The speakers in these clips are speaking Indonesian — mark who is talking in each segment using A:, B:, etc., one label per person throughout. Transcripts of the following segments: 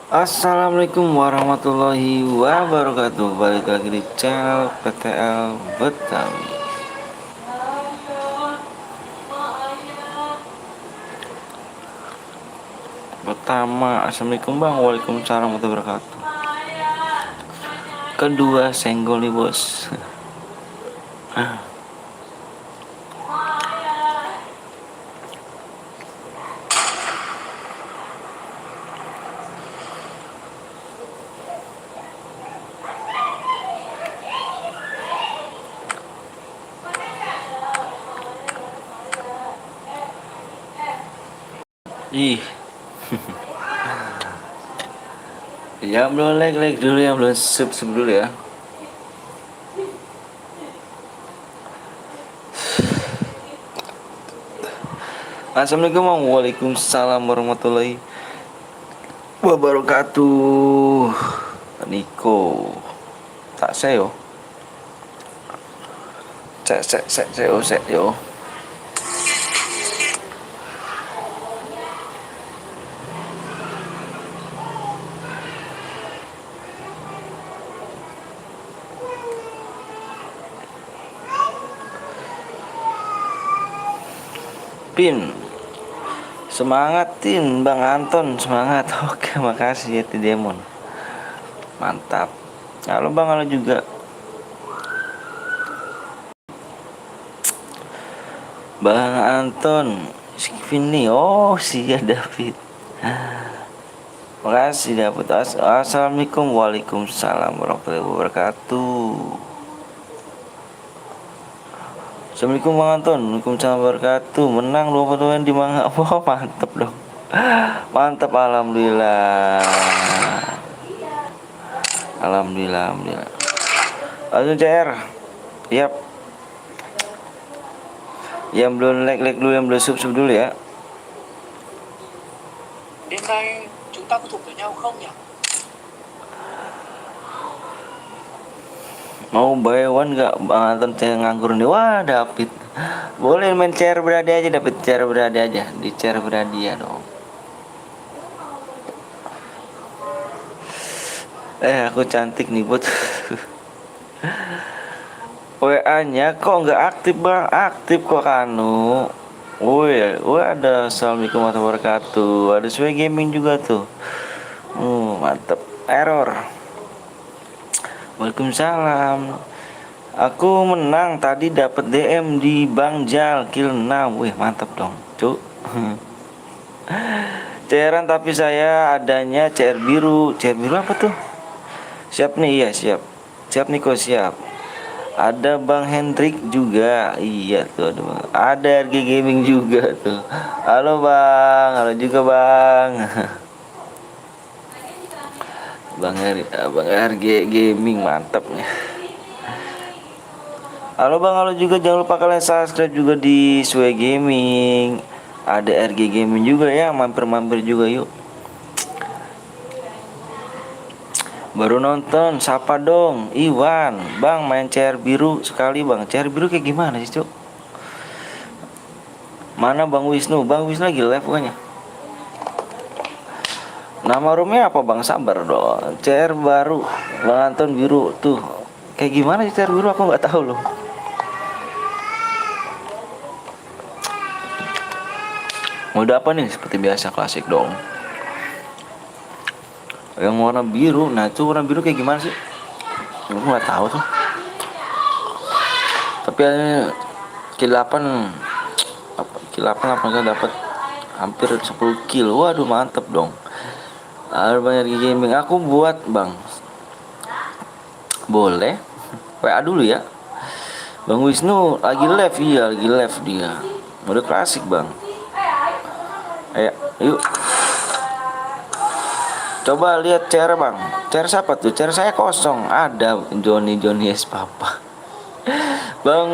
A: Assalamualaikum warahmatullahi wabarakatuh. Balik lagi di channel PTL Betawi. Pertama, assalamualaikum bang. Waalaikumsalam warahmatullahi wabarakatuh. Kedua, senggol nih bos. Ih, yang belum like dulu, yang belum subscribe dulu ya. Assalamualaikum bang. Waalaikumsalam warahmatullahi wabarakatuh. Niko, tak saya yo. Cek yo. Pin, semangatin Bang Anton, semangat. Oke, makasih ya Demon. Mantap. Halo Bang, halo juga Bang Anton. Vini, oh ya David. Makasih David. Assalamualaikum. Waalaikumsalam warahmatullahi wabarakatuh. Assalamualaikum Bang Anton. Waalaikumsalam wabarakatuh. Menang 20 di Mangga. Wah, mantap dong. Mantap, alhamdulillah. Alhamdulillah. Langsung CR. Yap. Yang belum like dulu, yang belum subscribe dulu ya.
B: Đêm nay chúng ta có thuộc về nhau không nhỉ?
A: Mau buy one gak Bang Anton nganggur nih? Wah David, boleh main chair berada aja David, chair berada aja, di chair berada ya dong. Aku cantik nih buat. WA nya kok nggak aktif bang? Aktif kok Kanu. Woi ada. Assalamualaikum warahmatullahi wabarakatuh. Ada Sway Gaming juga tuh. Mantep. Error. Waalaikumsalam. Aku menang tadi, dapat DM di Bang Jal kill 6. Wih mantap dong cuk. Cairan tapi saya adanya CR biru. CR biru apa tuh? Siap nih, iya siap. Siap nih kok, siap. Ada Bang Hendrik juga. Iya tuh ada Bang. Ada RG Gaming juga tuh. Halo Bang, halo juga Bang. Bang RG Gaming mantap nih. Halo Bang, halo juga, jangan lupa kalian subscribe juga di Sway Gaming. Ada RG Gaming juga ya, mampir juga yuk. Baru nonton, siapa dong? Iwan. Bang main CR biru sekali Bang. CR biru kayak gimana sih cuk? Mana Bang Wisnu? Bang Wisnu lagi live pokoknya. Nama roomnya apa Bang? Sabar dong. CR baru Bang Anton biru tuh. Kayak gimana sih CR biru? Aku nggak tahu loh. Mode apa nih? Seperti biasa klasik dong. Yang warna biru, nah itu warna biru kayak gimana sih? Aku nggak tahu tuh. Tapi kill 8 apa dapat hampir 10 kill. Waduh mantep dong. Ada banyak gaming. Aku buat Bang. Boleh. WA dulu ya. Bang Wisnu lagi live, iya lagi live dia. Mode klasik Bang. Ayo, yuk. Coba lihat chair Bang. Chair siapa tuh? Chair saya kosong. Ada Johnny S Papa. Bang,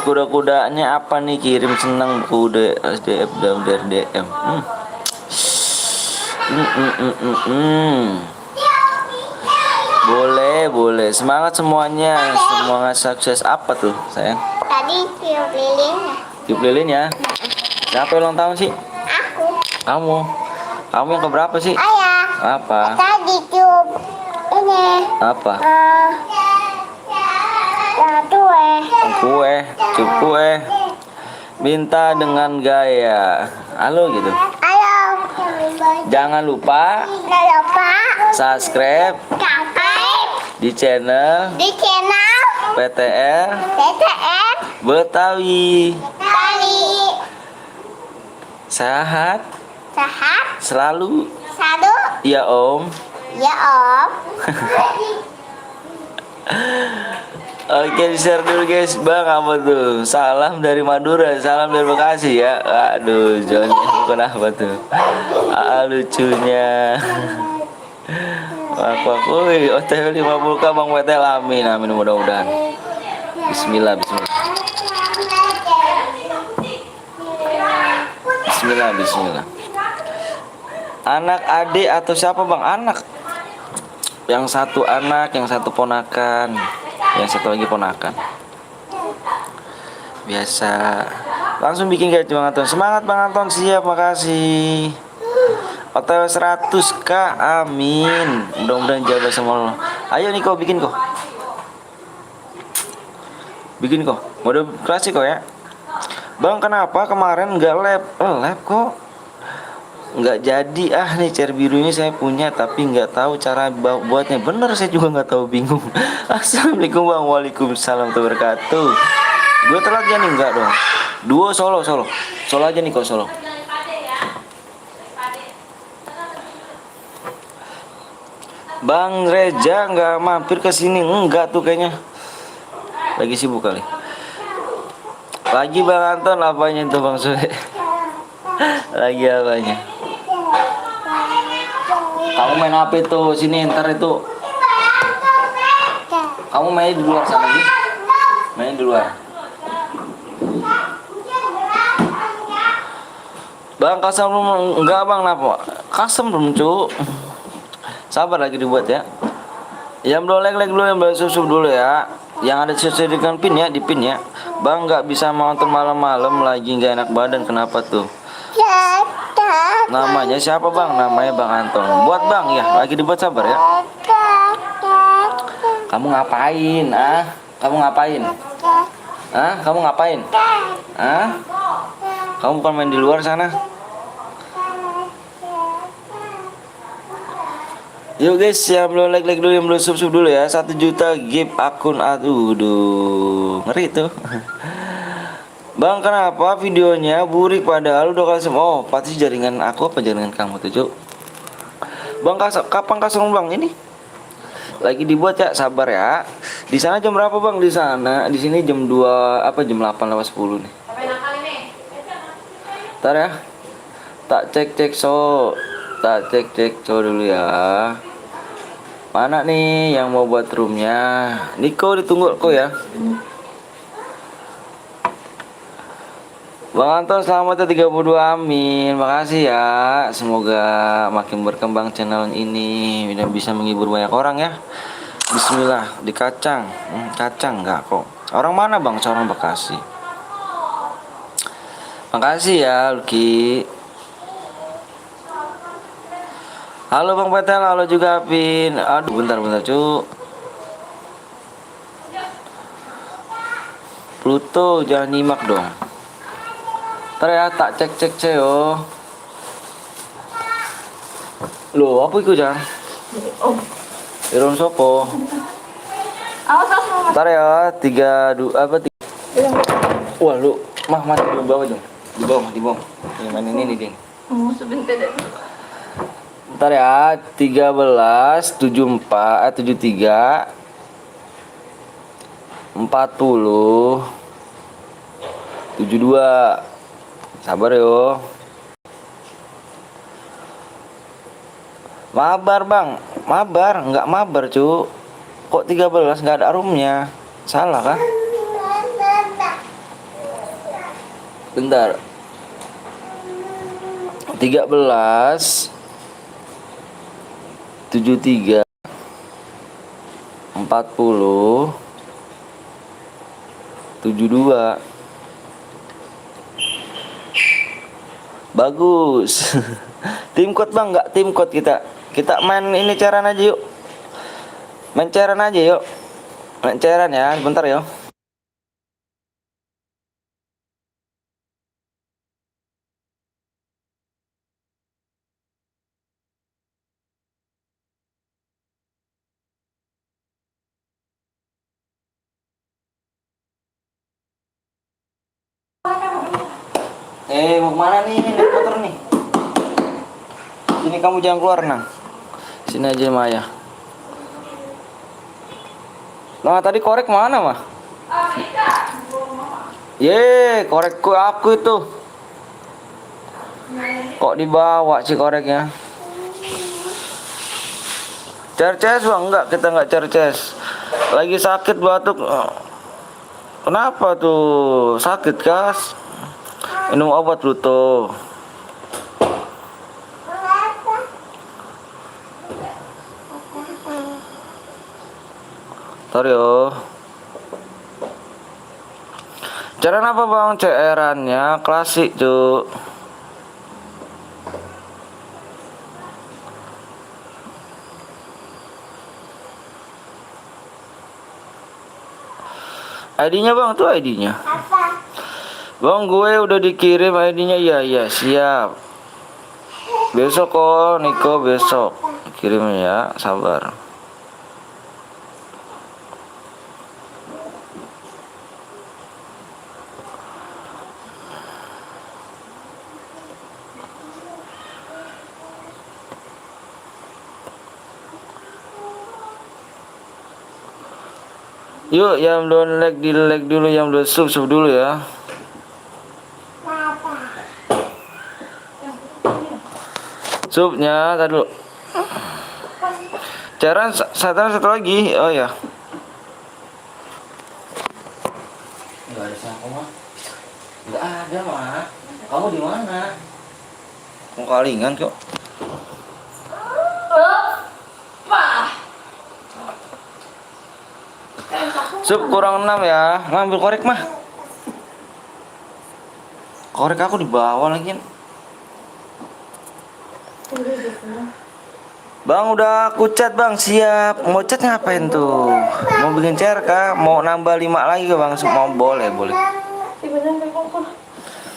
A: kuda-kudanya apa nih? Kirim senang kuda SDF dan DRDM. Boleh. Semangat semuanya. Semangat sukses. Apa tuh, sayang?
C: Tadi tiup lilinnya.
A: Tiup lilinnya. Siapa ulang tahun sih?
C: Aku.
A: Kamu yang keberapa sih?
C: Ayah.
A: Apa?
C: Tadi cup ini
A: Apa?
C: kue.
A: Kue, cup kue. Minta dengan gaya. Halo gitu.
C: Ayo.
A: Jangan lupa
C: Jangan lupa
A: subscribe
C: subscribe
A: di channel
C: di channel
A: PTL
C: TTM
A: Betawi.
C: Bali.
A: Sehat
C: Sehat
A: selalu
C: satu.
A: ya Om.
C: Ya Om.
A: Oke, di share dulu guys. Bang, apa tuh? Salam dari Madura, salam dari Bekasi ya. Aduh, Johnny, kenapa tuh? Lucunya. Aku, OTW 50k Bang PTL, amin, amin mudah-mudahan. Bismillah, bismillah. Bismillah, bismillah. Anak adik atau siapa Bang? Anak. Yang satu anak, yang satu ponakan, yang satu lagi ponakan. Biasa. Langsung bikin guys Bang Anton. Semangat Bang Anton, siap, makasih. OTW 100k, amin. Mudah-mudahan jaga sama Allah. Ayo nih kau bikin kok. Bikin kok. Mode klasik kok ya. Bang, kenapa kemarin nggak lab? Lab kok. Nggak jadi nih chair biru ini saya punya tapi nggak tahu cara buatnya. Bener, saya juga nggak tahu, bingung. Assalamualaikum Bang. Waalaikumsalam warahmatullahi wabarakatuh. Gue telat ya nih? Enggak dong. Duo solo aja nih kok, solo. Bang Reja nggak mampir ke sini? Enggak tuh kayaknya. Lagi sibuk kali. Lagi Bang Anton, apanya tuh Bang Sule? Lagi apanya? Kamu main apa itu? Sini ntar itu. Kamu main di luar sana sih? Main di luar. Bang, kasem belum? Enggak Bang, kenapa? Kasem belum cu. Sabar lagi dibuat ya. Yang belum like dulu, yang belum subscribe dulu ya. Yang ada sesuai dengan pin ya, di pin ya. Bang, nggak bisa nonton malam-malam lagi, nggak enak badan, kenapa tuh? Namanya siapa Bang? Namanya Bang Anton. Buat Bang ya, lagi dibuat, sabar ya. Kamu ngapain? Kamu ngapain? Kamu ngapain? Kamu bukan main di luar sana? Yuk guys, yang belum like dulu, yang belum subscribe dulu ya. 1 juta gift akun. Aduh, ngeri tuh. Bang, kenapa videonya burik padahal udah kasih? Oh, pasti jaringan aku apa jaringan kamu tuh, Cuk? Bang, kapan kasih Bang ini? Lagi dibuat ya, sabar ya. Di sana jam berapa Bang? Di sana, di sini jam 2 jam 8:10 nih. Ntar ya. Tak cek dulu ya. Mana nih yang mau buat roomnya? Niko, ditunggu kok ya. Bang Anton, selamat ya 32, amin. Makasih ya. Semoga makin berkembang channel ini, udah bisa menghibur banyak orang ya. Bismillah. Di kacang. Kacang enggak kok. Orang mana Bang? Seorang Bekasi. Makasih ya Luki. Halo Bang Petel, halo juga Pin. Aduh, bentar cu. Pluto, jangan nyimak dong. Ntar ya, tak cek yo. Loh, apa itu Jan? Iron sopo. Ntar ya, 3. Wah lu, mati di bawah dong. Di bawah. Yang main ini nih, Ding.
D: Sebentar deh.
A: Ntar ya, 13, 74, 73, 40, 72. Sabar yo. Mabar Bang, nggak mabar cu. Kok 13 nggak ada roomnya? Salah kah? Bentar. 13, 73, 40, 72. Bagus. Tim code Bang, nggak tim code kita. Kita main ini cairan aja yuk. Main cairan aja yuk. Main cairan ya, sebentar yuk. Mau kemana nih? Naik motor nih. Sini kamu jangan keluar nang. Sini aja Maya. Nah tadi korek mana mah? Korekku aku itu. Kok dibawa sih koreknya? Cerces bang? Enggak, kita enggak cerces. Lagi sakit batuk. Kenapa tuh? Sakit kas? Minum obat dulu tuh. Ntar yo. Cairan apa bang? Cairannya klasik cuk. ID-nya bang, tuh ID-nya.
C: Apa?
A: Bang, gue udah dikirim ID-nya. Iya, siap. Besok kok, Niko besok. Kirim ya, sabar. Yuk, yang belum like di like dulu, yang belum sub dulu ya. Subnya tadi dulu. Cairan satu lagi. Oh ya. Enggak ada siapa mah. Enggak ada mah. Kamu di mana? Mau kalingan kok. Sup kurang 6 ya. Ngambil korek mah. Korek aku di bawah lagi. Bang udah aku cat bang, siap. Mau cat ngapain tuh? Mau bikin CRK? Mau nambah 5 lagi ke bang? Mau boleh.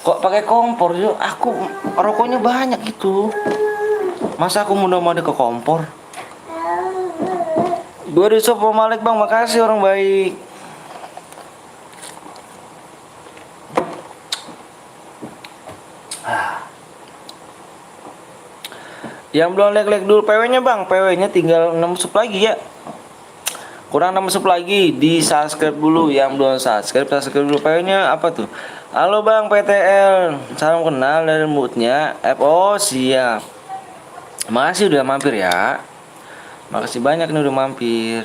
A: Kok pakai kompor yuk? Aku rokoknya banyak itu. Masa aku mudah-mudah ke kompor? Gue di Sopo Malik bang, makasih orang baik. Yang belum like dulu PW-nya bang, PW-nya tinggal 6 sub lagi ya. Kurang 6 sub lagi, di subscribe dulu. Yang belum subscribe dulu. PW-nya apa tuh? Halo bang PTL, salam kenal dari moodnya FO siap. Makasih udah mampir ya. Makasih banyak nih udah mampir.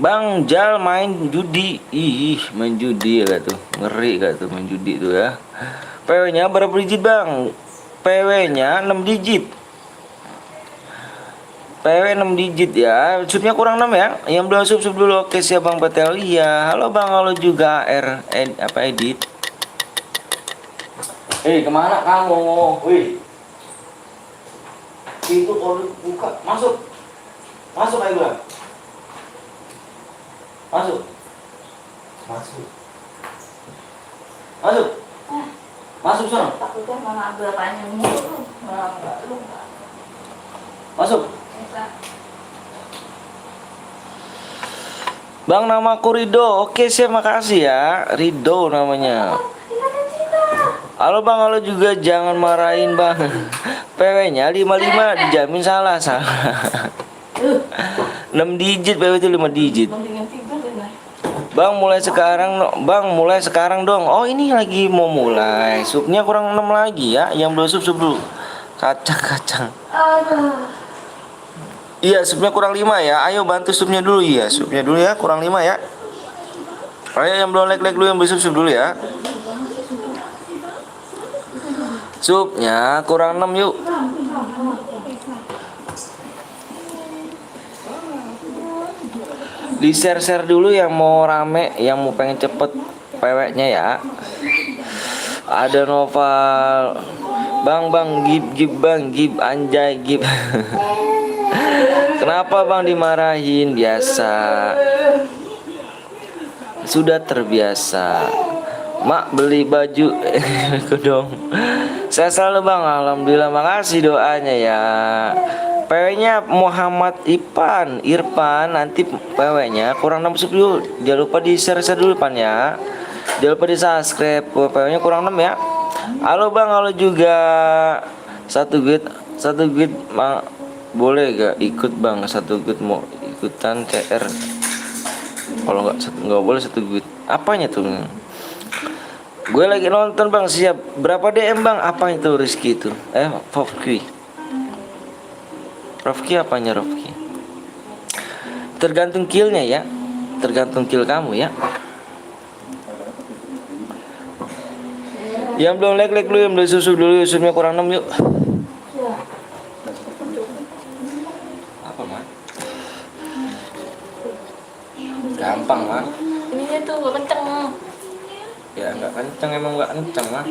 A: Bang Jal main judi. Ih, main judi ya tuh. Ngeri gak tuh main judi tuh ya. PW-nya berapa digit bang? PW-nya 6 digit. PW 6 digit ya. Subnya kurang 6 ya. Yang belum sub dulu. Oke siap bang PTL. Iya. Halo bang, halo juga edit. Kemana kamu? Wih. Pintu kalau buka, masuk ayo bang. Masuk. Masuk sana.
D: Takutnya mama ambil apanya mulu.
A: Masuk. Bang namaku Rido. Oke siap makasih ya. Rido namanya. Halo bang, halo juga jangan marahin bang. PW-nya 55 dijamin salah. 6 digit PW itu 5 digit. Bang mulai sekarang dong. Oh ini lagi mau mulai. Subnya kurang 6 lagi ya. Yang belum sub dulu. Kacang. Iya subnya kurang 5 ya. Ayo bantu subnya dulu. Iya subnya dulu ya. Kurang 5 ya. Ayo yang belum like dulu, yang belum sub dulu ya. Subnya kurang 6 yuk. Di share dulu yang mau rame, yang mau pengen cepet PW-nya ya. Ada Noval Bang, gib bang, gib anjay, gib. Kenapa bang dimarahin? Biasa. Sudah terbiasa. Mak beli baju aku dong. Saya selalu bang, alhamdulillah, makasih doanya ya. PW-nya Muhammad Irfan, nanti PW-nya kurang 6 sub dulu. Jangan lupa di share dulu pan ya. Jangan lupa di subscribe. PW-nya kurang 6 ya. Halo bang, halo juga. Satu git boleh gak ikut bang? Satu git mau ikutan CR. Kalau nggak boleh satu git. Apanya tuh? Gue lagi nonton bang, siap. Berapa DM bang? Apa itu Rizky itu? Rofki apanya Rofki? Tergantung killnya ya. Tergantung kill kamu ya. Yang belum like dulu, yang belum susu dulu, susumnya kurang 6 yuk. Apa mah? Gampang mah.
D: Ini tuh gak kenceng.
A: Ya nggak kenceng, emang nggak kenceng mah.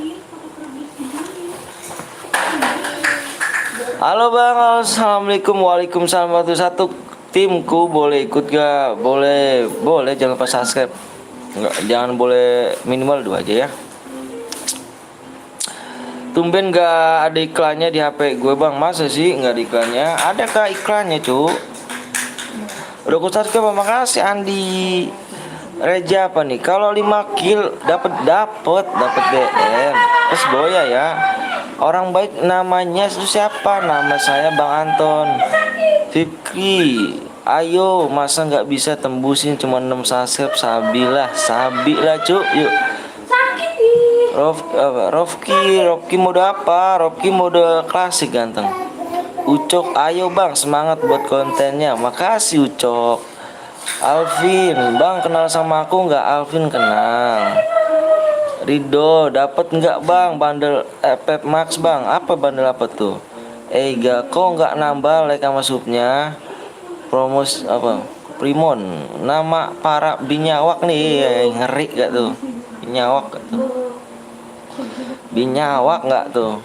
A: Halo bang, assalamualaikum, waalaikumsalam warahmatullahi wabarakatuh. Timku boleh ikut gak? Boleh, jangan lupa subscribe. Jangan boleh minimal 2 aja ya. Tumben gak ada iklannya di HP gue bang. Masa sih gak ada iklannya? Ada kah iklannya cu? Udah aku subscribe, makasih Andi. Reja apa nih? Kalau 5 kill dapat DM. Terus boya ya. Orang baik namanya itu siapa? Nama saya Bang Anton Fikri. Ayo, masa nggak bisa tembusin cuma 6 subscribe? Sabi lah cu. Yuk. Rofki mode apa? Rofki mode klasik ganteng. Ucok, ayo bang, semangat buat kontennya. Makasih Ucok. Alvin, bang kenal sama aku nggak? Alvin kenal. Rido, dapat nggak bang bundle FF Max bang? Apa bundle apa tuh? Ega, kok nggak nambah like sama subnya? Promos apa? Primon, nama para binyawak nih, ngeri gak tuh? Binyawak gak tuh? Binyawak nggak tuh?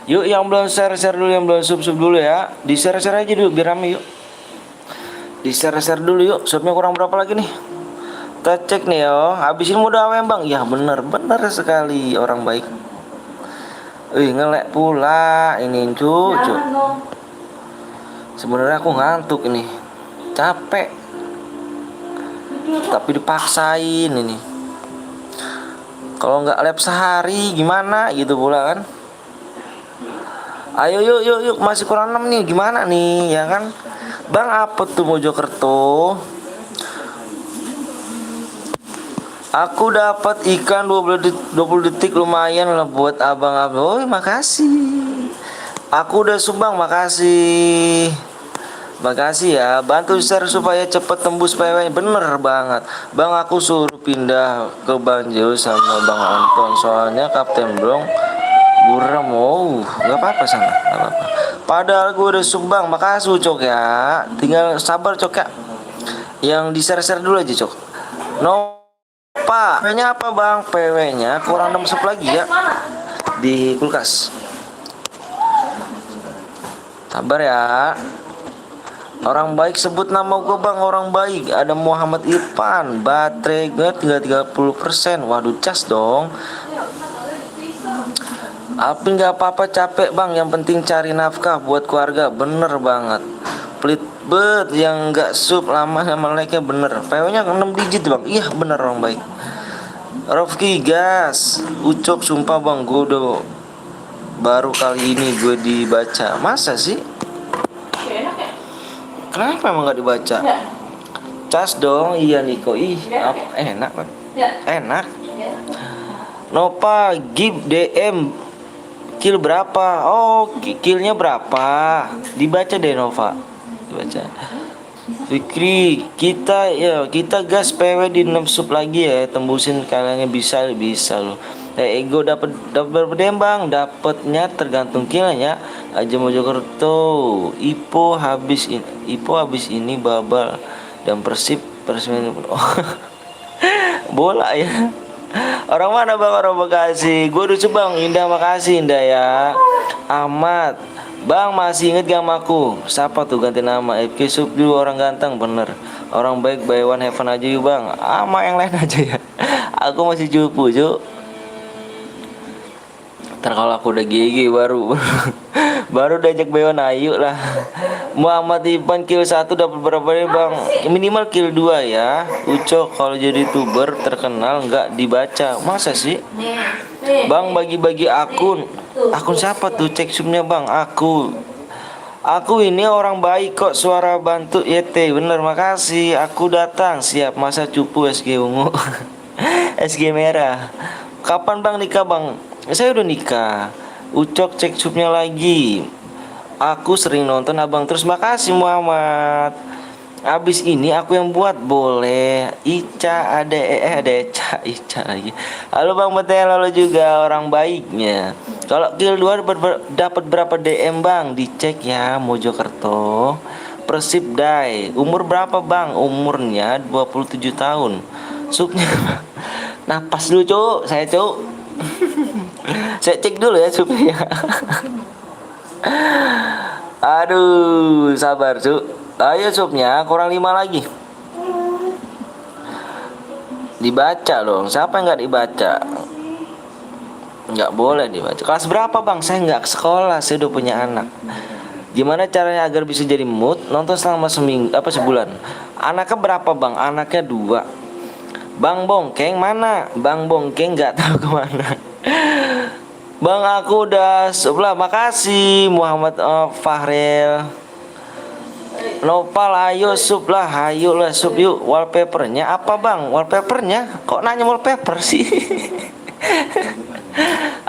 A: Yuk yang belum share dulu, yang belum sub dulu ya. Di share aja dulu biar rame yuk. Di share dulu yuk. Subnya kurang berapa lagi nih? Kita cek nih yo. Habisin muda awem bang. Ya bener sekali orang baik. Ngelek pula ini cucu. Sebenarnya aku ngantuk ini. Capek. Tapi dipaksain ini. Kalau nggak lab sehari gimana gitu pula kan? Ayo yuk masih kurang 6 nih, gimana nih ya kan? Bang apa tuh Mojokerto? Aku dapat ikan 20 detik lumayan lah buat abang-abang. Oh makasih. Aku udah sumbang, makasih. Makasih ya, bantu share supaya cepet tembus PW. Bener banget bang, aku suruh pindah ke Banjo sama Bang Anton soalnya Kapten Brong buram. Gak apa-apa sana, gak apa-apa. Padahal gue udah sumbang, makasih Cok ya. Tinggal sabar Cok ya. Yang di share dulu aja Cok. Pak, PW-nya apa bang? PW-nya kurang 6 sub lagi ya. Di kulkas. Sabar ya. Orang baik sebut nama gue bang, orang baik. Ada Muhammad Irfan. Baterai gue tinggal 30%. Waduh cas dong. Tapi nggak apa-apa capek bang, yang penting cari nafkah buat keluarga. Bener banget. Pelit bet yang nggak sub lama sama like-nya bener. PW-nya 6 digit bang. Iya bener orang baik. Rofki gas. Ucok sumpah bang, gue udah baru kali ini gue dibaca. Masa sih? Kenapa emang nggak dibaca? Cas dong. Iya Niko. Enak kan? Enak. Nova give DM. Kill berapa? Killnya berapa? Dibaca deh Nova. Dibaca. Fikri, kita gas PW di 6 sub lagi ya, tembusin kaliannya bisa loh. Ego dapat berapa bang? Dapatnya tergantung killnya. Aja Mojokerto. Ipo habis ini babal dan Persib bola ya. Orang mana bang? Orang Bekasi. Gue udah bang. Indah, makasih Indah ya. Ahmad, bang masih inget gak sama aku? Siapa tuh ganti nama? FK Sub dulu, orang ganteng bener. Orang baik, buy one heaven aja yuk bang. Sama yang lain aja ya. Aku masih cupu cuk. Ntar kalau aku udah gigi baru baru diajak Bewan, ayo lah. Muhammad Ipan kill 1 dapat berapa nih bang? Minimal kill 2 ya. Ucok kalau jadi youtuber terkenal nggak dibaca. Masa sih?
D: Nih.
A: Bang bagi-bagi akun. Akun siapa tuh? Cek subnya bang. Aku ini orang baik kok, suara bantu YT. Bener, makasih. Aku datang siap. Masa cupu SG ungu SG merah. Kapan bang nikah bang? Saya udah nikah. Ucok cek subnya lagi. Aku sering nonton abang terus, makasih Muhammad. Abis ini aku yang buat, boleh. Ica ada Ica lagi. Halo bang Betel, halo juga orang baiknya. Kalau kill 2 dapat berapa DM bang? Dicek ya. Mojokerto Persib Dai. Umur berapa bang? Umurnya 27 tahun. Subnya napas dulu cuk, saya cuk. Saya cek dulu ya supnya. Aduh, sabar cuk. Ayo supnya kurang 5 lagi. Dibaca dong. Siapa yang nggak dibaca? Nggak boleh dibaca. Kelas berapa bang? Saya nggak ke sekolah. Saya udah punya anak. Gimana caranya agar bisa jadi mood? Nonton selama sebulan. Anaknya berapa bang? Anaknya 2. Bang Bongkeng mana? Bang Bongkeng nggak tahu kemana. Bang aku udah sebelah. Makasih Muhammad Fahril. Nopal ayo sub lah. Ayo lah sub yuk. Wallpapernya apa bang? Wallpapernya? Kok nanya wallpaper sih?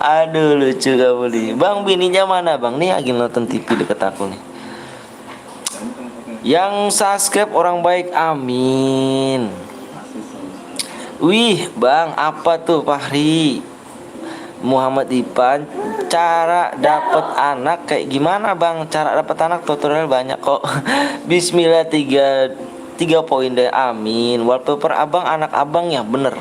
A: Aduh lucu kamu nih. Bang bininya mana bang? Nih lagi nonton TV deket aku nih. Yang subscribe orang baik, amin. Wih bang, apa tuh Fahri? Muhammad Ipan, cara dapat anak kayak gimana bang? Cara dapat anak tutorial banyak kok. Bismillah, 3 poin deh, amin. Wallpaper abang anak abang ya, bener.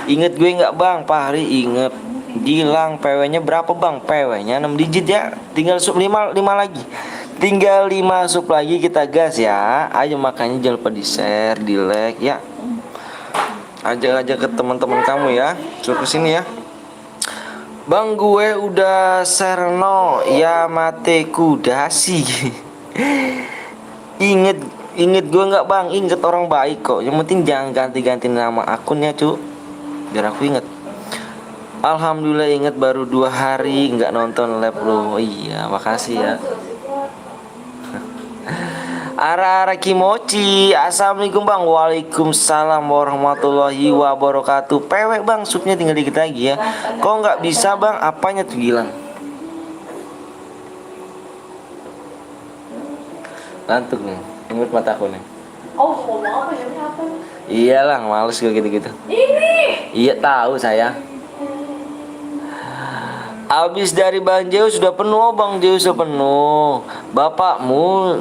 A: Ingat gue nggak bang? Fahri inget. Gilang, PW-nya berapa bang? PW-nya 6 digit ya. Tinggal sub 5 lagi. Tinggal 5 sub lagi, kita gas ya. Ayo makanya jangan lupa di share, di like ya. Ajak-ajak ke teman-teman kamu ya. Suruh kesini ya. Bang gue udah serno ya mate kudasi. Inget gue nggak bang? Inget orang baik kok. Yang penting jangan ganti-ganti nama akunnya cu. Biar aku inget. Alhamdulillah inget, baru 2 hari nggak nonton live lo. Iya makasih ya. Ara Kimochi. Assalamualaikum bang. Waalaikumsalam warahmatullahi wabarakatuh. PW bang, supnya tinggal dikit lagi ya. Kok nggak bisa bang? Apanya tuh Gilang? Ngantuk nih, ingat mataku nih.
D: Oh, ngomong apa ya? Apa?
A: Iyalah, males gue gitu-gitu.
D: Ini.
A: Iya tahu saya. Abis dari Bang Zeus sudah penuh, Bang Zeus sudah penuh. Bapakmu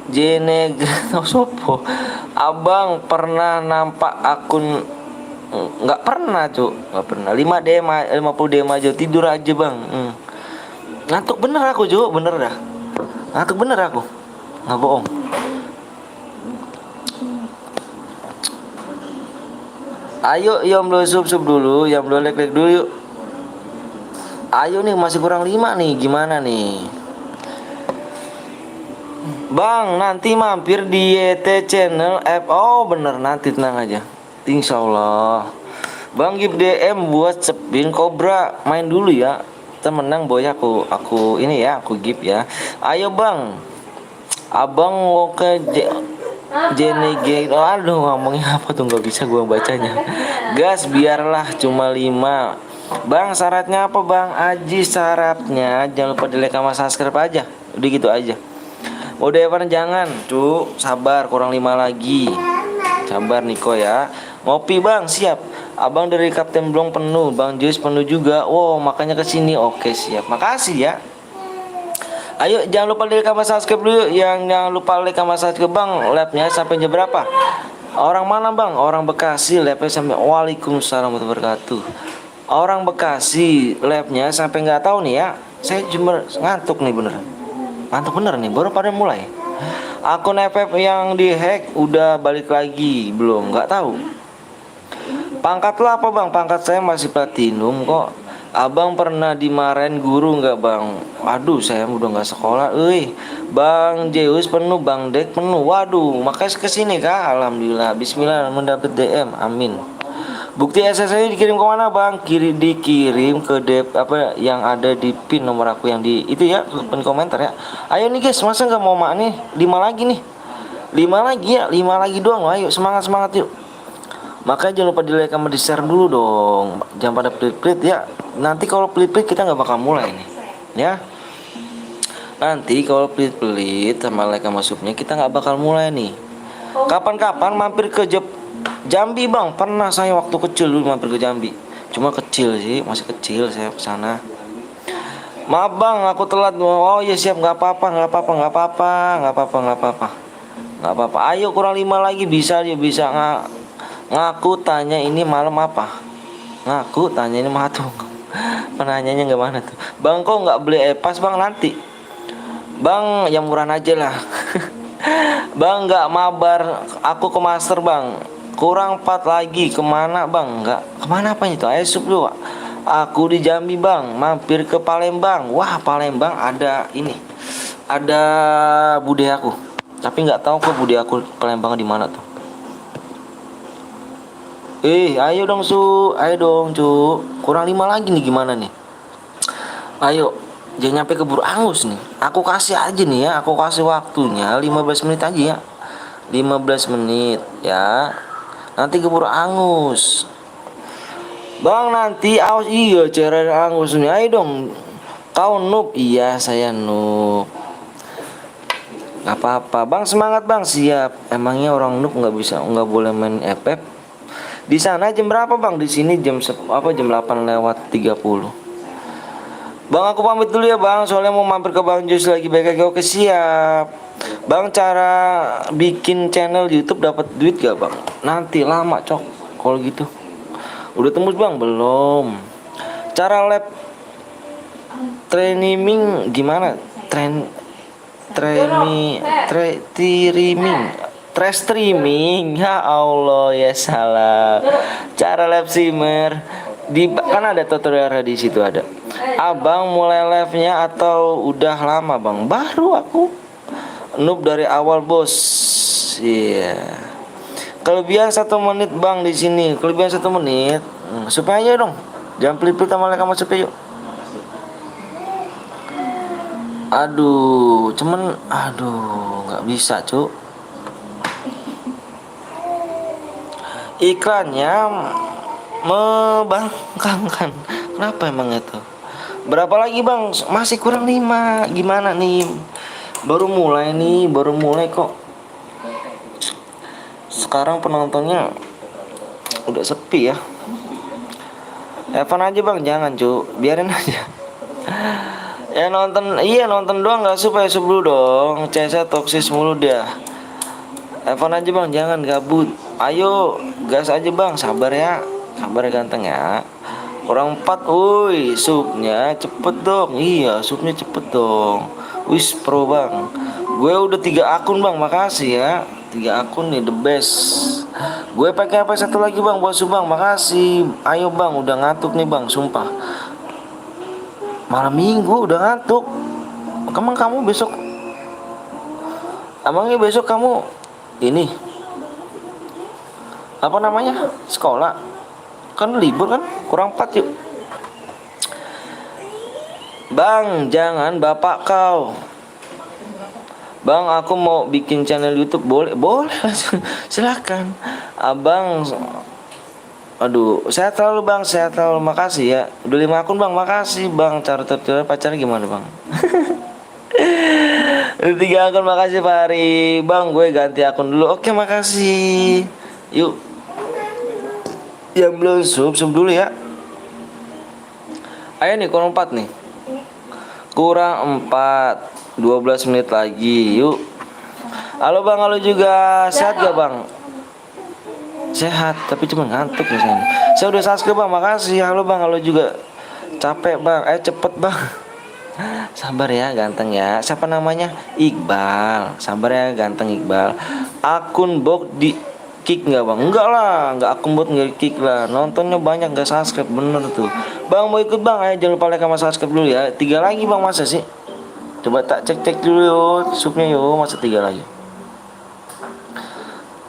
A: Jenegre sopo. Abang pernah nampak akun? Nggak pernah cuk, nggak pernah. 5 DM 50 DM aja, tidur aja bang. Ngantuk bener aku cuk, bener dah. Ngantuk bener aku, nggak bohong. Ayo yang belum sub dulu, yang belum like dulu yuk. Ayo nih, masih kurang 5 nih, gimana nih? Bang, nanti mampir di YT channel app. Oh bener, nanti tenang aja. Insyaallah. Bang give DM buat Spin Cobra. Main dulu ya. Kita menang boy, aku ini ya, aku give ya. Ayo bang. Abang oke JNG. Aduh ngomongnya apa tuh, nggak bisa gua bacanya. Gas biarlah cuma 5. Bang syaratnya apa bang? Aji syaratnya jangan lupa di like sama subscribe aja. Udah gitu aja. Udah Evan jangan, cuk, sabar, kurang 5 lagi. Sabar Niko ya. Ngopi bang, siap. Abang dari Kapten Blong penuh, Bang Joyce penuh juga. Wow, makanya kesini. Oke siap, makasih ya. Ayo jangan lupa like sama subscribe dulu. Yang jangan lupa like sama subscribe bang. Live-nya sampai jam berapa? Orang mana bang? Orang Bekasi, labnya sampai Waalaikumsalam warahmatullahi wabarakatuh. Orang Bekasi, labnya sampai nggak tahu nih ya. Saya cuma ngantuk nih beneran. Ngantuk bener nih, baru pada mulai. Akun FF yang dihack udah balik lagi belum? Nggak tahu. Pangkat lo apa bang? Pangkat saya masih platinum kok. Abang pernah dimarahin guru nggak bang? Waduh, saya udah nggak sekolah. Bang Zeus penuh, Bang Dek penuh. Waduh, makanya kesini kak. Alhamdulillah. Bismillah mendapat DM. Amin. Bukti SSI dikirim ke mana bang? Dikirim ke apa yang ada di pin nomor aku yang di itu ya, pin komentar ya. Ayo nih guys, masa nggak mau mak nih? 5 lagi nih. 5 lagi ya, 5 lagi doang. Ayo semangat yuk. Makanya jangan lupa di like sama di share dulu dong. Jangan pada pelit-pelit ya. Nanti kalau pelit-pelit kita nggak bakal mulai nih, ya. Nanti kalau pelit-pelit sama like sama subnya kita nggak bakal mulai nih. Kapan-kapan mampir ke Jambi bang. Pernah saya waktu kecil dulu mampir ke Jambi. Cuma kecil sih, masih kecil saya ke sana. Maaf bang, aku telat. Oh ya siap, nggak apa-apa. Ayo kurang 5 lagi bisa ngaku tanya ini malam apa? Ngaku tanya ini mah tuh. Penanyanya nggak mana tuh? Bang kok nggak beli pas bang nanti? Bang yang murah aja lah. Bang nggak mabar aku ke master bang. Kurang 4 lagi kemana bang? Nggak kemana apa itu? Ayo sup dulu. Aku di Jambi bang. Mampir ke Palembang. Wah Palembang ada ini. Ada bude aku. Tapi nggak tahu kok bude aku Palembang di mana tuh. Ayo dong cu. Kurang 5 lagi nih gimana nih? Ayo, jangan nyampe keburu angus nih. Aku kasih aja nih ya, aku kasih waktunya 15 menit aja ya. 15 menit ya. Nanti keburu angus. Bang nanti awas iya cara angus nih. Ayo dong. Kau noob? Iya, saya noob. Gak apa-apa. Bang semangat bang, siap. Emangnya orang noob nggak boleh main FF? Di sana jam berapa bang? Di sini jam 8:30. Bang aku pamit dulu ya bang, soalnya mau mampir ke Bang Jus lagi BKG. Oke siap. Bang cara bikin channel YouTube dapat duit gak bang? Nanti lama cok. Kalau gitu. Udah tembus bang? Belum. Cara lab training gimana? Streaming, ya Allah ya salah. Cara live streamer kan ada tutorial di situ ada. Abang mulai live-nya atau udah lama bang? Baru aku noob dari awal bos. Iya. Kelebihan 1 menit bang di sini. Kelebihan 1 menit. Supaya aja dong. Jangan pelit-pelit sama like sama supaya yuk. Aduh, nggak bisa cuk. Iklannya membangkangkan. Kenapa emang itu? Berapa lagi bang? Masih kurang 5. Gimana nih? Baru mulai kok. Sekarang penontonnya udah sepi ya. Evan aja bang, jangan cu. Biarin aja. Ya nonton doang nggak supaya sebelum dong. Cesa toksis mulu dah. Evan aja bang, jangan gabut. Ayo gas aja bang, sabar ya ganteng ya. Orang 4, supnya cepet dong. Iya supnya cepet dong. Wis pro bang. Gue udah 3 akun bang, makasih ya. 3 akun nih the best. Gue pakai apa satu lagi bang, bos bang, makasih. Ayo bang, udah ngantuk nih bang, sumpah. Malam minggu udah ngantuk. Emangnya besok kamu ini apa namanya sekolah kan libur kan, kurang 4 yuk bang. Jangan bapak kau bang, aku mau bikin channel YouTube. Boleh silakan abang. Aduh sehat selalu bang, makasih ya. Udah 5 akun bang, makasih bang. Cara pacarnya gimana bang? Udah 3 akun, makasih Pak Hari. Bang gue ganti akun dulu. Oke makasih. Yuk. Yang belum sub dulu ya. Ayo nih kurang 4 nih. Kurang 4 12 menit lagi. Yuk. Halo bang, halo juga. Sehat gak bang? sehat, tapi cuma ngantuk ya saya. Saya udah subscribe bang, makasih. Halo bang, halo juga. Capek bang, cepet bang. Sabar ya ganteng ya. Siapa namanya? Iqbal. Sabar ya ganteng Iqbal. Akun bot di kick nggak bang? Enggak lah, nggak akun bot nggak kick lah. Nontonnya banyak nggak subscribe, bener tuh. Bang mau ikut bang? Ayo jangan lupa like sama subscribe dulu ya. 3 lagi bang, masa sih? Coba tak cek dulu yo, subnya yo, masa 3 lagi?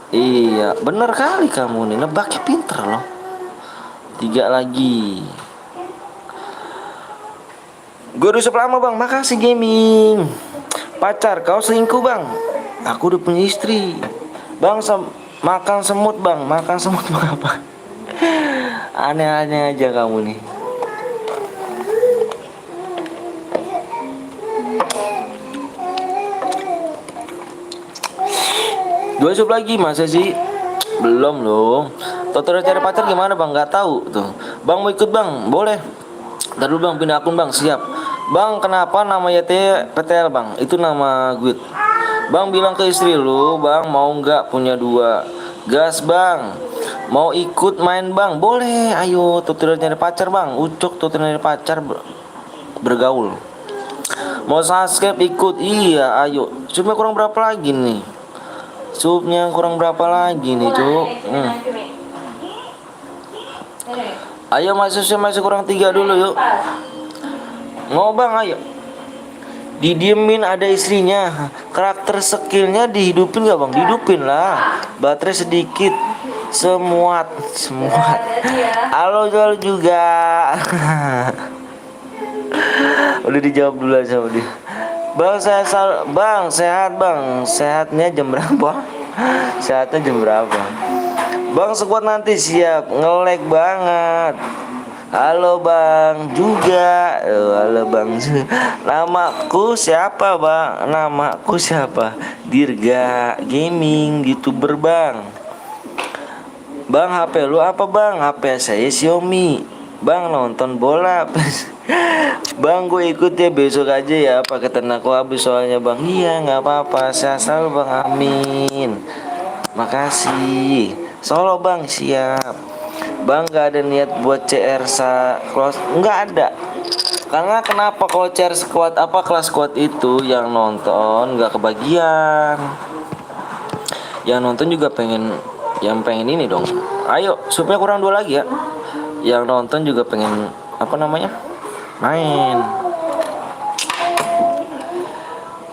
A: Iya, bener kali kamu nih, nebaknya pinter loh. 3 lagi. Gue udah lama bang, makasih gaming. Pacar, kau selingkuh bang? Aku udah punya istri. Bang, makan semut bang, makan semut bang apa? Aneh-aneh aja kamu nih. Dua sup lagi masa sih? Belum loh. Tutorial cari pacar gimana bang? Gak tahu tuh. Bang mau ikut bang? Boleh. Ntar dulu bang, pindah akun bang, siap. Bang kenapa namanya PTL bang? Itu nama gue. Bang bilang ke istri lu, bang mau nggak punya 2? Gas bang. Mau ikut main bang? Boleh. Ayo tutorial cari pacar bang. Ucok tutorial cari pacar bergaul. Mau subscribe ikut? Iya ayo. Cuma kurang berapa lagi nih? Supnya kurang berapa lagi nih cuk? Ayo masih kurang 3 dulu yuk. Mau bang ayo. Didiemin ada istrinya. Karakter skillnya dihidupin gak bang? Dihidupin lah. Baterai sedikit. Semuat. Halo jual juga. Udah dijawab dulu aja sama dia. Bang sehat bang. Sehatnya jam berapa? Sehatnya jam berapa? Bang sekuat nanti siap. Nge-lag banget. Halo bang juga. Halo bang. Namaku siapa bang? Namaku siapa? Dirga Gaming, YouTuber bang. Bang HP lu apa bang? HP saya Xiaomi. Bang nonton bola. Bang gue ikut ya besok aja ya, pakai tenaga habis soalnya bang. Iya nggak apa-apa, sehat selalu bang, amin. Makasih. Solo bang siap. Bang nggak ada niat buat CR close, nggak ada. Karena kenapa kalau CR squad apa kelas squad itu yang nonton nggak kebagian. Yang nonton juga pengen ini dong. Ayo supnya kurang 2 lagi ya. Yang nonton juga pengen apa namanya? Main.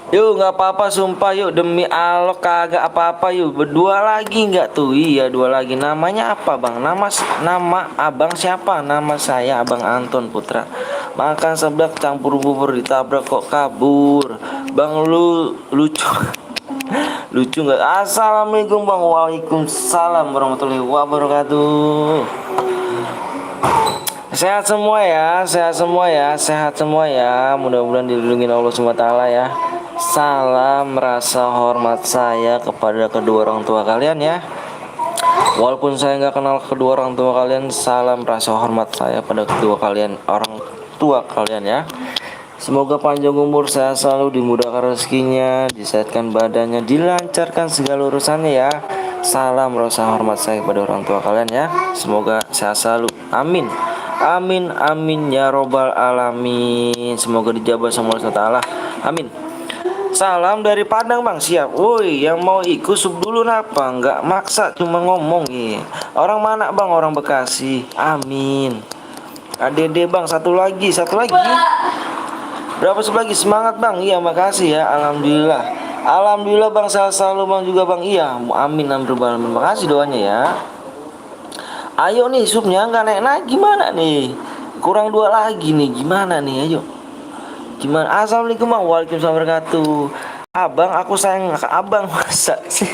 A: Yuk nggak apa-apa sumpah yuk, demi Allah kagak apa-apa yuk. Berdua lagi nggak tuh? Iya 2 lagi. Namanya apa bang? Nama abang siapa? Nama saya Abang Anton Putra. Makan seblak campur bubur ditabrak kok kabur. Bang lu lucu. Lucu nggak? Assalamualaikum bang. Waalaikumsalam warahmatullahi wabarakatuh. Sehat semua ya, sehat semua ya. Mudah-mudahan dilindungi Allah SWT ya. Salam rasa hormat saya kepada kedua orang tua kalian ya. Walaupun saya nggak kenal kedua orang tua kalian, salam rasa hormat saya pada kedua orang tua kalian ya. Semoga panjang umur, sehat selalu, dimudahkan rezekinya, disehatkan badannya, dilancarkan segala urusannya ya. Salam rasa hormat saya kepada orang tua kalian ya. Semoga sehat selalu. Amin. Amin amin ya robbal alamin. Semoga dijabah sama Allah SWT. Amin. Salam dari Padang bang, siap. Woi yang mau ikut sub dulu napa? Nggak maksa, cuma ngomong ya. Orang mana bang? Orang Bekasi. Amin. ADD bang, satu lagi. Berapa sub lagi? Semangat bang. Iya makasih ya. Alhamdulillah bang, sehat selalu bang juga bang. Iya amin amin. Makasih doanya ya. Ayo nih subnya nggak naik gimana nih? Kurang 2 lagi nih, gimana nih? Ayo. Gimana? Assalamualaikum bang. Waalaikumsalam wabarakatuh. Abang aku sayang abang, masa sih?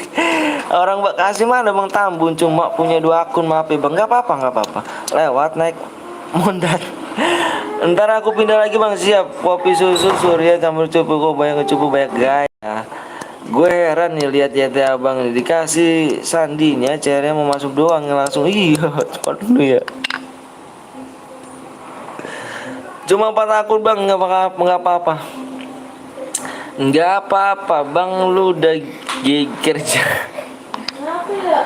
A: Orang Bekasi mana bang Tambun, cuma punya 2 akun, maaf ya bang. Nggak apa-apa. Lewat naik mundat. Ntar aku pindah lagi bang, siap. Kopi susu surya campur cupu, kok banyak gaya. Gue heran nih lihat ya abang nih, dikasih sandinya ceweknya mau masuk doang langsung. Iya cepat dulu ya. Cuma 4 akun bang, nggak apa-apa. Nggak apa-apa bang, lu udah geger.
D: Kenapa ya?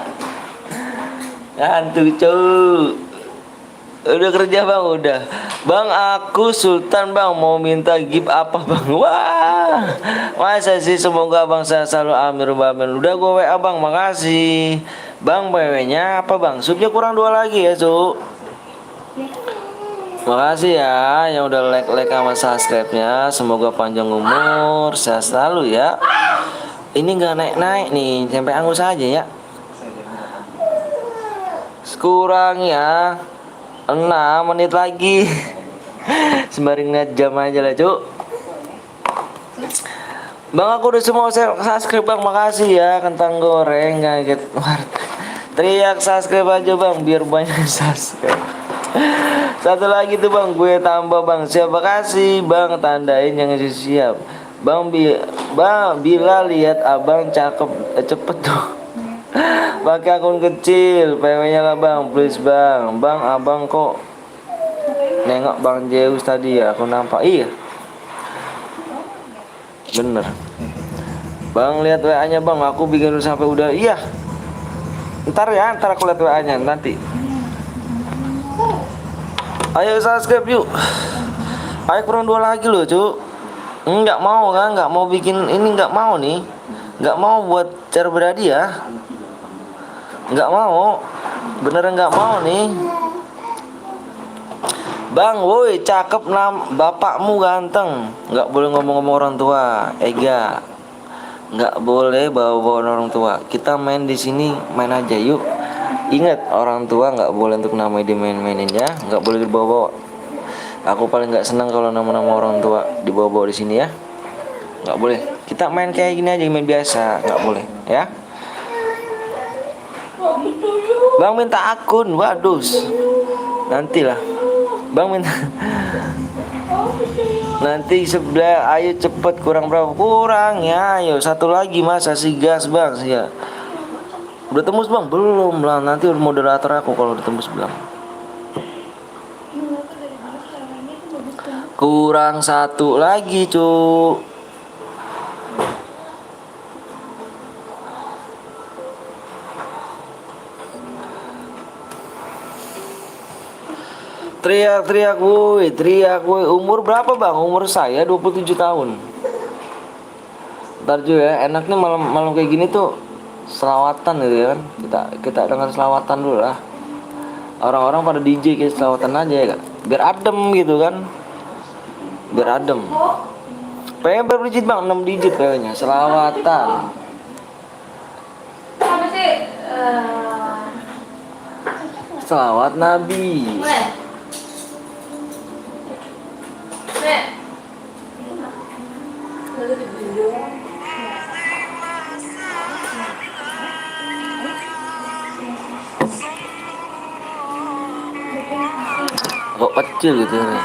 A: Ngantuk cuy. Udah kerja bang, udah. Bang aku Sultan bang, mau minta gift apa bang? Wah, masa sih, semoga bang saya selalu amin amin. Udah gue WA bang, makasih. Bang PW-nya apa bang? Subnya kurang 2 lagi ya cu. Makasih ya yang udah like sama subscribe-nya. Semoga panjang umur, sehat selalu ya. Ini nggak naik nih, sampai angus aja ya. Kurang ya 6 menit lagi. Sembari ngeliat jam aja lah cu. Bang aku udah semua subscribe bang, makasih ya. Kentang goreng kaget. Teriak subscribe aja bang biar banyak subscribe. Satu lagi tuh bang, gue tambah bang. Siapa kasih bang, tandain yang siap. Bang bila lihat abang cakep cepet tuh. Pakai akun kecil, PW-nya lah bang, please bang. Bang abang kok nengok bang Zeus tadi ya, aku nampak. Iya, bener. Bang lihat WA-nya bang, aku bikin dulu sampai udah. Iya. Ntar aku lihat WA-nya nanti. Ayo subscribe yuk. Ayo kurang 2 lagi loh cu. Nggak mau kan, nggak mau bikin ini, nggak mau nih. Nggak mau buat cara beradi ya. Nggak mau. Beneran nggak mau nih. Bang, woi cakep bapakmu ganteng. Nggak boleh ngomong-ngomong orang tua. Ega. Nggak boleh bawa-bawa orang tua. Kita main di sini, main aja yuk. Ingat orang tua nggak boleh untuk namanya dimain-mainin ya. Nggak boleh dibawa-bawa. Aku paling nggak senang kalau nama-nama orang tua dibawa-bawa di sini ya. Nggak boleh. Kita main kayak gini aja, main biasa. Nggak boleh ya. Bang minta akun, waduh. Nantilah. Bang minta. Nanti sebelah, ayo cepet, kurang berapa? Kurang ya, ayo satu lagi masa sih gas bang ya. Udah tembus bang? Belum lah, nanti moderator aku kalau udah tembus bilang. Kurang 1 lagi cu. Teriak woi. Umur berapa bang? Umur saya 27 tahun. Ntar juga ya, enaknya malam kayak gini tuh selawatan gitu ya kan. Kita dengar selawatan dulu lah. Orang-orang pada DJ kayak selawatan aja ya kan. Biar adem gitu kan. Biar adem. Pengen berapa digit bang? 6 digit kayaknya. Selawatan.
D: Apa sih?
A: Selawat Nabi. Kok kecil gitu ya.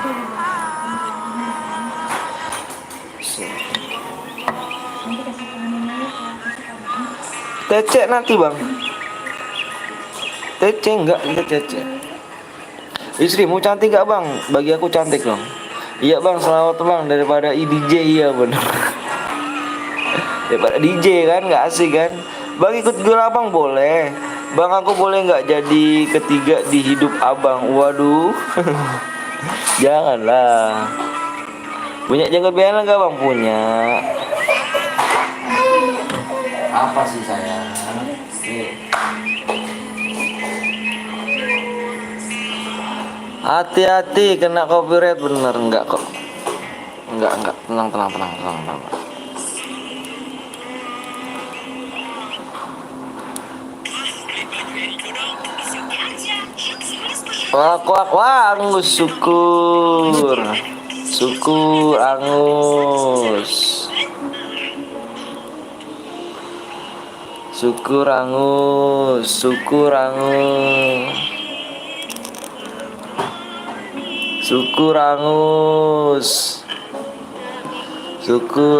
A: Tecek nanti bang. Tecek enggak, kita tecek. Istrimu cantik gak bang? Bagi aku cantik dong. Iya bang, selawat bang, daripada DJ. Iya bener. Daripada DJ kan, gak asik kan. Bang ikut gue abang boleh. Bang aku boleh gak jadi ketiga di hidup abang? Waduh. Janganlah. Punya jangka biasa gak bang? Punya. Apa sih sayang? Hati-hati kena copyright, bener enggak kok. Enggak, tenang. Wah, Angus syukur Angus. Syukur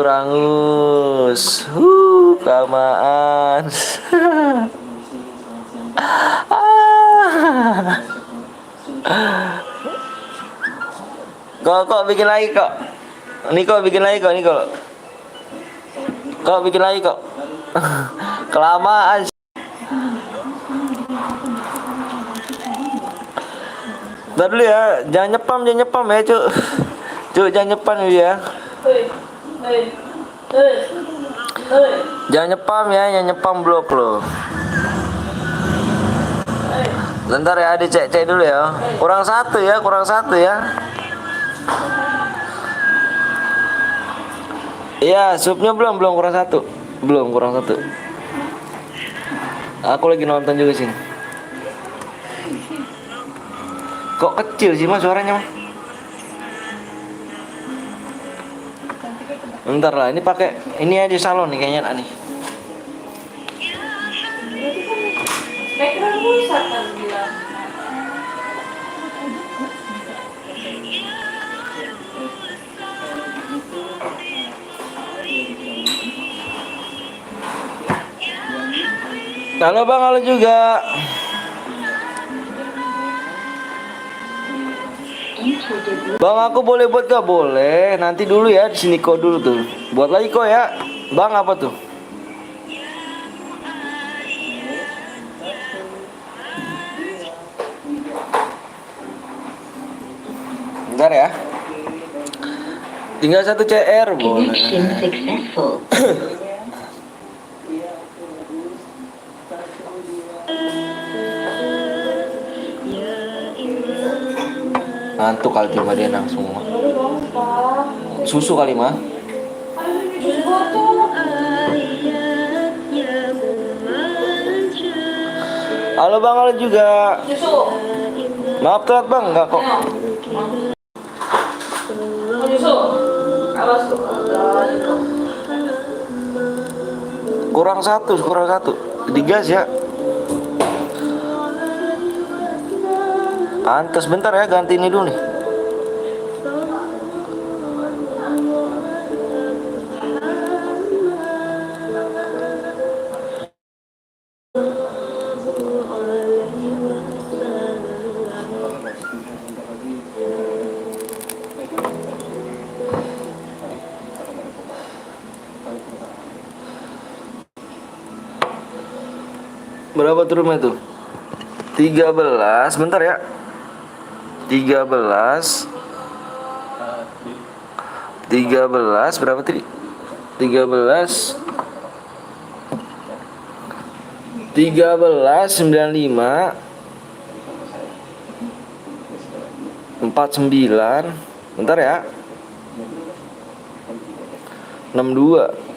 A: Angus. Kamaan. Kok bikin lagi kok. Niko bikin lagi kok. Kok bikin lagi kok. Kelamaan. Bentar dulu ya, jangan nyepam ya, Cuk. Cuk, jangan nyepam dulu ya.
D: Hei. Hei. Hei. Hei.
A: Jangan nyepam blok lo. Bentar ya, dicek dulu ya. Kurang satu ya. Iya, supnya belum kurang satu. Kurang satu. Aku lagi nonton juga sini. Kok kecil sih mas suaranya mas? Bentar lah, ini pakai ini aja salon nih kayaknya nih.
D: Background rusak kan bilang.
A: Halo bang, halo juga. Bang, aku boleh buat gak? Boleh. Nanti dulu ya, di sini kok dulu tuh. Buat lagi kok ya. Bang, apa tuh? Bentar ya. Tinggal satu CR boleh. Ngantuk kali cuma dia langsung. Susu kali mah. Halo bang, halo juga.
D: Susu.
A: Maaf telat bang, enggak kok.
D: Susu. Awas tuh.
A: Kurang satu. Digas ya. Antes bentar ya, ganti ini dulu nih. Berapa tuh rumah itu? 13, bentar ya. 13 berapa tadi? 13 95 49. Bentar ya. 62.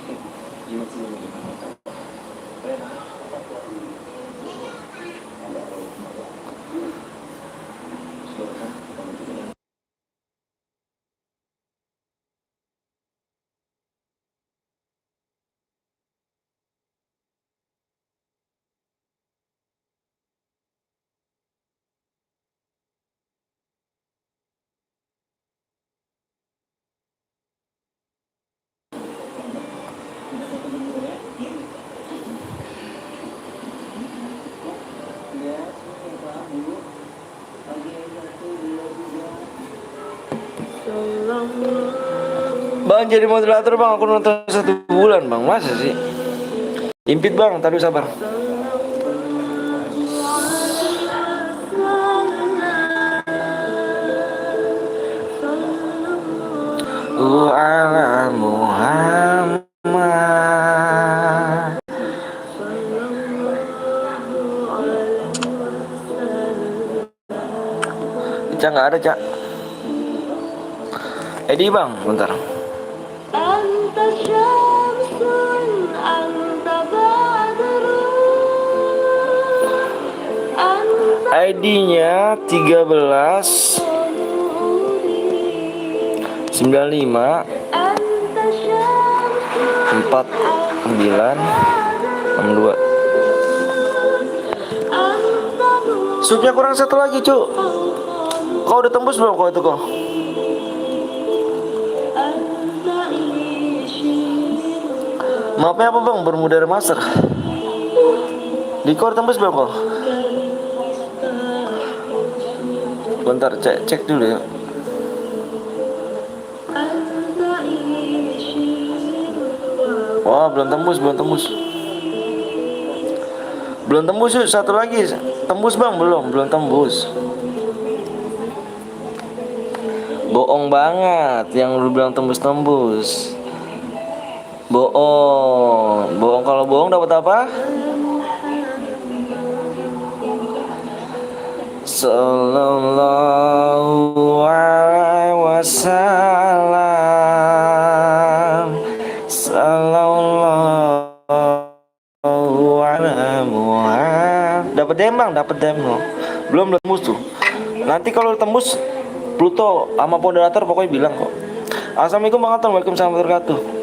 A: Bang jadi moderator bang, aku nonton 1 bulan bang, masa sih? Impit bang, tadi sabar. Ala Muhammad. Cak nggak ada cak. Edi bang, bentar. ID-nya 13 95 49 62. Supnya kurang satu lagi, Cuk. Kau udah tembus belum kau itu kau? Maafnya apa bang, bermodal master. Di kau tembus belum kau? Bentar, cek dulu ya. Wah, belum tembus. Belum tembus yuk, satu lagi. Tembus bang, belum tembus. Bohong banget yang lu bilang tembus-tembus. Bohong. Bohong, kalau bohong dapat apa? Sallallahu alaihi wasallam. Sallallahu alaihi wasallam. Dapat dem bang, dapat dem lo. Belum tembus tuh. Nanti kalau tembus Pluto sama moderator pokoknya bilang kok. Assalamualaikum bang Anton, waalaikumsalam warahmatullahi wabarakatuh.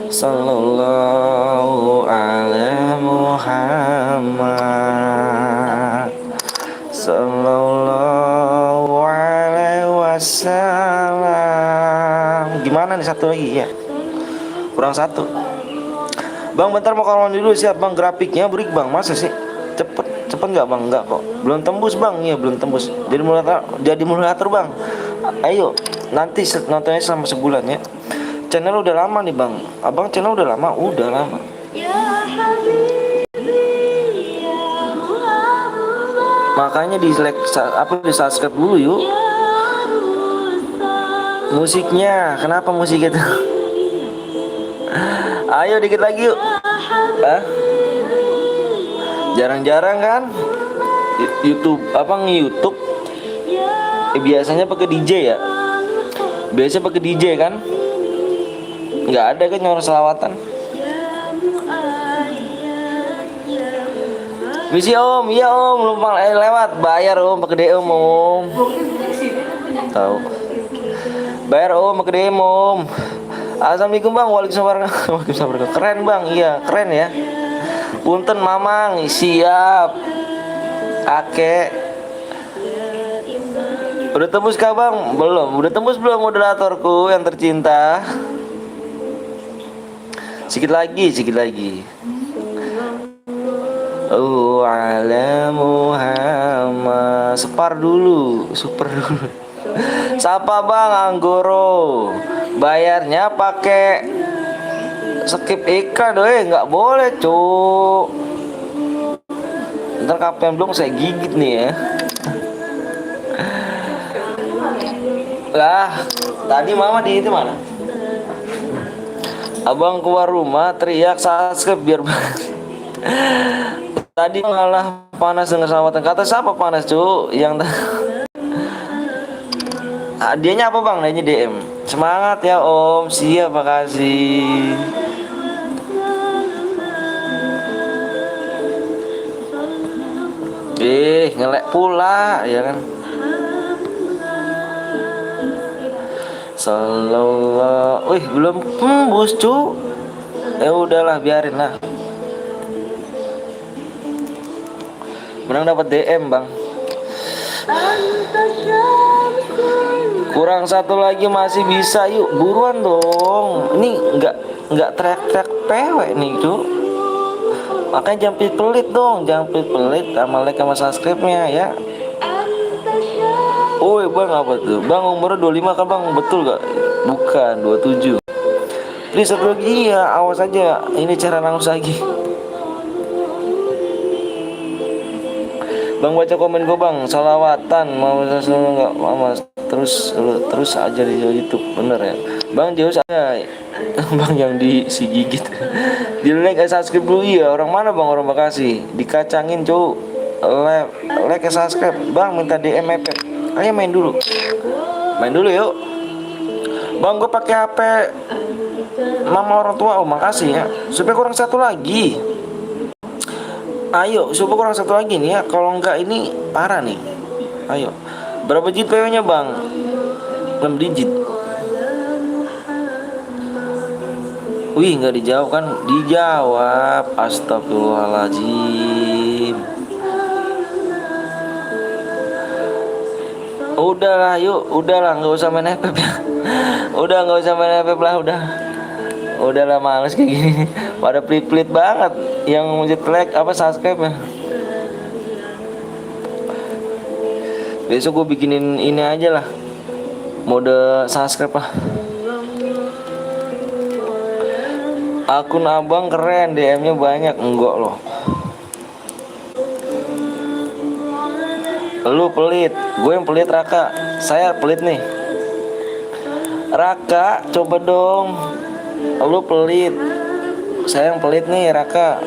A: Sallallahu alaihi Muhammad. Sallallahu alaihi wasallam. Gimana nih satu lagi ya? Kurang satu. Bang bentar mau kawan dulu, siap bang, grafiknya break bang, masa sih? Cepet nggak bang? Nggak kok, belum tembus bang. Iya belum tembus. Jadi moderator bang. Ayo nanti nontonnya selama sebulan ya. Channel udah lama nih bang. Abang channel udah lama. Makanya di subscribe dulu yuk. Musiknya, kenapa musiknya tuh? Ayo dikit lagi yuk. Jarang-jarang kan YouTube nge-YouTube biasanya pakai DJ ya. Biasanya pakai DJ kan. Nggak ada kan orang selawatan. Misi om, iya om, lumpang lewat, bayar om, pakai DM om. Tahu. Bayar om, pakai DM om. Assalamualaikum bang, waalaikumsalam. Keren bang, iya keren ya. Punten mamang, siap. Ake. Udah tembus kah bang? Belum. Udah tembus belum moderatorku yang tercinta? Sedikit lagi. Ala Muhammad. Super dulu. Sapa bang Anggoro. Bayarnya pakai skip iklan doi, nggak boleh cuk. Ntar kapan belum saya gigit nih ya. Lah, tadi mama di itu mana? Abang keluar rumah teriak subscribe biar tadi malah panas dengan sawatan. Kata siapa panas cu? Yang hadiahnya apa bang? Nanya DM. Semangat ya om. Siap, makasih. Ngelek pula ya kan. Sallallahu. Belum tembus cu. Udahlah biarin lah. Menang dapat DM bang. Kurang satu lagi masih bisa, yuk buruan dong. Ini nggak teriak-teriak pewek nih cu. Makanya jangan pelit dong, sama like sama subscribe-nya ya. Bang apa tuh? Bang umurnya 25 kan bang, betul gak? Bukan 27. Please satu lagi ya, awas aja. Ini cara nangus lagi. Bang baca komen gue bang, salawatan mau nggak mama terus aja di YouTube, bener ya bang. Jauh saya bang yang di si gigit di like subscribe dulu ya. Orang mana bang? Orang Bekasi. Dikacangin cu. Like subscribe bang, minta DM mepet. Ayo main dulu yuk bang. Gue pakai HP mama orang tua. Makasih ya. Supaya kurang satu lagi. Ayo, supaya kurang satu lagi nih ya. Kalau enggak ini parah nih. Ayo. Berapa digit PW nya bang? 6 digit. Nggak dijawab kan? Dijawab. Astagfirullahaladzim. Udahlah yuk, nggak usah main FF ya. Nggak usah main FF lah, udahlah males kayak gini. Pada pelit-pelit banget yang mencet like subscribe ya. Besok gue bikinin ini aja lah, mode subscribe lah. Akun abang keren, DM-nya banyak. Enggak loh. Lu pelit, gue yang pelit Raka. Saya pelit nih. Raka, coba dong. Lu pelit. Saya yang pelit nih Raka.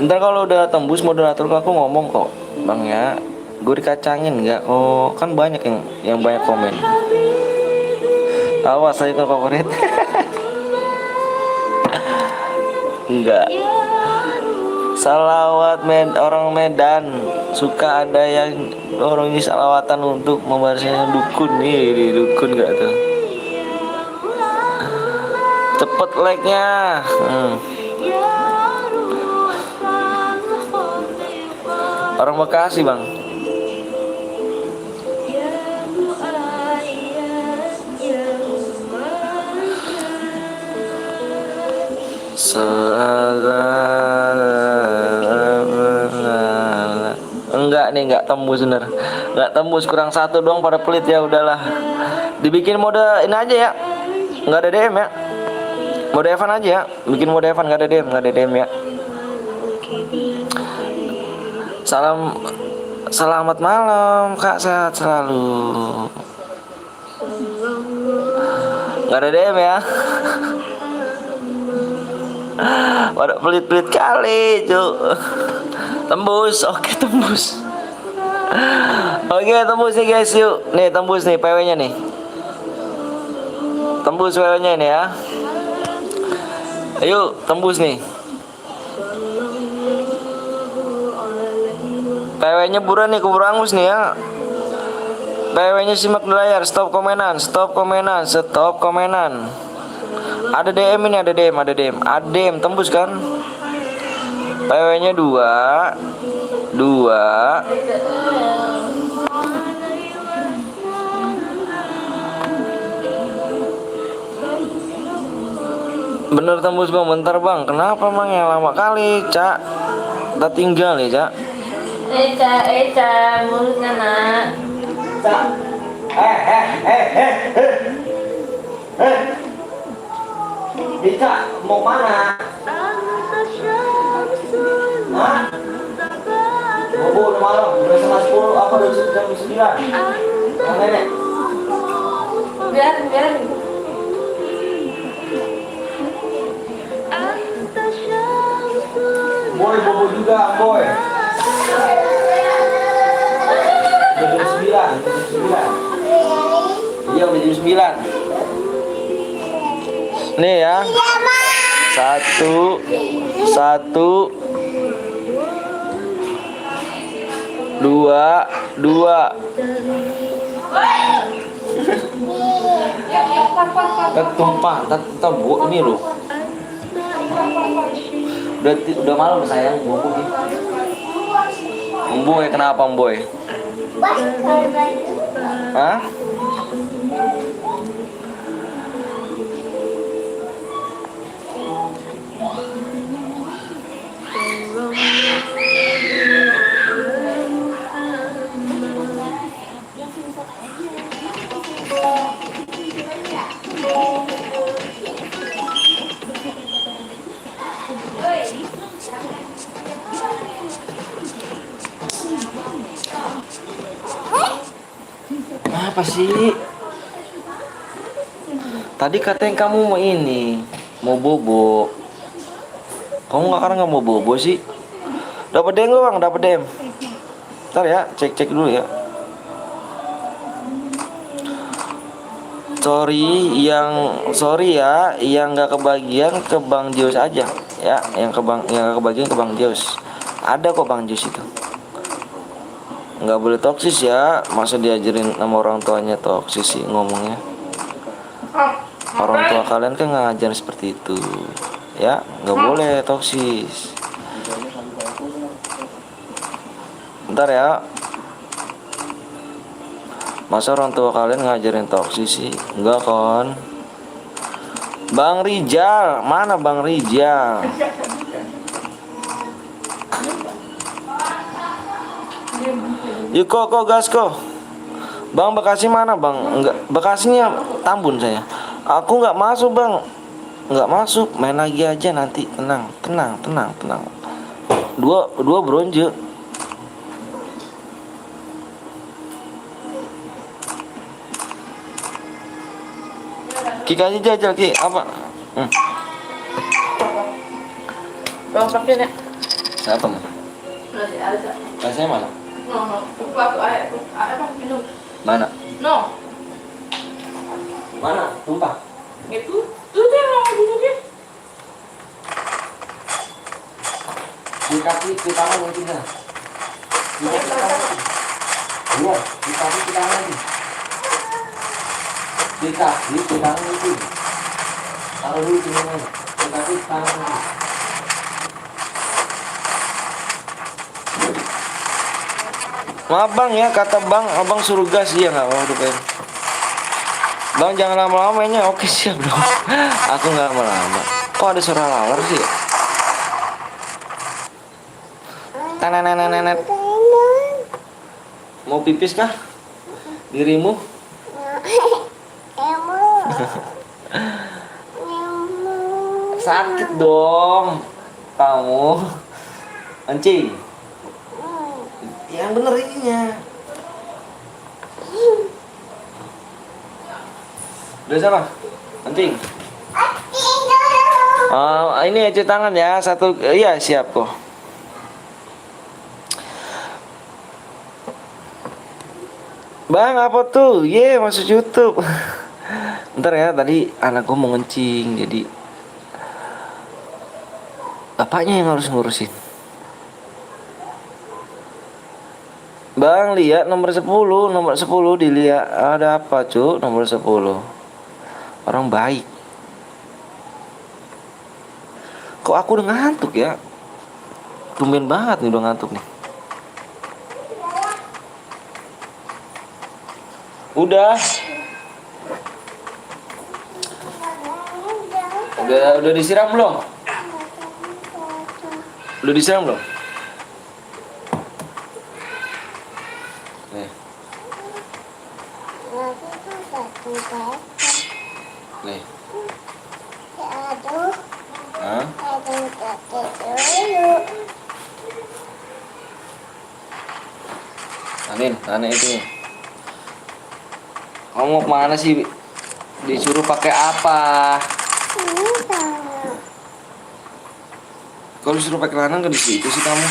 A: Ntar kalau udah tembus moderator aku ngomong kok, Bang ya. Gue dikacangin nggak? Oh, kan banyak yang banyak komen. Awas saya ke favorit. Enggak. Salawat orang Medan suka ada yang orang ini salawatan untuk membahasnya dukun nih, di dukun nggak tuh? Cepet like-nya. Orang Bekasi bang. Enggak nih, enggak tembus bener. Enggak tembus, kurang satu doang pada pelit ya udahlah. Dibikin mode ini aja ya. Enggak ada DM ya. Mode Evan aja ya. Bikin mode Evan enggak ada DM, enggak ada DM ya. Selamat malam Kak, sehat selalu. Enggak ada DM ya. Pada pelit-pelit kali, Cuk. Tembus, oke tembus. Oke, tembus nih guys, yuk. Nih, tembus nih PW-nya nih. Tembus PW-nya ini ya. Ayo, tembus nih. PW-nya buruan nih, keburu angus nih ya. PW-nya simak di layar, stop komenan, stop komenan, stop komenan. Ada DM ini, ada DM, ada DM. Ada DM, tembus kan? PW-nya 2. Bener tembus bang, bentar bang. Kenapa bang ya lama kali, Cak? Kita tinggal ya, Cak.
D: Eca, mulutnya nak.
A: Cak. Dika, mau mana? Hah? Bobo udah malam, udah setengah 10, apa udah jam 9? Yang nenek.
D: Biarin.
A: Boy, bobo juga, boy. Udah jam 9. Iya, udah jam 9. Nih ya. 1 2 ketumpah tetap bu ini loh. Udah malam sayang, bobo nih. Boy, kenapa boy? Hah? Apa sih? Tadi katanya kamu mau ini, mau bobo. Kamu nggak mau bobo sih? Dapat dem bang, dapat dem. Ntar ya, cek dulu ya. Sorry ya, yang nggak kebagian ke Bang Jius aja ya, yang nggak kebagian ke Bang Jius. Ada kok Bang Jius itu. Nggak boleh toksis ya, masa diajarin sama orang tuanya toksis sih ngomongnya. Orang tua kalian kan ngajar seperti itu ya, nggak boleh toksis. Bentar ya, masa orang tua kalian ngajarin toksis sih? Enggak kon. Bang Rijal, mana Bang Rijal? Yuk kok gasko. Bang Bekasi mana bang? Enggak, Bekasinya Tambun saya. Aku nggak masuk bang. Nggak masuk, main lagi aja nanti. Tenang, tenang, tenang, tenang. Dua bronze. Ki kasih jajal Ki, apa?
D: Bang pakai nih.
A: Siapa mah?
D: Nanti ada.
A: Kasih mana?
D: No, aku air bang minum.
A: Mana?
D: No,
A: Mana? Tumpah.
D: itu tuh dia mau duduknya.
A: Di kaki, di tangan mungkin dah. Iya, di kaki, di tangan lagi. Di kaki, di tangan lagi. Taruh dulu di mana? Di kaki, di tangan lagi. Maaf bang ya, kata bang, abang suruh gas ya nggak mau pengen. Bang jangan lama-lama mainnya, oke siap dong. Aku nggak lama-lama. Kok ada suara laler sih? Tanenenenet. Mau pipis kah? Dirimu? Sakit dong. Kamu kencing. Yang bener ininya. Udah sama? Kencing. Ini cuci tangan ya. Satu, iya siap kok. Bang apa tuh? Masuk YouTube. Bentar ya, tadi anakku mau ngencing, jadi bapaknya yang harus ngurusin. Bang lihat nomor 10 dilihat ada apa cu? Nomor 10 orang baik. Kok aku udah ngantuk ya? Tumben banget nih udah ngantuk nih. Udah disiram belum? Udah disiram belum? Nih. Nih. Hah? Anin itu. Kamu mau kemana sih? Disuruh pakai apa? Kalau disuruh pakai celana nggak di situ sih kamu?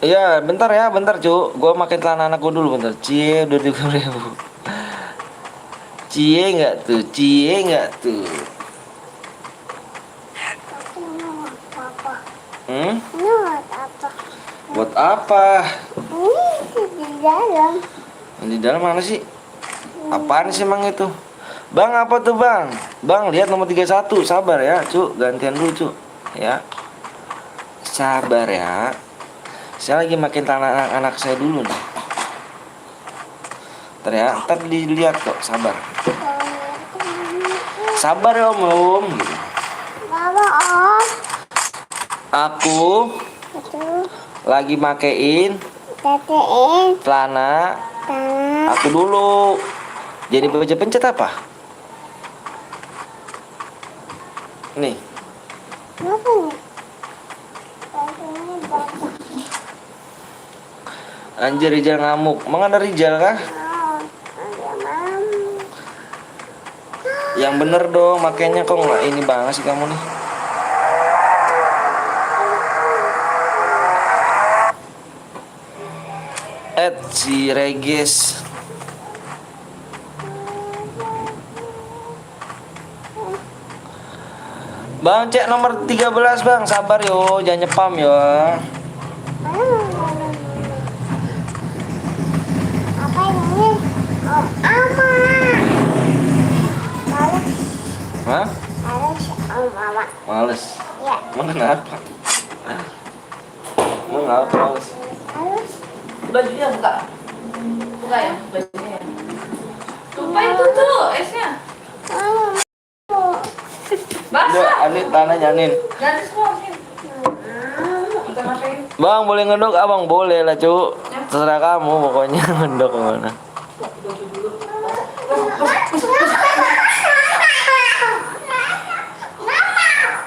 A: Iya, bentar cu. Gua makin celana anak gua dulu bentar. Cie, udah 30.000. Cie nggak tuh? Buat apa? Di dalam mana sih? Apaan sih emang itu? Bang apa tuh bang? Bang lihat nomor 31. Sabar ya cu, gantian dulu cu. Ya. Sabar ya. Saya lagi makin tanah anak saya dulu nih. Ntar dilihat kok, sabar. Sabar ya om. Gitu. Aku lagi makein celana aku dulu. Jadi pencet apa? Nih. Anjir Rijal ngamuk. Emang ada Rijal kah? Yang bener dong, makanya kok nggak ini banget sih kamu nih. Si Regis. Bang cek nomor 13 bang, sabar yo, jangan nyepam yo.
C: Apa ini? Oh, ama.
A: Hah?
C: Harus mama.
A: Males.
C: Ya.
A: Emang kenapa? Emang ngapa males?
C: Harus.
D: Bajunya buka ya bajunya ya. Tumpah itu tuh esnya.
A: Udah,
D: Basah.
A: Anin, tanahnya Anin.
D: Nanti semua sini. Kita ngapain?
A: Bang boleh ngedok abang boleh lah cu. Terserah kamu pokoknya ngedok kemana.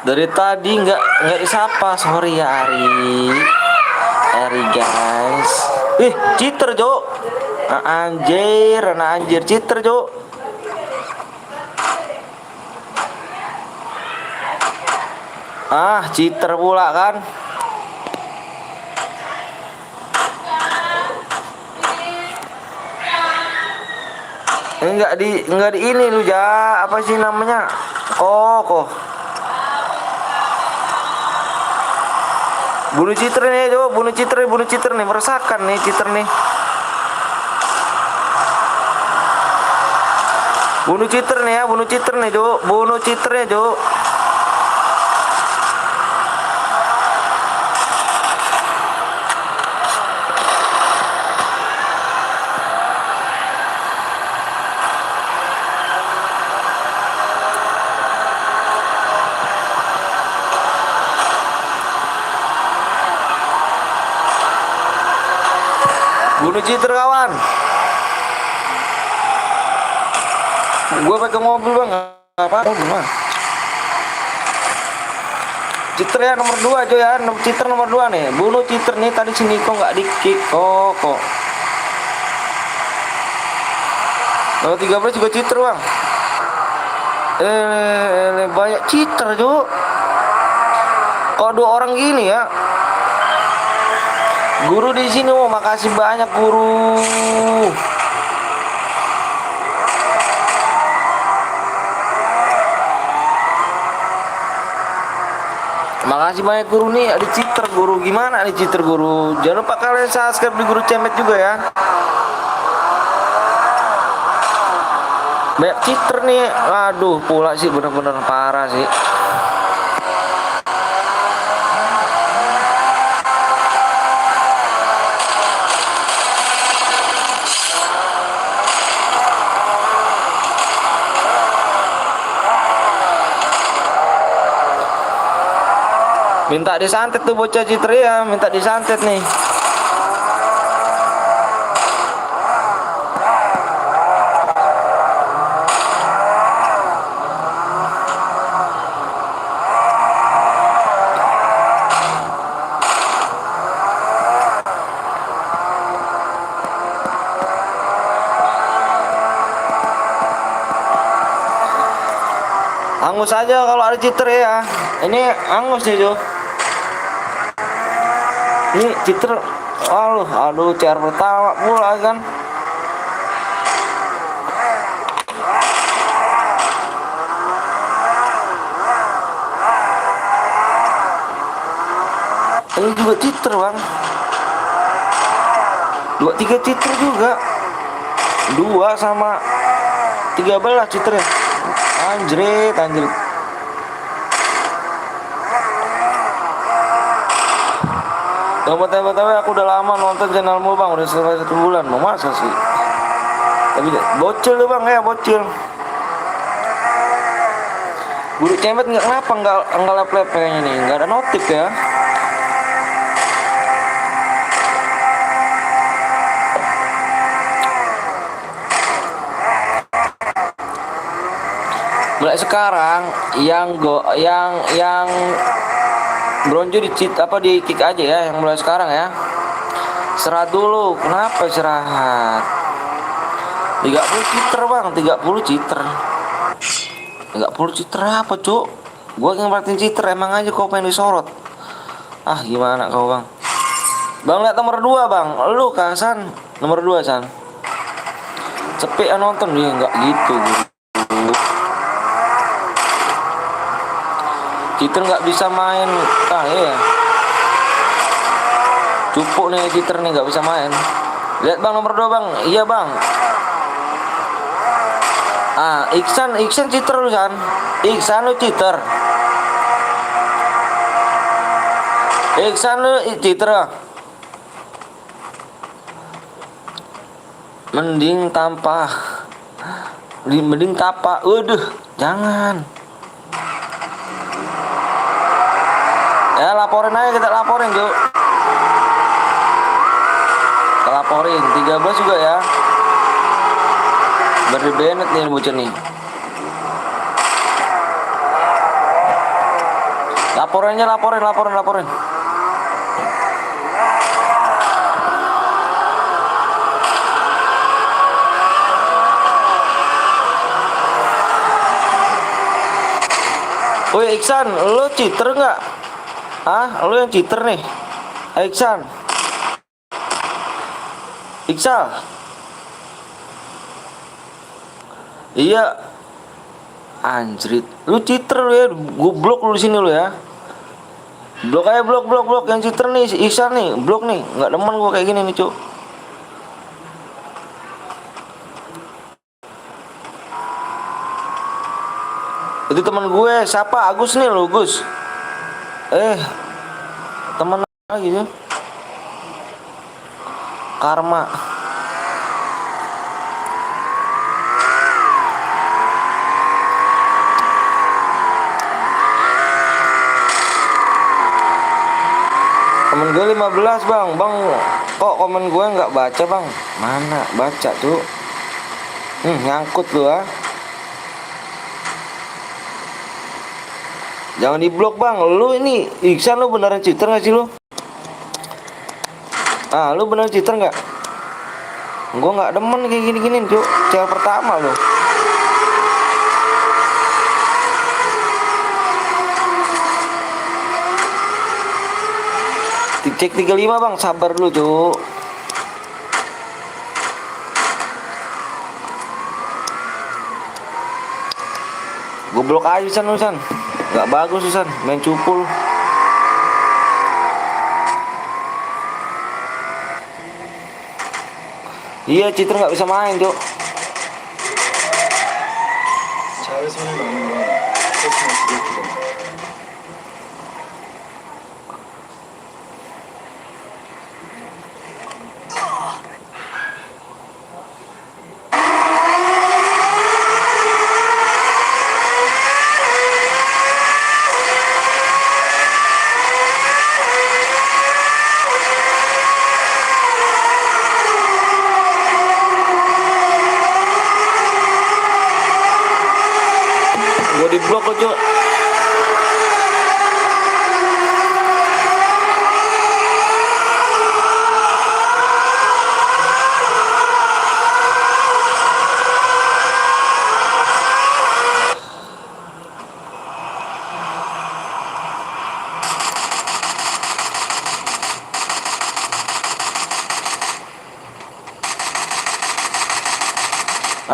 A: Dari tadi nggak disapa. Sorry ya Ari guys. Citer Jo. Anjir citer Jo. Citer pula kan. Enggak di ini lu ja, apa sih namanya? Kok. Bunuh citer nih, Jo, bunuh citer nih, meresahkan nih citer nih. Bunuh citer nih, Jo, bunuh citernya, Jo. Bunuh citer kawan. Gue pakai mobil bang, apa? Mobil bang. Citer ya nomor 2 aja ya, citer nomor 2 nih. Bunuh citer nih, tadi sini kok nggak di kick kok. Kalau 13 juga citer bang. Banyak citer Jo. Kok 2 orang gini ya? Guru di sini, makasih banyak guru. Makasih banyak guru nih, ada citer guru. Gimana nih citer guru? Jangan lupa kalian subscribe di Guru Cemet juga ya. Banyak citer nih. Aduh, pula sih bener-bener parah sih. Minta disantet tuh bocah citer ya, minta disantet nih. Angus aja kalau ada citer ya. Ini angus nih Jo. Ini citer, aduh CR pertama pula kan. Ini juga citer bang. 2-3 citer juga. 2 sama 13 citer ya. Anjrit. BTW aku udah lama nonton channelmu bang, udah selesai 1 bulan. Mau masa sih? Tapi bocil tuh bang ya, bocil. Guru Cemet kenapa nggak lep kayaknya nih, nggak ada notif ya. Mulai sekarang yang bronjo di kick aja ya, yang mulai sekarang ya. Istirahat dulu. Kenapa istirahat? 30 citer bang, 30 citer. 30 citer apa cuk? Gua ngeliatin citer emang aja kau pengen disorot. Gimana kau bang? Bang lihat nomor 2 bang. Lu San nomor 2 San. Cepet nonton dia nggak gitu. Citer nggak bisa main. Iya. Cupuk nih citer nih nggak bisa main. Lihat bang nomor 2 bang. Iya bang. Iksan citer lu San. Iksan lu citer. Mending tapa. Jangan. Ya laporin aja, kita laporin Jo. Kita laporin 13 juga ya. Berbenet nih bocah nih. Laporannya laporin. Woi Iksan, lo cheater nggak? Ah, lo yang cheater nih. Iksan. Iksal. Iya. Anjrit. Lu cheater lu ya. Gue blok lu di sini lu ya. Blok aja, blok. Yang cheater nih, si Iksan nih, blok nih. Nggak demen gue kayak gini nih, Cuk. Itu teman gue, siapa? Agus nih lo, Gus. Teman lagi tuh. Karma. Temen gue 15 bang. Kok komen gue nggak baca bang? Mana baca tuh? Nyangkut lu ah. Jangan diblok bang. Lu ini Iksan, lu beneran cheater gak sih lu? Ah, lu beneran cheater gak? Gue gak demen kayak gini-gini Cuk. Cewek pertama lu. Cek 35 bang. Sabar dulu Cuk. Gue blok aja San. Gak bagus San, main cupul. Iya, cheater gak bisa main, Cuk. Gue di blok kok Cuk.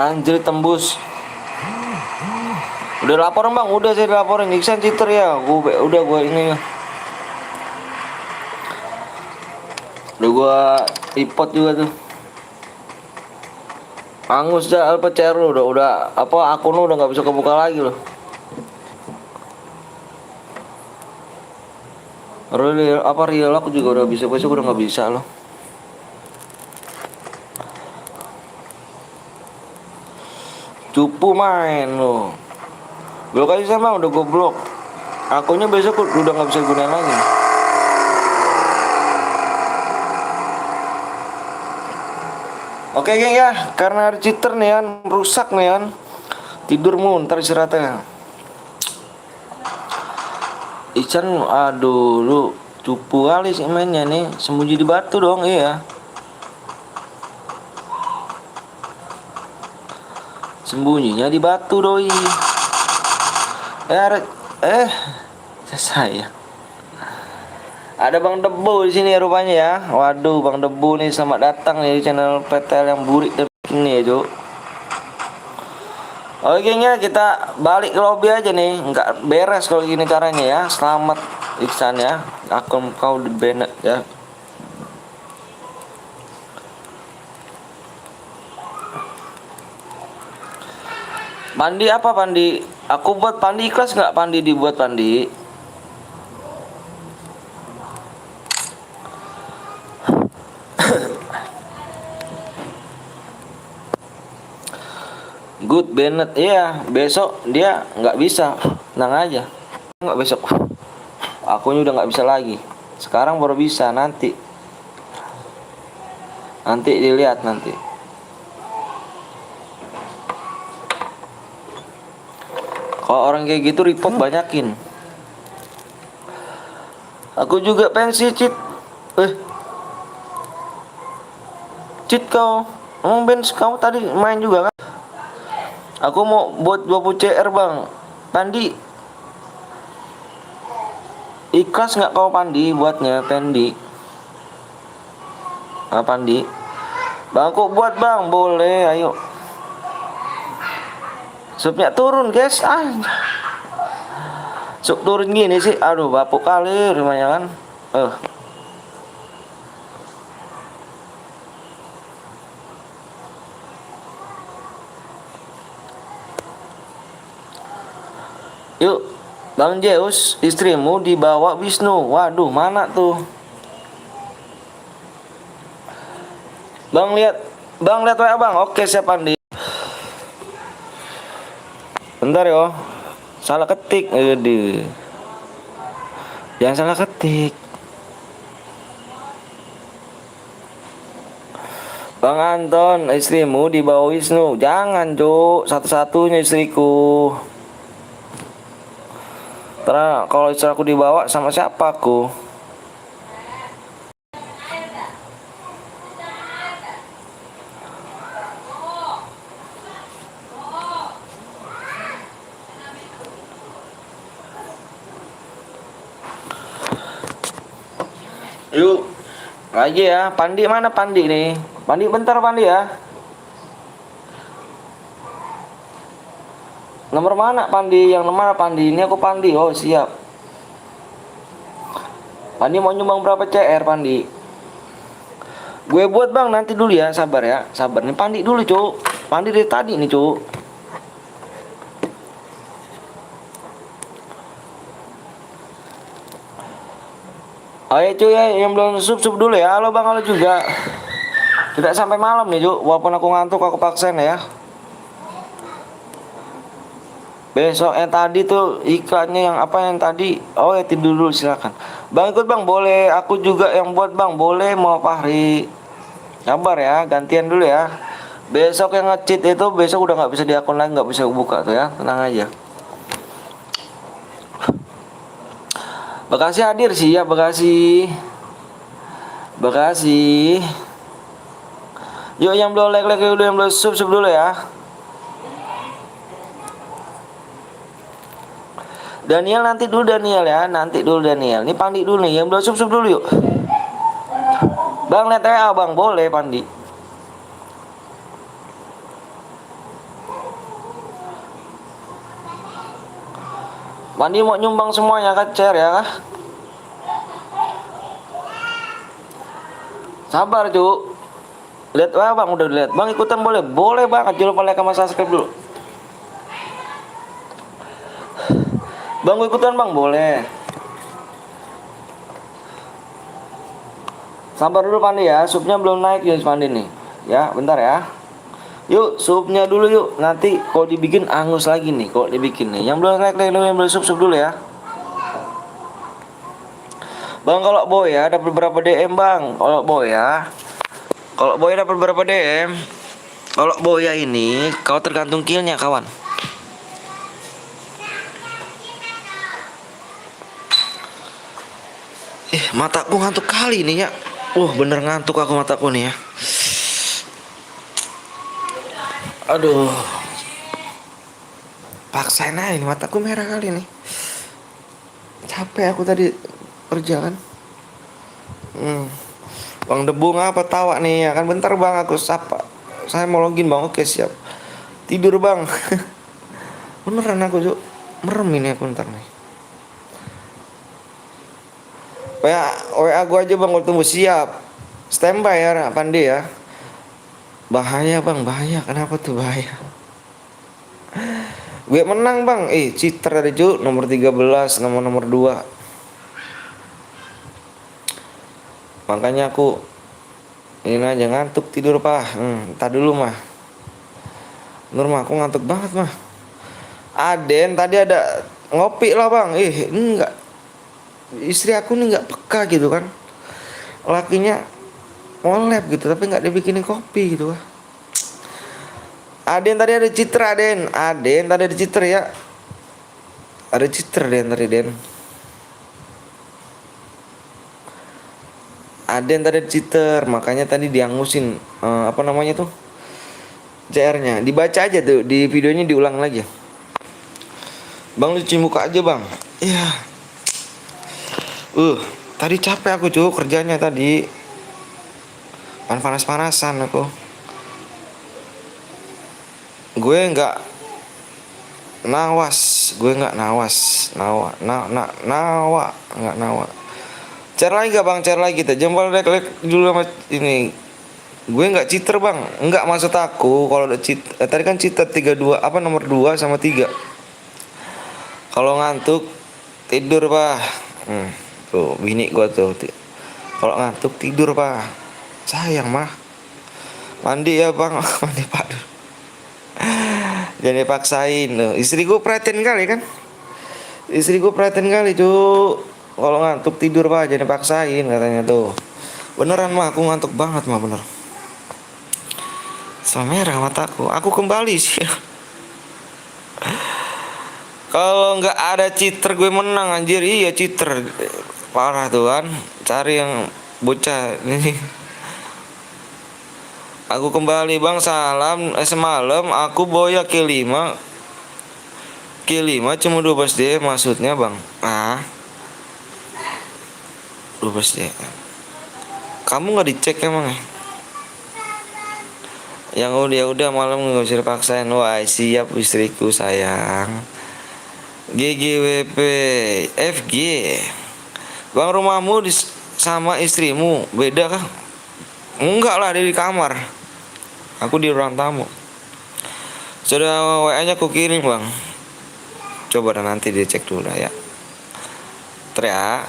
A: Anjir tembus. Udah laporan bang, udah saya laporin Iksan cheater ya. Gue ini. Udah gue report juga tuh. Angus dah LPCR lu udah apa akun lu udah nggak bisa kebuka lagi loh. Real aku juga udah bisa, besok udah nggak bisa loh. Cupu main lo. Blok aja sama udah gue blok. Akunnya besok udah nggak bisa gunain lagi. Oke geng ya, karena ada cheater nih kan, rusak nih kan. Tidurmu ntar istirahatnya. Ican, aduh lu cupu kali sih mainnya nih, sembunyi di batu dong iya. Sembunyinya di batu doi. Saya. Ada Bang Debu di sini ya rupanya ya. Waduh, Bang Debu nih selamat datang nih di channel PTL yang burik dan ini ya, Cuk. Oke geng ya, kita balik ke lobby aja nih. Enggak beres kalau gini caranya ya. Selamat Iksan ya. Akun kau di banned ya. Pandi apa Pandi? Aku buat Pandi ikhlas nggak Pandi dibuat Pandi? Good Bennett iya besok dia nggak bisa, tenang aja nggak besok. Akunya udah nggak bisa lagi. Sekarang baru bisa nanti dilihat nanti. Kalau orang kayak gitu report banyakin. Aku juga pensi cheat. Cheat kau. Emang bench kamu tadi main juga kan? Aku mau buat 20 CR bang. Pandi, ikhlas nggak kau Pandi buatnya Pandi? Ah Pandi, bang aku buat bang, boleh, ayo. Supnya turun guys, sup turun gini sih, aduh bapuk kali rumahnya kan. Yuk, Bang Zeus, istrimu dibawa Wisnu. Waduh, mana tuh? Bang lihat WA bang. Oke siap Andi. Bentar yo. Salah ketik. Aduh. Jangan salah ketik. Bang Anton, istrimu dibawa Wisnu. Jangan, Cuk. Satu-satunya istriku. Karena kalau istri aku dibawa sama siapa aku? Yuk aja ya. Pandi mana Pandi nih? Pandi bentar Pandi ya. Nomor mana Pandi? Yang nomor Pandi? Ini aku Pandi. Oh siap. Pandi mau nyumbang berapa CR Pandi? Gue buat bang nanti dulu ya. Sabar ya. Sabar nih Pandi dulu Cuk. Pandi dari tadi nih Cuk. Ayo cuy ya, yang belum sub dulu ya. Halo bang, halo juga. Tidak sampai malam nih Cuk. Walaupun aku ngantuk aku paksain ya. Besok yang tadi tuh iklannya yang apa yang tadi? Oh ya tidur dulu silakan. Bang ikut bang boleh. Aku juga yang buat bang boleh. Mau Fahri. Sabar ya, gantian dulu ya. Besok yang nge-cheat itu besok udah nggak bisa di akun lagi, nggak bisa buka tuh ya. Tenang aja. Bekasi hadir sih ya Bekasi. Bekasi. Yuk yang belum like dulu, yang belum sub dulu ya. Daniel nanti dulu Daniel ya, nanti dulu Daniel. Ini Pandi dulu nih, yang belum sub dulu yuk. Bang lihat WA bang, boleh Pandi. Pandi mau nyumbang semuanya kan share ya kah? Sabar Cuk. Lihat WA bang, udah lihat. Bang ikutan boleh? Boleh banget, jangan lupa like sama subscribe dulu. Bang ikutan bang, boleh. Sabar dulu Pandi ya, supnya belum naik ya Pandi nih. Ya, bentar ya. Yuk, supnya dulu yuk. Nanti kalau dibikin angus lagi nih, kalau dibikin nih. Yang belum like dulu, yang belum sub dulu ya. Bang kalau boy ya dapat berapa DM bang? Kalau boy ya. Kalau boy dapat berapa DM? Kalau boy ya ini kau tergantung killnya kawan. Mataku ngantuk kali nih ya. Bener ngantuk aku mataku nih ya. Aduh. Paksain aja ini mataku merah kali nih. Capek aku tadi kerja kan. Bang Debu ngapa tawa nih ya kan, bentar bang aku sapa. Saya mau login bang, oke siap. Tidur bang. Beneran aku Cuk. Merem ini aku bentar nih. WA gua aja bang, gua tunggu siap. Standby ya Pandi ya. Bahaya bang, bahaya. Kenapa tuh bahaya? Gue menang bang. Cheater tadi Cuk. Nomor 13, nomor 2. Makanya aku ini aja ngantuk tidur pak. Entar dulu mah. Nur mah aku ngantuk banget mah. Aden tadi ada ngopi lah bang. Enggak. Istri aku nih nggak peka gitu kan. Lakinya nge-lab gitu tapi nggak dibikinin kopi gitu kan. Aden tadi ada citra Aden tadi ada citra ya. Ada citra Den tadi Den. ada yang tadi cheater, makanya tadi diangusin apa namanya tuh CR-nya. Dibaca aja tuh di videonya, diulang lagi. Bang lu cuci muka aja bang. Iya. Tadi capek aku cuy kerjanya tadi. Panas-panasan aku. Gue nggak nawas, nggak nawa. Share lagi gak bang? Share lagi kita. Jempol like dulu sama ini. Gue nggak cheater bang. Nggak, maksud aku kalau udah cheat. Tadi kan cheater 32 apa nomor 2 sama 3. Kalau ngantuk tidur pak. Tuh bini gua tuh. Kalau ngantuk tidur pak. Sayang mah. Mandi ya bang. Mandi pak. Jangan dipaksain loh. Istri gue perhatian kali kan. Istri gue perhatian kali cu. Kalau ngantuk tidur pak, jangan dipaksain katanya tuh. Beneran mah, aku ngantuk banget mah bener. Merah mataku. Aku kembali sih. Kalau nggak ada cheater gue menang anjir. Iya cheater. Parah tuh kan. Cari yang bocah ini. Aku kembali bang, salam. Semalam aku boya K5 cuma 12D maksudnya bang. 12D. Kamu nggak dicek emang ya? Yang udah malam nggak usah dipaksain. Wah siap istriku sayang. GGWP FG. Bang rumahmu sama istrimu beda kah? Enggak lah, dia di kamar. Aku di ruang tamu. Sudah WA-nya aku kirim bang. Coba dan nanti dicek dulu ya. Teriak.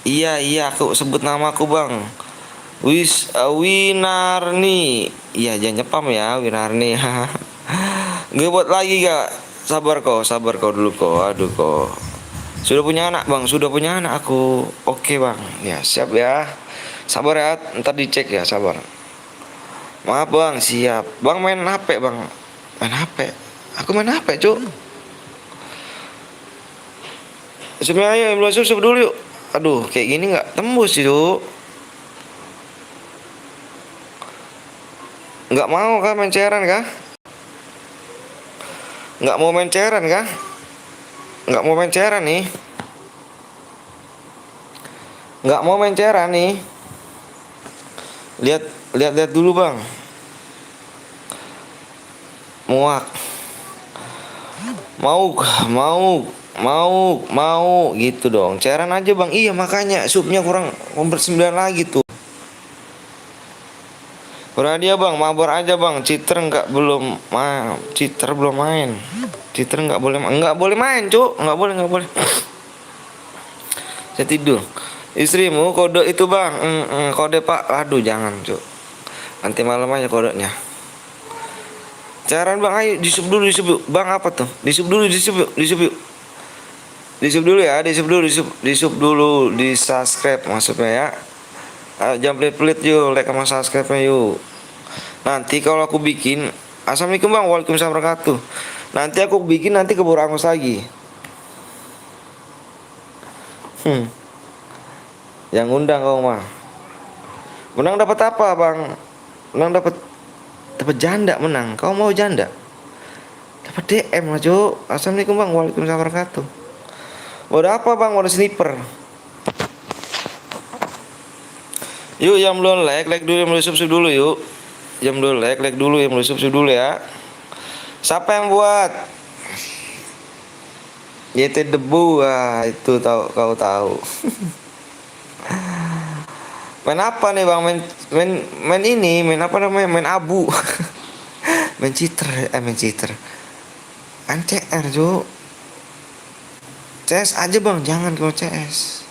A: Iya aku sebut nama aku bang. Winarni. Iya jangan nyepam ya Winarni. Gue buat lagi gak? Sabar kau dulu kau. Aduh kau. Sudah punya anak bang. Sudah punya anak aku. Oke bang. Ya siap ya. Sabar ya. Ntar dicek ya, sabar. Maaf bang, siap. Bang main HP bang. Main HP. Aku main HP cuk. Sebenarnya belum sup dulu yuk. Aduh kayak gini nggak tembus yuk. Nggak mau kah main cairan kah? Nggak mau main cairan kah? Nggak mau main cairan nih. Nggak mau main cairan nih. Lihat dulu bang. Muak. Mau gitu dong. Cairan aja bang. Iya makanya supnya kurang nomor 9 lagi tuh. Udah dia bang, mabur aja bang. Cheater belum main. Cheater nggak boleh main cuk. Nggak boleh. Saya tidur. Istrimu kode itu bang. Kode pak. Aduh jangan cuk. Nanti malam aja kodenya. Cairan bang, ayo disup dulu. Bang apa tuh? Disup dulu yuk. Disup dulu, di subscribe maksudnya ya. Jangan pelit-pelit yuk, like sama subscribe-nya yuk. Nanti kalau aku bikin, assalamualaikum bang, waalaikumsalam warahmatullahi wabarakatuh. Nanti aku bikin keburu angus lagi. Yang undang kau mah. Menang dapat apa bang? Menang dapat janda menang. Kau mau janda? Dapat DM lah cuk. Assalamualaikum bang, waalaikumsalam warahmatullahi wabarakatuh. Udah apa bang? Udah sniper. Yuk yang belum like dulu, yang belum subscribe dulu yuk. Yang belum like dulu, yang belum subscribe dulu ya. Siapa yang buat? YT debu, itu kau tahu. Main apa nih bang? Main apa namanya? Main abu. main cheater. Main CR jo. CS aja bang, jangan kalau CS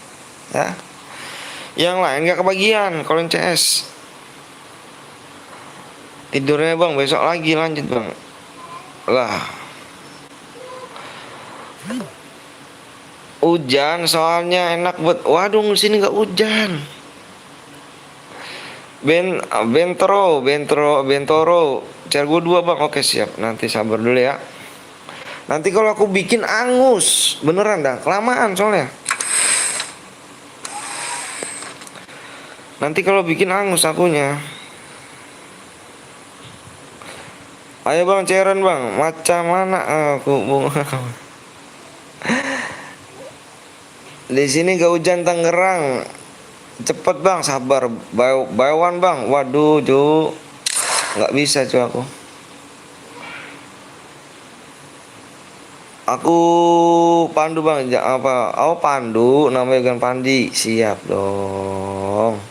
A: ya. Yang lain gak kebagian kalau CS. Tidurnya bang, besok lagi lanjut bang. Lah hujan soalnya enak buat. Waduh di sini nggak hujan. Bentoro. Cer gue 2 bang. Oke siap. Nanti sabar dulu ya. Nanti kalau aku bikin angus beneran dah. Kelamaan soalnya. Nanti kalau bikin angus akunya. Ayo bang, cairan bang. Macam mana aku bung? Di sini gak hujan Tangerang. Cepet bang, sabar. Bayawan bang. Waduh, Ju. Nggak bisa cuy aku. Aku Pandu bang, apa? Oh Pandu, namanya kan Pandi. Siap dong.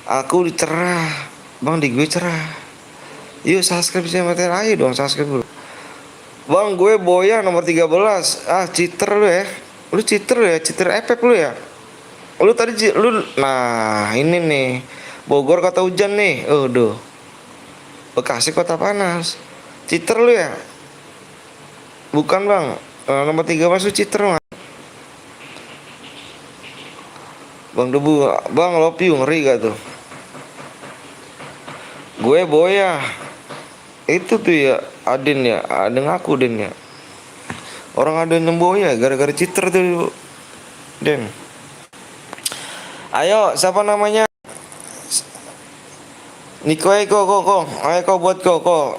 A: Aku cerah, bang di gue cerah. Yuk subscribe saya materi, ayo dong subscribe dulu. Bang gue Boya nomor 13. Ah cheater lu ya. Lu cheater ya, cheater efek lu ya. Lu tadi lu, nah ini nih. Bogor kota hujan nih. Aduh. Bekasi kota panas. Cheater lu ya. Bukan bang, nomor 13 lu cheater bang. Bang Debu, bang love you, ngeri gak tuh? Gue Boya. Itu tuh ya, Aden ya, ada ngaku Den ya. Orang ada yang Boya gara-gara cheater tuh Den. Ayo, siapa namanya? Niko, kok. Ayo kau buat kok.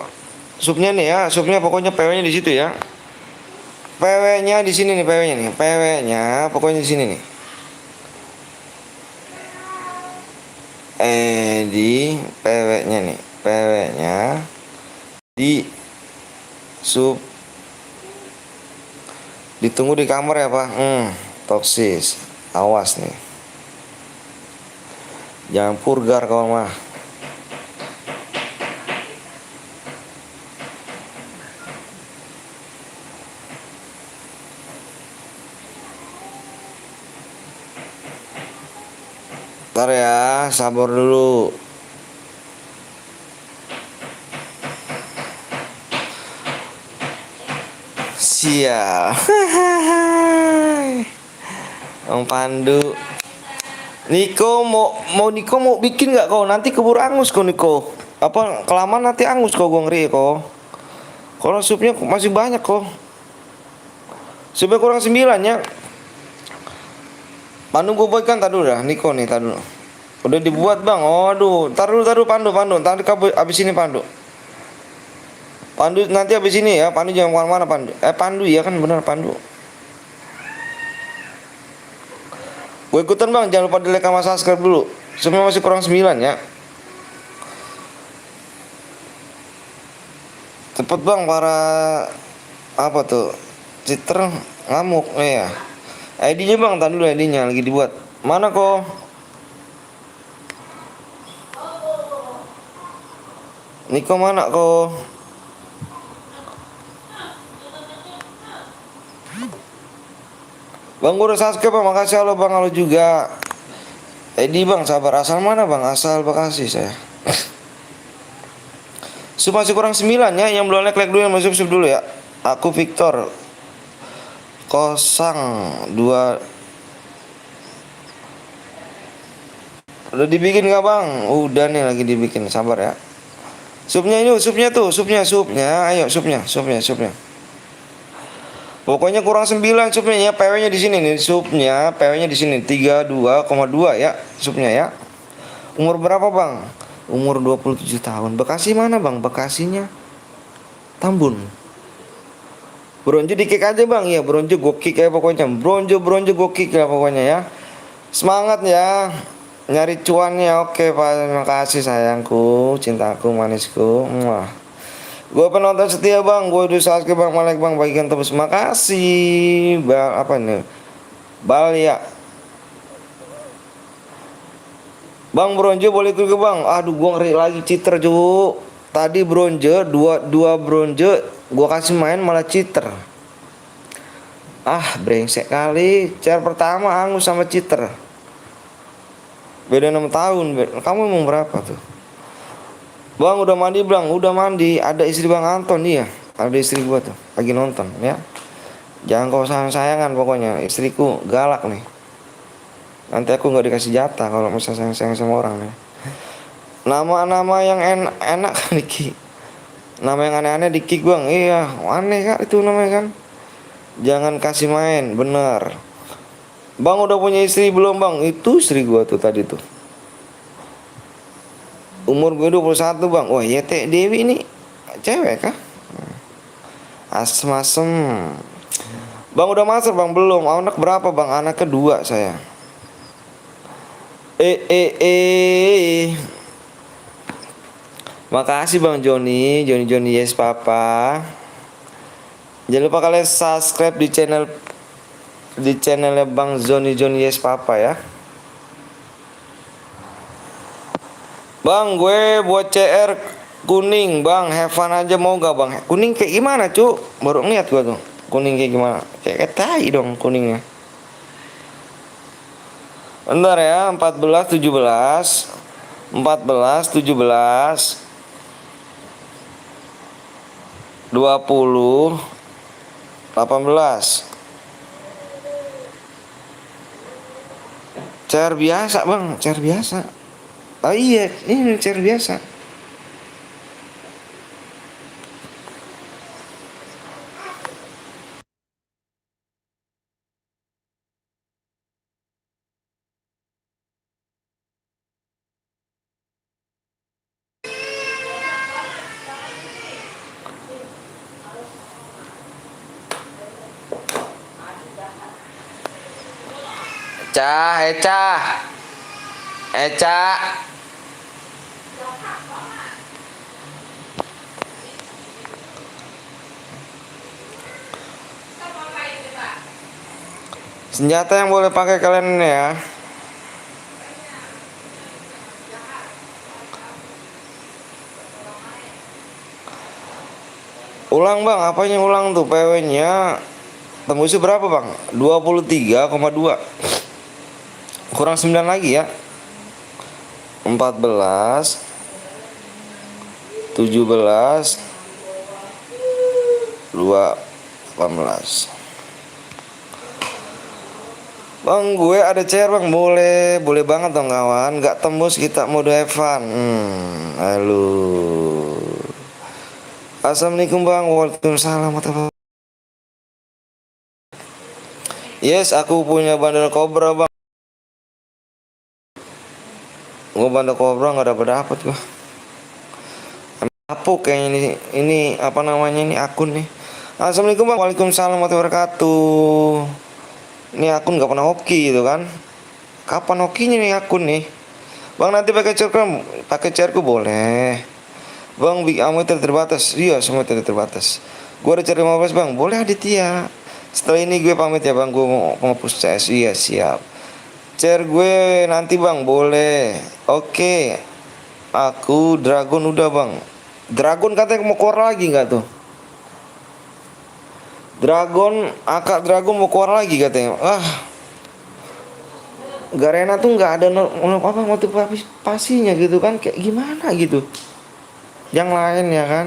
A: Supnya nih ya, supnya pokoknya PW-nya di situ ya. PW-nya di sini nih, PW-nya nih. PW-nya pokoknya di sini nih. Di PW-nya nih. PW-nya di sup. Ditunggu di kamar ya, Pak. Toksis. Awas nih. Jangan purgar kau mah. Ntar ya, sabar dulu. Sial. Om Pandu. Niko mau bikin nggak kau? Nanti keburu angus kau Niko. Apa kelamaan nanti angus kau, gue ngeri kau. Kalau supnya masih banyak kau. Supnya kurang 9 ya. Pandu gue buat kan tadi udah. Niko nih tadi dulu. Udah dibuat bang. Aduh, taruh Pandu. Tadi abis ini Pandu. Pandu nanti abis ini ya. Pandu jangan kemana-mana Pandu. Pandu ya kan benar Pandu. Gue ikutan bang, jangan lupa di like sama subscribe dulu. Semua masih kurang 9 ya. Cepet bang para apa tuh cheater ngamuk ya. ID-nya bang, tadi dulu ID-nya lagi dibuat. Mana kok? Niko mana kok? Bang gue udah subscribe bang, makasih halo bang, halo juga. ID bang, sabar, asal mana bang? Asal Bekasi saya. Masih kurang 9 ya, yang belum like dulu, yang masuk dulu ya. Aku Victor 02. Udah dibikin gak bang? Udah nih lagi dibikin, sabar ya. Supnya. Ayo supnya. Pokoknya kurang 9 supnya ya, PW-nya di sini nih, supnya, PW-nya di sini 32,2 ya, supnya ya. Umur berapa, Bang? Umur 27 tahun. Bekasi mana, Bang? Bekasinya Tambun. Bronjo di-kick aja, Bang. Ya, bronjo gue kick ya pokoknya. Bronjo gue kick ya pokoknya ya. Semangat ya. Nyari cuannya. Oke, Pak. Terima kasih sayangku, cintaku, manisku. Wah. Gue penonton setia bang, gue udah subscribe bang, like bang, bagikan terus, makasih bang. Apa nih? Balia. Bang bronjo boleh ikut ke bang? Aduh gue ngeri lagi cheater cu. Tadi bronjo, dua bronjo gue kasih main malah cheater. Ah brengsek kali. Cara pertama angus sama cheater. Beda 6 tahun. Kamu emang berapa tuh? Bang udah mandi bang, udah mandi. Ada istri bang Anton iya. Ada istri gua tuh, lagi nonton ya. Jangan kau sayang-sayangan pokoknya. Istriku galak nih. Nanti aku nggak dikasih jatah kalau misalnya sayang-sayang sama orang nih. Nama-nama yang enak kan Diki. Nama yang aneh-aneh Diki bang. Iya, aneh kan itu namanya kan. Jangan kasih main, bener. Bang udah punya istri belum bang? Itu istri gua tuh tadi tuh. Umur gue 21 bang. Wah ya Teh Dewi ini cewek kah? Asem-asem. Bang udah masuk bang? Belum. Anak berapa bang? Anak kedua saya. Makasih bang Joni. Joni yes papa. Jangan lupa kalian subscribe di channelnya bang Joni yes papa ya. Bang gue buat CR kuning bang, have fun aja mau gak bang? Kuning kayak gimana cu? Baru ngeliat gue tuh. Kuning kayak gimana? Kayak tai dong kuningnya. Bentar ya, 14, 17 14, 17 20 18 CR biasa bang, CR biasa. Oh iya, ini CR biasa. Eca. Senjata yang boleh pakai kalian ini ya. Ulang bang, apanya ulang tuh PW-nya? Tembusnya berapa bang? 23,2. Kurang 9 lagi ya. 14 17 18. Bang gue ada CR bang, boleh banget dong kawan. Gak tembus kita mode have fun. Halo. Assalamualaikum bang. Waalaikumsalam. Yes, aku punya bandel kobra bang. Gue bandel kobra nggak dapet gua. Apuk kayaknya ini apa namanya ini akun nih. Assalamualaikum bang. Waalaikumsalam warahmatullahi wabarakatuh. Ini akun nggak pernah hoki gitu kan? Kapan hokinya nih akun nih? Bang nanti pakai cerku boleh. Bang kamu terbatas. Iya semua terbatas. Gue ada cari 15 bang. Boleh Aditya. Setelah ini gue pamit ya bang. Gue mau hapus CS. Iya siap. Share gue nanti bang boleh. Oke. Aku Dragon udah bang. Dragon katanya mau keluar lagi nggak tuh? Akak Dragon mau keluar lagi katanya. Garena tuh nggak ada apa motivasinya gitu kan? Kayak gimana gitu? Yang lain ya kan?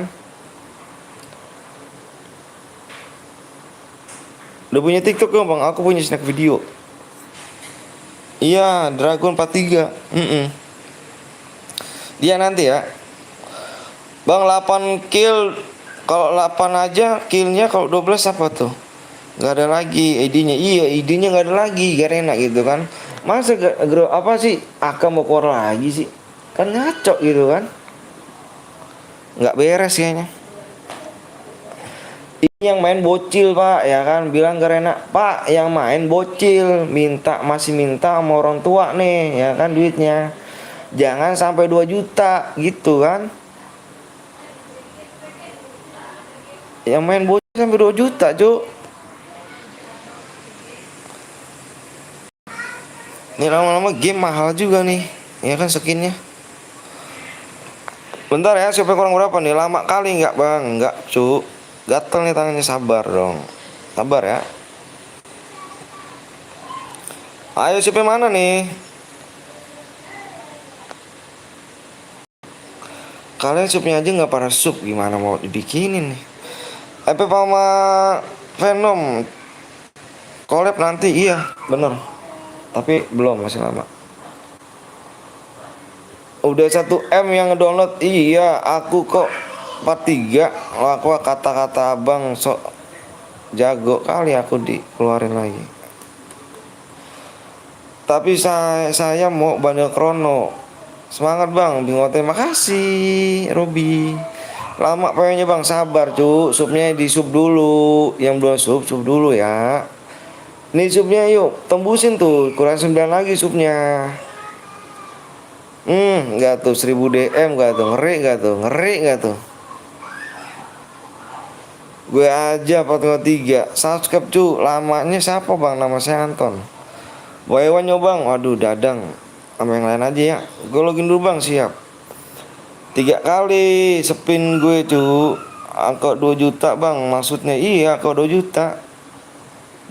A: Udah punya TikTok ya bang? Aku punya snack video. Iya, Dragon 43. Dia nanti ya. Bang 8 kill. Kalau 8 aja killnya, kalau 12 apa tuh? Gak ada lagi ID-nya. Iya, ID-nya gak ada lagi. Garena gitu kan. Masa apa sih? Aka mau keluar lagi sih? Kan ngaco gitu kan. Gak beres kayaknya. Ini yang main bocil pak ya kan, bilang Garena pak yang main bocil masih minta sama orang tua nih ya kan duitnya, jangan sampai 2 juta gitu kan. Yang main bocil sampai 2 juta cuk. Ini lama-lama game mahal juga nih ya kan skinnya. Bentar ya, supaya kurang berapa nih? Lama kali nggak bang? Nggak cuk, gatel nih tangannya, sabar dong. Sabar ya. Ayo siapa mana nih? Kalian supnya aja nggak para sup, gimana mau dibikinin nih? Epe sama Venom collab nanti, iya bener. Tapi belum, masih lama. Udah 1M yang ngedownload. Iya aku kok 43. Aku kata-kata abang sok jago kali, aku dikeluarin lagi. Tapi saya mau bandel krono. Semangat bang, bingote makasih Robi. Lama pokoknya bang, sabar cu. Supnya di sup dulu. Yang belum sup dulu ya. Nih supnya yuk, tembusin tuh. Kurang 9 lagi supnya. Enggak tuh 1000 DM enggak tuh, ngeri enggak tuh. Gue aja 403 subscribe cu. Lamanya siapa bang? Nama saya Anton. Boywan bang, waduh dadang. Sama yang lain aja ya. Gue login dulu bang, siap. 3 kali spin gue cu. Angkot 2 juta bang, maksudnya iya angkot 2 juta.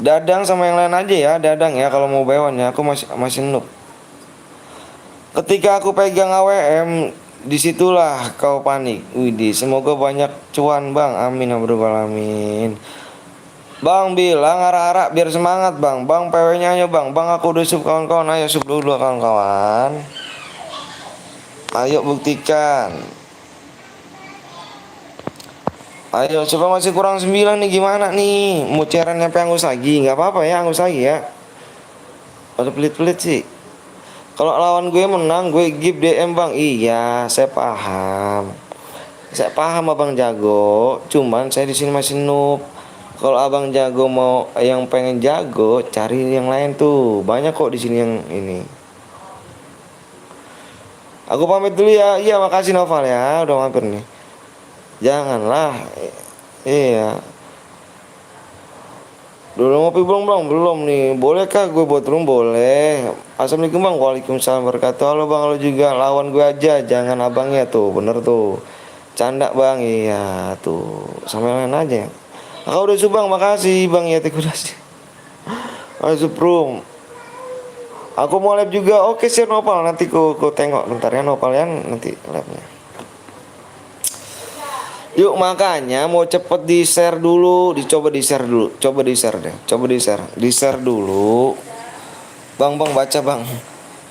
A: Dadang sama yang lain aja ya, dadang ya kalau mau Boywan ya. Aku masih noob. Ketika aku pegang AWM, disitulah kau panik. Widih, semoga banyak cuan bang. Amin ya rabbal alamin. Bang bilang arah-arah biar semangat bang. Bang PW-nya ayo bang. Bang aku udah sub kawan-kawan. Ayo sub dulu kawan-kawan. Ayo buktikan. Ayo coba masih kurang 9 nih, gimana nih? Mau cairan nyampe angus lagi? Nggak apa-apa ya, angus lagi ya. Ada pelit-pelit sih. Kalau lawan gue menang, gue give DM bang. Iya, saya paham. Saya paham abang jago. Cuman saya di sini masih noob. Kalau abang jago mau yang pengen jago, cari yang lain tuh. Banyak kok di sini yang ini. Aku pamit dulu ya. Iya, makasih Noval ya, udah mampir nih. Janganlah. Iya. Dulu ngopi belum bang? Belum nih. Bolehkah gue buat room? Boleh. Assalamualaikum bang. Waalaikumsalam wabarakatuh. Halo bang, halo juga. Lawan gue aja, jangan abangnya tuh. Bener tuh. Canda bang. Iya tuh. Sama yang lain aja. Kakak udah subang, makasih bang ya tekurasi. Masuk room. Aku mau live juga. Oke siap Nopal. Nanti ku tengok bentar ya Nopal ya. Nanti live-nya. Yuk makanya mau cepet di share dulu. Dicoba di share dulu. Coba di share deh. Coba di share. Di share dulu. Bang baca bang.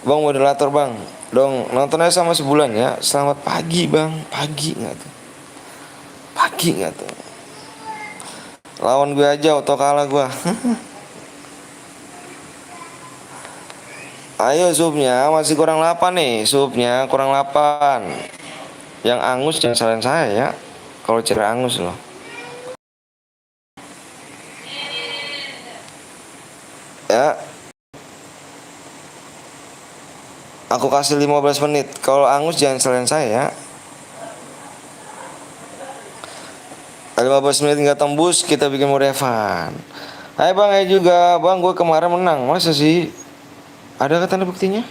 A: Bang moderator bang. Dong nonton aja sama sebulan ya. Selamat pagi bang. Pagi nggak tuh? Pagi nggak tuh? Lawan gue aja auto kalah gue. Ayo subnya masih kurang 8 nih. Subnya kurang 8. Yang angus jangan salahin saya ya. Kalau cewek angus loh. Ya. Aku kasih 15 menit. Kalau angus jangan salahin saya ya. 15 menit nggak tembus, kita bikin modevan. Hai bang, ya juga bang, gue kemarin menang. Masa sih? Ada tanda buktinya?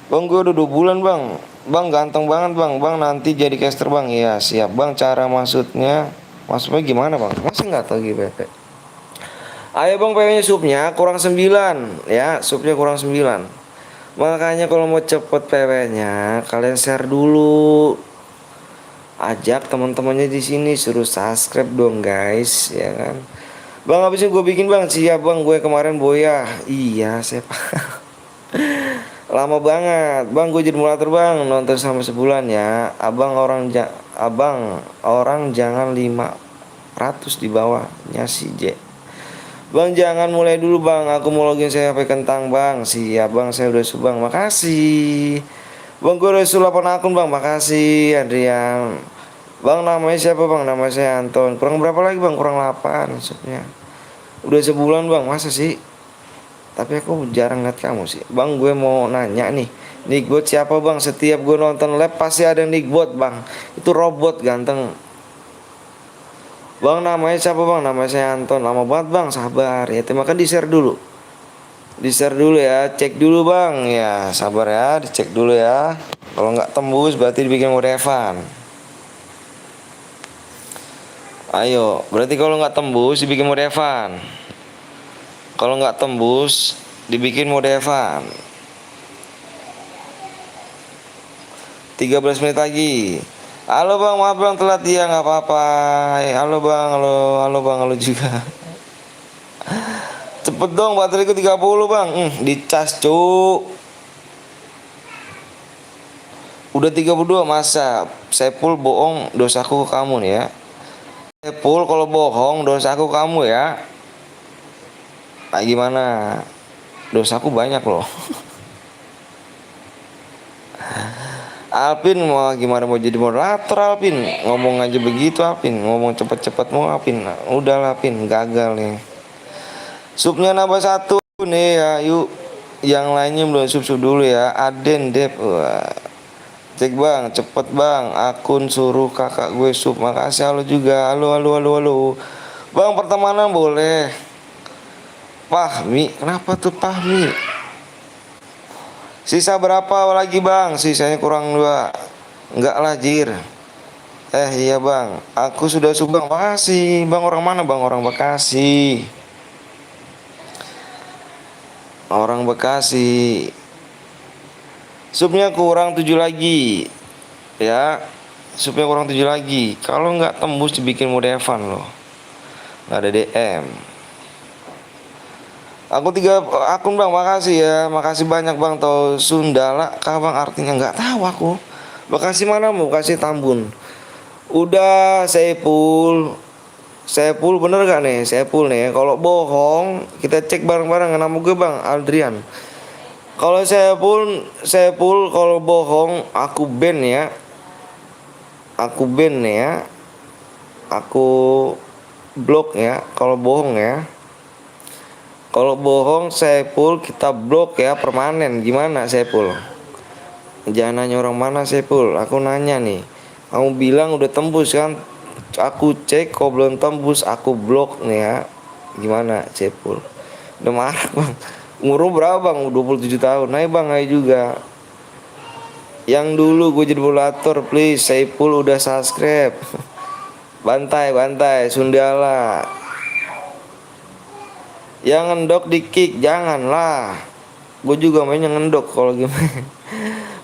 A: Bang, gue udah 2 bulan bang. Bang ganteng banget bang. Bang nanti jadi caster bang. Iya siap bang. Cara maksudnya gimana bang? Masih nggak tahu GPT. Ayo bang, PW-nya supnya kurang 9 ya. Supnya kurang 9. Makanya kalau mau cepet PW-nya, kalian share dulu. Ajak teman-temannya di sini, suruh subscribe dong guys, ya kan. Bang habisnya gue bikin bang, siap bang, gue kemarin boya. Iya saya lama banget bang, gue jadi moderator bang, nonton sama sebulan ya. Abang orang jangan 500 di bawahnya si J. Bang jangan mulai dulu bang, aku mau login saya HP kentang bang. Siap bang, saya udah subang, makasih. Bang gue udah 8 akun bang, makasih Adrian. Bang namanya siapa bang? Nama saya Anton. Kurang berapa lagi bang? Kurang 8 maksudnya. Udah sebulan bang, masa sih? Tapi aku jarang liat kamu sih. Bang gue mau nanya nih, Nickbot siapa bang? Setiap gue nonton live pasti ada Nickbot bang. Itu robot ganteng. Bang namanya siapa bang? Nama saya Anton. Lama banget bang, sabar ya. Makan di share dulu. Di share dulu ya, cek dulu bang. Ya sabar ya, dicek dulu ya. Kalau nggak tembus berarti dibikin modevan. Ayo, berarti kalau nggak tembus dibikin modevan. Kalau nggak tembus dibikin modevan. 13 menit lagi. Halo bang, maaf bang telat ya, nggak apa-apa. Halo bang, halo bang, halo juga. Cepet dong, bateraiku 30 bang. Dicas cu. Udah 32, masa Sepul bohong dosaku ke kamu nih ya. Sepul kalau bohong dosaku kamu ya. Nah, gimana? Dosaku banyak loh. Alvin mau gimana, mau jadi moderator Alvin? Ngomong aja begitu Alvin, ngomong cepet-cepet mau Alvin. Nah, udah Alvin, gagal nih. Supnya nambah satu nih ya, yuk. Yang lainnya belum sup dulu ya. Aden Dep, wah. Cek bang, cepet bang. Akun suruh kakak gue sup. Makasih halo juga. Halo halo halo halo. Bang pertemanan boleh. Pahmi, kenapa tuh Pahmi? Sisa berapa lagi bang? Sisanya kurang 2. Enggak lah jir. Iya bang, aku sudah sub bang. Makasih. Bang orang mana bang? Orang Bekasi. Orang Bekasi. Subnya kurang 7 lagi. Ya. Subnya kurang 7 lagi. Kalau nggak tembus dibikin mode Evan loh. Nggak ada DM. Aku 3 akun bang, makasih ya. Makasih banyak bang. Tahu Sundala kah bang artinya? Nggak tahu aku. Bekasi mana mau? Bekasi Tambun. Udah Saiful. Saiful bener gak nih? Saiful nih. Kalau bohong kita cek bareng-bareng. Nama gue bang Adrian. Kalau Saiful kalau bohong aku ban ya. Aku ban ya. Aku blok ya. Kalau bohong ya. Kalau bohong Saiful kita blok ya permanen. Gimana Saiful? Jangan nanya orang mana Saiful. Aku nanya nih. Kamu bilang udah tembus kan? Aku cek kok belum tembus, aku blok nih ya. Gimana Saiful? Udah marah bang. Umur berapa bang? 27 tahun. Ayo bang, ayo juga. Yang dulu gue jadi moderator please. Saiful udah subscribe. Bantai Sundala. Yang ngendok di kick, janganlah. Gue juga mainnya ngendok kalau gimana.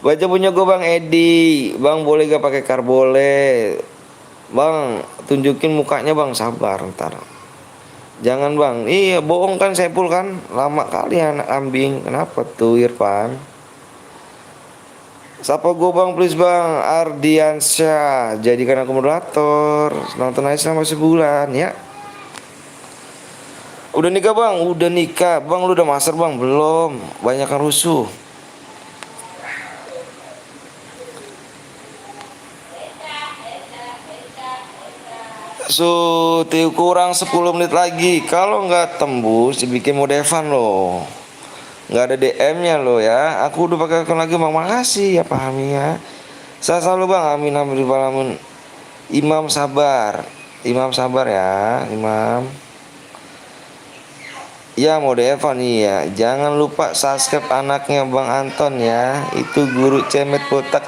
A: Baca punya gue bang Edi. Bang boleh gak pakai kar? Boleh. Bang tunjukin mukanya bang, sabar ntar. Jangan bang, iya bohong kan Saiful kan. Lama kali anak ambing. Kenapa tuh Irfan? Sapa gue bang please bang. Ardiansyah, jadikan aku moderator. Nonton aja selama sebulan ya. Udah nikah bang? Udah nikah. Bang lu udah master bang? Belum. Banyakan rusuh. Kurang 10 menit lagi. Kalau nggak tembus dibikin mode Evan loh. Nggak ada DM-nya loh ya. Aku udah pakai akun lagi bang. Makasih ya pahami ya. Saya selalu bang. Amin amin amin. Imam sabar. Imam sabar ya. Imam. Ya mode Evan iya. Jangan lupa subscribe anaknya Bang Anton ya. Itu guru cemet botak.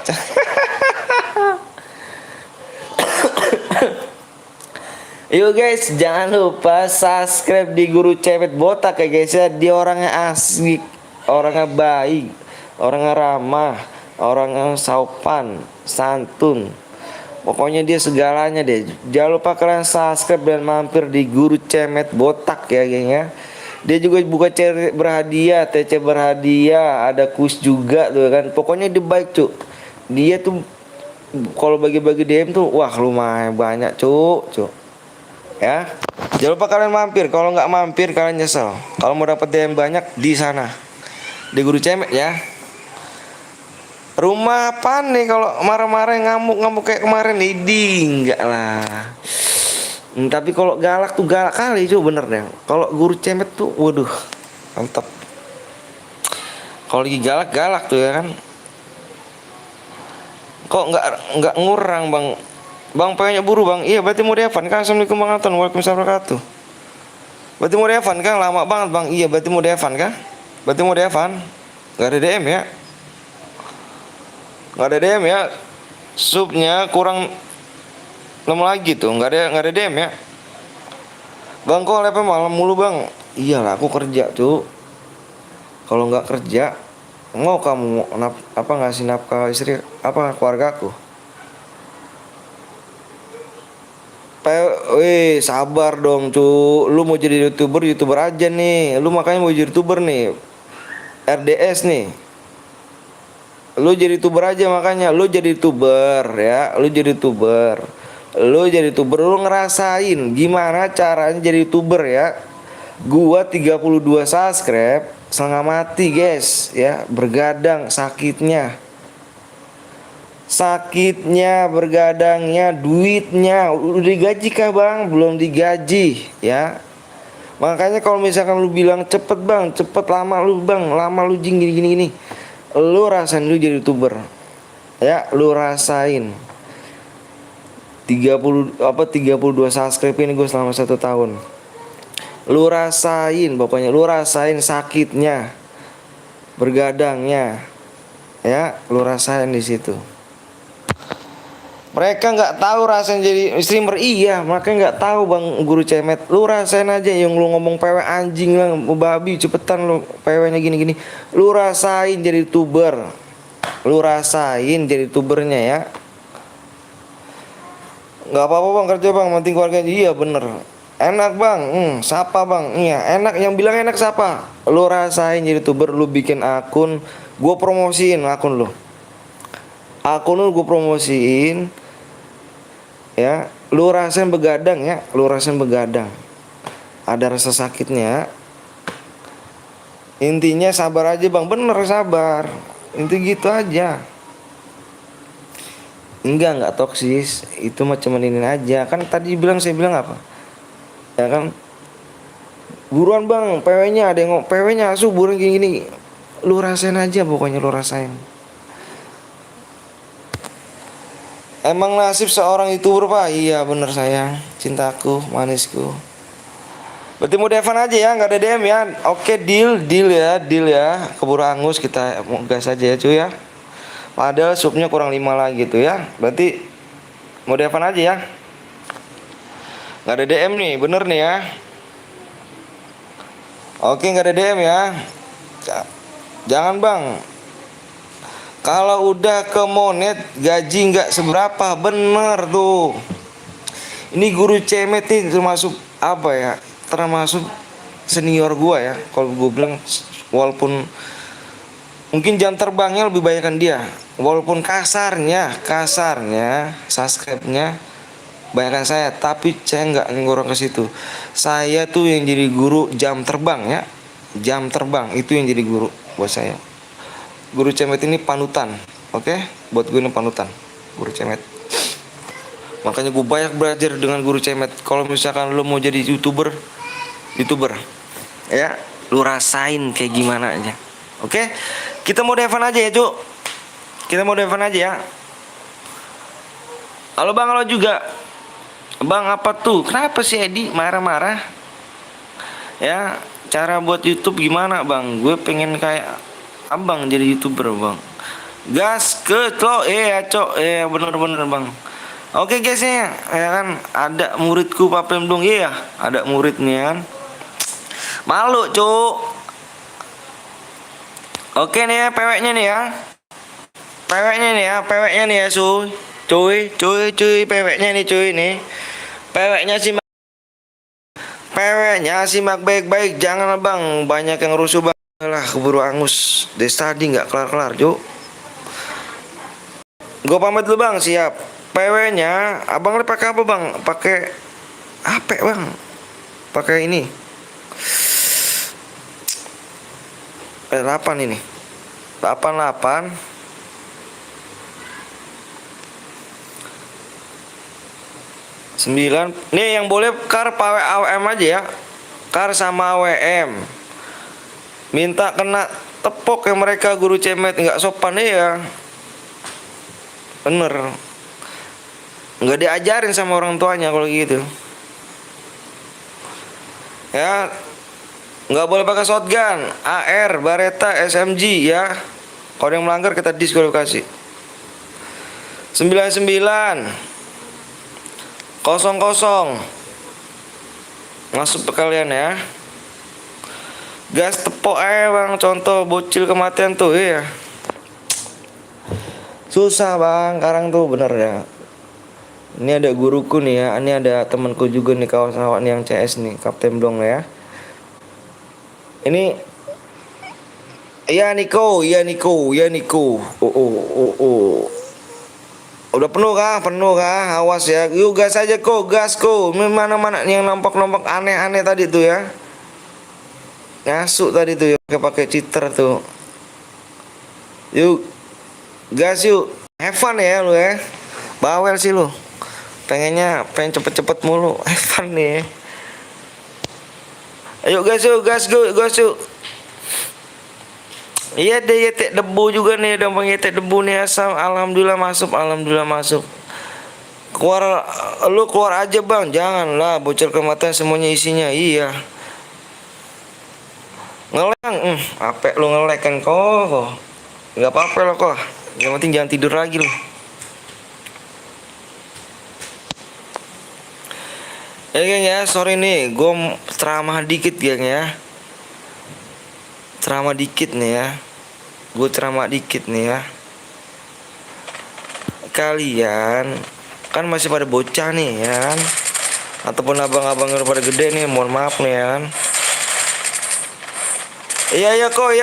A: Yuk guys, jangan lupa subscribe di guru cemet botak ya guys ya. Dia orangnya asik, orangnya baik, orangnya ramah, orangnya sopan, santun. Pokoknya dia segalanya deh. Jangan lupa kalian subscribe dan mampir di guru cemet botak ya geng ya. Dia juga buka TC berhadiah, ada kuis juga tuh kan. Pokoknya dia baik cuk. Dia tuh kalau bagi-bagi DM tuh wah lumayan banyak cuk. Ya. Jangan lupa kalian mampir. Kalau nggak mampir kalian nyesel. Kalau mau dapat DM banyak di sana. Di guru cemet ya. Rumah apa nih kalau marah-marah ngamuk-ngamuk kayak kemarin? Enggak lah. Tapi kalau galak tuh galak kali cuy bener deh. Kalau guru cemet tuh waduh mantap. Kalau lagi galak tuh ya kan. Kok nggak ngurang bang? Bang pengennya buru bang. Iya berarti mau Evan kan. Assalamualaikum bang Anton. Waalaikumsalam warahmatullahi wabarakatuh. Berarti mau Evan kan lama banget bang. Iya berarti mau Evan kan. Berarti mau Evan. Gak ada DM ya. Gak ada DM ya. Subnya kurang 6 lagi tuh, nggak ada DM ya. Bang kok live malam mulu bang? Iyalah aku kerja tuh. Kalau nggak kerja, mau kamu ngasih nafkah istri keluarga aku? Weh sabar dong cu. Lu mau jadi youtuber aja nih. Lu makanya mau jadi youtuber nih. RDS nih. Lu jadi youtuber aja makanya. Lu jadi youtuber ya. Lu jadi youtuber, lu ngerasain gimana caranya jadi youtuber ya. Gua 32 subscribe setengah mati guys ya, bergadang sakitnya. sakitnya, bergadangnya, duitnya. Udah digaji kah bang? Belum digaji ya. Makanya kalau misalkan lu bilang cepet bang, cepet, lama lu bang, lama lu jing gini, lu rasain lu jadi youtuber ya, lu rasain 32 subscribe ini gue selama 1 tahun. Lu rasain pokoknya, lu rasain sakitnya, bergadangnya ya, lu rasain di situ. Mereka nggak tahu rasanya jadi streamer, iya mereka nggak tahu bang guru cemet. Lu rasain aja yang lu ngomong PW anjing lah, babi cepetan lu PW-nya gini, lu rasain jadi youtuber, lu rasain jadi youtubernya ya. Nggak apa-apa bang, kerja bang, penting keluarganya. Iya bener, enak bang, siapa bang? Iya enak, yang bilang enak siapa? Lu rasain jadi youtuber, lu bikin akun, gue promosiin akun lu, gue promosiin ya. Lu rasain begadang ya, lu rasain begadang, ada rasa sakitnya. Intinya sabar aja bang, bener sabar, inti gitu aja. Enggak toksis, itu mah cuman ini aja. Kan tadi saya bilang apa? Ya kan, buruan bang, PW-nya ada yang PW-nya asu buruan gini. Lu rasain aja pokoknya, lu rasain. Emang nasib seorang youtuber pak? Iya bener sayang, cintaku, manisku. Berarti mau Devan aja ya, nggak ada DM ya. Oke, deal ya. Keburu angus, kita mau gas aja ya cuy ya. Padahal supnya kurang 5 lagi gitu ya. Berarti mau Devan aja ya. Nggak ada DM nih, bener nih ya. Oke, nggak ada DM ya. Jangan bang, kalau udah ke monet gaji nggak seberapa, bener tuh. Ini guru cemet nih termasuk apa ya? Termasuk senior gua ya. Kalau gua bilang, walaupun mungkin jam terbangnya lebih banyak kan dia, walaupun kasarnya subscribe-nya banyakkan saya, tapi saya nggak ngorong ke situ. Saya tuh yang jadi guru jam terbang ya, jam terbang itu yang jadi guru buat saya. Guru cemet ini panutan, oke? Buat gue ini panutan, guru cemet. Makanya gue banyak belajar dengan guru cemet. Kalau misalkan lo mau jadi youtuber ya, lu rasain kayak gimana aja. Oke? Kita mau Devan aja ya, Cuk. Kita mau Devan aja ya. Halo Bang, halo juga. Bang, apa tuh? Kenapa sih Edi marah-marah? Ya, cara buat YouTube gimana, Bang? Gue pengen kayak Abang jadi YouTuber, Bang. Gas ke lo, ya, Cok. Bener-bener, Bang. Oke, guys ya kan ada muridku Pak Pemdong, iya, ada muridnya kan. Malu, Cuk. Oke nih ya, peweknya nih ya. Peweknya nih ya, cuy, peweknya nih cuy nih. Peweknya simak baik-baik, jangan bang, banyak yang rusuh bang. Lah keburu angus. Dari tadi nggak kelar-kelar, Cuk. Gue pamit dulu bang, siap. PW-nya, abang pakai apa bang? Pakai apa bang? Pakai ini. 8 ini. 88. Sembilan. Nih yang boleh kar pawe AWM aja ya. Kar sama AWM. Minta kena tepok ya mereka guru cemet, nggak sopan ya. Bener. Nggak diajarin sama orang tuanya kalau gitu. Ya, nggak boleh pakai shotgun, AR, Baretta, SMG ya. Kalau yang melanggar kita diskualifikasi. 99 00 masuk ke kalian ya. Gas tepok bang, contoh bocil kematian tuh ya. Susah bang, sekarang tuh bener ya. Ini ada guruku nih ya, ini ada temanku juga nih, kawan-kawan yang CS nih, Kapten Blong ya. Ini iya Niko. Oh. Udah penuh kah? Awas ya. Yuk gas aja kok, Mana-mana yang nampak aneh-aneh tadi tuh ya. Ngasuk tadi tuh ya, pakai cheater tuh. Yuk. Gas yuk. Have fun ya lu ya. Bawel sih lu. Pengen cepet-cepet mulu. Have fun nih. Ayo gas yuk, gas yuk. Iya deh, yetek debu juga nih, udah yetek debu nih asam. Alhamdulillah masuk. Lu keluar aja bang, janganlah bocor ke mata semuanya isinya. Iya. Ngelek, apa lu ngelek kan kok. Nggak apa-apa lo kok. Yang penting jangan tidur lagi lu. Ya geng ya, sorry nih, gue ceramah dikit geng ya. Ceramah dikit nih ya. Gue ceramah dikit nih ya. Kalian kan masih pada bocah nih ya kan, ataupun abang-abang yang udah pada gede nih, mohon maaf nih ya kan. Iya kok,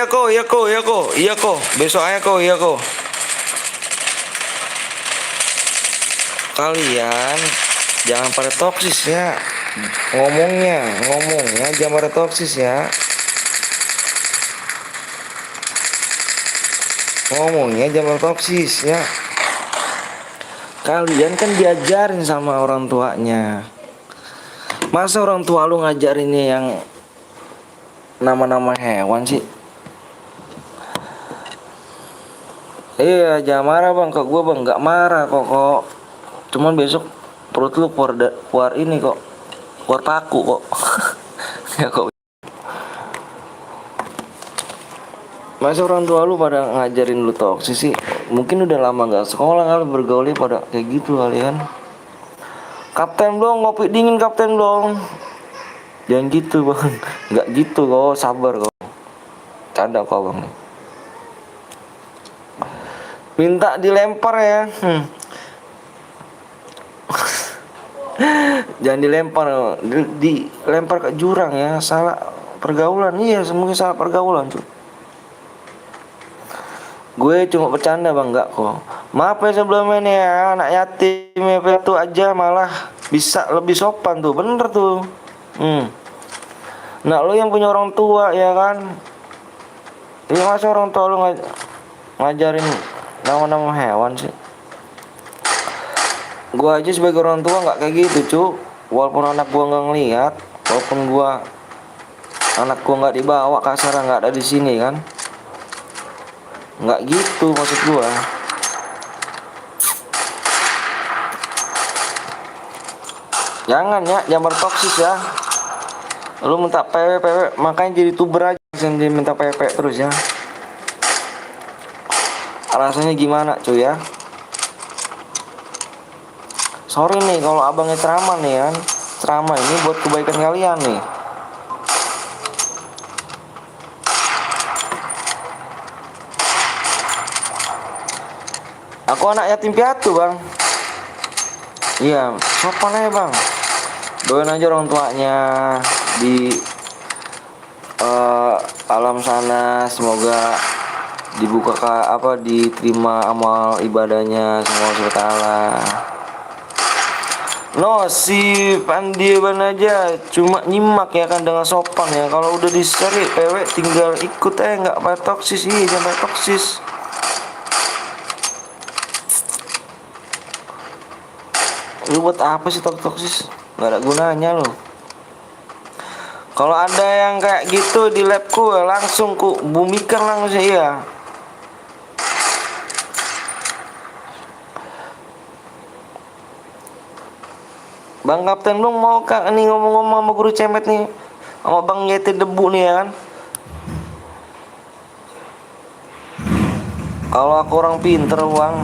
A: besok aja kok, iya kok. Kalian jangan pada toksis ya, ngomongnya jangan pada toksis ya. Ngomongnya jangan pada toksis ya. Kalian kan diajarin sama orang tuanya. Masa orang tua lu ngajarinnya yang nama-nama hewan sih? Iya, jangan marah bang, kok gue bang nggak marah kok. Cuman besok perut lu keluar ini kok, keluar paku kok. Ya kok. Masa orang tua lu pada ngajarin lu toksis sih? Mungkin udah lama nggak sekolah kali, bergaulnya pada kayak gitu kalian. Kapten dong, ngopi dingin kapten dong. Jangan gitu bang, nggak gitu kok, sabar kok. Canda kok bang. Minta dilempar ya. Jangan dilempar, dilempar ke jurang ya. Salah pergaulan, iya mungkin salah pergaulan tuh. Gue cuma bercanda bang, enggak kok. Maaf ya sebelumnya nih ya, anak yatim ya itu aja malah bisa lebih sopan tuh, bener tuh. Nah lu yang punya orang tua ya kan, ya masa orang tua lu ngajarin nama-nama hewan sih? Gue aja sebagai orang tua nggak kayak gitu cuk. Walaupun anak gue nggak ngeliat, walaupun anak gue nggak dibawa, kasar nggak ada di sini kan, nggak gitu maksud gue. Jangan ya, jangan bertoksis ya. Lu minta PW, makanya jadi tuber aja, jangan minta PW terus ya. Rasanya gimana cuy ya? Sorry nih kalau abangnya ceramah nih kan. Ceramah ini buat kebaikan kalian nih. Aku anak yatim piatu bang. Iya, sopan aja bang. Doain aja orang tuanya di alam sana, semoga dibuka diterima amal ibadahnya sama Allah Taala. No, si Pandian aja cuma nyimak ya kan dengan sopan ya. Kalau udah disari PW tinggal ikut nggak pakai toksis, jangan pakai toksis. Lu buat apa sih toksis? Gak ada gunanya lu. Kalau ada yang kayak gitu di labku ya langsung ku bumikan langsung ya. Bang Kapten lu mau kak nih ngomong-ngomong sama guru cemet nih, sama Bang Yeti debu nih ya kan. Kalau aku orang pinter bang,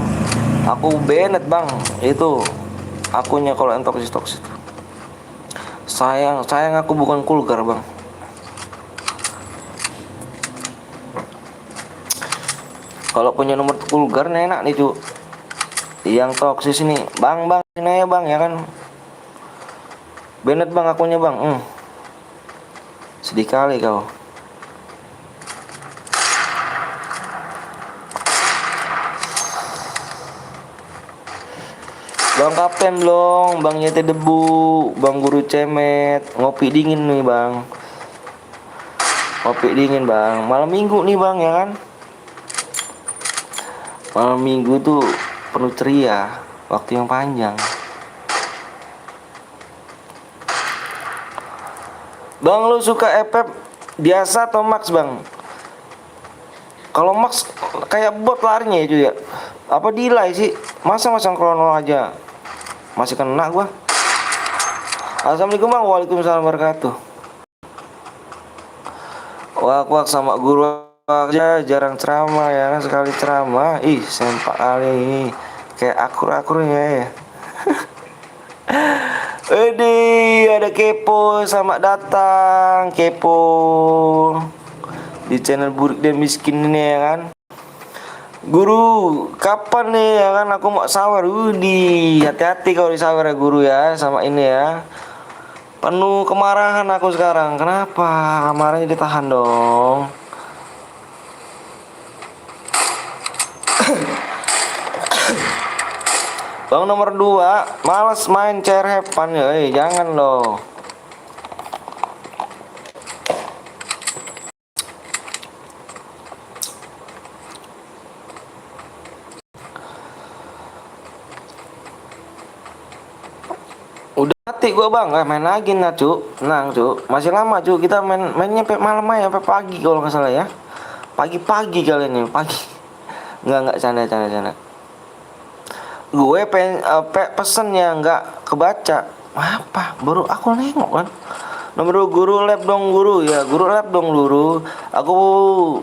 A: aku Bennett bang, itu akunya kalau yang toksis. Sayang aku bukan kulgar bang. Kalau punya nomor kulgar enak nih cu. Yang toksis ini bang sini ya bang ya kan. Bennett bang akunya bang. Sedih kali kau. Bang Kapten dong, Bang Yete debu, Bang Guru Cemet, ngopi dingin nih bang. Ngopi dingin bang, malam minggu nih bang ya kan. Malam minggu tuh penuh ceria, waktu yang panjang. Bang, lu suka FF biasa atau Max, Bang? Kalau Max kayak bot larinya itu ya. Apa delay sih? Masa masang krono aja masih kena gua. Assalamualaikum Bang. Waalaikumsalam warahmatullahi wabarakatuh. Wak sama guru aja jarang ceramah ya kan, sekali ceramah sempak kali ini kayak akur-akurnya ya. Ada Kepo, selamat datang Kepo di channel Burik dan Miskin ini ya kan. Guru, kapan nih ya kan aku mau sawer. Hati-hati kalau di sawer ya guru ya, sama ini ya. Penuh kemarahan aku sekarang. Kenapa? Amarahnya ditahan dong. Bang nomor 2, males main chair hepan ya. Jangan loh. Udah mati gua Bang, main lagi nah Cuk. Tenang Cuk, masih lama Cuk. Kita mainnya sampai malam aja, sampai pagi kalau nggak salah ya. Pagi-pagi kalian nih, pagi. Enggak canda. Gue pesen ya nggak kebaca. Apa? Baru aku nengok kan. Nomor 2 guru lab dong guru ya, guru lab dong guru. Aku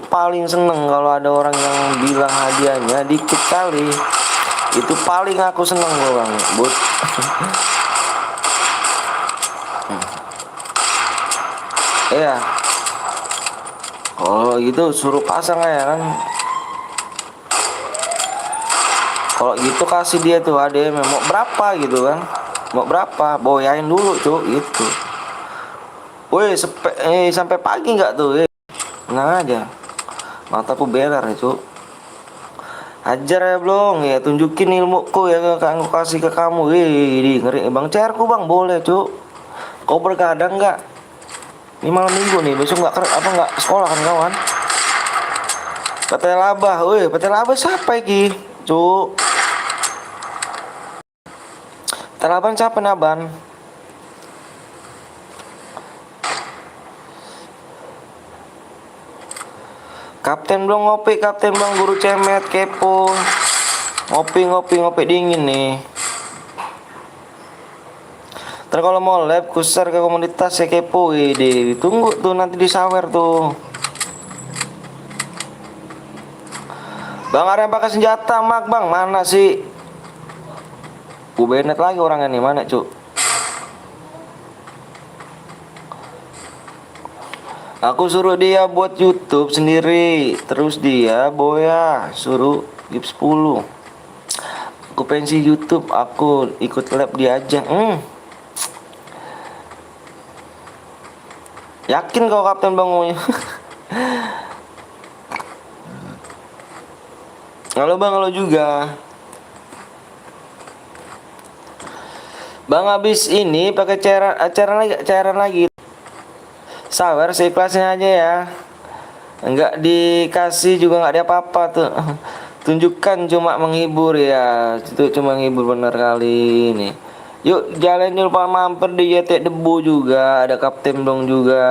A: paling seneng kalau ada orang yang bilang hadiahnya dikit kali. Itu paling aku seneng loh Bang. But iya. Oh gitu suruh pasang ya kan. Kalau gitu kasih dia tuh ada mau berapa gitu kan. Mau berapa? Boyain dulu Cuk gitu. Woi sampai pagi nggak tuh? Tenang aja. Mataku beler ya Cuk. Ajar ya belum ya, tunjukin ilmuku ya aku kasih ke kamu. Ngeri Bang, cairku Bang boleh Cuk. Kau bergadang nggak? Ini malam minggu nih, besok nggak sekolah kan kawan? Petai Labah, Petai Labah siapa iki? Cuk. Petai Labah siapa naban? Kapten belum ngopi, Kapten Bang guru cemet Kepo. Ngopi dingin nih. Ntar kalau mau lab kusar ke komunitas ya Kepo. Tunggu tuh nanti disawer tuh. Bang ada yang pakai senjata mak Bang, mana sih? Benet lagi orangnya nih, mana Cuk? Aku suruh dia buat YouTube sendiri, terus dia boya suruh give 10. Aku pensi YouTube, aku ikut lab dia aja. Yakin kau Kapten Bang? Halo Bang, halo juga. Bang habis ini pakai cairan lagi. Sawer seikhlasnya aja ya. Enggak dikasih juga enggak ada apa-apa tuh. Tunjukkan cuma menghibur ya. Itu cuma menghibur bener kali ini. Yuk jalan lupa mampir di YT Debu juga. Ada Kapten Dong juga.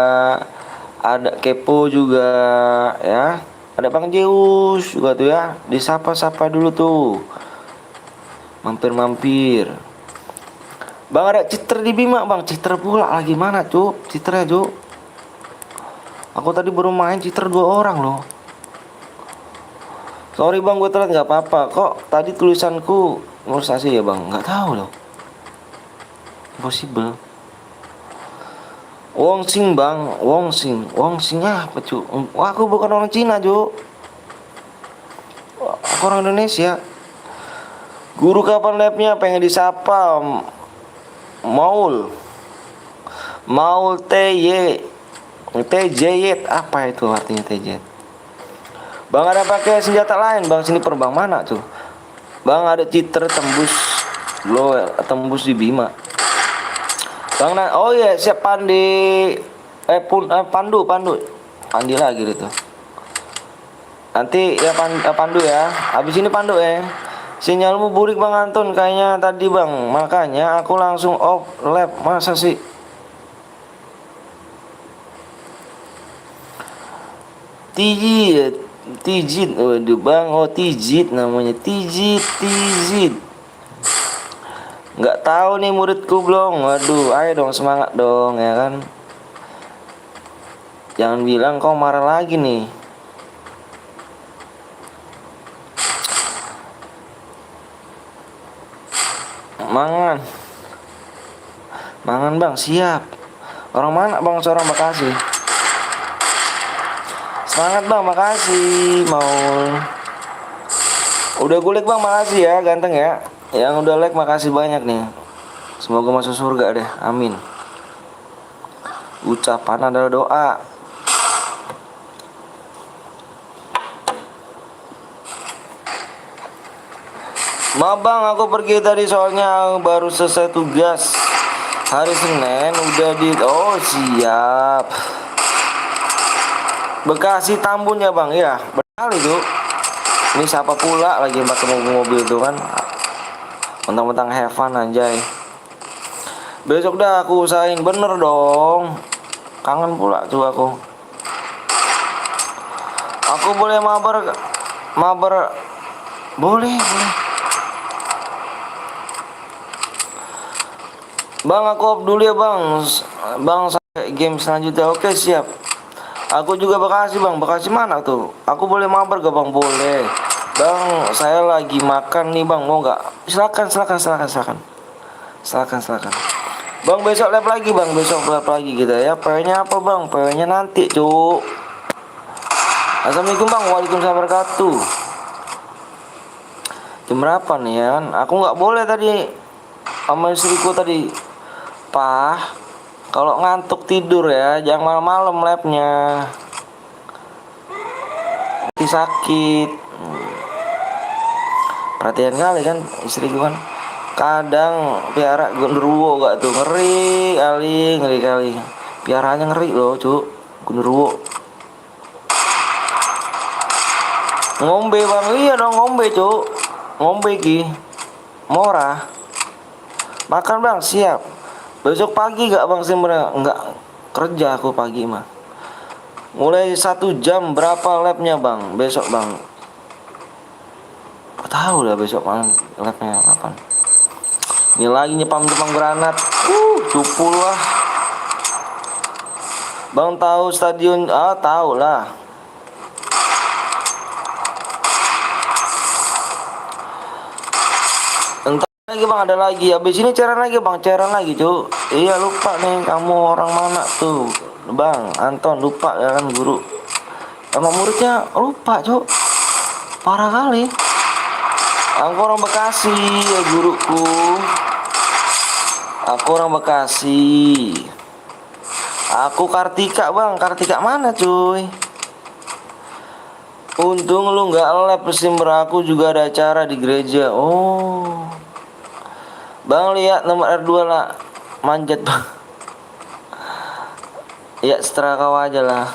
A: Ada Kepo juga ya. Ada Bang Zeus juga tuh ya. Disapa-sapa dulu tuh. Mampir-mampir. Bang ada Citra di Bima Bang. Citra pula lagi mana Cuk? Citra Cuk. Aku tadi baru main Citra 2 orang loh. Sorry Bang gue telat nggak apa-apa. Kok tadi tulisanku sih ya Bang? Nggak tahu loh. Impossible. Wong Sing Bang, Wong Sing apa Cuk? Wah, aku bukan orang Cina Cuk. Aku orang Indonesia. Guru kapan labnya? Pengen disapa. Maul TJ apa itu artinya TJ? Bang ada pakai senjata lain Bang, sini per Bang mana tuh? Bang ada Citra tembus di Bima. Bang oh iya siap Pandu Pandi lagi gitu. Nanti ya Pandu ya. Habis ini Pandu ya. Sinyalmu burik Bang Anton kayaknya tadi Bang. Makanya aku langsung off lab. Masa sih? Tijit. Tijit. Waduh Bang. Oh Tijit namanya. Tijit. Nggak tahu nih muridku belum. Waduh, ayo dong semangat dong ya kan. Jangan bilang kau marah lagi nih. Mangan Bang, siap. Orang mana Bang? Seorang Bekasi. Semangat Bang, makasih. Udah gulik Bang, makasih ya, ganteng ya. Yang udah like makasih banyak nih. Semoga masuk surga deh, amin. Ucapan adalah doa. Maaf Bang, aku pergi tadi soalnya baru selesai tugas. Hari Senin udah oh siap. Bekasi Tambun ya Bang, ya benar itu. Ini siapa pula lagi pakai mobil itu kan. Mentang-mentang have fun anjay. Besok dah aku usahain bener dong. Kangen pula tuh aku. Aku boleh mabar boleh. Bang, aku off dulu ya Bang. Bang, saya game selanjutnya. Oke, siap. Aku juga Bekasi Bang. Bekasi mana tuh? Aku boleh mabar gak Bang? Boleh. Bang, saya lagi makan nih Bang. Mau gak? Silakan. Bang, besok live lagi Bang. Besok live lagi kita ya. PW-nya apa Bang? PW-nya nanti cuk. Assalamualaikum Bang. Waalaikumsalam wabarakatuh. Jam berapa nih ya kan? Aku gak boleh tadi sama istriku tadi. Kalau ngantuk tidur ya, jangan malam-malam labnya. Nanti sakit. Perhatian kali kan istriku kan. Kadang piara genderuwo gak tuh, ngeri kali. Piaranya ngeri loh, cuk. Genderuwo. Ngombe Bang, iya dong ngombe, cuk. Ngombe ki. Murah. Makan Bang, siap. Besok pagi gak Bang sebenarnya? Enggak, kerja aku pagi mah. Mulai 1 jam berapa labnya Bang? Besok Bang. Gak tahu lah besok Bang labnya kapan. Ini lagi nyepam granat. Cupu lah. Bang tahu stadion? Tahu lah. Lagi Bang, ada lagi. Habis ini cairan lagi Bang, cuk. Iya lupa nih, kamu orang mana tuh Bang Anton, lupa ya kan guru. Sama muridnya lupa cuk. Parah kali. Aku orang Bekasi ya guruku. Aku orang Bekasi. Aku Kartika Bang. Kartika mana cuy? Untung lu gak lab pesimber, aku juga ada acara di gereja. Oh Bang, lihat nomor R2 lah. Manjat Bang. Ya setelah kau aja lah.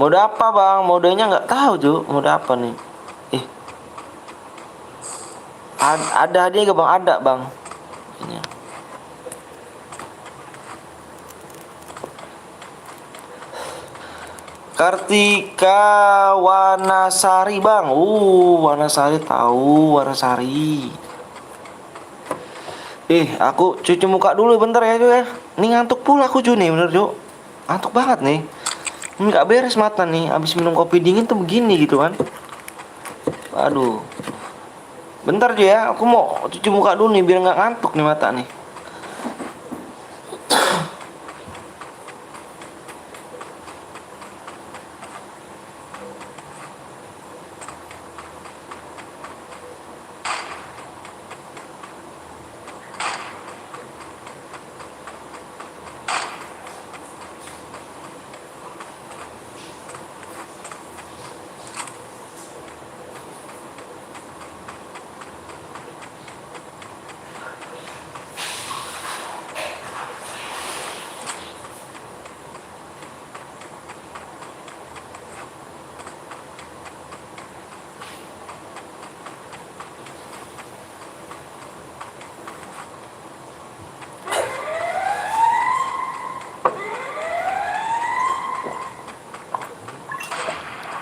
A: Mode apa Bang? Modenya nggak tahu tuh. Mode apa nih? Ada hadiah gak Bang? Ada Bang. Ini. Kartika Wanasari Bang. Wanasari tahu Wanasari. Aku cuci muka dulu bentar ya cuy ya. Ini ngantuk pula aku cuy nih bener cuy. Ngantuk banget nih. Ini gak beres mata nih. Abis minum kopi dingin tuh begini gitu kan. Aduh. Bentar cuy ya. Aku mau cuci muka dulu nih biar gak ngantuk nih mata nih.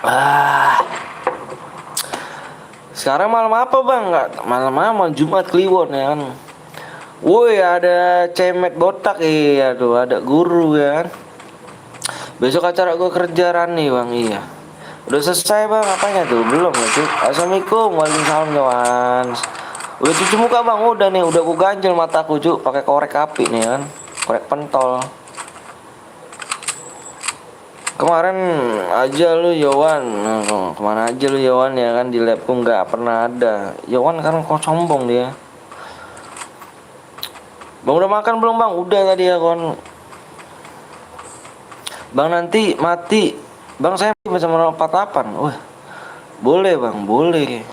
A: Ah, sekarang malam apa bang? Nggak malam Jumat Kliwon ya kan. Woi ada cemet botak iya tuh ada guru ya kan. Besok acara gue kerjaan nih bang iya. Udah selesai bang apanya tuh belum ya tuh. Assalamualaikum waalaikumsalam kawan. Udah cuci muka bang udah nih udah gue ganjel mataku cu pakai korek api nih kan. Korek pentol. Kemarin aja lu Yowan, nah, kemana aja lu Yowan ya kan di labku nggak pernah ada. Yowan kan kok sombong dia. Bang udah makan belum bang? Udah tadi ya kon. Bang nanti mati. Bang saya bisa merompat 48. Wah boleh bang boleh.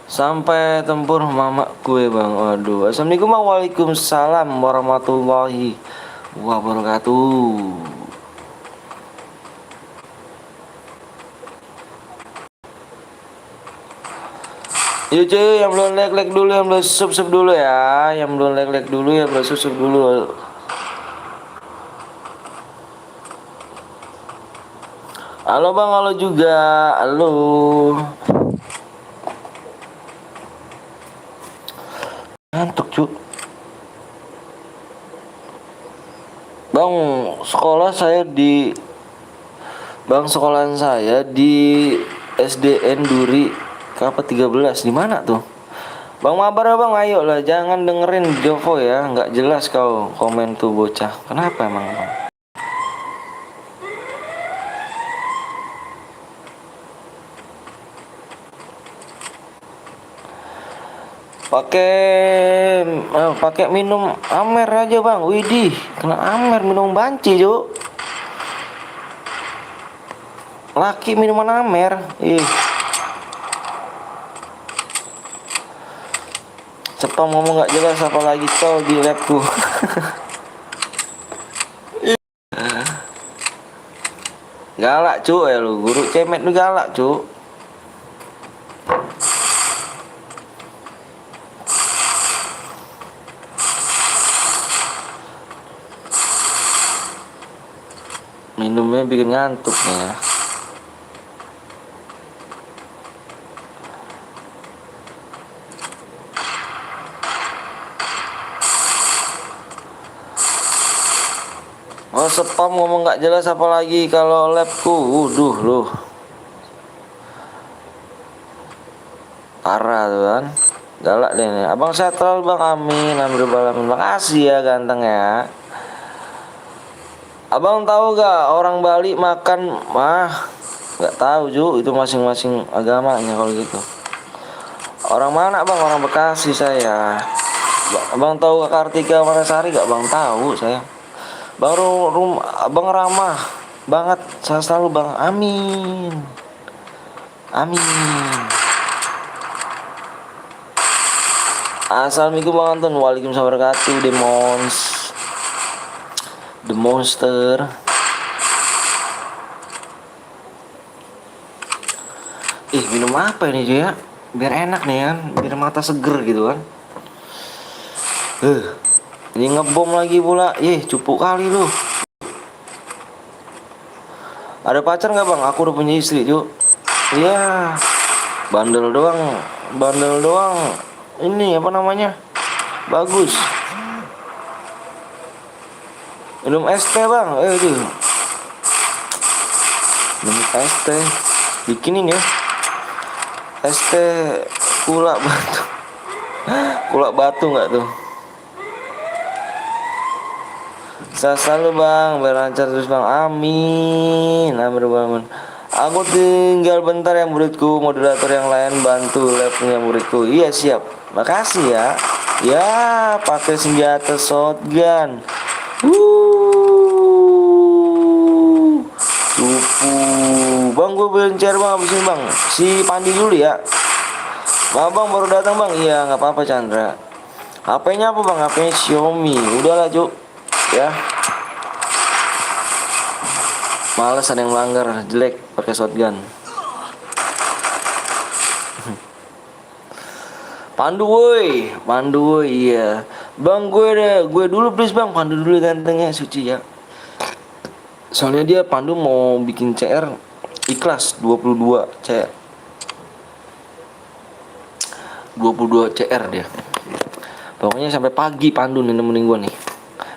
A: Sampai tempur mama gue bang. Waduh. Assalamualaikum bang. Waalaikumsalam warahmatullahi wabarakatuh. Yuk cuy, yang belum like dulu, yang belum subscribe dulu ya. Yang belum like dulu, yang belum subscribe dulu. Halo bang, halo juga. Halo. Ngantuk cu. Bang, sekolah saya di Bang sekolahan saya di SDN Duri Kelapa 13. Di mana tuh? Bang mabar ya bang, ayo lah jangan dengerin Jovo ya, nggak jelas kau komen tuh bocah. Kenapa emang bang? Pakai minum Amer aja bang. Widih, kena Amer minum banci cu. Laki minuman Amer. Ih. Cepam ngomong nggak jelas apalagi kau di labku. Galak cu ya lu, guru cemet lu galak cu. Minumnya bikin ngantuk nih ya. Oh spam ngomong nggak jelas apalagi kalau labku. Loh. Parah tuh kan. Galak deh nih. Abang settle bang, amin. Alhamdulillah. Makasih ya ganteng ya. Abang tahu gak orang Bali makan nggak tahu Ju, itu masing-masing agamanya kalau gitu. Orang mana bang? Orang Bekasi saya. Abang tahu Kak Kartika Wanasari gak bang? Tahu saya. Bang Abang ramah banget, saya selalu bang. Amin. Assalamualaikum bang Anton. Waalaikumsalam warahmatullahi wabarakatuh. The Monster. Minum apa ini ya? Biar enak nih kan, biar mata seger gitu kan. Ini ngebom lagi pula. Cupu kali lu. Ada pacar nggak bang? Aku udah punya istri cu. Iya. Bandel doang. Ini apa namanya? Bagus. Minum es teh bang. Minum es teh. Bikinin ya. Es teh kulak batu. Kulak batu nggak tuh? Saya selalu bang, berlancar terus bang. Amin. Aku tinggal bentar ya muridku. Moderator yang lain bantu labnya muridku. Iya siap. Makasih ya. Ya pakai senjata shotgun. Cupu. Bang gue bencar bang abis ini bang. Si Pandi dulu ya. Bang baru datang bang. Iya nggak apa-apa Chandra. HP-nya apa bang? HP-nya Xiaomi. Udahlah cu. Ya. Males ada yang melanggar, jelek pakai shotgun. Pandu woi, iya. Bang gue dulu please bang, Pandu dulu gantengnya suci ya. Soalnya dia Pandu mau bikin CR ikhlas 22 CR. 22 CR dia. Pokoknya sampai pagi Pandu nih nemenin gua nih.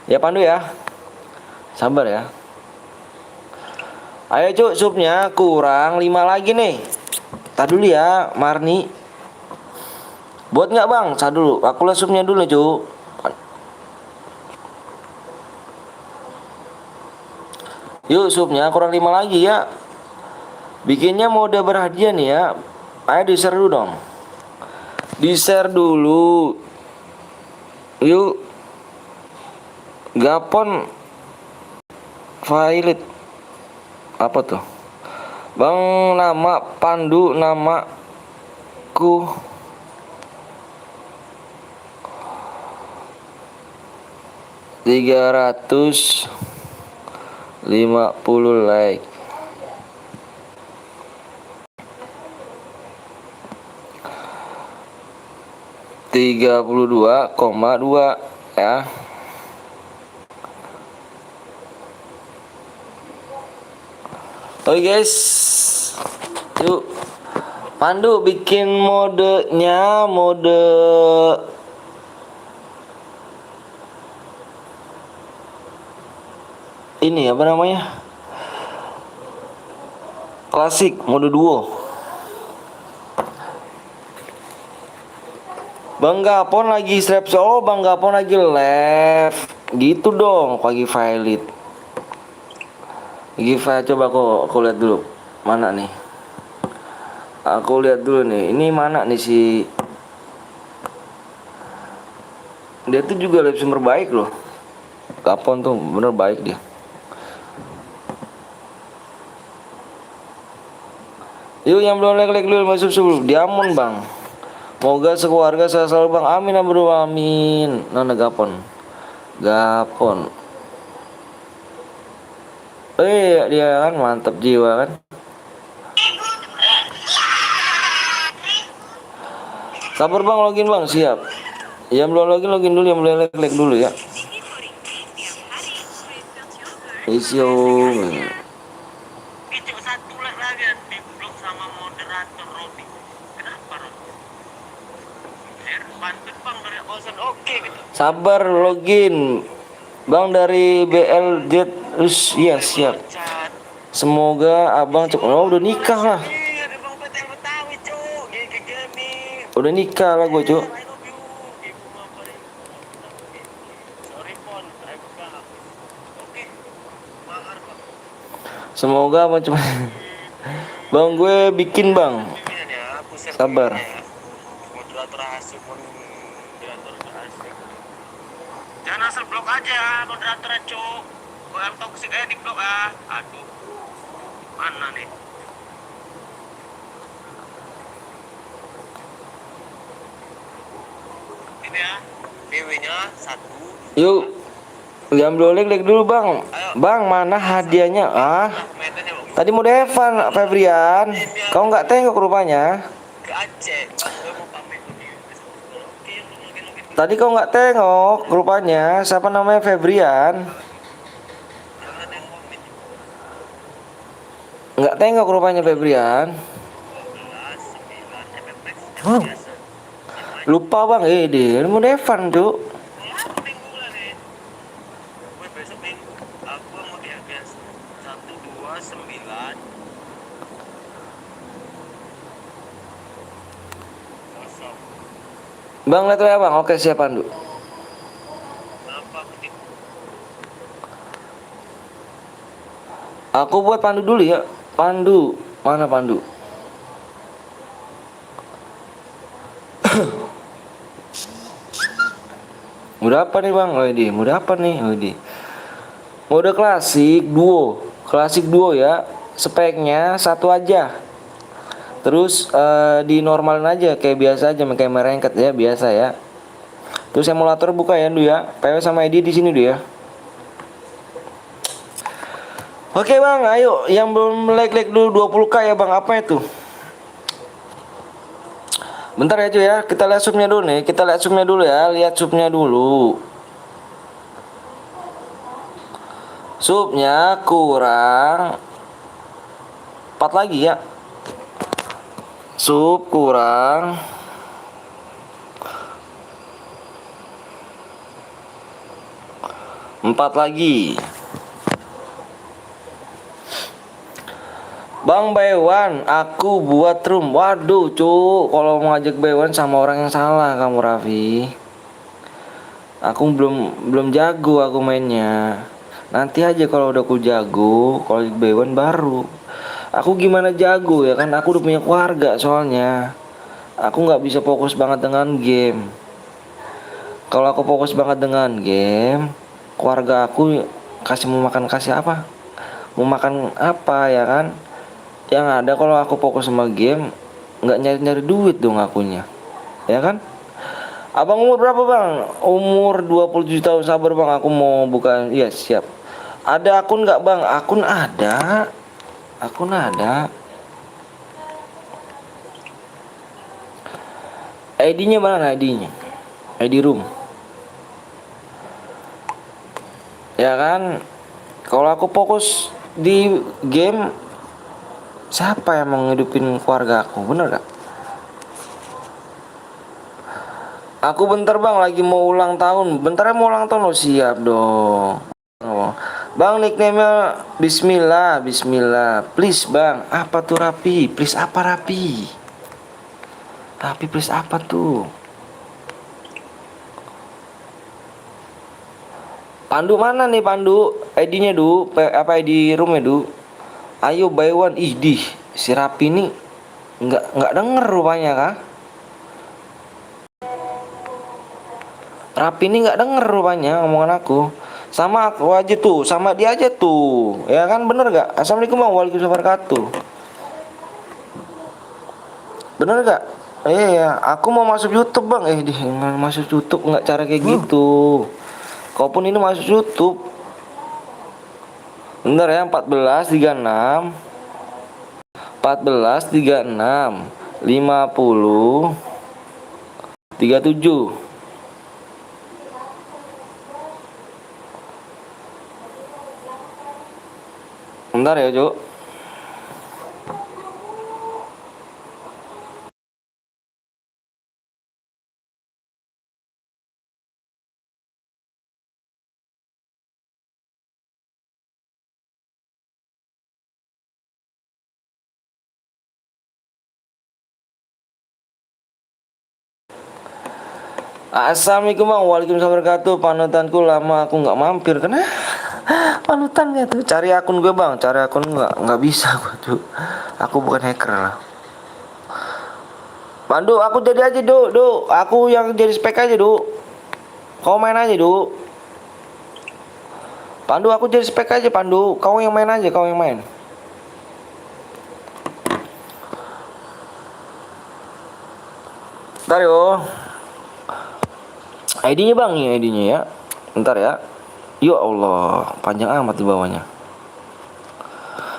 A: Ya Pandu ya. Sabar ya. Ayo Cuk, supnya kurang 5 lagi nih. Tar dulu ya, Marni. Buat nggak Bang? Tar dulu. Aku lah supnya dulu Cuk. Yuk supnya kurang 5 lagi ya. Bikinnya mode berhadiah nih ya. Ayo di share dulu dong. Di share dulu. Yuk. Gapon Violet. Apa tuh? Bang nama Pandu namaku. $350 like. 32,2 ya. Oke guys, yuk Pandu bikin modenya, mode ini apa namanya, klasik, mode duo. Bang Gapon lagi strap, oh Bang Gapon lagi live gitu dong pagi Violet. Giva, coba aku lihat dulu mana nih. Aku lihat dulu nih. Ini mana nih si. Dia tuh juga live streamer baik loh. Gapon tuh bener baik dia. Yuk yang belum like dulu, masuk dulu. Diamond Bang. Moga sekeluarga sehat selalu Bang. Amin amin. Nona Gapon. Dia kan mantap jiwa kan. Sabar Bang, login Bang, siap. Yang belum login dulu, yang belum like dulu ya. Isyo.
B: Itu satu lagi di blok sama moderator Robi. Kenapa Robi? Bantu Bang dari bosan, oke gitu.
A: Sabar login. Bang dari BLZ. Iya siap. Semoga abang cepat. Oh udah nikah lah.
B: Iya, Bang Betel Betawi, Cuk. Gini.
A: Udah nikah lah gue Cuk.
B: Sorry Pon, saya buka. Oke. Mahar Bang.
A: Semoga abang cepat. Bang gue bikin Bang.
B: Pimpinan ya, pusat
A: Sabar.
B: pimpinan ya. Moderator asik, moderator asik. Jangan asal blok aja moderator Cuk. Kok yang toksik di blok ah. Aduh. Mana nih? Ini ya. PW-nya 1.
A: Yuk. Yang belum like dulu Bang. Bang mana hadiahnya?
B: Medannya Bang.
A: Tadi mau Devan Febrian. Kau nggak tengok rupanya.
B: Ke Aceh. Gue mau pamit dulu. Oke, mungkin.
A: Tadi kau nggak tengok rupanya. Siapa namanya Febrian?
B: Jangan yang komit.
A: Nggak tengok rupanya Febrian.
B: 12, 9, FFX. Biasa.
A: Lupa Bang. Dia mau Devan Cuk.
B: Minggu lah nih. Gue besok minggu. Aku mau di AGS 1, 2, 9. Kosong.
A: Bang lihat ya Bang. Oke siap Pandu.
B: Kenapa aku tipu?
A: Aku buat Pandu dulu ya. Pandu. Mana Pandu? Mode apa nih Bang? Mode apa nih? Mode klasik duo. Klasik duo ya. Speknya satu aja. Terus di normalin aja kayak biasa aja, kayak merengket ya, biasa ya. Terus emulator buka ya dulu ya. PW sama ID di sini dulu ya. Oke Bang, ayo yang belum like dulu 20k ya Bang. Apa itu? Bentar ya cuy ya, kita lihat subnya dulu nih. Kita lihat subnya dulu ya, lihat subnya dulu. Supnya kurang 4 lagi ya. Sup kurang 4 lagi. Bang Baywan, aku buat room. Waduh, cuk, kalau mau ngajak Baywan sama orang yang salah kamu, Raffi. Aku belum jago aku mainnya. Nanti aja kalau udah aku jago, kalau Baywan baru. Aku gimana jago ya kan? Aku udah punya keluarga soalnya. Aku nggak bisa fokus banget dengan game. Kalau aku fokus banget dengan game, keluarga aku mau makan kasih apa? Mau makan apa ya kan? Yang ada kalau aku fokus sama game, nggak nyari-nyari duit dong akunya, ya kan? Abang umur berapa bang? Umur 27 tahun. Sabar bang, aku mau buka. Iya siap. Ada akun nggak bang? Akun ada. Akun ada. ID-nya mana ID-nya? ID room. Ya kan? Kalau aku fokus di game, siapa yang mau ngidupin keluarga aku? Bener gak? Aku bentar bang, lagi mau ulang tahun. Bentar ya mau ulang tahun. Oh siap dong. Oh. Bang nickname-nya Bismillah. Bismillah. Please bang. Apa tuh Rapi? Please apa Rapi? Rapi please apa tuh? Pandu mana nih Pandu? ID-nya Du. Apa ID room-nya Du? Ayo buy one. Ih dih, si Rapi nih nggak denger rupanya kah? Rapi ini nggak denger rupanya omongan aku. Sama aku aja tuh, sama dia aja tuh. Ya kan bener gak? Assalamualaikum bang, waalaikumsalam wabarakatuh. Bener gak? Iya, aku mau masuk YouTube bang. Masuk YouTube nggak cara kayak gitu. Kalaupun ini masuk YouTube. Bentar ya, 1436 50 37. Bentar ya, Cuk. Assalamualaikum bang, waalaikumsalam wabarakatuh. Panutanku lama aku nggak mampir karena panutan gak tuh. Cari akun gue bang, cari akun nggak bisa gue tuh. Aku bukan hacker lah. Pandu, aku jadi aja du. Aku yang jadi spek aja du. Kau main aja du. Pandu, aku jadi spek aja Pandu. Kau yang main aja, kau yang main. Ntar yo. ID-nya bang, ya ID-nya ya. Ntar ya. Ya Allah, panjang amat di bawahnya.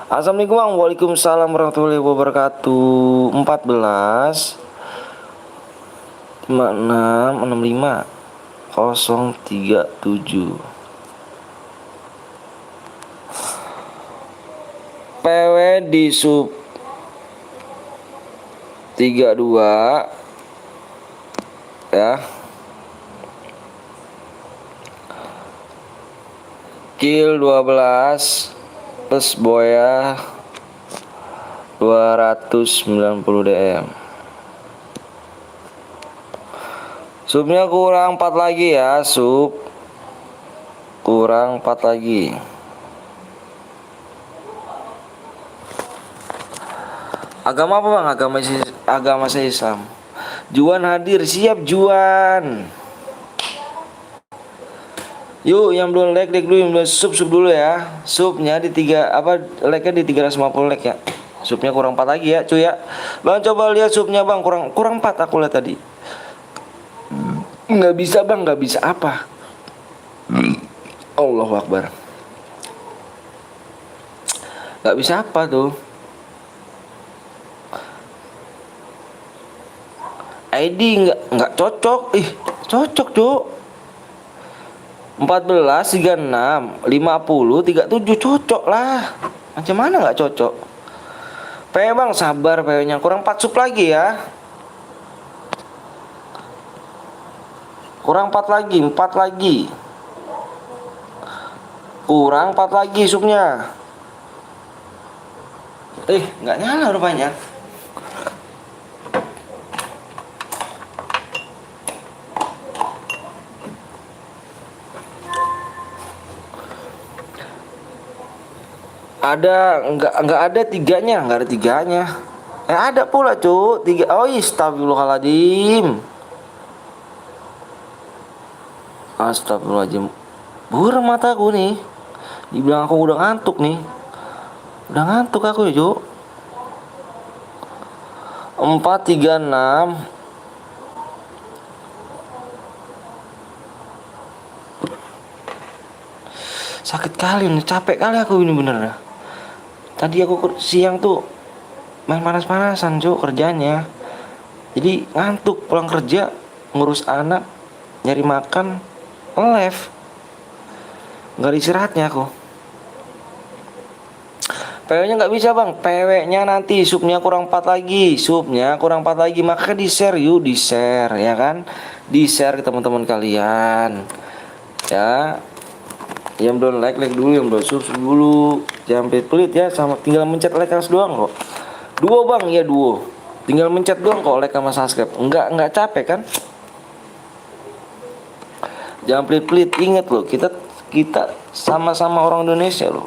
A: Assalamualaikum bang, waalaikumsalam warahmatullahi wabarakatuh. 14 56 65 037. PW di sub 32 ya. Kill 12 plus boya 290 DM. Subnya kurang 4 lagi ya, sub. Kurang 4 lagi. Agama apa bang? Agama saya Islam. Juan hadir, siap Juan. Yuk yang belum like dulu, yang belum sub dulu ya. Subnya di 3 apa like-nya di 350 like ya. Subnya kurang 4 lagi ya cuy ya. Bang coba lihat subnya bang, kurang 4 aku lihat tadi. Nggak bisa bang, nggak bisa apa? Allahu Akbar. Nggak bisa apa tuh? ID nggak cocok. Ih cocok tuh. 14, 36, 50, 37 cocok lah. Macam mana nggak cocok? PW bang, sabar PW-nya. Kurang 4 sup lagi ya. Kurang 4 lagi, 4 lagi. Kurang 4 lagi supnya. Nggak nyala rupanya. Nggak ada tiganya, nggak ada tiganya. Ada pula cuk, 3. Oh, astagfirullahaladzim. Astagfirullahaladzim. Buram mataku nih. Dibilang aku udah ngantuk nih. Udah ngantuk aku ya cuk. 4, 3, 6. Sakit kali nih, capek kali aku ini bener. Tadi aku siang tuh main panas-panasan cuk kerjanya. Jadi ngantuk pulang kerja, ngurus anak, nyari makan, live. Nggak ada istirahatnya aku. PW-nya nggak bisa bang, PW-nya nanti supnya kurang 4 lagi, maka di share yuk, di share ya kan, di share ke teman-teman kalian ya. Yang belum like dulu, yang belum subscribe dulu, jangan pelit ya, sama tinggal mencet like doang kok. Duo bang, ya duo, tinggal mencet doang kok like sama subscribe, nggak capek kan. Jangan pelit-pelit, inget loh, kita sama-sama orang Indonesia loh.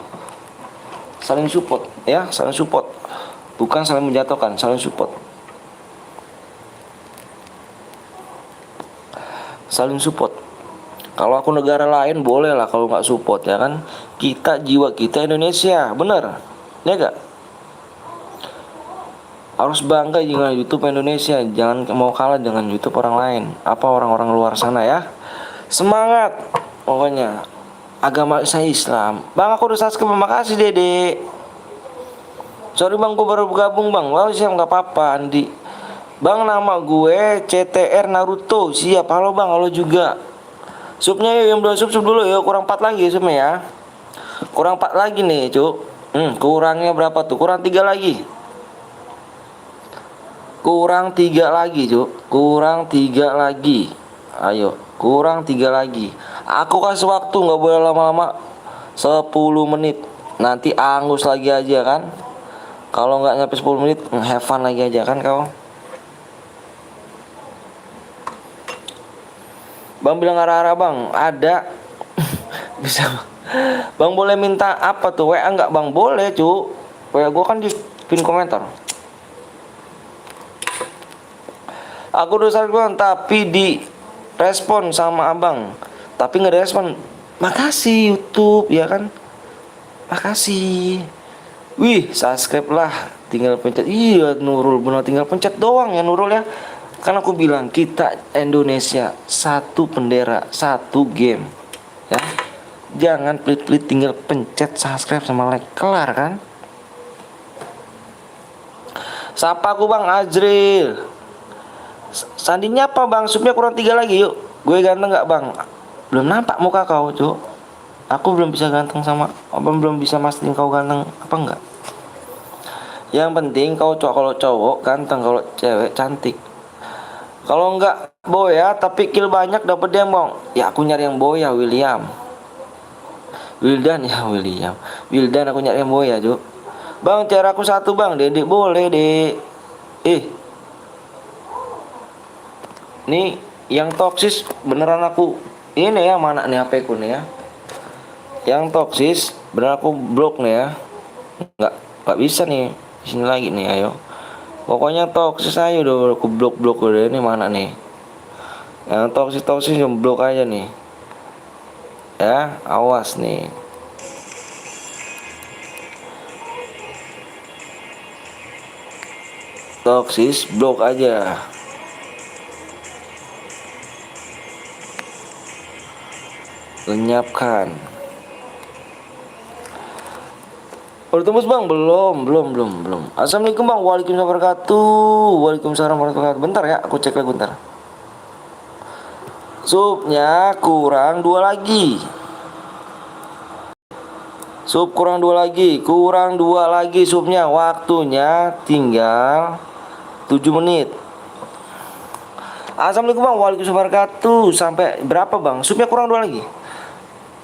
A: Saling support ya, saling support, bukan saling menjatuhkan, saling support. Saling support. Kalau aku negara lain boleh lah kalau nggak support ya kan. Kita jiwa kita Indonesia, bener ya gak? Harus bangga dengan YouTube Indonesia, jangan mau kalah dengan YouTube orang lain, apa orang-orang luar sana ya. Semangat pokoknya. Agama saya Islam. Bang aku udah subscribe, makasih Dede. Sorry bang, gue baru bergabung bang. Wah siap, nggak apa-apa Andi. Bang nama gue CTR Naruto. Siap, halo bang, halo juga. Supnya yuk, yang belum sub dulu yuk. Kurang 4 lagi supnya ya. Kurang 4 lagi nih cuk. Kurangnya berapa tuh? Kurang 3 lagi. Kurang 3 lagi cuk. Kurang 3 lagi. Ayo, kurang 3 lagi. Aku kasih waktu, nggak boleh lama-lama. 10 menit. Nanti angus lagi aja kan. Kalau nggak nyampe 10 menit, have fun lagi aja kan kau. Bang bilang arah-arah bang, ada. Bisa bang, boleh minta apa tuh? WA nggak bang? Boleh cu. WA gue kan di pin komentar. Aku udah saling bang, tapi di respon sama abang, tapi nggak respon. Makasih YouTube ya kan. Makasih. Wih, subscribe lah. Tinggal pencet. Iya Nurul, benar tinggal pencet doang ya Nurul ya. Kan aku bilang kita Indonesia, satu bendera, satu game ya. Jangan pelit-pelit, tinggal pencet subscribe sama like, kelar kan. Sapa aku bang Azril. Sandinya apa bang? Supnya kurang 3 lagi yuk. Gue ganteng gak bang? Belum nampak muka kau cuk. Aku belum bisa ganteng sama abang, belum bisa mastiin kau ganteng apa enggak. Yang penting kau cowok, kalau cowok ganteng, kalau cewek cantik. Kalau enggak boya tapi kill banyak dapat dia bang. Ya aku nyari yang boya, Wildan ya, Wildan aku nyari yang boya cuk. Bang cara aku 1 bang, Dedek boleh dek. Nih yang toksis beneran aku ini ya, mana nih HP ku nih ya. Yang toksis beneran aku blok nih ya. Nggak bisa nih di sini lagi nih, ayo. Pokoknya toksis aja udah aku blok udah. Ini mana nih? Yang toksis yang blok aja nih. Ya, awas nih. Toksis blok aja. Lenyapkan. Udah tembus bang? Belum. Assalamualaikum bang. Waalaikumsalam warahmatullahi wabarakatuh. Bentar ya, aku cek lagi bentar. Supnya kurang 2 lagi. Sup kurang 2 lagi. Kurang 2 lagi supnya. Waktunya tinggal 7 menit. Assalamualaikum bang. Waalaikumsalam wabarakatuh. Sampai berapa bang? Supnya kurang 2 lagi.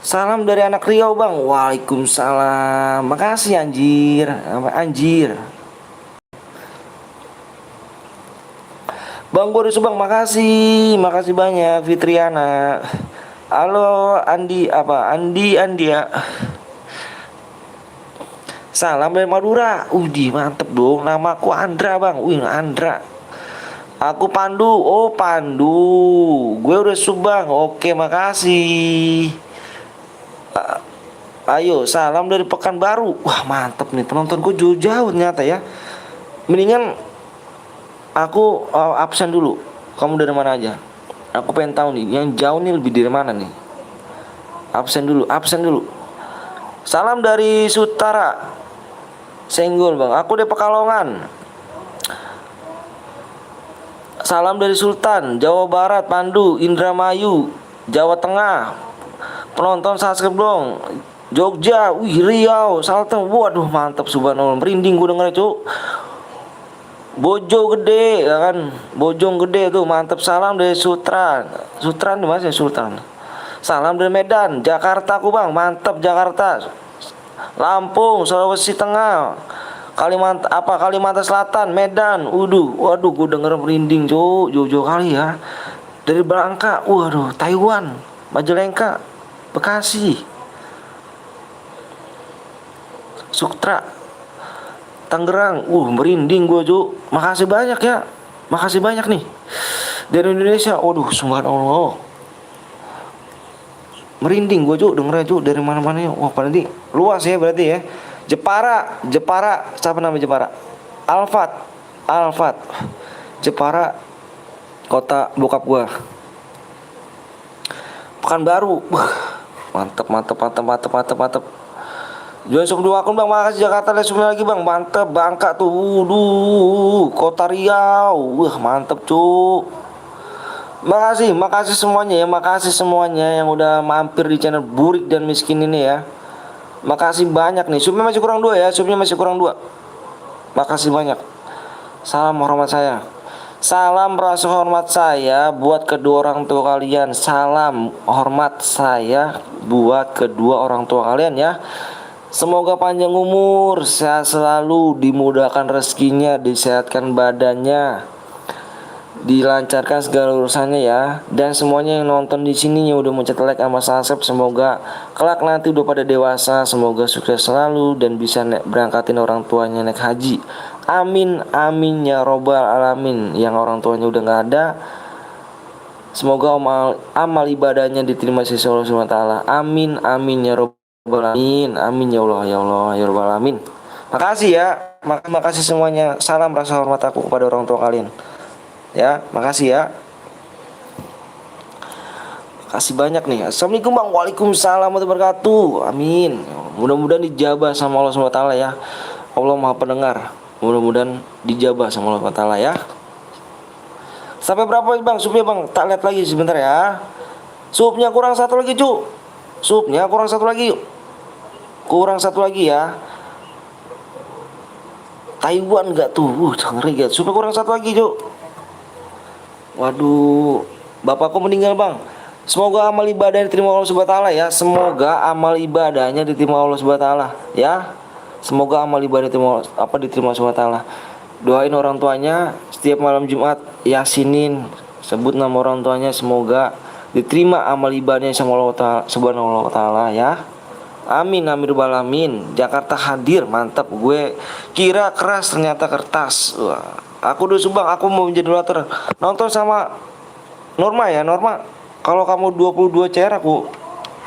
A: Salam dari anak Riau bang. Waalaikumsalam. Makasih anjir. Apa anjir? Bang Boris bang, makasih banyak Fitriana. Halo Andi ya. Salam dari Madura. Mantep dong. Namaku Andra bang. Andra. Aku Pandu. Oh Pandu. Gue udah sub bang. Oke makasih. Ayo salam dari Pekanbaru. Wah mantep nih penontonku jauh-jauh ternyata ya. Mendingan aku absen dulu. Kamu dari mana aja? Aku pengen tahu nih, yang jauh nih lebih dari mana nih? Absen dulu. Salam dari Sutara Senggol bang. Aku dari Pekalongan. Salam dari Sultan, Jawa Barat, Pandu, Indramayu, Jawa Tengah. Penonton subscribe dong. Jogja, Riau, Salteng. Waduh mantap subhanallah. Merinding gue denger cuk. Bojo gede ya kan, Bojong gede tuh mantep. Salam dari Sutran di mana sih Sultan. Salam dari Medan, Jakarta aku bang, mantep Jakarta. Lampung, Sulawesi Tengah, Kalimantan Selatan, Medan. Waduh, gue denger merinding jauh kali ya. Dari Bangka, waduh, Taiwan, Majalengka, Bekasi, Sutra, Tangerang, merinding gue Ju. Makasih banyak ya. Makasih banyak nih. Dari Indonesia, waduh subhanallah. Merinding gue Ju, dengernya Ju dari mana-mana ya. Wah berarti luas ya berarti ya. Jepara, siapa nama Jepara? Alfat. Jepara, kota bokap gue. Pekanbaru. Mantep. Join sub 2 akun bang, makasih. Jakarta lesumnya lagi bang, mantep. Bangka tuh, kota Riau, mantep cuk. Makasih semuanya ya, makasih semuanya yang udah mampir di channel Burik dan Miskin ini ya. Makasih banyak nih, subnya masih kurang 2 ya, Makasih banyak. Salam hormat saya. Salam rasa hormat saya buat kedua orang tua kalian. Salam hormat saya buat kedua orang tua kalian ya. Semoga panjang umur, sehat selalu, dimudahkan rezekinya, disehatkan badannya, dilancarkan segala urusannya ya. Dan semuanya yang nonton di sini yang udah mencet like sama subscribe, semoga kelak nanti udah pada dewasa, semoga sukses selalu dan bisa berangkatin orang tuanya naik haji. Amin ya robbal alamin. Yang orang tuanya udah nggak ada, semoga amal ibadahnya diterima sisi Allah SWT. Amin ya robbal alamin. Amin ya Allah ya robbal alamin. Makasih ya, makasih semuanya. Salam rasa hormat aku kepada orang tua kalian. Ya, makasih ya. Makasih banyak nih. Assalamualaikum bang. Waalaikumsalam warahmatullahi wabarakatuh. Amin. Mudah-mudahan dijabah sama Allah SWT ya. Allah Maha Pendengar. Mudah-mudahan dijabah sama Allah SWT ya. Sampai berapa bang supnya bang? Tak lihat lagi sebentar ya. Supnya kurang 1 lagi cu. Supnya kurang 1 lagi yuk. Kurang 1 lagi ya. Taiwan gak tuh? Ngeri gak? Supnya kurang 1 lagi cu. Waduh, bapakku meninggal bang. Semoga amal ibadahnya diterima Allah SWT ya. Semoga amal ibadahnya diterima Allah SWT ya. Semoga amal ibadah diterima Allah SWT. Doain orang tuanya setiap malam Jumat, yasinin, sebut nama orang tuanya, semoga diterima amal ibadahnya sama Allah Subhanahu wa taala ya. Amin rabbal alamin. Jakarta hadir, mantap. Gue kira keras ternyata kertas. Wah, aku udah subang, aku mau menjadi moderator. Nonton sama Norma ya, Norma. Kalau kamu 22 CR aku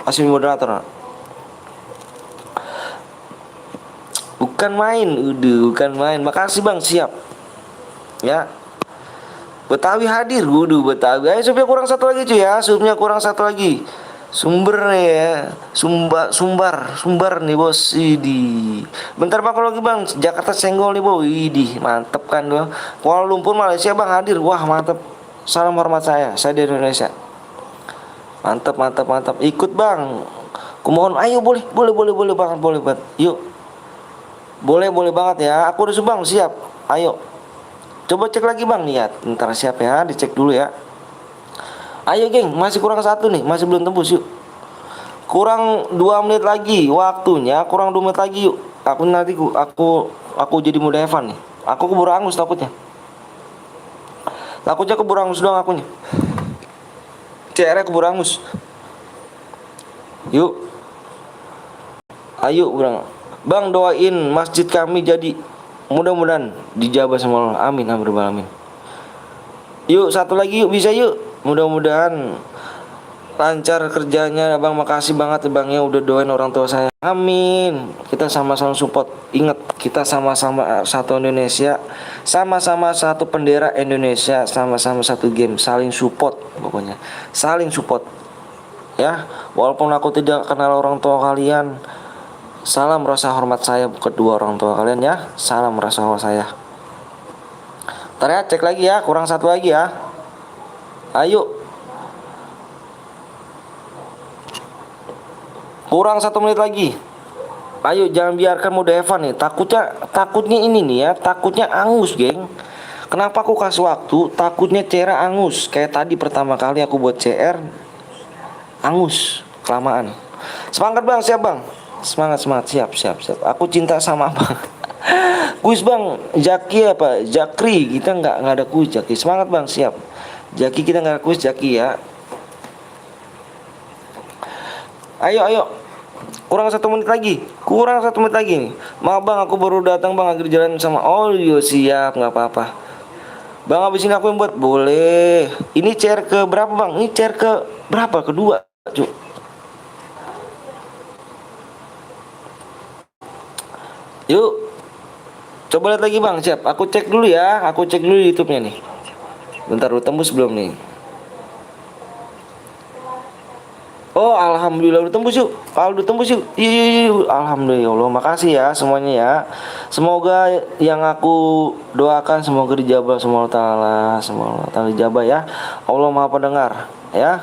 A: kasih moderator. Bukan main. Makasih bang, siap. Ya. Betawi hadir, Betawi. Ayo supnya kurang 1 lagi cuy ya. Supnya kurang 1 lagi. Sumber ya. Sumbar nih bos. Idi. Bentar bang kalau lagi bang. Jakarta senggol nih bos. Idi, mantep kan bang. Kuala Lumpur Malaysia bang hadir. Wah mantep. Salam hormat saya dari Indonesia. Mantap. Ikut bang. Kumohon, ayo boleh banget, boleh banget. Yuk. Boleh banget ya. Aku udah Bang, siap. Ayo. Coba cek lagi Bang, lihat. Ntar siap ya, dicek dulu ya. Ayo geng, masih kurang satu nih, masih belum tembus yuk. Kurang 2 menit lagi waktunya, kurang 2 menit lagi yuk. Aku jadi muda Evan nih. Aku keburu angus takutnya. Takutnya keburu angus doang akunya. CR keburu angus. Yuk. Ayo Bang doain masjid kami jadi mudah-mudahan dijabah sama Allah. Amin amin amin. Yuk satu lagi yuk, bisa yuk. Mudah-mudahan lancar kerjanya Bang. Makasih banget Bang ya udah doain orang tua saya. Amin. Kita sama-sama support. Ingat, kita sama-sama satu Indonesia, sama-sama satu bendera Indonesia, sama-sama satu game. Saling support pokoknya. Saling support. Ya, walaupun aku tidak kenal orang tua kalian, salam rasa hormat saya kedua orang tua kalian ya. Salam rasa hormat saya. Ntar ya, cek lagi ya, kurang satu lagi ya. Ayo. Kurang 1 menit lagi. Ayo jangan biarkan muda Evan nih. Takutnya ini nih ya, takutnya angus geng. Kenapa aku kasih waktu? Takutnya CR angus. Kayak tadi pertama kali aku buat CR angus kelamaan. Semangat Bang, siap Bang. Semangat siap. Aku cinta sama Bang. Kuis Bang, Jaki apa? Jakri, kita nggak ada kuis Jaki. Semangat Bang, siap. Jaki kita nggak ada kuis Jaki ya. Ayo. Kurang 1 menit lagi. Nih. Maaf Bang, aku baru datang Bang, lagi jalan sama. Oh iya siap, nggak apa-apa. Bang, abis ini aku yang buat. Boleh. Ini chair ke berapa Bang? Ini chair ke berapa? Kedua Cuk. Yuk. Coba lihat lagi Bang, siap. Aku cek dulu ya. Aku cek dulu YouTube-nya nih. Bentar, udah tembus belum nih? Oh alhamdulillah udah tembus yuk. Kalau udah tembus yuk. Yuk. Alhamdulillah ya Allah. Makasih ya semuanya ya. Semoga yang aku doakan semoga dijabah semua Allah Ta'ala dijabah ya. Allah Maha Pendengar ya.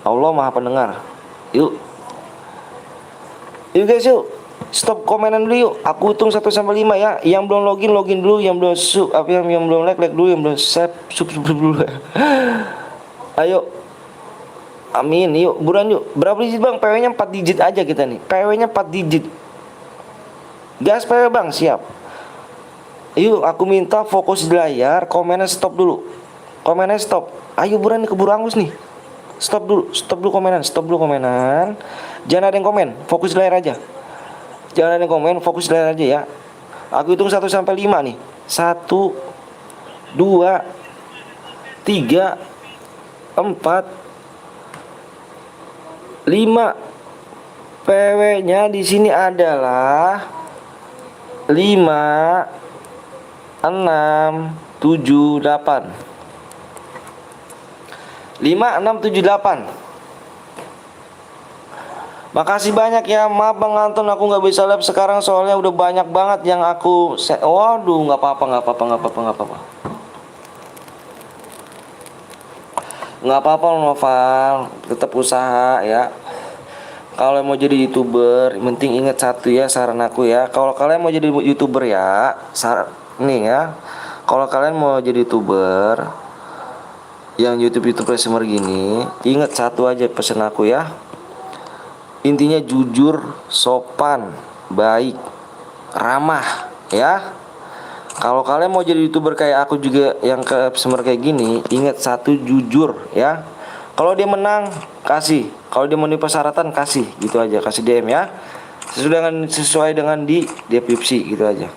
A: Allah Maha Pendengar. Yuk. Yuk guys yuk. Stop komenan dulu yuk. Aku hitung 1 sampai 5 ya. Yang belum login dulu, yang belum yang belum like dulu, yang belum subscribe dulu. Ayo. Amin, yuk, buruan yuk. Berapa digit Bang? PW-nya 4 digit aja kita nih. PW-nya 4 digit. Gas PW Bang, siap. Yuk, aku minta fokus di layar. Komennya stop dulu. Komennya stop. Ayo buruan nih, keburu angus nih. Stop dulu komenan. Jangan ada yang komen, fokus di layar aja. Jangan ada yang komen, fokus di layar aja ya. Aku hitung 1 sampai 5 nih. 1 2 3 4 5. PW-nya di sini adalah 5 6 7 8. 5 6 7 8. Makasih banyak ya. Maaf Bang Anton, aku nggak bisa live sekarang soalnya udah banyak banget yang aku waduh, nggak apa-apa. Nggak apa-apa Noval, tetap usaha ya. Kalau mau jadi YouTuber, penting ingat satu ya, saran aku ya. Kalau kalian mau jadi YouTuber ya, nih ya. Kalau kalian mau jadi YouTuber yang YouTube consumer gini, ingat satu aja pesan aku ya. Intinya jujur, sopan, baik, ramah ya. Kalau kalian mau jadi YouTuber kayak aku juga yang ke consumer kayak gini, ingat satu, jujur ya. Kalau dia menang kasih, kalau dia memenuhi persyaratan kasih, gitu aja, kasih DM ya. Sesuai dengan di deskripsi gitu aja.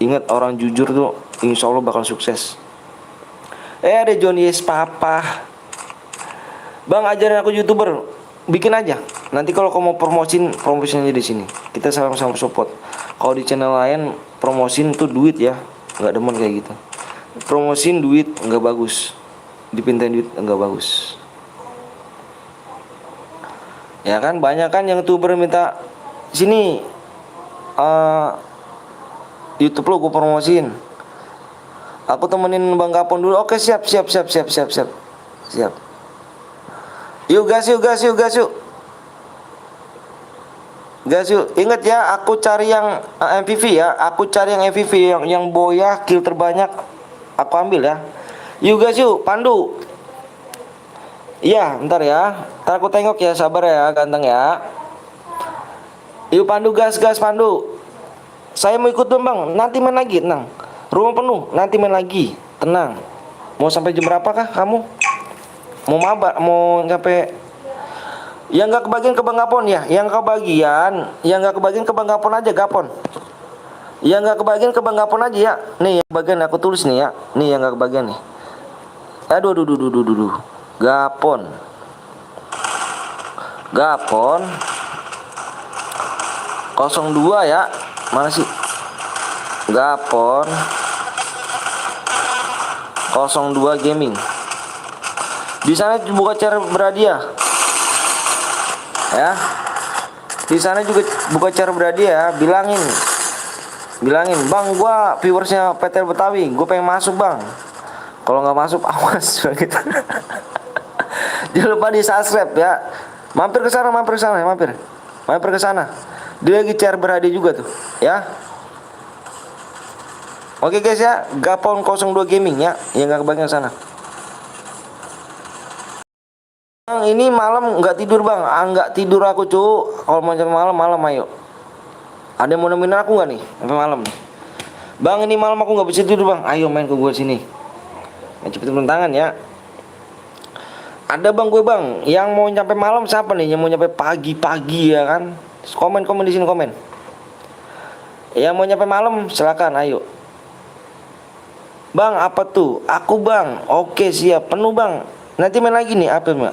A: Ingat, orang jujur tuh insya Allah bakal sukses. Ada Johnny Yes Papa. Bang, ajarin aku YouTuber. Bikin aja. Nanti kalau kamu mau promosinya di sini. Kita sama-sama support. Kalau di channel lain promosin tuh duit ya, nggak demen kayak gitu. Promosin duit nggak bagus. Dipintain duit nggak bagus. Ya kan, banyak kan yang YouTuber minta sini YouTube lo gue promosin. Aku temenin Bang Kapon dulu. Oke, siap. Yuk gas. Guys yuk, inget ya, aku cari yang MVP ya. Aku cari yang MVP yang boya kill terbanyak. Aku ambil ya. Yuk guys yuk, Pandu. Iya, bentar ya. Ntar aku tengok ya, sabar ya, ganteng ya. Yuk Pandu, gas Pandu. Saya mau ikut dong bang. Nanti main lagi, tenang. Rumah penuh, nanti main lagi, tenang. Mau sampai jam berapa kah kamu? Mau mabar, mau sampai? Yang nggak kebagian ke Bang Gapon ya, yang nggak kebagian ke Bang Gapon aja, Gapon. Yang nggak kebagian ke Bang Gapon aja ya. Nih yang bagian aku tulis nih ya. Nih yang nggak kebagian nih. Aduh. Gapon. 02 ya. Mana sih? Gapon 02 Gaming. Di sana buka share berhadiah. Ya. Di sana juga buka share berhadiah ya. Bilangin, "Bang, gua viewersnya PTL Betawi, gua pengen masuk, Bang." Kalau nggak masuk, awas gitu. Jangan lupa di-subscribe ya. Mampir ke sana. Mampir ke sana. Dia lagi share berhadiah juga tuh, ya. Oke guys ya, Gapon 02 Gaming ya, yang nggak kebagian sana. Bang, ini malam nggak tidur bang, nggak tidur aku cu. Kalau mau malam ayo. Ada yang mau nemenin aku nggak nih sampai malam nih? Bang, ini malam aku nggak bisa tidur bang. Ayo main ke gue sini. Cepet tangan ya. Ada bang gue bang, yang mau nyampe malam siapa nih? Yang mau nyampe pagi ya kan? Komen di sini komen. Yang mau nyampe malam silakan ayo. Bang, apa tuh? Aku bang. Oke siap, penuh bang. Nanti main lagi nih, apa nih?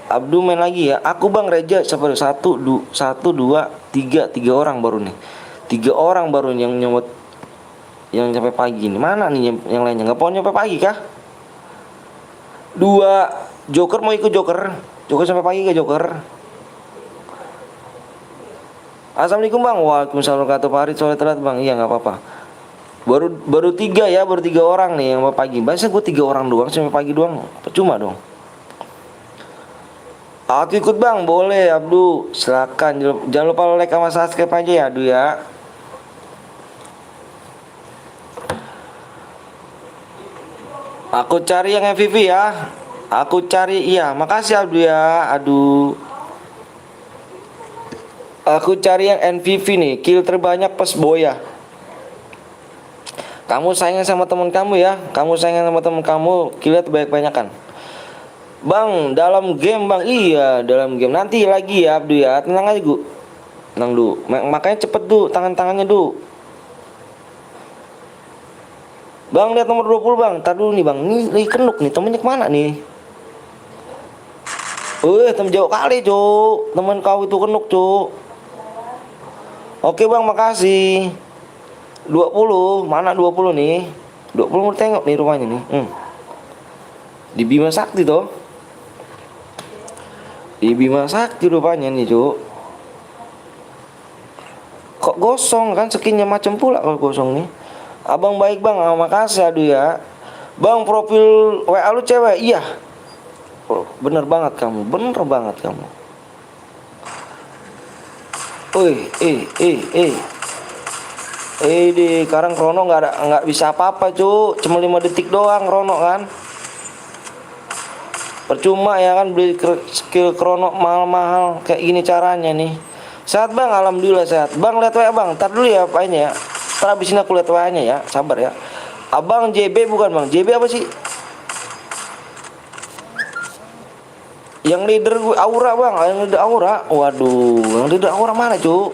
A: Abdul main lagi ya. Aku bang Reja siapa? 1 2 3 orang baru nih. 3 orang baru yang nyemot yang sampai pagi nih. Mana nih yang lainnya? Nggak mau nyampe pagi kah? 2 Joker mau ikut Joker sampai pagi ke Joker. Assalamualaikum bang. Waalaikumsalam warahmatullahi wabarakatuh. Sore telat bang. Iya nggak apa-apa. Baru 3 ya, baru 3 orang nih yang pagi. Biasanya gue 3 orang doang sampai pagi doang, percuma dong. Aku ikut bang, boleh Abdu, silakan. Jangan lupa like sama subscribe aja ya Abdu ya. Aku cari yang MVP ya. Aku cari, iya makasih Abdu ya. Aduh. Aku cari yang MVP nih, kill terbanyak pas boya. Kamu sayang sama teman kamu ya. Kiliat banyak-banyakan. Bang, dalam game bang. Iya, dalam game. Nanti lagi ya Abdu ya. Tenang aja gu. Tenang dulu. Makanya cepet dulu tangannya dulu. Bang, lihat nomor 20 bang. Ntar dulu nih bang. Nih kenuk nih. Temennya kemana nih? Temen jauh kali cuk. Temen kau itu kenuk cuk. Oke bang, makasih. 20, mana 20 nih? 20 mau tengok nih rumahnya nih. Di Bima Sakti toh. Di Bima Sakti rupanya nih, Cuk. Kok gosong kan skinnya macam pula kalau gosong nih. Abang baik, Bang. Makasih aduh ya. Bang, profil WA lu cewek? Iya. Bener banget kamu. Di sekarang Krono nggak bisa apa-apa cu, cuma 5 detik doang Krono kan. Percuma ya kan beli skill Krono mahal-mahal kayak gini caranya nih. Sehat bang, alhamdulillah sehat. Bang lihat WA bang, ntar dulu ya apanya ya. Ntar abisin aku lihat WA-nya ya, sabar ya. Abang JB bukan bang, JB apa sih? Yang leader gue Aura bang, yang leader Aura. Waduh, yang leader Aura mana cu?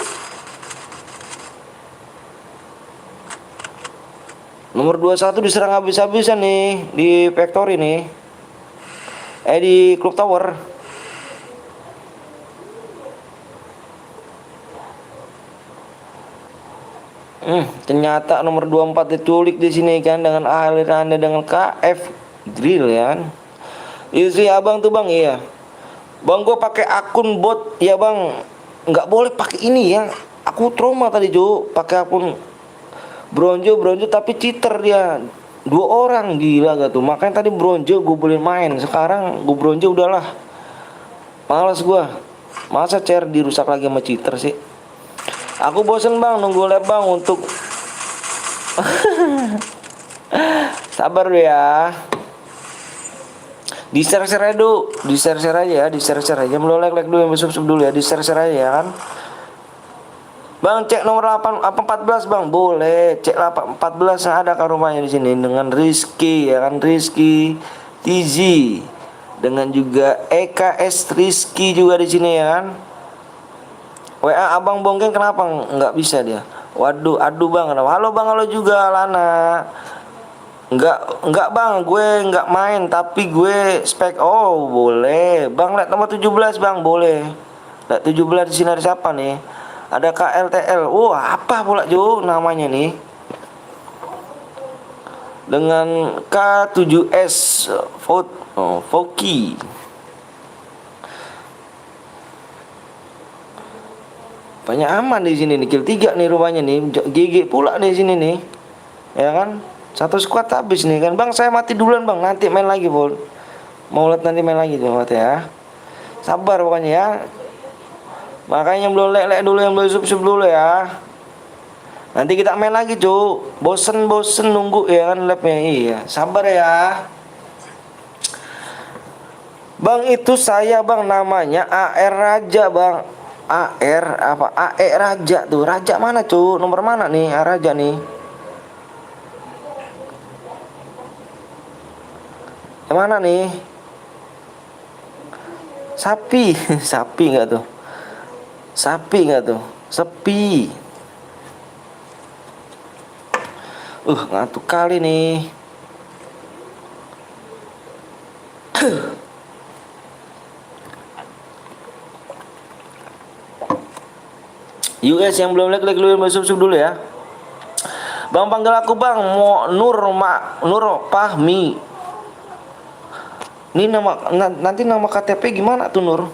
A: Nomor 21 diserang habis-habisan nih di factory nih. Di Club Tower. Ternyata nomor 24 diculik di sini kan dengan aliran Anda dengan KF Drill ya kan. Istri abang tuh bang, iya. Bang gue pakai akun bot ya bang. Nggak boleh pakai ini ya. Aku trauma tadi Jo, pakai akun bronjo tapi cheater dia. 2 orang gila gak tuh. Makanya tadi bronjo gue boleh main. Sekarang gue bronjo udahlah. Males gua. Masa chair dirusak lagi sama cheater sih? Aku bosen bang nunggu lab bang untuk sabar dulu ya. Di share-share aja dulu, di share-share aja ya, di share-share aja. Belum like dulu, yang sub dulu ya, di share-share aja ya kan. Bang cek nomor 8 apa 14 bang, boleh cek 14 yang ada kan rumahnya di sini dengan Rizky ya kan, Rizky TZ dengan juga EKS Rizky juga di sini ya kan. WA abang Bongkeng kenapa nggak bisa dia? Waduh, aduh bang, kenapa? Halo bang, halo juga Lana. Enggak bang, gue nggak main tapi gue spek. Oh boleh bang, lihat nomor 17 bang, boleh. Lihat 17 di sini ada siapa nih? Ada KLTL. Wah apa pula Jo namanya nih? Dengan K7S Foki. Banyak aman di sini nih, kill 3 nih rumahnya nih. GG pula di sini nih. Ya kan? Satu squad habis nih kan. Bang, saya mati duluan, Bang. Nanti main lagi, Bol. Mau lihat nanti main lagi tuh, ya. Sabar pokoknya ya. Makanya belum lek dulu, yang belum sub dulu ya. Nanti kita main lagi, Cuk. Bosen nunggu ya kan labnya. Iya, sabar ya. Bang, itu saya, Bang, namanya AR Raja, Bang. AR apa? AE Raja tuh. Raja mana, Cuk? Nomor mana nih? AR Raja nih. Yang mana nih? Sapi. Sapi enggak tuh? Sapi enggak tuh? Sepi. Ngantuk kali nih. Yuk guys, yang belum like dulu, yang belum sub dulu ya. Bang, panggil aku Bang, mau Nur Fahmi. Ini nanti nama KTP gimana tuh Nur?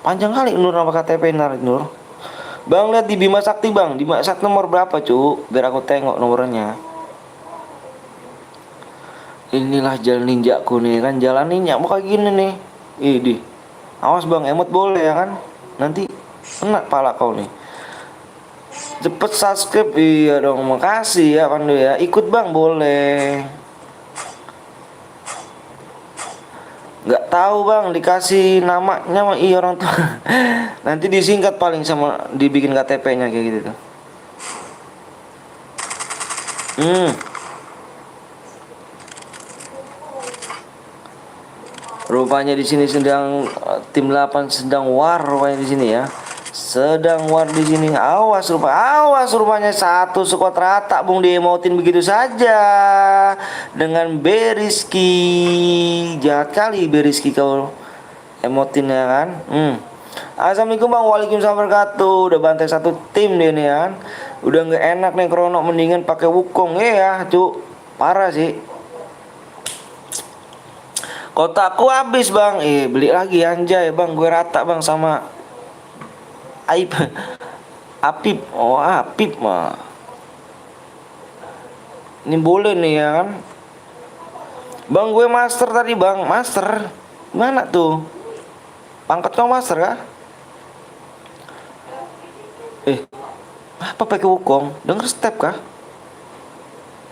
A: Panjang kali Nur nama KTP Nur. Bang, lihat di Bima Sakti Bang, di Bima Sakti nomor berapa Cuk? Biar aku tengok nomornya. Inilah jalan ninjaku nih kan, jalan ninja mau kayak gini nih. Di awas Bang, emot boleh ya kan? Nanti kena pala kau nih. Cepet subscribe, iya dong, makasih ya Pandu ya. Ikut Bang boleh. Nggak tahu Bang, dikasih namanya sama iya orang tua. Nanti disingkat paling sama dibikin KTP-nya kayak gitu tuh. Rupanya di sini sedang tim 8 sedang war rupanya di sini ya. Sedang war di sini. Awas rupanya satu squad rata Bung diemotin begitu saja dengan Beriski. Jahat kali Beriski kau emotinnya kan. Assalamualaikum Bang, waalaikumsalam wabarakatuh. Udah bantai satu tim dia nih kan. Udah nggak enak nih Krono, mendingan pakai Wukong ya, Cuk. Parah sih. Kotakku habis Bang. Beli lagi anjay Bang, gue rata Bang sama Apip. Oh, Apip mah. Ini boleh nih ya kan. Bang, gue master tadi Bang, master. Mana tuh? Pangkat kau master kah? Apa pakai Wukong? Denger step kah?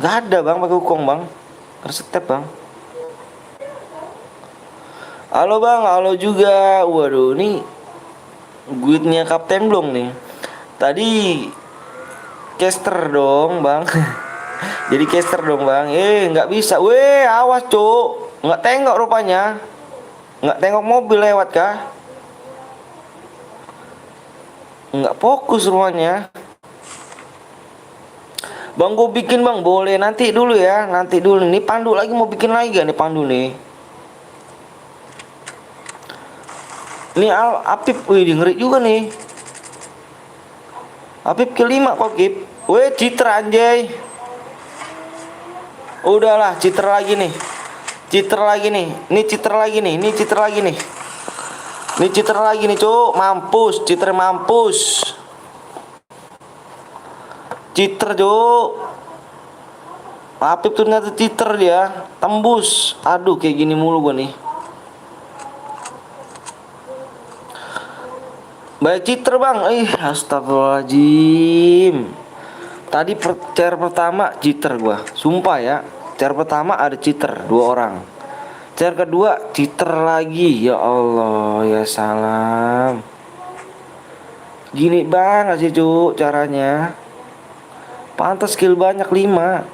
A: Gak ada Bang pakai Wukong Bang. Denger step Bang. Halo Bang, halo juga. Waduh, ini guidnya Kapten belum nih. Tadi caster dong Bang. Jadi caster dong Bang. Nggak bisa. Awas Cuk. Nggak tengok rupanya. Nggak tengok mobil lewat kah? Nggak fokus rupanya. Bang, gue bikin Bang, boleh nanti dulu ya. Nanti dulu. Nih Pandu lagi mau bikin lagi gak nih Pandu nih? Ini Apip, ngeri juga nih. Apip ke-5 kok Kip. Citra anjay. Udahlah, Citra lagi nih. Citra lagi nih. Ini Citra lagi nih. Ini Citra lagi nih. Ini Citra lagi nih, Cuk. Mampus, Citra mampus. Citra, Cuk. Apip ternyata Citra dia. Tembus. Aduh, kayak gini mulu gua nih. Baik Citra bang. Astagfirullahaladzim. Tadi chair pertama Citra gua. Sumpah ya. Chair pertama ada Citra 2 orang. Chair kedua Citra lagi. Ya Allah ya salam. Gini banget sih cu caranya. Pantas skill banyak 5.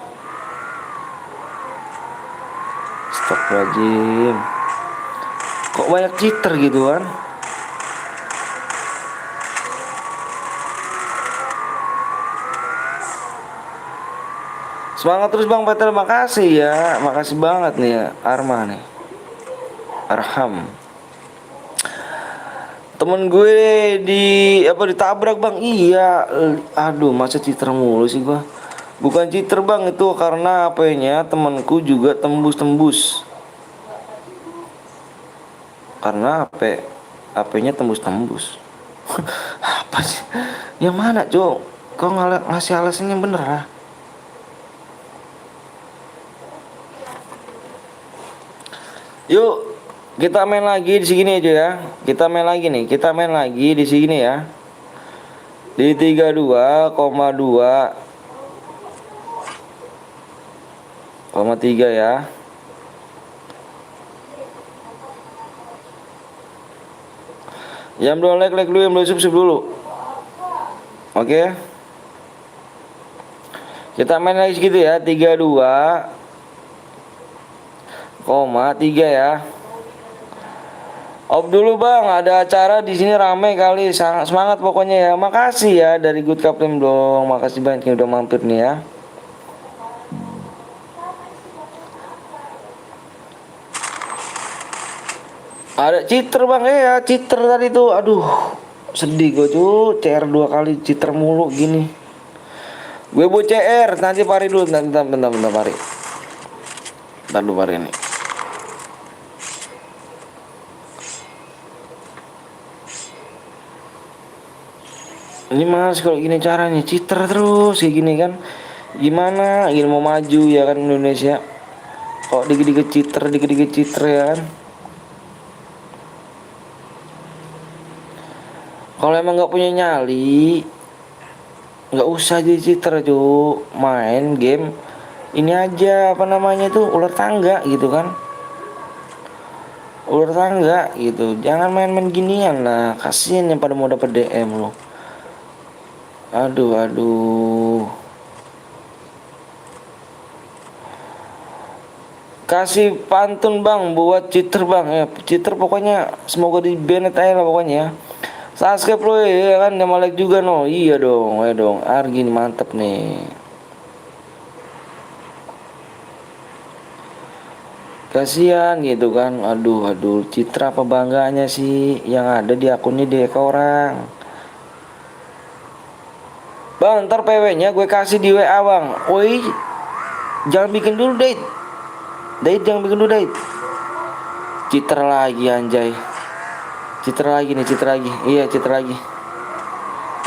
A: Astagfirullahaladzim. Kok banyak cheater gitu kan? Semangat terus Bang Peter, makasih ya. Makasih banget nih ya Arma nih. Arham. Temen gue ditabrak Bang. Iya. Aduh, masa cheater mulu sih gua. Bukan cheater Bang, itu karena HP-nya temanku juga tembus-tembus. Karena HP-nya tembus-tembus. Apa sih? Yang mana, Cok? Kau ngasih alasannya bener lah. Yuk, kita main lagi di sini aja ya. Kita main lagi nih. Kita main lagi di sini ya. Di 32,3 ya. Yang belum like dulu, yang belum subscribe dulu. Oke. Kita main lagi segitu ya, 32,3 ya. Off dulu Bang, ada acara di sini rame kali, sangat semangat pokoknya ya. Makasih ya dari Good Captain dong, makasih banyak yang udah mampir nih ya. Ada cheater Bang, ya cheater tadi tuh, aduh sedih gue cu, CR 2 kali cheater mulu gini. Gue mau CR, nanti pari dulu, bentar pari. Bentar dulu pari ini. Ini mas kalau gini caranya cheater terus kayak gini kan. Gimana ingin mau maju ya kan Indonesia. Kok dikit-dikit cheater ya kan. Kalau emang nggak punya nyali, nggak usah jadi cheater cu, main game ini aja apa namanya tuh ular tangga gitu kan, ular tangga gitu, jangan main-main ginian lah, kasian yang pada mau dapet DM lo. Aduh. Kasih pantun Bang buat cheater Bang ya, cheater pokoknya semoga di banned aja lah pokoknya ya. Subscribe lo ya kan, nama like juga no. Iya dong, ayo dong. Argin mantep nih. Kasihan gitu kan. Aduh, citra apa bangganya sih yang ada di akunnya DK orang. Bang, ntar PW-nya gue kasih di WA Bang. Woi, jangan bikin dulu date. Jangan bikin dulu date. Citra lagi anjay. Citra lagi. Iya, citra lagi.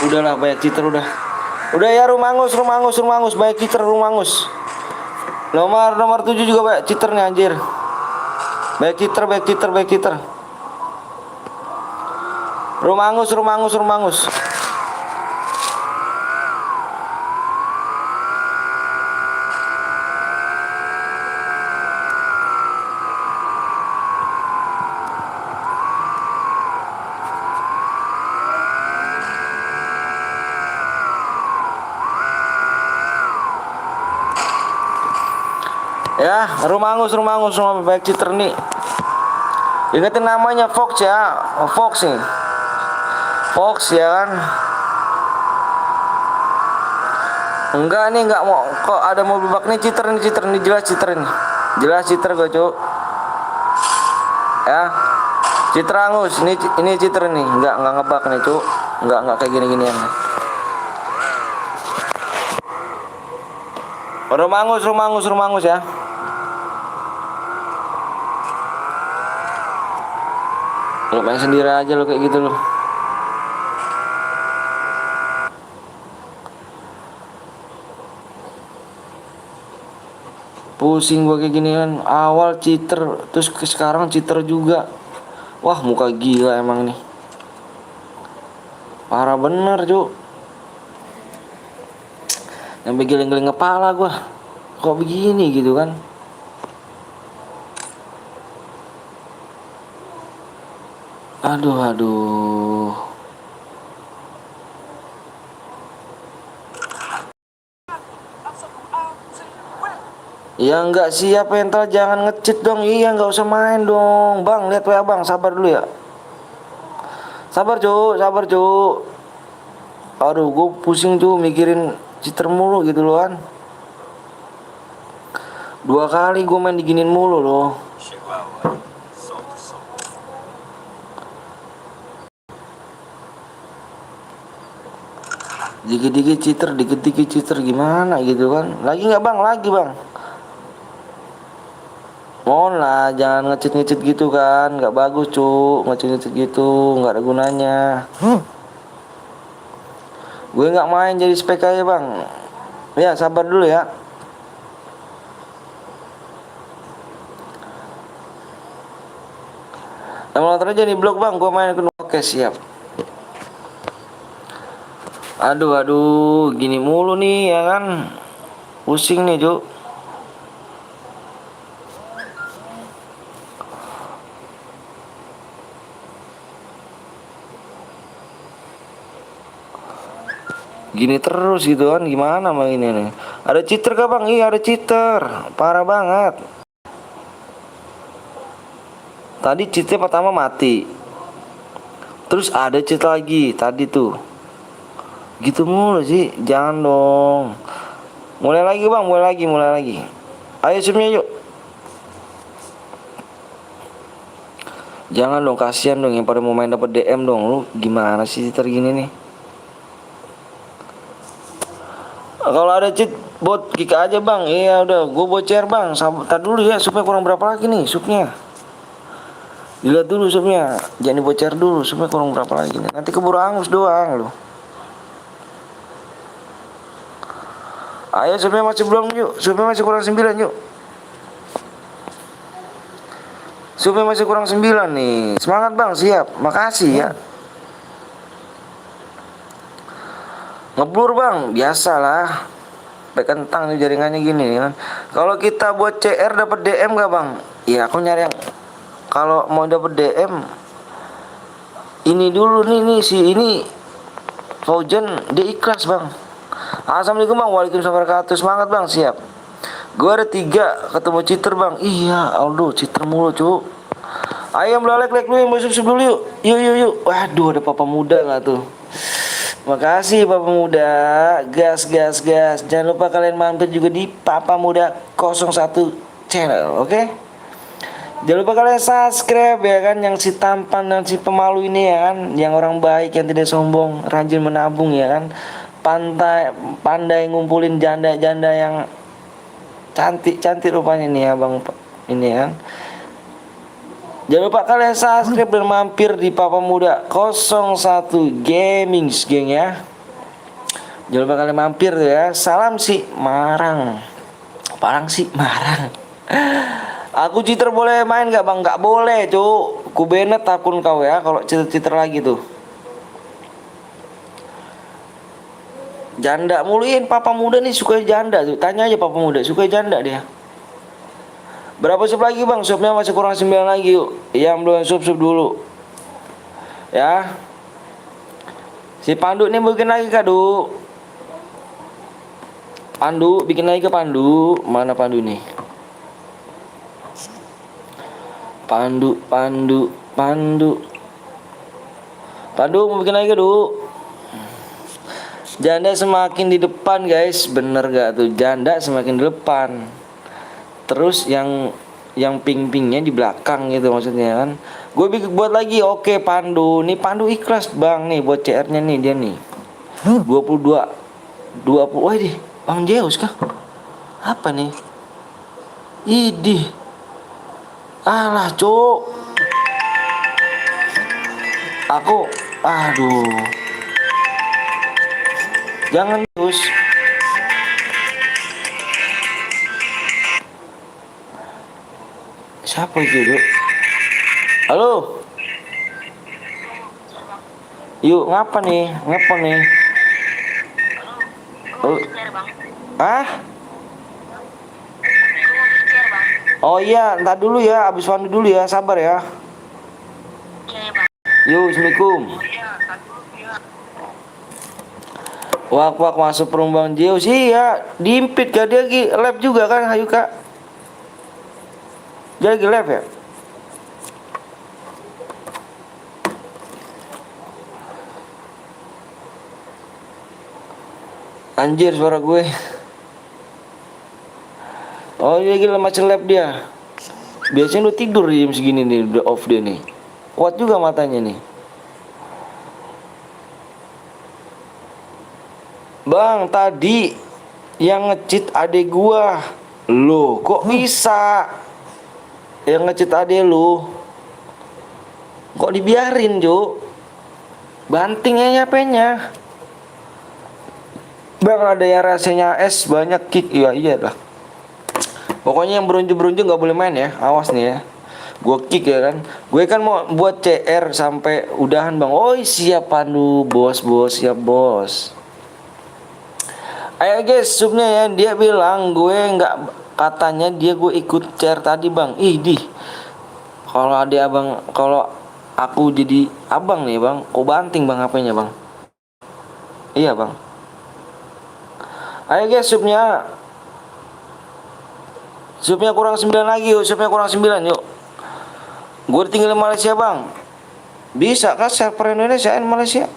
A: Udahlah, banyak citra udah. Udah ya, rumangus. Banyak citra rumangus. Nomor 7 juga banyak citra nih anjir. Banyak citra. Rumangus. Ya, rumangus semua baik citra nih. Ingetin namanya Fox ya, Fox nih. Fox ya kan. Enggak mau kok ada mobil bak nih citra nih jelas citra gue cuk. Ya. Citra angus, ini citra nih, enggak ngebak nih cuk. Enggak kayak gini-ginian. Rumangus ya. Lo main sendiri aja lo kayak gitu lo. Pusing gua kayak gini kan. Awal cheater, terus sekarang cheater juga. Wah, muka gila emang nih. Parah bener Cuk. Sampai geleng-geleng kepala gua. Kok begini gitu kan? Aduh aduh. Ya enggak siap entar jangan ngecit dong. Iya enggak usah main dong. Bang, lihat WA Bang, sabar dulu ya. Sabar Cuk, sabar Cuk. Aduh, gue pusing tuh mikirin cheater mulu gitu loh kan. 2 kali gue main diginin mulu loh. Dikit-dikit cheater gimana gitu kan. Lagi nggak bang, lagi bang. Mohon lah, jangan ngecit-ngecit gitu kan. Nggak bagus cu, ngecit-ngecit gitu, nggak ada gunanya. Gue nggak main jadi spek aja bang. Ya sabar dulu ya. Emulator aja nih blok bang, gue main ke. Oke siap. Aduh aduh, gini mulu nih ya kan. Pusing nih Cuk. Gini terus gitu kan, gimana bang ini nih. Ada cheater kah bang? Iya ada cheater. Parah banget. Tadi cheater pertama mati. Terus ada cheat lagi tadi tuh. Gitu mulu sih, jangan dong. Mulai lagi bang, mulai lagi. Ayo semuanya yuk. Jangan dong, kasihan dong yang pada mau main dapat DM dong. Lu gimana sih cheater gini nih? Kalau ada cheat bot kick aja bang. Iya udah, gue bocer bang. Sabar dulu ya, supaya kurang berapa lagi nih supnya. Dilihat dulu supnya, jangan dibocor dulu supaya kurang berapa lagi nih. Nanti keburu angus doang lu. Ayo supnya masih belum yuk, supnya masih kurang 9 yuk. Supnya masih kurang 9 nih. Semangat bang, siap. Makasih ya. Ngeblur bang, biasalah. Baik kentang nih jaringannya gini kan. Kalau kita buat CR dapat DM gak bang? Iya aku nyari yang kalau mau dapat DM ini dulu nih si ini Faujan dia ikhlas bang. Assalamualaikum bang, waalaikumsalam warahmatullahi wabarakatuh. Semangat bang, siap. Gue ada 3 ketemu cheater bang. Iya, aduh cheater mulu cu. Ayo mulai like dulu, yang masuk dulu yuk. Yuk. Waduh ada papa muda nggak tuh? Makasih Papa Muda. Gas. Jangan lupa kalian mampir juga di Papa Muda 01 channel, oke? Jangan lupa kalian subscribe ya kan, yang si tampan dan si pemalu ini ya kan, yang orang baik yang tidak sombong, rajin menabung ya kan. Pandai ngumpulin janda-janda yang cantik rupanya nih abang ini ya kan. Jangan lupa kalian subscribe dan mampir di Papa Muda 01 Gaming geng ya. Jangan lupa kalian mampir tuh ya. Salam si Marang. Parang si Marang. Aku cheater boleh main gak bang? Gak boleh cu. Ku benet akun kau ya kalau cheater lagi tuh. Janda muluin Papa Muda nih, suka janda tuh. Tanya aja Papa Muda, suka janda dia. Berapa sub lagi bang? Subnya masih kurang 9 lagi yuk. Yang belum sub dulu ya. Si Pandu ini bikin lagi kadu. Pandu bikin lagi ke Pandu. Mana Pandu nih? Pandu mau bikin lagi kadu. Janda semakin di depan guys. Bener gak tuh? Janda semakin di depan. Terus yang ping-pingnya di belakang gitu maksudnya kan. Gue buat lagi. Oke Pandu. Nih Pandu ikhlas bang nih buat CR-nya nih dia nih. 20. Wah deh, Bang Zeus kah? Apa nih? Idih. Alah, cuk. Aduh. Jangan Zeus. Siapa itu, Duk? Halo? Yuk, ngapa nih? Ngapa nih? Oh. Ah? Oh iya, ntar dulu ya, abis mandi dulu ya, sabar ya. Yuk, assalamualaikum. Wak masuk perumbang jauh sih ya, diimpit gak dia lagi lab juga kan, ayo kak. Dia lagi lab ya. Anjir suara gue. Oh dia gila macam lab dia. Biasanya lu tidur di jam segini nih, udah off dia nih. Kuat juga matanya nih. Bang, tadi yang ngecit adek gua. Loh, kok bisa? Yang ngecit adek lu. Kok dibiarin, Jo? Bantingnya nyapenya. Bang, ada yang rasanya es banyak kick. Iya lah. Pokoknya yang berunjuk-berunjuk nggak boleh main ya. Awas nih ya. Gue kick ya kan. Gue kan mau buat CR sampai udahan bang. Oh siap Pandu. Bos siap bos. Ayo guys subnya ya. Dia bilang gue nggak. Katanya dia gue ikut CR tadi bang. Kalau ada abang. Kalau aku jadi abang nih bang. Kok banting bang HP-nya bang. Iya bang. Ayo guys subnya. Subnya kurang 9 lagi yuk. Subnya kurang 9 yuk. Gue tinggal di Malaysia bang. Bisa kan server Indonesia Malaysia.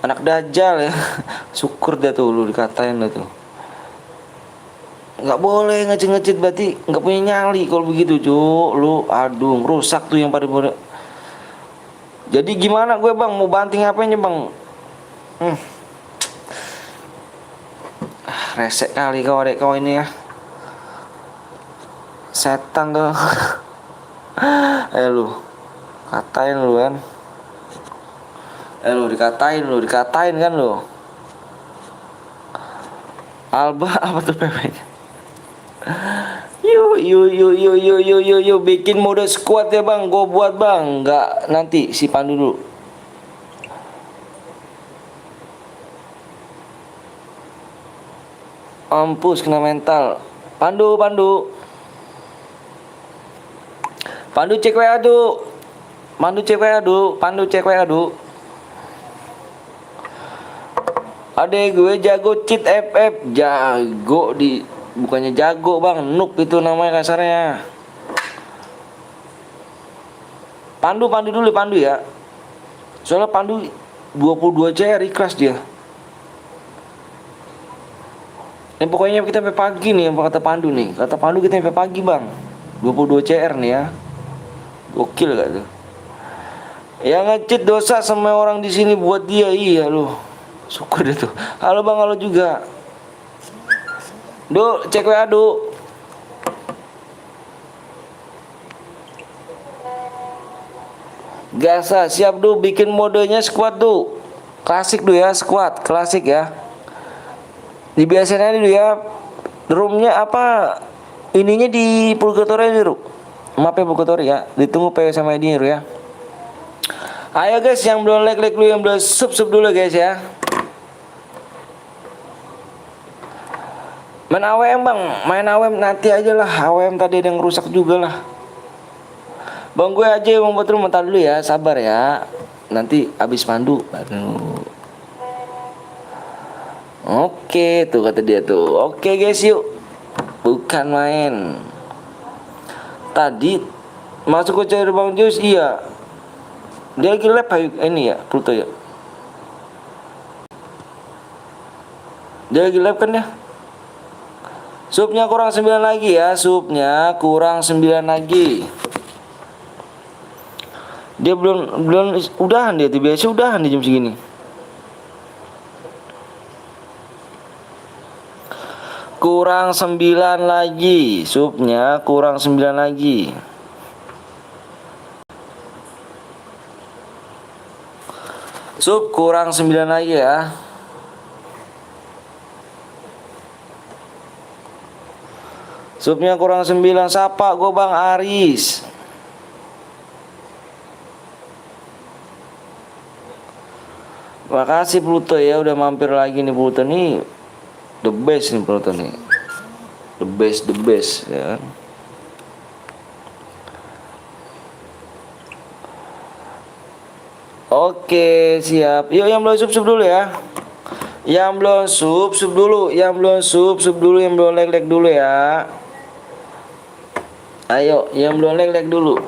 A: Anak dajal ya. Syukur dia tuh lu dikatain lu tuh. Nggak boleh ngecit berarti nggak punya nyali kalau begitu cu. Lu aduh rusak tuh yang pada boleh. Jadi gimana gue bang mau banting apanya bang? Resek kali kau adek kau ini ya. Setan tuh. Ayo lu. Katain lu kan. Lu dikatain kan lu. Alba apa tuh pepenya? Yuk bikin mode squad ya bang. Gue buat bang. Nggak nanti si Pandu dulu. Ampus kena mental. Pandu cek WA dulu. Pandu cek WA dulu. Adek gue jago cheat FF. Jago di. Bukannya jago bang. Noob itu namanya kasarnya. Pandu dulu ya. Soalnya Pandu 22 CR ikhlas dia. Pokoknya kita sampai pagi nih apa kata Pandu nih. Kata Pandu kita sampai pagi bang. 22 CR nih ya. Gokil gak tuh? Yang ngecit dosa sama orang di sini buat dia. Iya lu. Syukur deh tuh. Halo bang, halo juga. Cek WA Gasa, siap bikin modenya squad Klasik ya, squad, klasik ya. Dibiasain aja dulu ya. Roomnya apa? Ininya di Purgatory dulu. Mapnya Purgatory ya. Ditunggu PW sama ID ya. Ayo guys, yang belum like dulu, yang belum sub dulu guys ya. Main AWM bang, main AWM nanti aja lah. AWM tadi ada yang rusak juga lah. Bang gue aja yang membuat rumah dulu ya, sabar ya. Nanti abis Pandu baru. Oke, tuh kata dia tuh. Oke guys, yuk. Bukan main. Tadi masuk ke cari Bang Jus, iya. Dia lagi lab ini ya, Pluto ya. Dia lagi lab kan ya. Subnya kurang 9 lagi ya, subnya kurang 9 lagi. Dia belum udahan dia tuh, biasa udahan di jam segini. Kurang 9 lagi. Subnya kurang 9 lagi. Sub kurang 9 lagi ya. Subnya kurang 9. Sapa gue Bang Aris. Makasih Pluto ya udah mampir lagi nih Pluto nih. The best nih Pluto nih. The best ya kan. Oke, siap. Yuk yang belum sub dulu ya. Yang belum sub dulu, yang belum sub dulu, yang belum like dulu ya. Ayo, yang belum like dulu.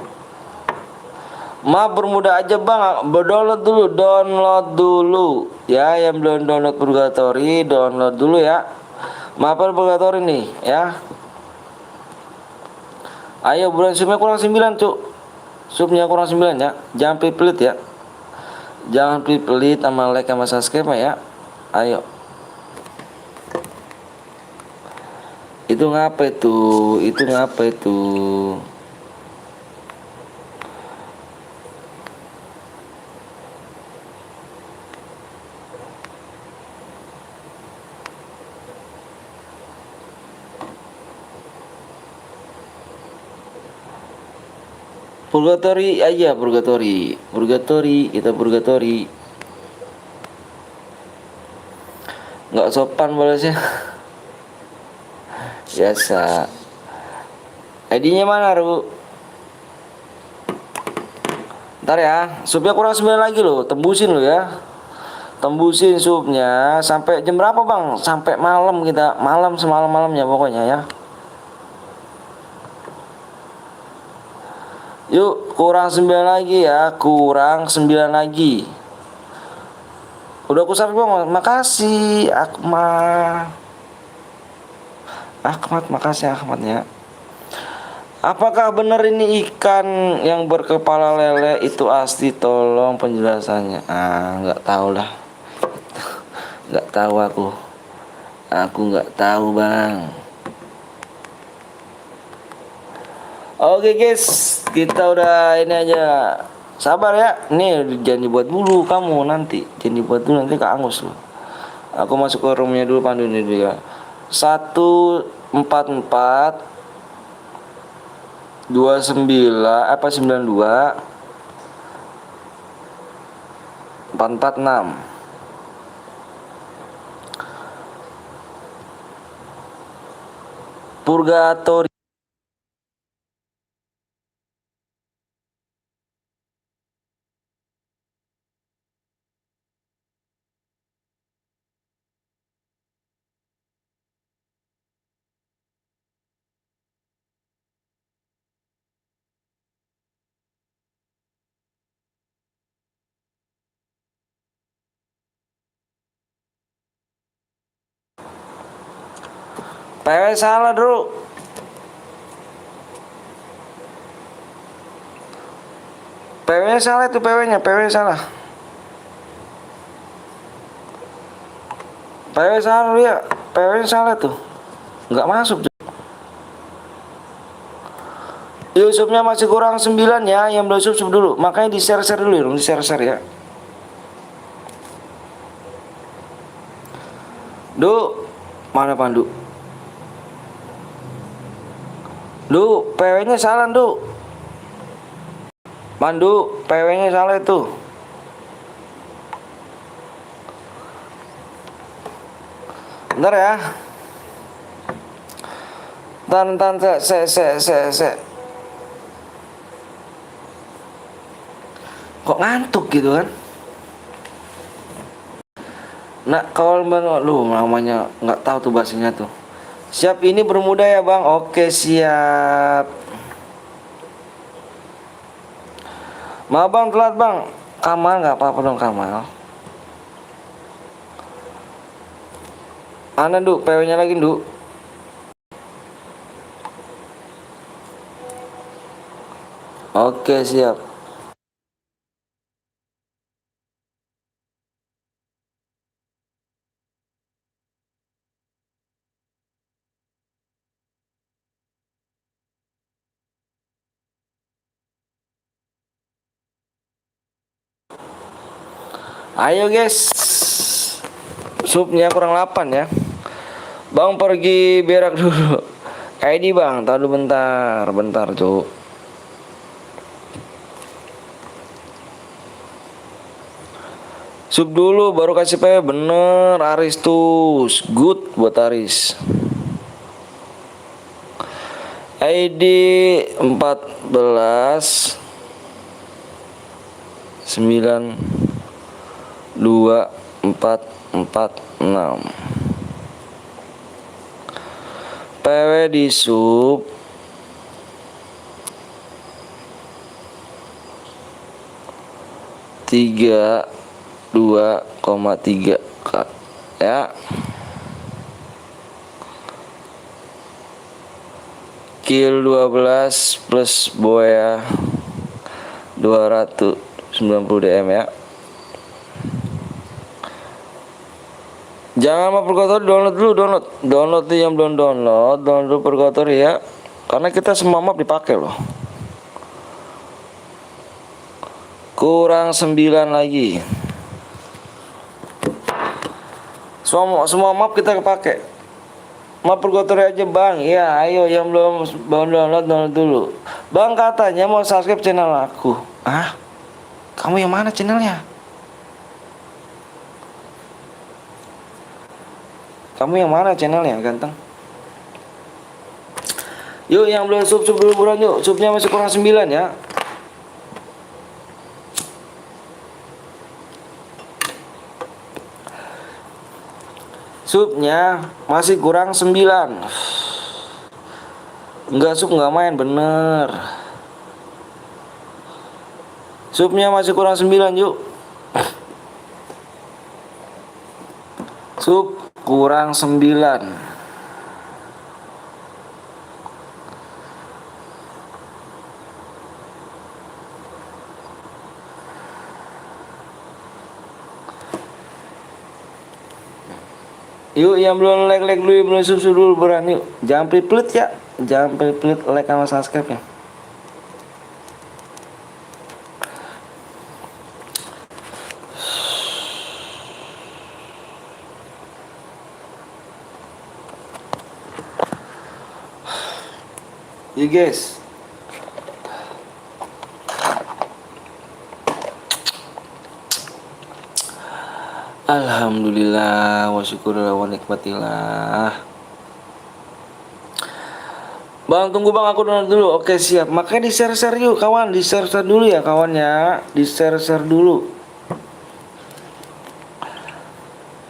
A: Maaf bermuda aja bang, download dulu ya. Yang belum download Purgatory, download dulu ya. Maaf Purgatory nih ya. Ayo bulan subnya kurang 9 cuk. Subnya kurang 9 ya. Jangan pelit ya. Jangan pelit sama like sama subscribe ya. Ayo. Itu ngapa itu? Itu ngapa itu? Purgatory aja, purgatory kita purgatory. Nggak sopan balasnya. Biasa. ID-nya mana, Ru? Ntar ya, subnya kurang 9 lagi loh, tembusin lo ya. Tembusin subnya sampai jam berapa, Bang? Sampai malam kita, malam semalam-malamnya pokoknya ya. Yuk, kurang 9 lagi ya, kurang 9 lagi. Udah aku subscribe Bang, makasih Ahmad, makasih Ahmadnya. Apakah benar ini ikan yang berkepala lele itu asli? Tolong penjelasannya. Nggak tahu lah. Nggak tahu aku. Aku nggak tahu bang. Oke guys, kita udah ini aja. Sabar ya. Nih jangan dibuat dulu kamu nanti. Jangan dibuat dulu nanti keangus loh. Aku masuk ke roomnya dulu Pandu ini dia. 144 29 apa 92 446 Purgatory. PW salah dulu. PW-nya salah itu PW-nya salah. PW salah ya. PW salah tuh. Nggak masuk. Yusufnya masih kurang 9 ya. Yang belum sub dulu. Makanya di share dulu, di share ya. Mana Pandu? PW-nya salah, Pandu, PW-nya salah itu. Bentar ya. Bentar, se. Kok ngantuk gitu kan? Nah, kalau bang, namanya nggak tahu tuh bahasanya tuh. Siap ini bermuda ya bang. Oke siap. Maaf bang telat bang. Kamal nggak apa-apa dong Kamal. Ana PW-nya lagi Oke siap. Ayo guys. Subnya kurang 8 ya. Bang pergi berak dulu. ID bang, tahu dulu bentar cuk. Sub dulu baru kasih PW. Bener Aris tuh. Good buat Aris. ID 14 9 2 4 4 6. PW di sub 32,3 Kak ya. Kill 12 plus boya 290 DM ya. Jangan mau Purgatory, download dulu, download nih yang belum download dulu Purgatory ya. Karena kita semua map dipakai loh. Kurang 9 lagi. Semua map kita kepake. Map Purgatory aja bang. Ya ayo yang belum download dulu. Bang katanya mau subscribe channel aku. Ah, kamu yang mana channelnya? Kamu yang mana channelnya ganteng? Yuk yang belum sub dulu buruan yuk. Subnya masih kurang 9 ya. Subnya masih kurang 9. Enggak sub enggak main bener. Subnya masih kurang 9 yuk. Sub kurang 9. Yuk yang belum like dulu, belum subscribe dulu berani yuk. Jangan pelit ya. Jangan pelit like sama subscribe ya. Yuk guys. Alhamdulillah wa syukurillah wa nikmatillah. Bang tunggu bang, aku download dulu. Oke siap. Makanya di share yuk kawan. Di share dulu ya kawannya. Di share dulu.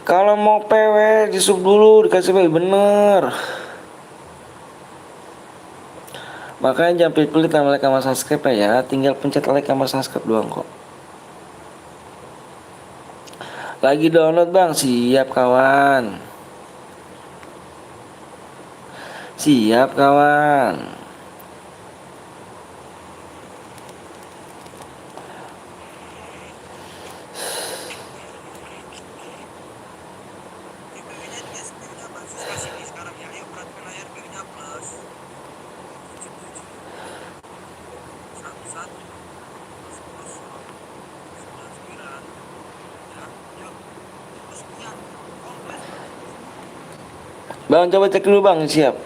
A: Kalau mau PW di sub dulu, dikasih PW bener. Makanya jangan pelit-pelit sama like sama subscribe ya. Tinggal pencet like sama subscribe doang kok. Lagi download bang, siap kawan. Siap kawan. Bang coba cek dulu bang, siap.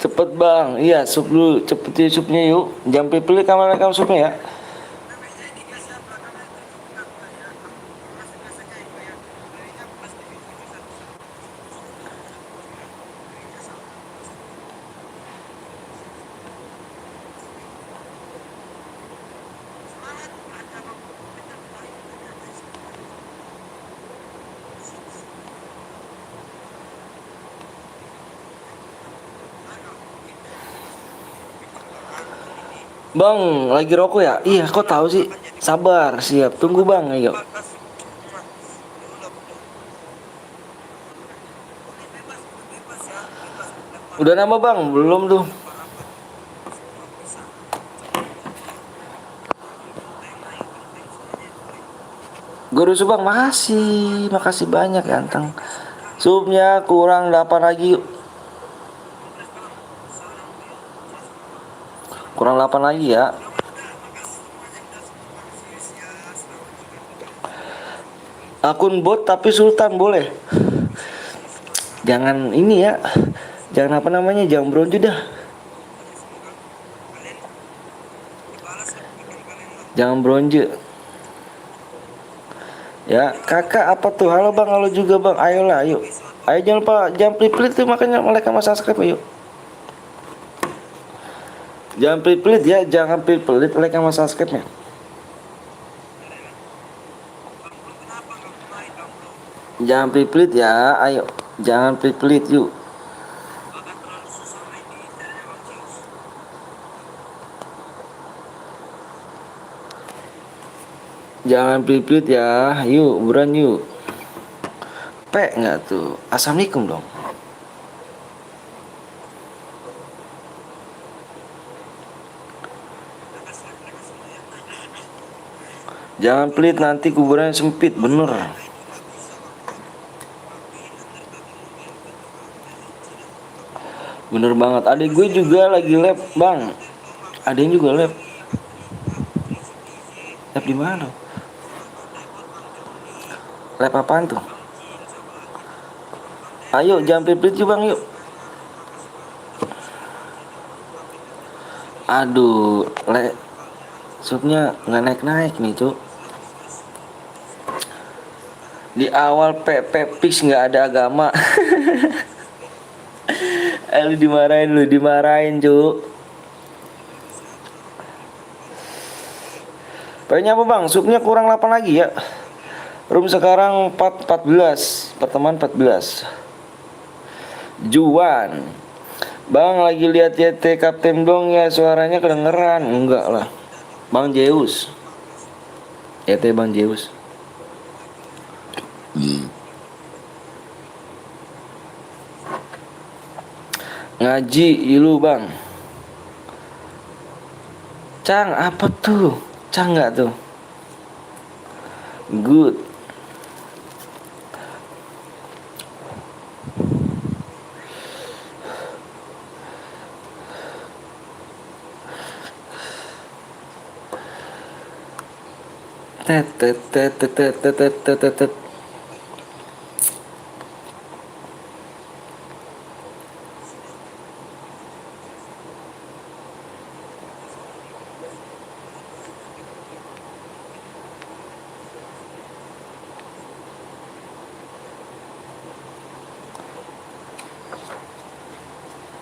A: Cepet bang, iya sub dulu, cepetin subnya yuk. Jangan pilih kamera kamu subnya ya. Bang, lagi rokok ya? Iya, kok tahu sih? Sabar, siap. Tunggu bang, ayo. Udah nambah bang? Belum tuh. Guru subang, makasih banyak ganteng. Subnya kurang 8 lagi. Kurang 8 lagi ya. Akun bot tapi sultan boleh. Jangan ini ya. Jangan apa namanya, jangan bronze dah. Jangan bronje. Ya, kakak apa tuh? Halo bang, halo juga bang. Ayolah, ayo. Ayo jangan lupa jangan pelit-pelit tuh, makanya like sama subscribe ayo. Jangan pelit-pelit ya, jangan pelit-pelit, like sama subscribe ya. Jangan pelit-pelit ya, ayo. Jangan pelit-pelit yuk. Jangan pelit-pelit ya, yuk, buruan yuk. Pe nggak tuh? Assalamualaikum dong. Jangan pelit, nanti kuburannya sempit, bener. Bener banget. Adik gue juga lagi lab bang. Adiknya juga lab. Lab di mana? Lab apaan tuh? Ayo jangan pelit-pelit yuk bang yuk. Aduh, supnya nggak naik-naik nih cuk. Di awal fix nggak ada agama. Lu dimarahin cuk. Pengennya apa bang? Supnya kurang 8 lagi ya. Room sekarang 14, pertemuan 14. Juan. Bang lagi lihat YT Kapten dong ya, suaranya kedengeran. Enggak lah. Bang Zeus. YT Bang Zeus. Ngaji ilu bang. Cang apa tuh? Cang nggak tuh? Good. Tet tet tet tet tet tet tet tet tet.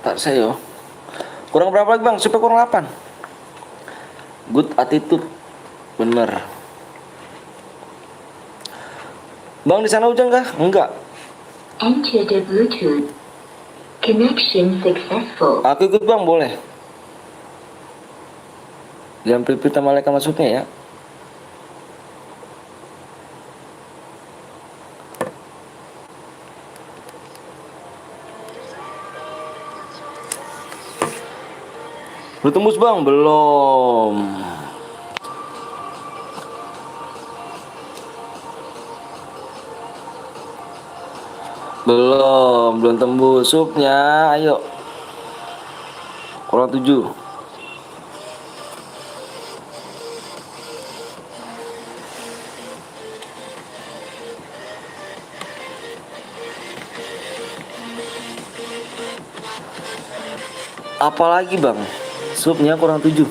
A: Tak saya. Kurang berapa lagi bang? Supaya kurang 8. Good attitude. Bener. Bang di sana hujan kah? Enggak.
E: Enter the Bluetooth. Connection successful.
A: Aku ikut bang, boleh. Jangan pelit-pelit sama like masuknya ya. Udah tembus bang? Belum. Belum tembus supnya, ayo. Kurang 7. Apalagi bang? Supnya kurang 7.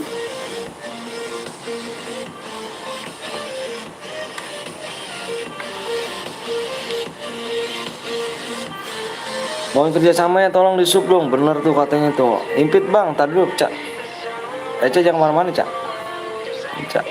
A: Mau kerjasama ya tolong di sub dong, bener tuh katanya tuh. Impit bang, tar dulu cak. Cak jangan kemana-mana cak. Cak.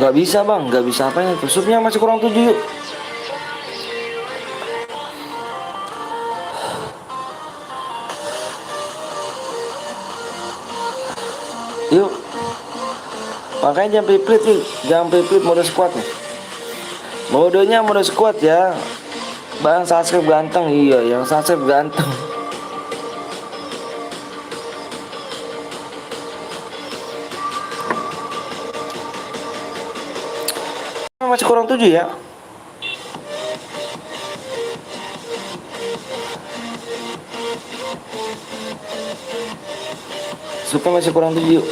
A: Gak bisa bang, gak bisa apanya tuh. Supnya masih kurang 7 yuk. Yuk. Makanya jangan pelit-pelit yuk. Jangan pelit-pelit mode squad nih. Modenya mode squad ya. Bang subscribe ganteng, iya yang subscribe ganteng. Masih kurang 7 ya. Supaya masih kurang 7 yuk.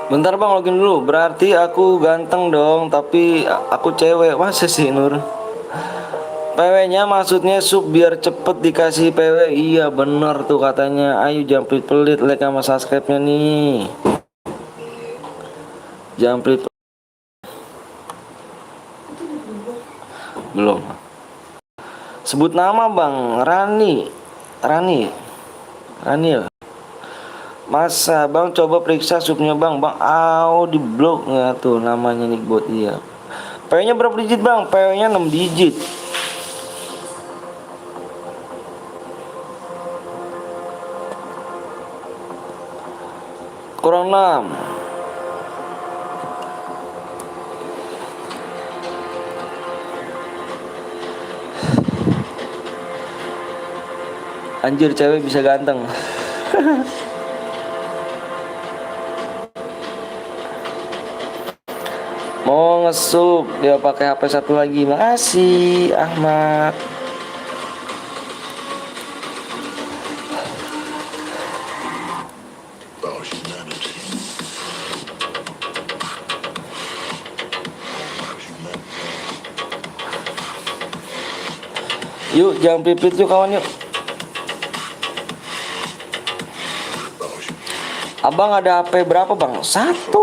A: Bentar bang, login dulu. Berarti aku ganteng dong, tapi aku cewek. Masa sih Nur? PW-nya maksudnya sub biar cepet dikasih PW. Iya bener tuh katanya. Ayo jangan pelit-pelit like sama subscribe-nya nih. Jangan pelit. Belum. Sebut nama bang. Rani ya. Masa bang coba periksa subnya bang. Di blok nggak tuh namanya Nickbot. Iya. PW nya berapa digit bang? PW nya 6 digit. Kurang 6. Anjir cewek bisa ganteng. Mau ngesup dia pakai HP satu lagi. Makasih Ahmad. Yuk jangan pipit yuk kawan yuk. Abang ada HP berapa bang? 1.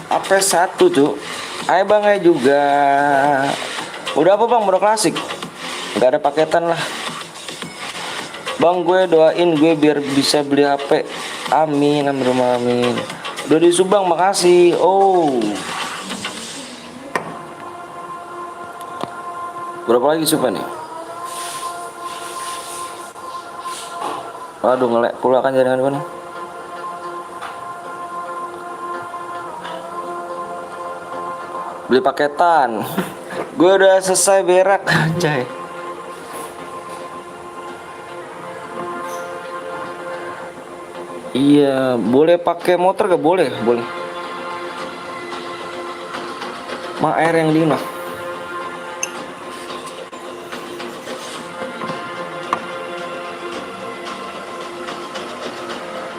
A: HP 1 tuh. Ayo bang ya juga. Udah apa bang? Udah klasik. Gak ada paketan lah. Bang gue doain gue biar bisa beli HP. Amin amin. Udah di Subang makasih. Oh. Berapa lagi supa nih? Waduh ngelek pula kan jaringan gue nih. Beli paketan. Gue udah selesai berak anjay. Iya, boleh pakai motor gak? Boleh. Mak air yang di mana?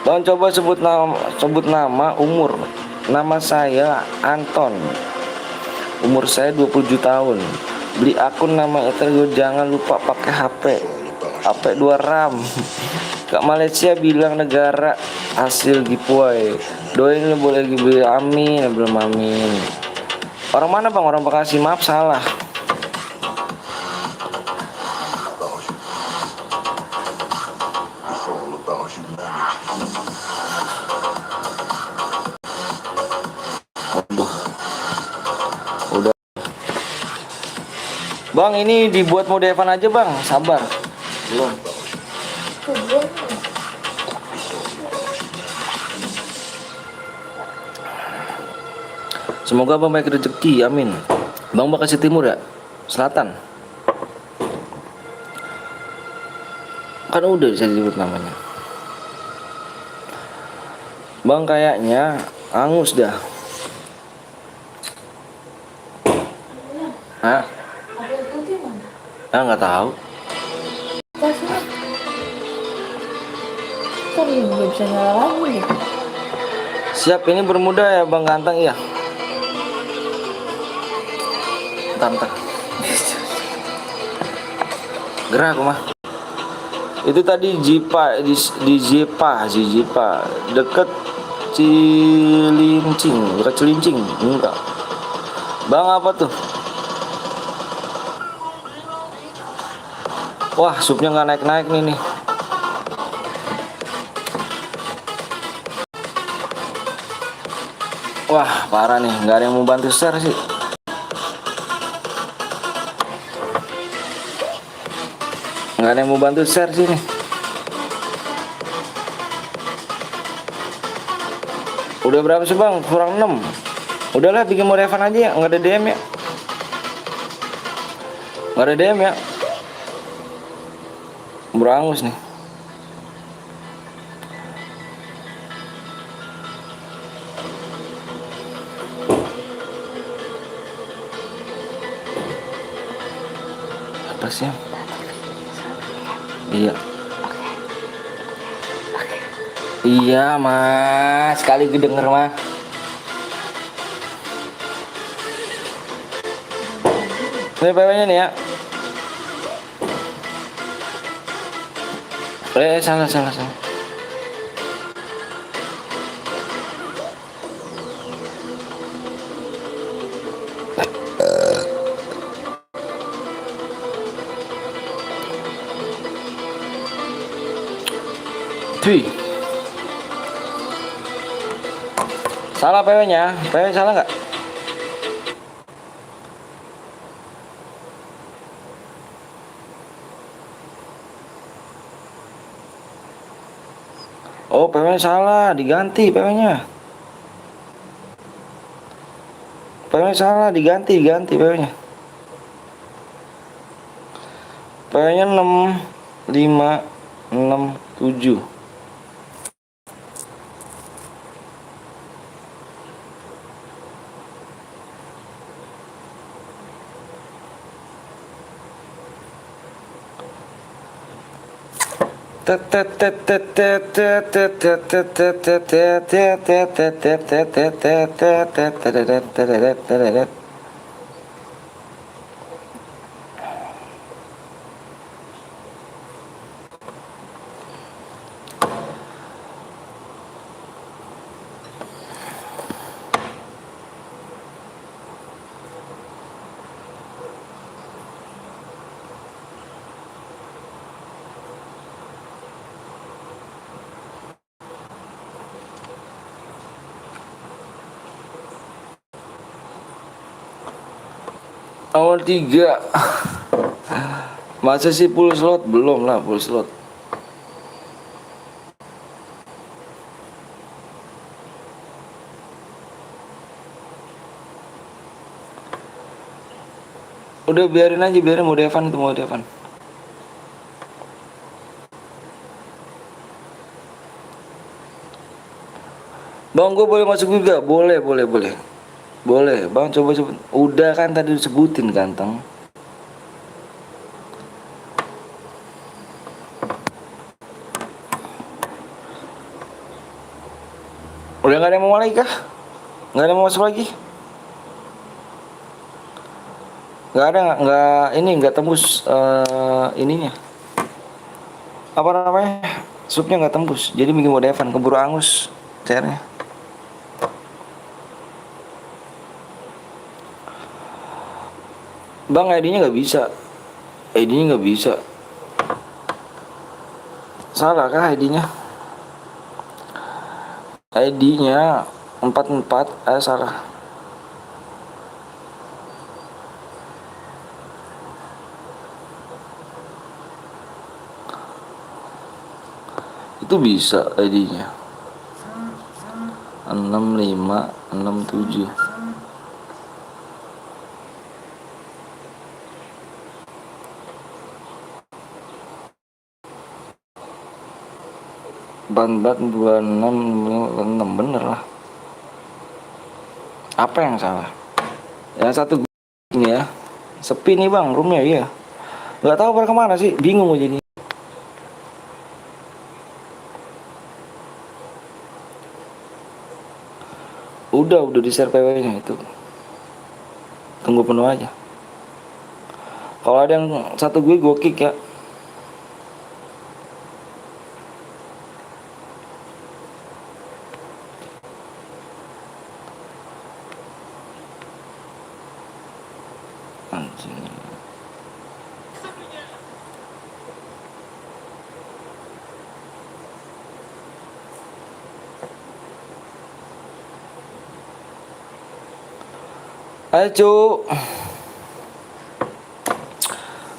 A: Bang coba sebut nama, umur. Nama saya Anton. Umur saya 27 tahun. Beli akun nama Ethergo, jangan lupa pakai HP 2 RAM. Kak Malaysia bilang negara hasil giveaway. Doain lu boleh giveaway. Amin, belum amin. Orang mana bang? Orang Bekasi. Maaf salah. Udah. Bang ini dibuat mode Evan aja bang. Sabar. Belum. Semoga abang baik rezeki, amin. Bang Bekasi Timur ya? Selatan? Kan udah bisa disebut namanya. Bang kayaknya angus dah. Hah? Nggak tahu.
D: Kok dia nggak bisa nyala lagi ya?
A: Siap ini bermuda ya bang ganteng iya. Tantang. Gerak aku mah. Itu tadi Jipa di Jipa deket Cilincing enggak. Bang apa tuh? Wah supnya nggak naik nih. Wah parah nih, nggak ada yang mau bantu share sih. Nggak ada yang mau bantu share sih nih. Udah berapa sih bang? Kurang 6. Udahlah bikin mode Evan aja ya. Nggak ada DM ya. Nggak ada DM ya. Berangus nih. Apa sih? Iya. Iya mas, sekali kedenger mah. Ini PW-nya nih ya. Salah. Cuy. Salah PW-nya. PW salah nggak? Oh, PW salah, diganti PW-nya. PW salah, diganti PW-nya. PW-nya 6567. Awal 3. Masa sih full slot? Belum lah full slot. Udah biarin mau Devan itu mau Devan. Bang, gue boleh masuk juga? Boleh. Boleh, bang, coba sebut. Udah kan tadi disebutin ganteng. Udah nggak ada yang mau mulai kah? Nggak ada yang mau masuk lagi? Nggak tembus ininya. Apa namanya? Supnya nggak tembus. Jadi bikin mau Devan keburu angus cairnya. Bang, ID-nya nggak bisa. ID-nya nggak bisa. Salah kah ID-nya? ID-nya 44, salah. Itu bisa ID-nya 6567. Banbat 26 bener lah. Apa yang salah? Yang satu ini ya. Sepi nih bang roomnya iya. Nggak tahu pada kemana sih, bingung gue jadi. Udah di share PW-nya itu. Tunggu penuh aja. Kalau ada yang satu gue kick ya. Anjing. Ayo cu.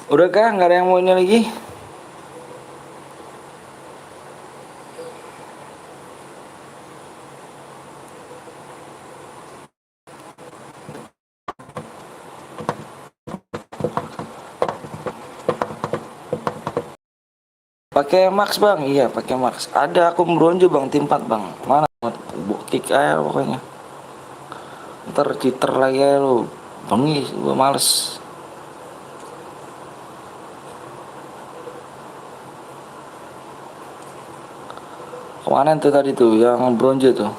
A: Udah kah? Nggak ada yang mau ini lagi? Pakai Max bang? Iya pakai Max. Ada akun bronze bang, tim 4 bang. Mana? Kick aja pokoknya. Ntar cheater lagi ya lu. Bengis, gua males. Kemana tuh tadi tuh yang bronze tuh?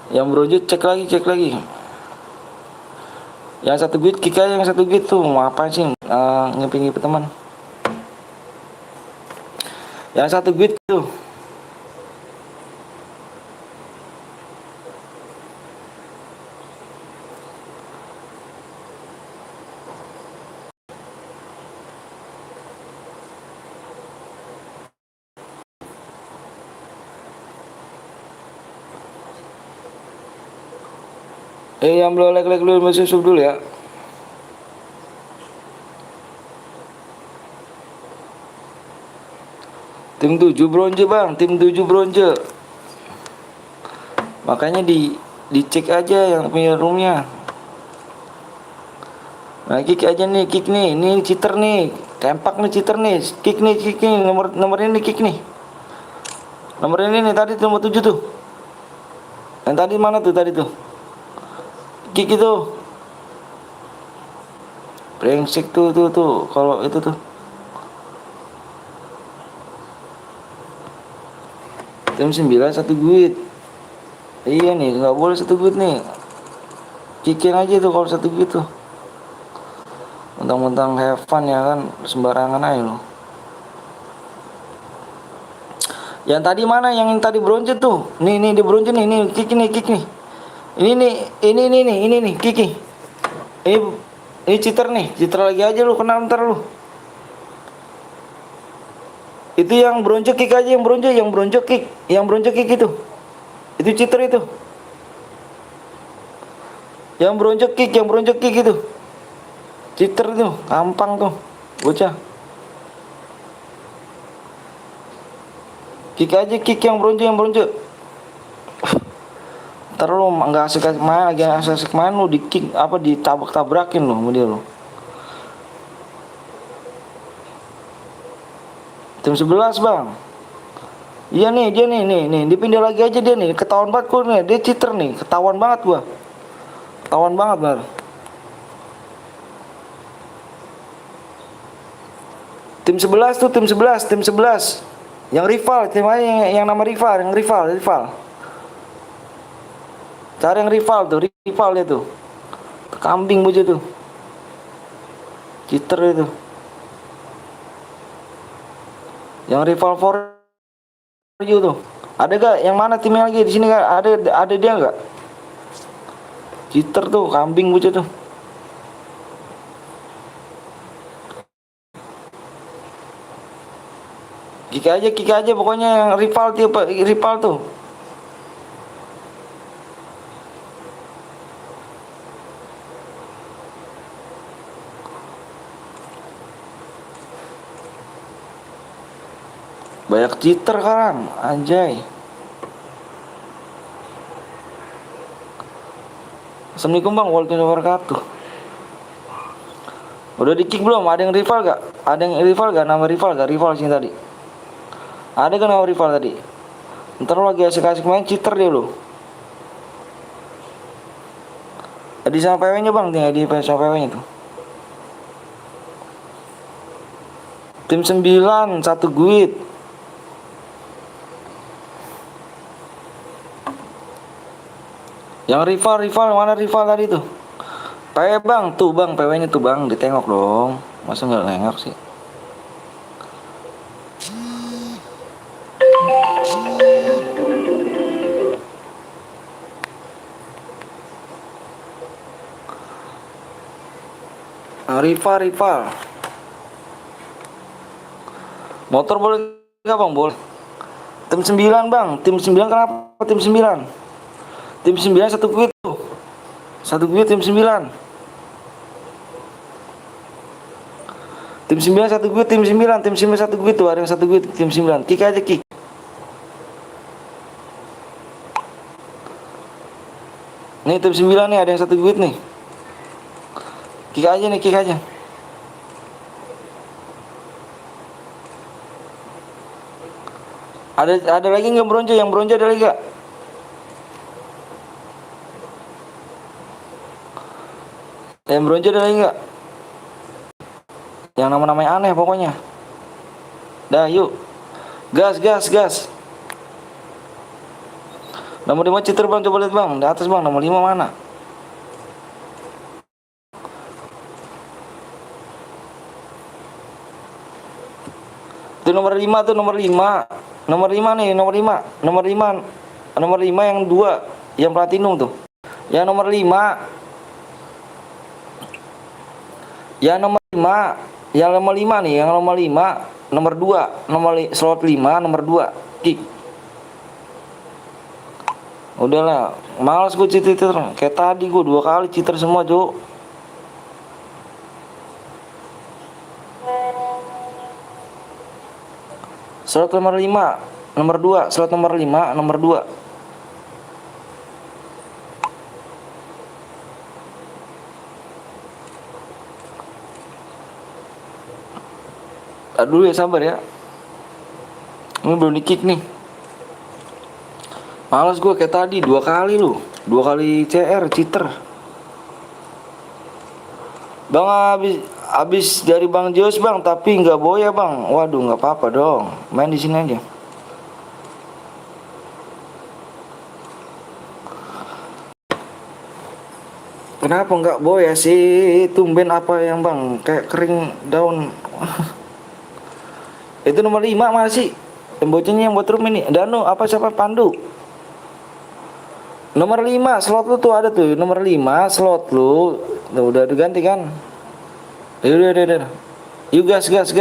A: Yang bronze cek lagi. Yang satu git kick aja, yang satu git tuh. Mau apa sih? Ngipin teman. Yang satu git tuh. Yang belum like dulu masih sub dulu ya. Tim 7 bronze bang, tim 7 bronze. Makanya dicek aja yang punya roomnya. Nah kick aja nih, kick nih, ini cheater nih, tempak nih cheater nih, kick nih, nomor ini kick nih. Nomor ini nih tadi nomor 7 tuh. Yang tadi mana tuh tadi tuh? Kick itu. Brengsek tuh kalau itu tuh. Tim 9 satu guit. Iya nih, nggak boleh satu guit nih. Kickin aja tuh kalau satu guit tuh. Mentang-mentang have fun ya kan, sembarangan aja loh. Yang tadi mana? Yang tadi bronze tuh. Nih di bronze nih, kick nih. Ini nih, kick nih. Ini cheater nih, cheater lagi aja lu, kena ntar lu. Itu yang bronze kick aja, yang bronze kick itu. Itu cheater itu. Yang bronze kick itu. Cheater itu, gampang tuh, bocah. Kick aja, kick yang bronze. Ntar lu nggak asik main, lagi asik main lu di kick apa ditabrak-tabrakin lu sama dia lu. Tim 11 bang. Iya nih, dia nih, dipindah lagi aja dia nih, ketahuan banget gua nih, dia cheater nih, ketahuan banget gua. Ketahuan banget bener. Tim 11 tuh, tim 11. Yang rival, tim aja yang nama rival, rival. Cari yang rival dia tuh. Kambing bocah tuh. Cheater itu. Yang rival for you tuh. Ada gak yang mana timnya lagi di sini gak? Ada dia gak? Cheater tuh, kambing bocah tuh. Kick aja pokoknya yang rival tuh. Banyak cheater kan, anjay. Assalamualaikum bang, warahmatullahi wabarakatuh. Udah di kick belum? Ada yang rival gak? Nama rival gak? Rival sini tadi. Ada kan nama rival tadi? Ntar lagi asik-asik main cheater dia lo. Di sama PW nya bang, tinggal di sama PW nya tuh. Tim 9 satu guit. Yang rival mana rival tadi tuh? PW bang, tuh bang, PW nya tuh bang, ditengok dong. Masa nggak nengok sih? Rival. Motor boleh nggak bang? Boleh. Tim 9 bang, tim 9 kenapa tim 9? Tim 9 satu guit tuh. Satu guit tim 9. Tim 9 satu guit tim 9 satu guit tuh, ada yang satu guit tim 9. Kick aja kick. Nih tim 9 nih ada yang satu guit nih. Kick aja. Ada lagi nggak bronze? Yang bronze ada lagi nggak? Yang bronze ada lagi nggak? Yang nama-namanya aneh pokoknya. Dah yuk. Gas, gas, gas. Nomor 5 cheater bang, coba lihat bang, di atas bang, nomor 5 mana? Itu nomor 5 tuh, nomor 5. Nomor 5 nih, nomor 5. Nomor 5. Nomor 5 yang 2, yang platinum tuh. Yang nomor 5. Yang nomor 5. Yang nomor 5 nih, yang nomor 5, nomor 2, slot 5, nomor 2. Kick. Udahlah, males gue cheater. Kayak tadi gue 2 kali cheater semua, Jo. Slot nomor 5, nomor 2, slot nomor 5, nomor 2. Aduh ya, sabar ya. Ini belum di kick nih. Males gue kayak tadi 2 kali lu. 2 kali CR cheater. Bang habis dari Bang Jos bang, tapi nggak boya bang. Waduh, nggak apa-apa dong. Main di sini aja. Kenapa nggak boya sih? Tumben apa yang bang? Kayak kering daun. Itu nomor 5 masih. Yang bocahnya yang buat room ini. Danu apa siapa Pandu? Nomor 5 slot lu tuh ada tuh. Nomor 5 slot lu. Tuh, udah diganti kan? Udah. You gas. You gas.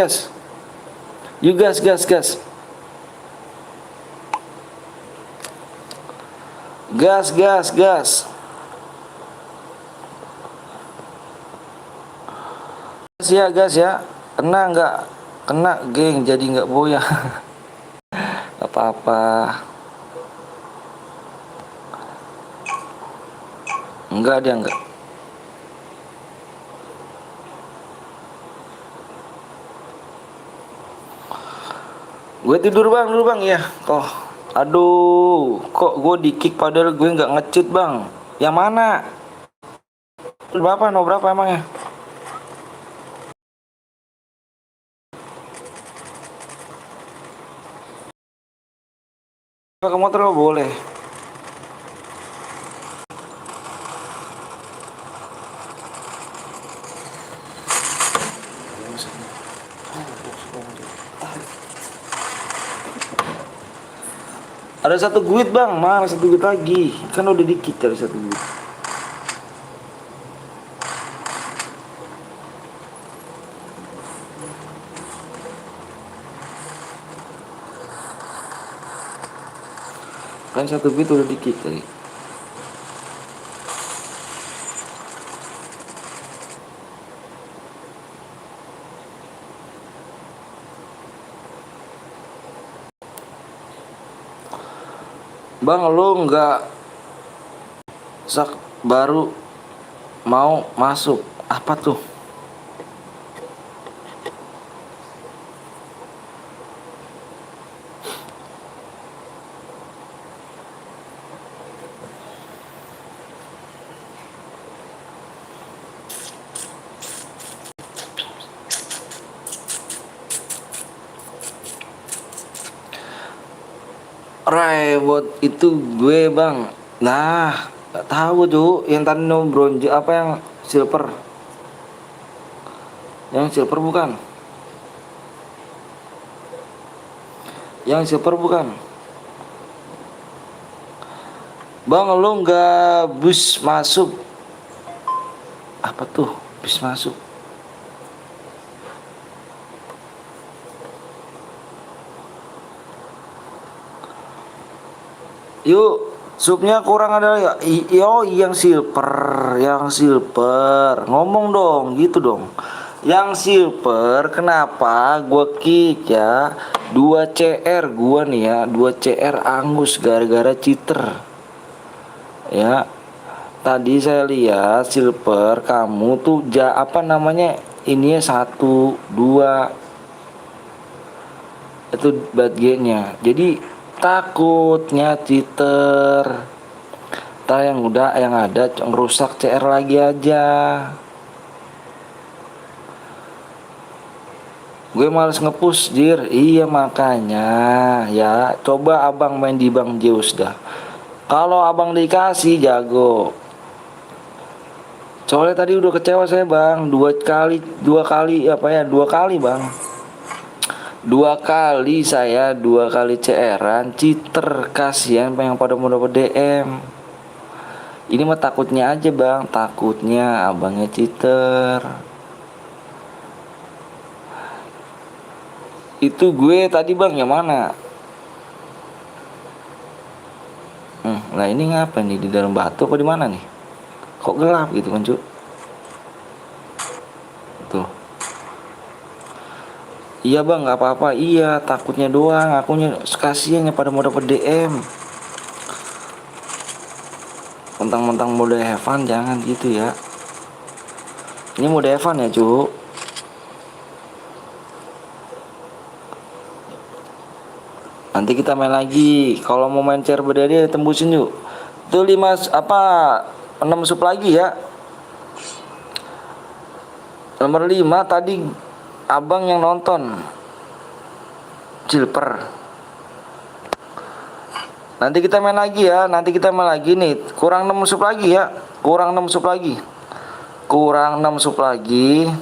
A: Gas. Gas ya. Kena nggak? Kena geng, jadi nggak boya. Gak apa-apa. Enggak, dia enggak. Gue tidur bang, dulu bang ya. Toh, aduh, kok gue di kick padahal gue nggak nge-cheat bang. Yang mana? Berapa? No berapa emangnya? Pakai motor lo boleh. Ada 1 guit bang, mana 1 guit lagi? Kan udah dikit dari 1 guit. Kan 1 guit udah dikit tadi. Bang, lu nggak baru mau masuk apa tuh? Reward itu gue bang. Nah, nggak tahu tuh yang tadi no bronze apa yang silver. Yang silver bukan? Yang silver bukan? Bang, lu nggak bus masuk? Apa tuh bus masuk? Yuk, supnya kurang ada ya. Yo, yang silver. Ngomong dong, gitu dong. Yang silver, kenapa gua kick ya? 2 CR gua nih ya, 2 CR angus gara-gara cheater. Ya. Tadi saya lihat silver kamu tuh apa namanya? Ini 1, 2. Itu bagiannya. Jadi takutnya cheater. Ntar yang ada ngerusak CR lagi aja. Gue males ngepush jir. Iya makanya ya. Coba abang main di Bang Zeus dah. Kalau abang dikasih jago. Soalnya tadi udah kecewa saya bang. Dua kali apa ya? 2 kali bang. 2 kali saya 2 kali CR-an. Cheater kasihan yang pada mau dapet DM. Ini mah takutnya aja bang. Takutnya abangnya cheater. Itu gue tadi bang yang mana? Nah ini ngapa nih, di dalam batu apa di mana nih? Kok gelap gitu kan cu? Tuh. Iya bang nggak apa-apa. Iya takutnya doang. Akunya kasiannya pada mau dapet DM. Mentang-mentang mode Evan jangan gitu ya. Ini mode Evan ya cu. Nanti kita main lagi. Kalau mau main chair berdiri tembusin yuk. Itu 5 apa 6 sub lagi ya. Nomor 5 tadi abang yang nonton. Silver. Nanti kita main lagi ya. Nanti kita main lagi nih. Kurang 6 sub lagi ya. Kurang 6 sub lagi. Kurang 6 sub lagi.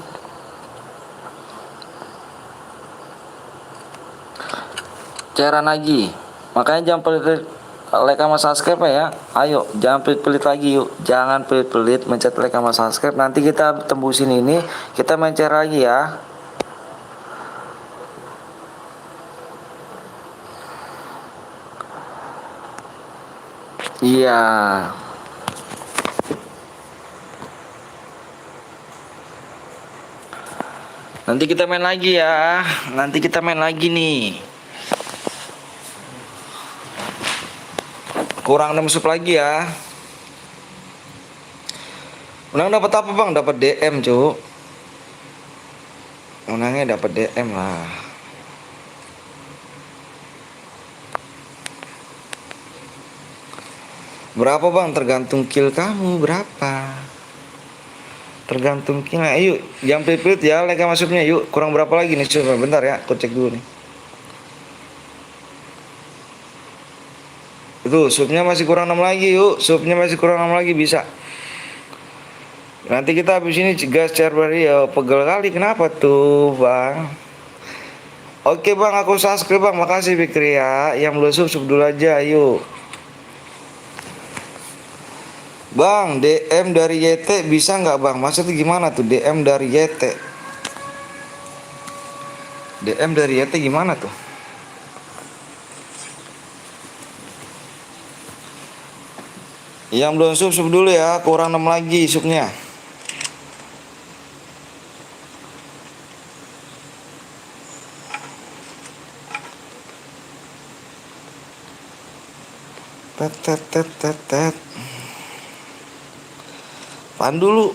A: Cairan lagi. Makanya jangan pelit like sama subscribe ya. Ayo jangan pelit-pelit lagi yuk. Jangan pelit-pelit mencet like sama subscribe. Nanti kita tembusin ini. Kita main cair lagi ya. Iya. Nanti kita main lagi ya. Nanti kita main lagi nih. Kurang 6 sub lagi ya. Menang dapat apa bang? Dapat DM cu. Menangnya dapat DM lah. Berapa bang? Tergantung kill kamu berapa. Tergantung kill. Ayo jangan pelit-pelit ya. Like masuknya yuk. Kurang berapa lagi nih coba bentar ya. Aku cek dulu nih. Itu subnya masih kurang 6 lagi yuk. Subnya masih kurang 6 lagi bisa. Nanti kita habis ini gas Cerberry ya. Pegel kali kenapa tuh bang? Oke bang aku subscribe bang. Makasih Fikri ya. Yang belum sub dulu aja yuk. Bang DM dari YT bisa nggak bang? Maksudnya gimana tuh DM dari YT? DM dari YT gimana tuh? Yang belum sub dulu ya. Kurang 6 lagi subnya. Tet. Pan dulu.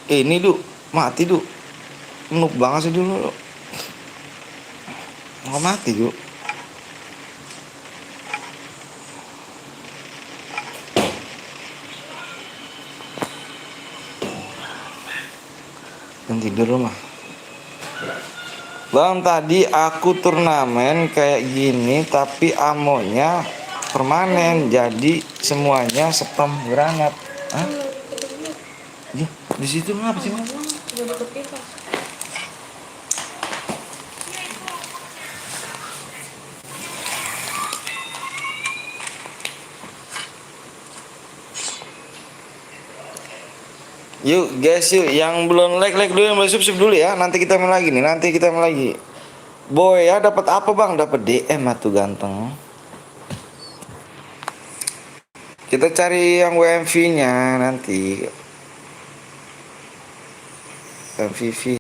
A: Ini dulu. Mati dulu. Noob banget sih dulu. Mau mati dulu. Tidur rumah. Bang tadi aku turnamen kayak gini tapi amonya permanen jadi semuanya spam granat. Hah? Di situ ngapa sih bang? Yuk guys yuk yang belum like dulu, yang belum sub dulu ya. Nanti kita main lagi nih. Nanti kita main lagi. Boy ya dapat apa bang? Dapat DM atuh ganteng. Kita cari yang WMV-nya nanti. MVV.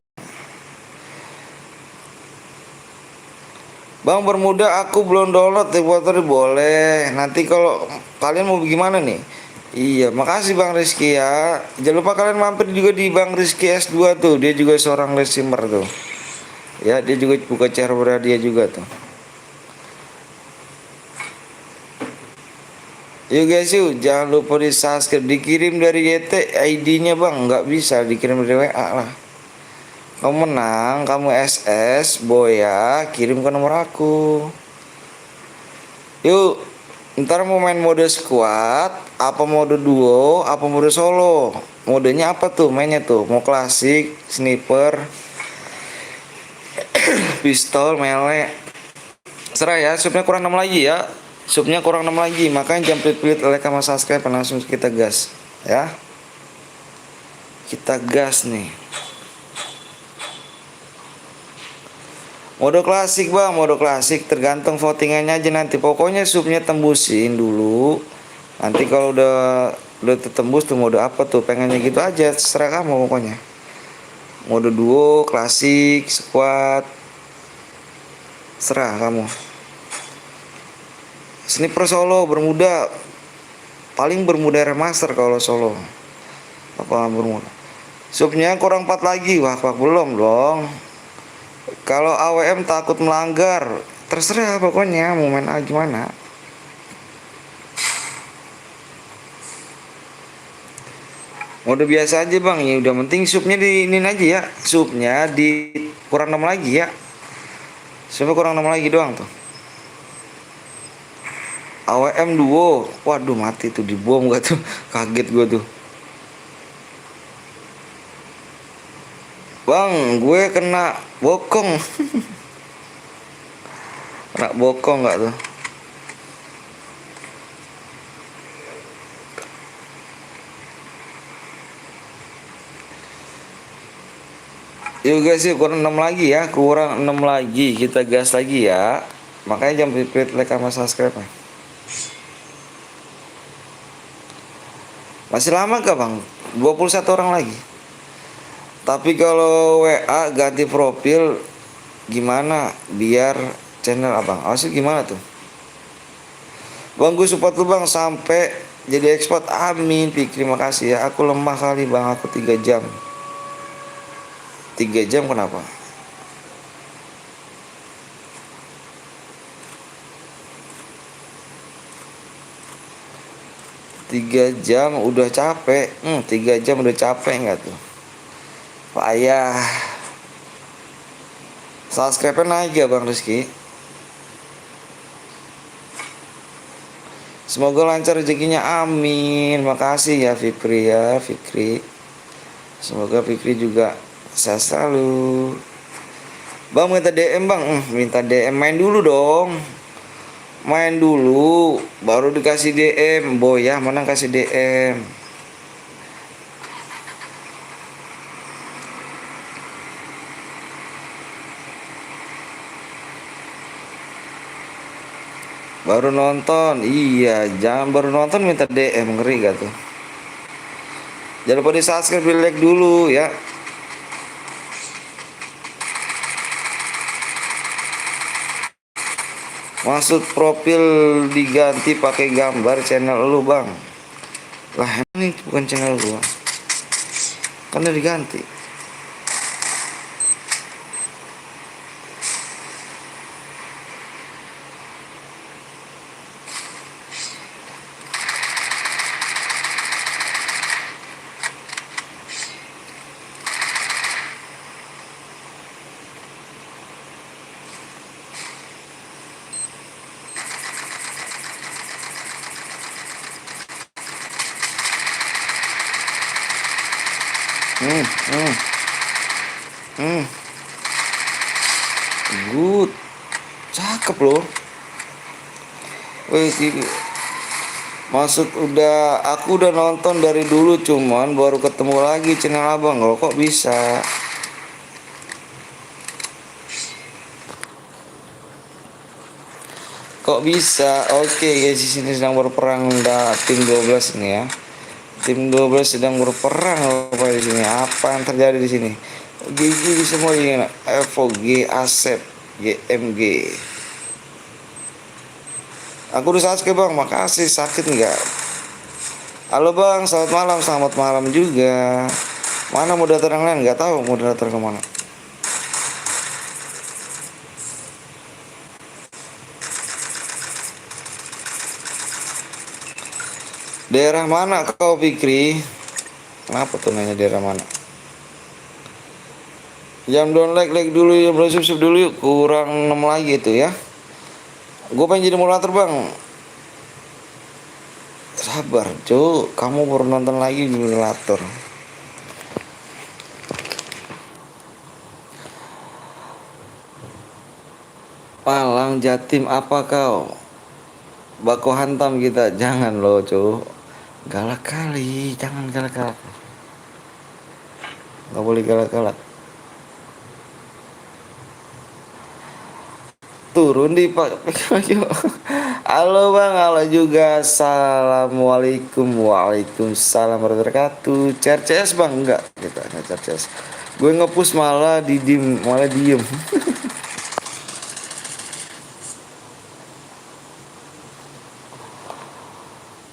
A: Bang bermuda aku belum download Devotor boleh. Nanti kalau kalian mau gimana nih? Iya, makasih Bang Rizky ya. Jangan lupa kalian mampir juga di Bang Rizky S2 tuh. Dia juga seorang resimer tuh. Ya, dia juga buka cara dia juga tuh. Yuk guys yuk, jangan lupa di subscribe. Dikirim dari YT ID-nya bang, nggak bisa dikirim dari WA lah. Kamu menang, kamu SS, Boya, kirim ke nomor aku. Yuk, ntar mau main mode squad, apa mode duo, apa mode solo. Modenya apa tuh mainnya tuh? Mau klasik, sniper, pistol, melee. Serah ya, subnya kurang 6 lagi ya. Subnya kurang 6 lagi, makanya jangan pelit-pelit like sama subscribe, langsung kita gas ya. Kita gas nih. Mode klasik bang, mode klasik tergantung votingannya aja nanti. Pokoknya subnya tembusin dulu. Nanti kalau udah tertembus tuh mode apa tuh, pengennya gitu aja, terserah kamu pokoknya. Mode duo, klasik, squad, serah kamu. Sniper solo bermuda, paling bermuda remaster kalau solo. Apa bermuda? Subnya kurang 4 lagi, wah belum dong. Kalau AWM takut melanggar, terserah pokoknya mau main gimana. Mode biasa aja bang, ya udah penting subnya di ini aja ya, subnya di kurang 6 lagi ya. Subnya kurang 6 lagi doang tuh. AWM duo, waduh mati tuh, dibom gak tuh, kaget gua tuh. Bang, gue kena bokong. Kena bokong gak tuh? Yuk guys, yuk kurang 6 lagi ya, kurang 6 lagi, kita gas lagi ya. Makanya jangan pelit like sama subscribe. Masih lama gak bang? 21 orang lagi. Tapi kalau WA ganti profil gimana biar channel abang? Asli gimana tuh? Bang gue support lu bang sampai jadi ekspor. Amin Fikri, makasih ya. Aku lemah kali bang, aku 3 jam. 3 jam kenapa? Tiga jam udah capek. 3 jam udah capek nggak tuh? Payah. Subscribe naik ya bang Rizky. Semoga lancar rezekinya, amin. Makasih ya Fikri ya, Fikri. Semoga Fikri juga sehat selalu. Bang minta DM bang, minta DM, main dulu dong. Main dulu baru dikasih DM. Boya mana kasih DM. Baru nonton, iya jangan baru nonton minta DM, ngeri gak tuh. Jangan lupa di subscribe, di like dulu ya. Maksud profil diganti pakai gambar channel lu bang. Lah ini bukan channel gua, kan udah diganti. Good, cakep loh. Wih, maksud aku udah nonton dari dulu, cuman baru ketemu lagi channel abang. Loh kok bisa? Kok bisa? Oke guys, di sini sedang berperang tim 12 ini ya. Tim 12 sedang berperang apa di sini? Apa yang terjadi di sini? GG semua ini, Evo, G, Asep, GMG. Aku udah subscribe bang, makasih. Sakit nggak? Halo bang, selamat malam juga. Mana moderator yang lain? Nggak tahu moderator kemana. Daerah mana kau Fikri? Kenapa tuh nanya daerah mana? Jam down like dulu ya, belum sub dulu yuk. Kurang 6 lagi itu ya. Gue pengen jadi moderator bang. Sabar cuk, kamu baru nonton lagi di moderator. Malang Jatim apa kau? Bako hantam kita, jangan loh cuk. Galak kali, jangan galak-galak. Gak boleh galak-galak. Turun di pak. Halo bang, halo juga. Assalamualaikum, waalaikumsalam warahmatullahi wabarakatuh. CRCS bang, enggak kita nggak CRCS. Gue ngepush malah malah diem.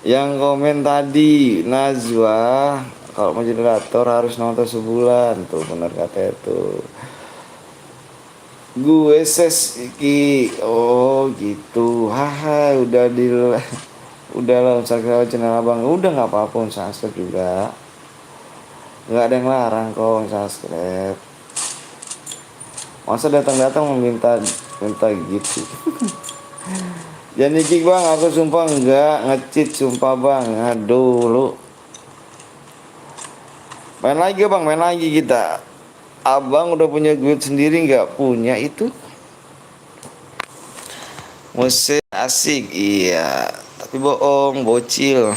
A: Yang komen tadi Najwa, kalau mau jadi moderator harus nonton sebulan tuh, benar kata itu. Gue ses iki, oh gitu, haha, udah lah, subscribe channel abang, udah nggak apa-apa, subscribe juga, nggak ada yang larang kok subscribe. Masa datang minta gitu. Jangan kick bang, aku sumpah nggak ngecit, sumpah bang, aduh lu. Main lagi kita. Abang udah punya guild sendiri nggak? Punya itu. Musik asik, iya. Tapi bohong, bocil.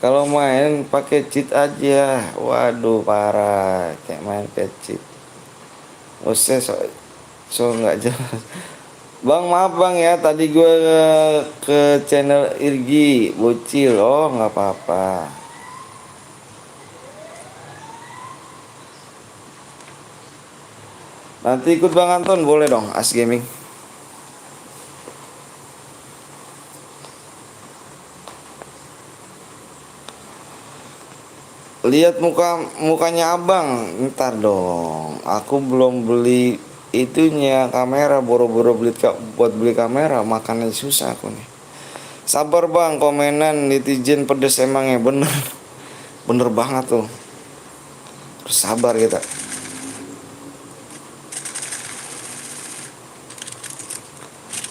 A: Kalau main pakai cheat aja, waduh parah, kayak main pakai cheat. Musik so nggak jelas. Bang maaf bang ya, tadi gue ke channel Irgi bocil. Oh nggak apa-apa. Nanti ikut Bang Anton boleh dong, As Gaming. Lihat mukanya abang, ntar dong. Aku belum beli itunya kamera, boro-boro buat beli kamera, makannya susah aku nih. Sabar bang, komenan netizen pedes emangnya, bener banget tuh. Terus sabar kita.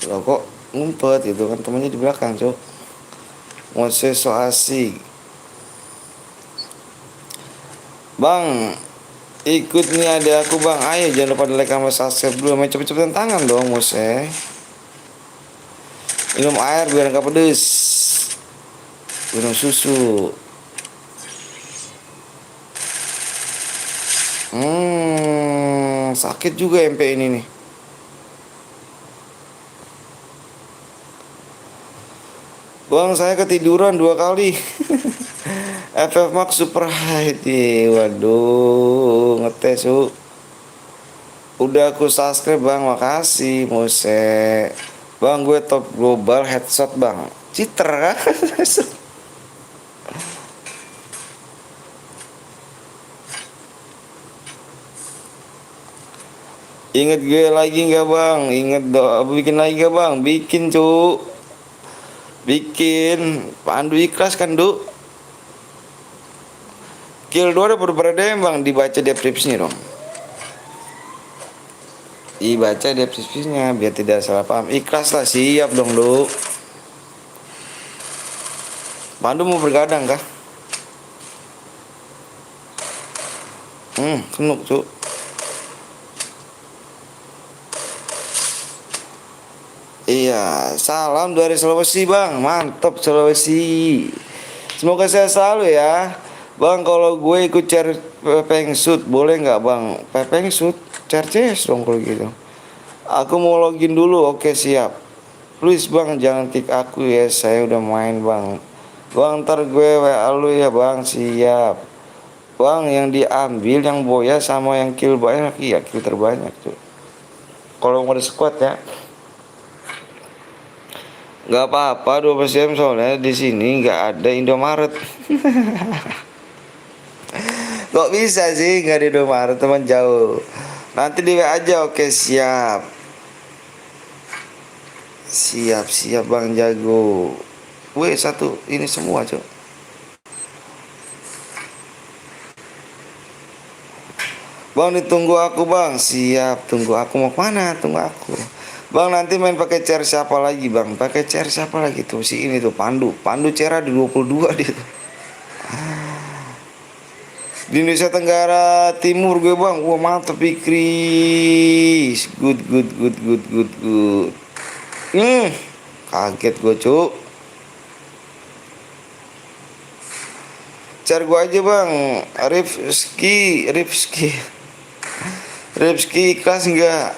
A: Loh kok ngumpet itu kan, temennya di belakang cok. Ngose so asik. Bang, ikut nih ada aku bang, ayo jangan lupa like sama subscribe dulu, main cepet-cepetan tangan dong Mose. Minum air biar gak pedes, minum susu. Sakit juga MP ini nih. Bang saya ketiduran 2 kali. FF Max Super High, waduh ngetes su. Udah aku subscribe bang, makasih Mose. Bang gue top global headshot bang, citra kan. Ingat gue lagi nggak bang? Ingat doa bikin lagi nggak bang? Bikin cu, bikin pandu ikhlas kan du. Kill 2 udah beberapa bang, dibaca deskripsinya dong. Dibaca deskripsinya biar tidak salah paham. Ikhlas lah, siap dong lu. Pandu mau bergadang kah? Kenuk cu. Iya, salam dari Sulawesi bang, mantap Sulawesi. Semoga sehat selalu ya. Bang kalau gue ikut Pepeng Shoot boleh nggak bang? Pepeng Shoot CRCS dong kalau gitu. Aku mau login dulu, oke siap. Please bang jangan kick aku ya, saya udah main bang. Bang ntar gue WA lu ya bang, siap. Bang yang diambil yang boya sama yang kill banyak, iya kill terbanyak tuh. Kalau mau di squad ya. Gak apa-apa 12 jam soalnya di sini nggak ada Indomaret. Kok bisa sih nggak di Indomaret, teman jauh. Nanti di WA aja, oke siap. Siap bang jago. W1 ini semua, Cuk. Bang, ditunggu aku, Bang. Siap, tunggu aku. Mau mana? Tunggu aku. Bang, nanti main pakai chair siapa lagi, Bang? Pakai chair siapa lagi tuh? Si ini tuh Pandu. Pandu chair di 22 dia tuh. Di Indonesia Tenggara Timur gue, Bang. Wah, mantep Ikris. Good, good, good, good, good, good. Kaget gue, Cuk. Chair gue aja, Bang. Rifski ikhlas enggak?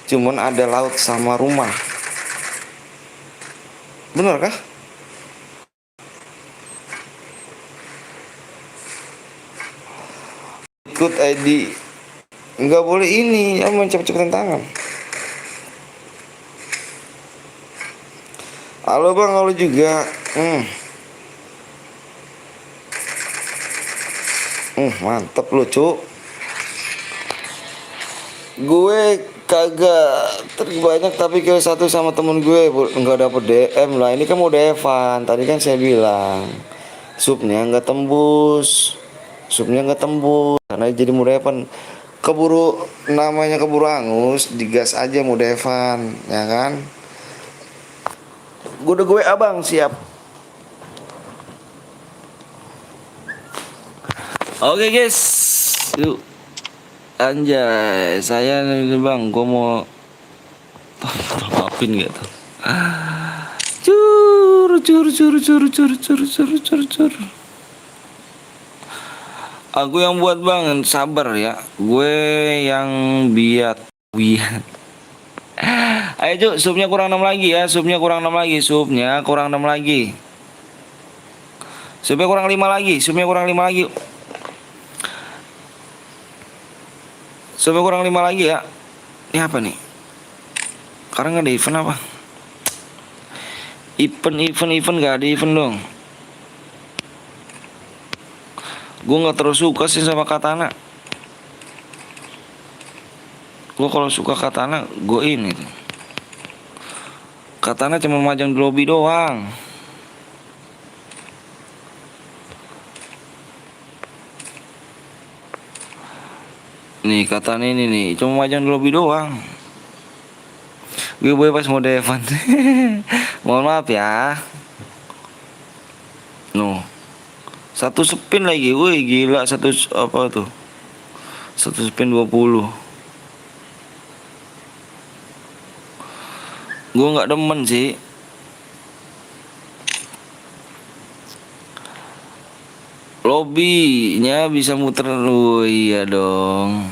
A: Cuman ada laut sama rumah. Bener kah? Ikut ID. Enggak boleh ini, ya main cepet-cepetan tangan. Halo, Bang, halo juga. Mantep lu, Cuk. Gue kagak terbanyak, tapi ke satu sama temen gue nggak dapet DM lah. Ini kan mau Devan. Tadi kan saya bilang supnya nggak tembus, karena jadi mau Devan. Namanya keburu angus, digas aja mau Devan, ya kan? Gue abang siap. Oke, guys, yuk. Anjay, saya nih, Bang, gue mau maafin gak tuh? Cur. Aku yang buat, Bang, sabar ya. Gue yang biat. Ayo, Cuk, supnya kurang 6 lagi ya. Supnya kurang 6 lagi. Supnya kurang 5 lagi. Supnya kurang 5 lagi. Supnya kurang 5 lagi ya. Ini apa nih? Karena nggak ada event apa? Event nggak ada event dong. Gue nggak terus suka sih sama katana. Gue kalau suka katana, gue ini tuh. Katana cuma majang di lobby doang. Nih katanya ini nih, cuma majang di lobby doang. Gue boy pas mau Devan. Mohon maaf ya. No. Satu spin lagi, woi gila, apa tuh? Satu spin 20. Gue nggak demen sih. Lobbynya bisa muter. Oh iya dong.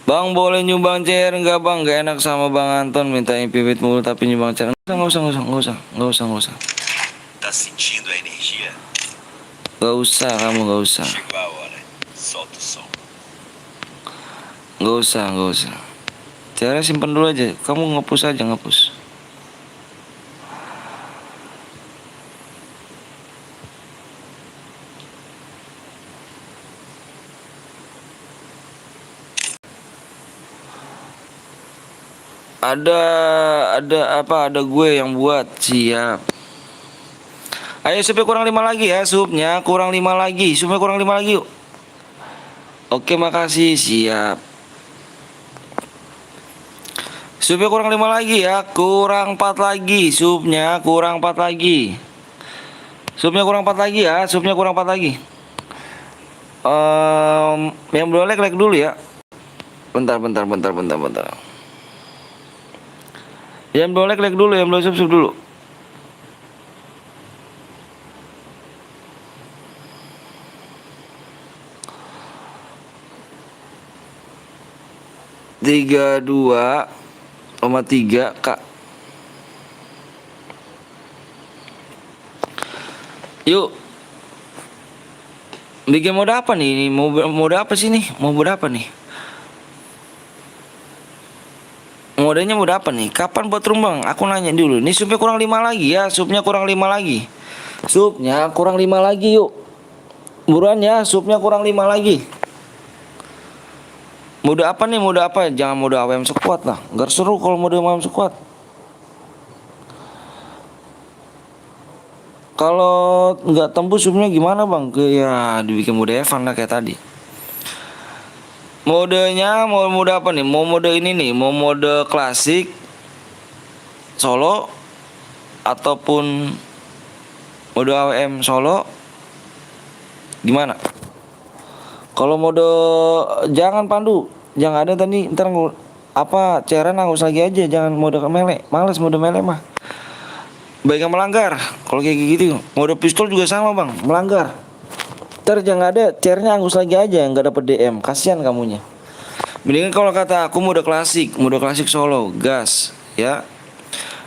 A: Bang, boleh nyumbang chair enggak, Bang? Gak enak sama Bang Anton minta pivot mulu tapi nyumbang chair. Nggak usah.
B: Tá sentindo a energia?
A: Gak usah.
B: Chegou a hora. Solta o som.
A: Gak usah. Chairnya simpen dulu aja. Kamu ngapus aja, ngapus. Ada gue yang buat. Siap. Ayo, supnya kurang 5 lagi ya. Supnya kurang 5 lagi yuk. Oke, makasih. Siap. Supnya kurang 5 lagi ya. Kurang 4 lagi. Supnya kurang 4 lagi ya. Yang belum like dulu ya. Bentar. Yang belum like dulu, yang belum subscribe dulu. Tiga 2,3 Kak. Yuk. Bikin mode apa nih? Mode apa sih nih? Mode apa nih? Modenya mode apa nih? Kapan buat room, Bang? Aku nanya dulu. Ini supnya kurang 5 lagi ya. Supnya kurang 5 lagi yuk. Buruan ya, supnya kurang 5 lagi. Mode apa nih? Mode apa? Jangan mode AWM squad lah. Gak seru kalau mode AWM squad. Kalau nggak tembus supnya gimana bang? Ya dibikin mode Evan lah kayak tadi. Modenya mau mode apa nih? Mau mode ini nih, mau mode klasik solo ataupun mode AWM solo gimana? Kalau mode jangan Pandu, jangan ada tadi ntar apa cairan angus lagi aja, jangan mode mele, males mode mele mah. Baik yang melanggar. Kalau kayak gitu, mode pistol juga sama bang, melanggar. Ntar jangan ada chairnya angus lagi aja, nggak dapet DM, kasihan kamunya. Mendingan kalau kata aku mode klasik solo, gas, ya.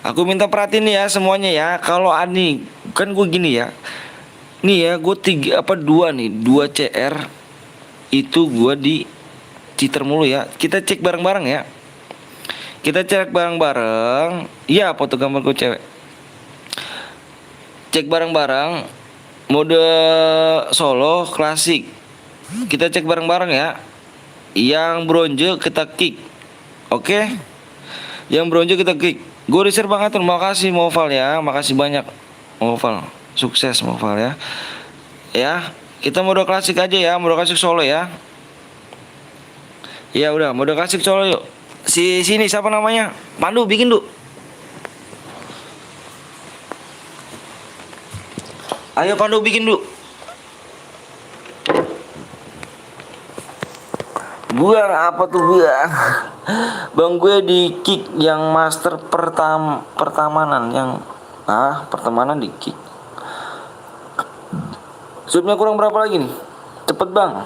A: Aku minta perhatiin nih ya semuanya ya. Kalau Ani, kan gue gini ya. Nih ya, gue dua CR itu gue di cheater mulu ya. Kita cek bareng-bareng ya. Kita cek bareng-bareng. Iya, foto gambar gue cewek. Cek bareng-bareng mode solo klasik. Kita cek bareng-bareng ya. Yang bronze kita kick. Oke? Yang bronze kita kick. Gue reserve banget tuh. Makasih Moval ya. Makasih banyak Moval. Sukses Moval ya. Ya, kita mode klasik aja ya. Mode klasik solo ya. Ya udah, mode klasik solo yuk. Sini siapa namanya? Pandu bikin dulu. Ayo Pandu bikin dulu. Buang apa tuh buang? Bang gue di kick yang master pertamanan yang pertemanan di kick. Subnya kurang berapa lagi nih? Cepet bang.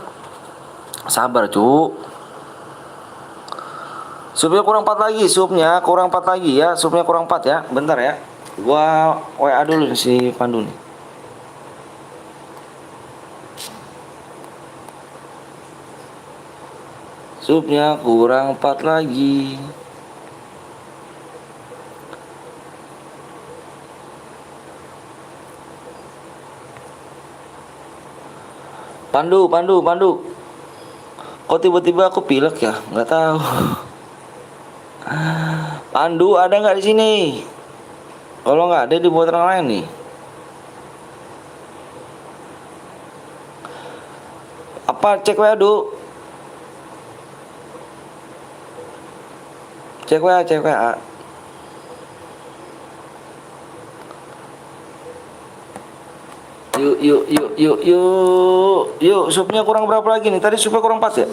A: Sabar cu. Subnya kurang 4 lagi, subnya kurang 4 lagi ya, subnya kurang 4 ya. Bentar ya. Gua WA dulu nih si Pandu nih. Subnya kurang 4 lagi. Pandu. Kok tiba-tiba aku pilek ya? Nggak tahu. Pandu ada nggak di sini? Kalau nggak ada dibuat orang lain nih. Apa cek WA dulu? Cek WA. Yuk, supnya kurang berapa lagi nih? Tadi supnya kurang 4 ya?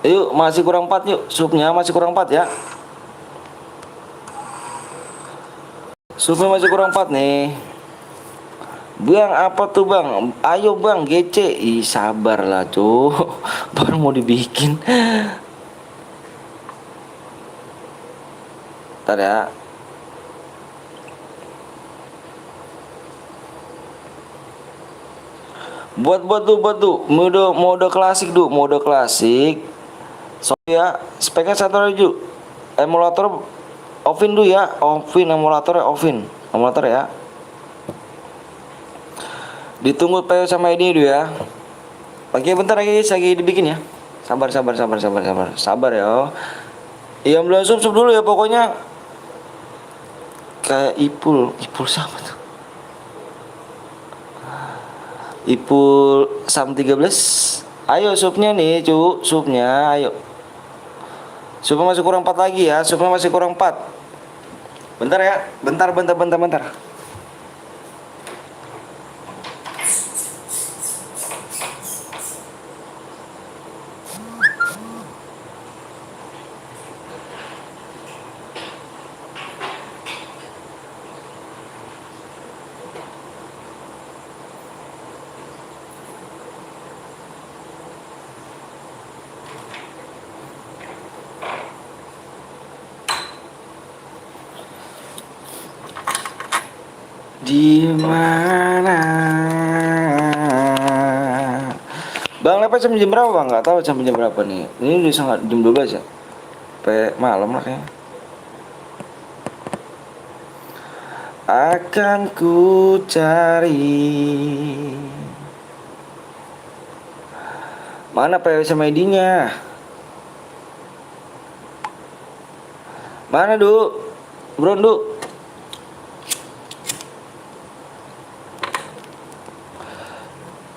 A: Yuk, masih kurang 4 yuk. Supnya masih kurang 4 ya. Supnya masih kurang 4 nih. Bang, apa tuh bang? Ayo bang, GC. Ih, sabar lah cu. Baru mau dibikin. Ntar ya. Buat tuh mode klasik dulu, mode klasik. So ya, speknya satu aja. Emulator offin dulu ya, emulatornya offin. Emulator ya. Ditunggu PO sama ini dulu ya. Oke, bentar lagi dibikin ya. Sabar ya. Iya, belum sub dulu ya pokoknya. Kayak Ipul sama tuh. Ipul Sam 13. Ayo subnya nih cu, subnya ayo. Subnya masih kurang 4 lagi ya, subnya masih kurang 4. Bentar ya, bentar. Di mana? Bang lepas jam berapa bang? Nggak tahu jam berapa nih. Ini udah sangat jam 12 ya. Sampai malam lah kayaknya. Akan ku cari. Mana PWSM ID-nya? Mana, Du? Brondu.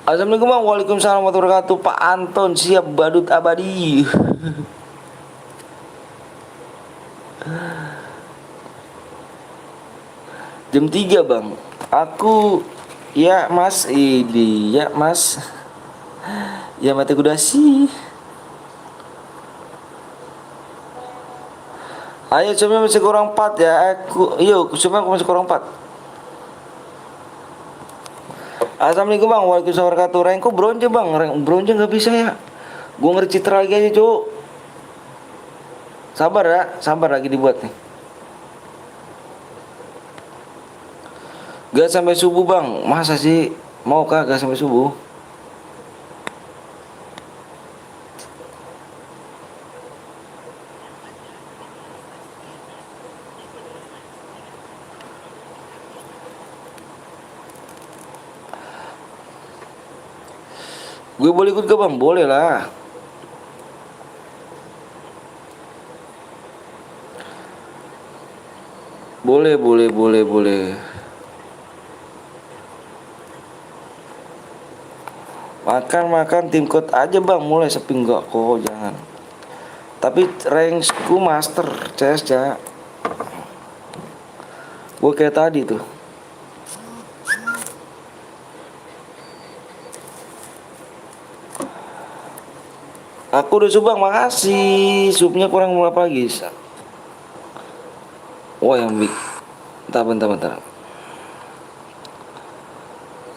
A: Assalamualaikum bang. Waalaikumsalam warahmatullahi wabarakatuh. Pak Anton siap badut abadi. Jam 3 bang. Aku ya mas. Ini ya mas. Ya mati kuda sih. Ayo cuma masih kurang 4 ya. Yuk cuma masih kurang 4. Assalamualaikum bang. Waalaikumsalam warahmatullahi wabarakatuh. Rank bronze bang. Rank bronze nggak bisa ya. Gue ngercitra lagi aja cuk. Sabar ya. Sabar lagi dibuat nih. Gak sampai subuh bang. Masa sih. Mau kah gak sampai subuh? Gue boleh ikut gak bang? Boleh lah. Boleh. Makan tim code aja bang. Mulai sepi enggak kok, jangan. Tapi ranksku master CS ya. Gue kayak tadi tuh. Aku udah subang, makasih. Supnya kurang berapa lagi? Wah yang big. Bentar.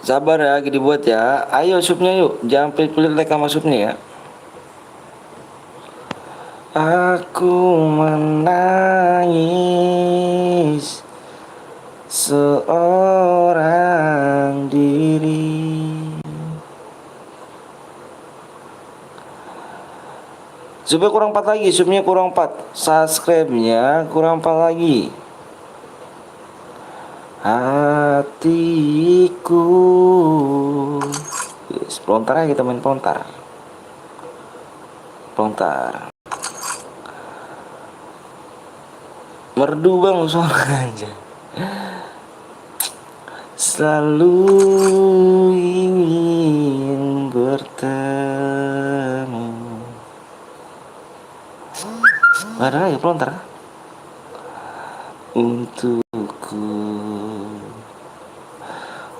A: Sabar ya, lagi dibuat ya. Ayo supnya yuk. Jangan pelit-pelit like sama supnya ya. Aku menangis seorang diri. Supnya kurang 4 lagi, supnya kurang 4. Subscribe-nya kurang 4 lagi. Hatiku. Yes, pelontar aja kita main pelontar. Merdu bang, soalnya aja. Selalu ingin bertemu. Ada ya pelontar untukku.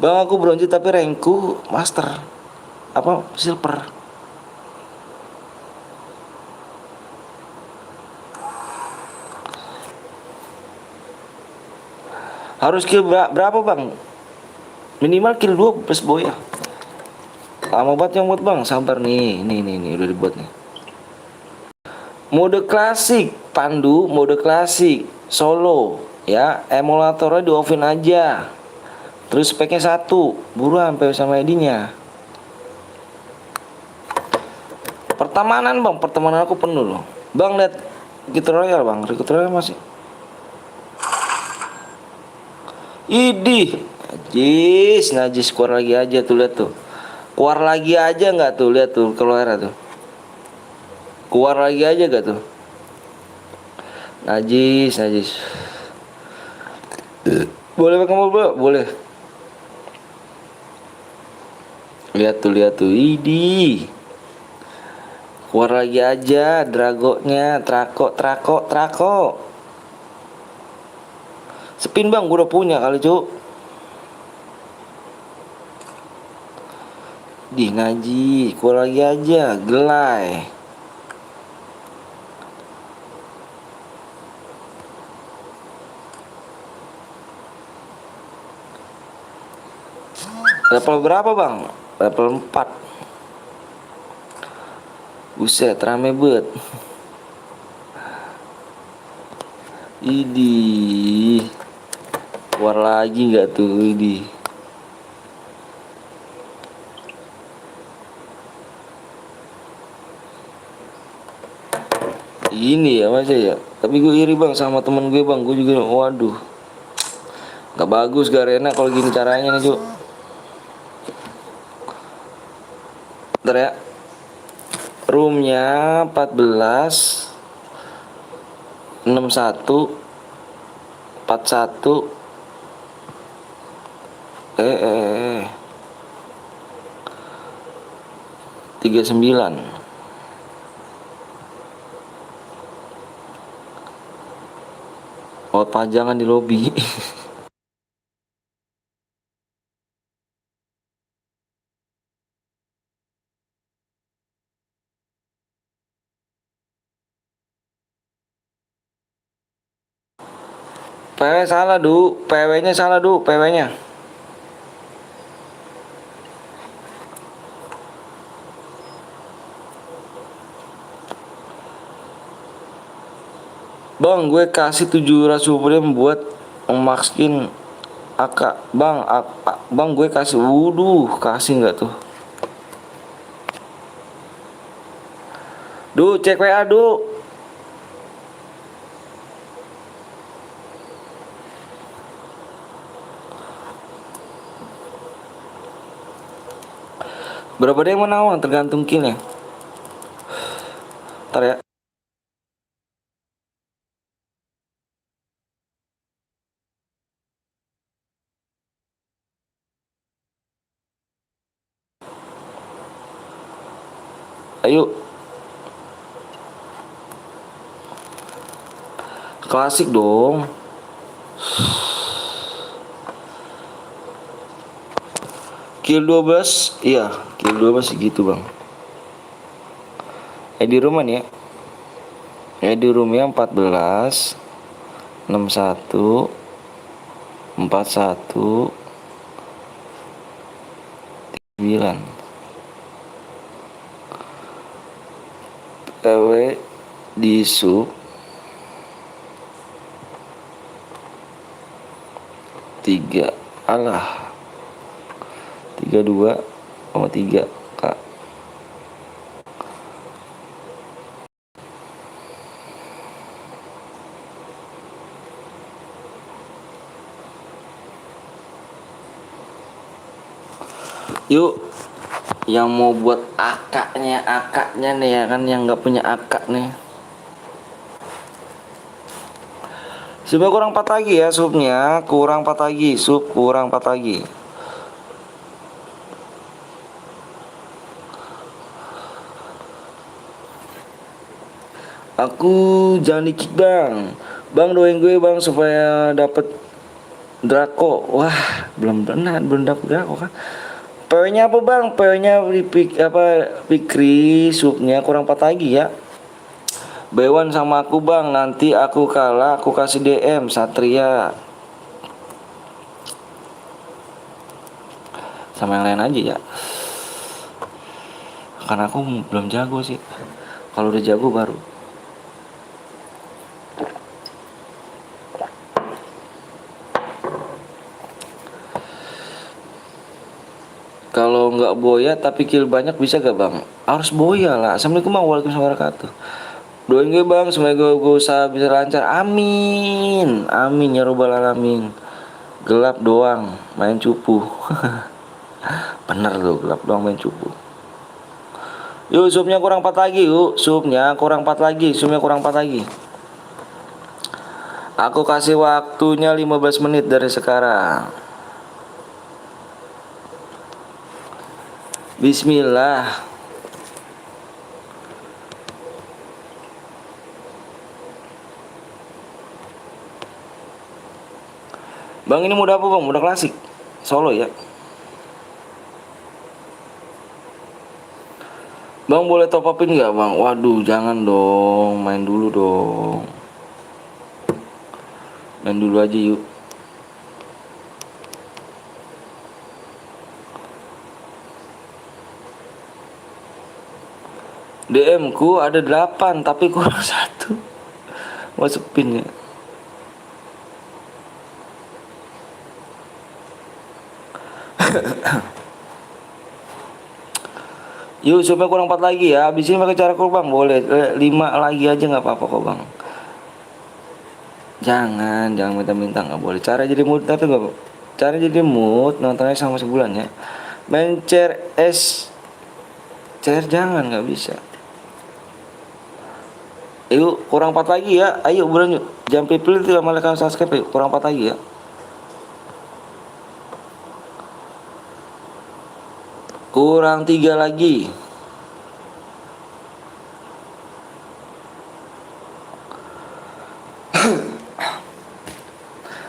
A: Bang aku bronze tapi rankku master. Apa silver. Harus kill berapa bang? Minimal kill 2 plus boy ya. Lama banget yang buat bang. Sabar nih udah dibuat nih. Mode klasik Pandu, mode klasik solo ya, emulatornya di offin aja. Terus speknya 1, buruan sampai sama ID-nya. Pertemanan bang, pertemanan aku penuh loh. Bang lihat Recruit Royale bang, Recruit Royale masih. Idih, najis keluar lagi aja tuh, lihat tuh. Keluar lagi aja nggak tuh, lihat tuh keluar tuh. Keluar lagi aja gak tuh? Najis. Boleh pakai mobil? Boleh. Lihat tuh. Idi. Keluar lagi aja dragonya, trako. Spin bang, gue udah punya kali cuk. Di ngaji, keluar lagi aja, gelai. Level berapa bang? Level 4. Buset, rame banget. Idi. Keluar lagi nggak tuh idi. Ini ya masa ya. Tapi gue iri bang sama temen gue bang. Gue juga waduh. Gak bagus gak enak kalau gini caranya nih cuk. Bentar ya. Roomnya 14 61 41 39. Oh, pajangan di lobi. PW salah, Du. PW-nya salah, Du. PW-nya. Bang, gue kasih 700 supreme buat memakskin AK. Bang, Bang gue kasih. Wuduh, kasih nggak tuh? Du, cek WA, Du. Berapa dia yang menang, tergantung killnya. Ntar ya. Ayo. Klasik dong. Kill 12. Iya, kill 12 segitu, Bang. Di rumah nih ya. Di rumahnya 14 61 41 9. PW di sub 3. Alah. 32,3 Kak. Yuk, yang mau buat akaknya nih ya kan, yang nggak punya akak nih. Subnya kurang 4 lagi ya, subnya kurang 4 lagi, sub kurang 4 lagi. Aku jangan di-kick, Bang. Bang doain gue, Bang, supaya dapet Draco. Wah, belum dapet Draco kan. PW-nya apa, Bang? PW-nya Pikri, subnya kurang 4 lagi ya. Bewan sama aku, Bang. Nanti aku kalah, aku kasih DM Satria. Sama yang lain aja ya. Karena aku belum jago sih. Kalau udah jago baru. Kalau nggak boya tapi kill banyak bisa gak, Bang? Harus boya lah. Assalamualaikum warahmatullahi wabarakatuh. Doain gue, Bang, semoga gue usaha bisa lancar. Amin. Amin ya robbal alamin. Gelap doang main cupu. Bener tuh, gelap doang main cupu. Yuk, subnya kurang 4 lagi, yuk. Subnya kurang 4 lagi. Aku kasih waktunya 15 menit dari sekarang. Bismillah. Bang, ini mudah apa, Bang? Mudah klasik solo ya. Bang, boleh top upin nggak, Bang? Waduh, jangan dong, main dulu dong. Main dulu aja yuk. DM ku ada 8 tapi kurang 1. Masuk pin ya. Yuk, supaya kurang 4 lagi ya. Habis ini pakai cara Bang, boleh 5 lagi aja nggak apa-apa kok, Bang. Jangan minta-minta, nggak boleh. Cara jadi mood tapi nggak. Cara jadi mood nontonnya sama sebulan ya. Main chair jangan, nggak bisa. Yuk kurang 4 lagi ya. Ayo buruan yuk. Jangan pilih tuh sama like subscribe yuk. Kurang 4 lagi ya. Kurang 3 lagi.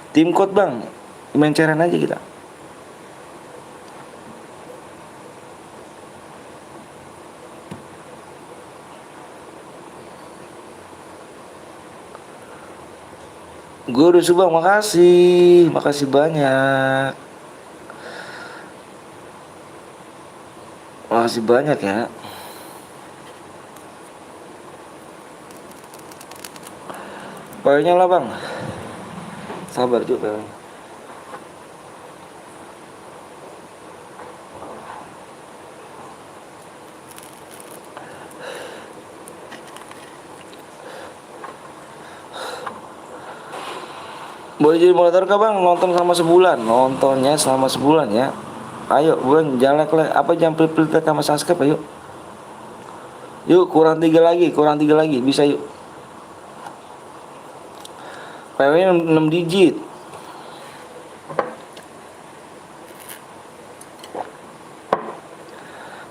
A: Tim code bang, main cairan aja kita. Guru Subang, makasih banyak. Makasih banyak ya. Poinnya lah bang. Sabar juga. Boleh jadi moderator kah bang? Nonton selama sebulan. Nontonnya selama sebulan ya. Ayo buruan, jangan like apa, jangan pilih sama subscribe ayo. Yuk kurang 3 lagi, bisa yuk. PW 6 digit.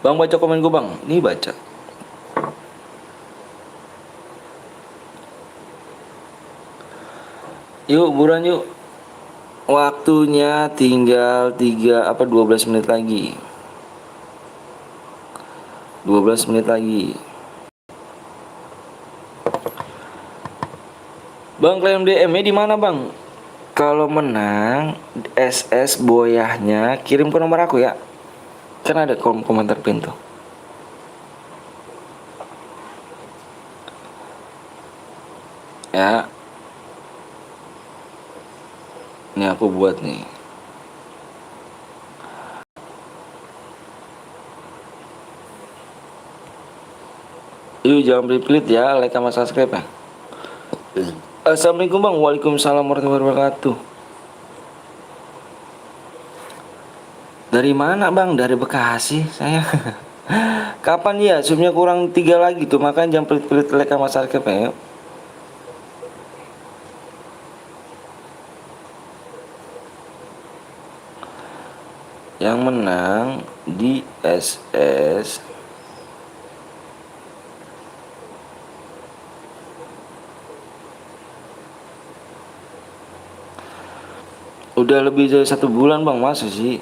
A: Bang baca komen gue bang. Nih baca. Yuk buruan yuk. Waktunya tinggal 12 menit lagi. 12 menit lagi. Bang klaim DM-nya di mana bang? Kalau menang SS boyahnya kirim ke nomor aku ya. Kan ada komentar pintu. Ya. Ini aku buat nih. Yuk jangan pelit ya, like sama subscribe ya. Assalamualaikum bang. Waalaikumsalam warahmatullahi wabarakatuh. Dari mana bang? Dari Bekasi saya. Kapan ya? Zoomnya kurang 3 lagi tuh. Makanya jangan pelit-pelit like sama subscribe ya. Yang menang di SS udah lebih dari 1 bulan bang, masa sih?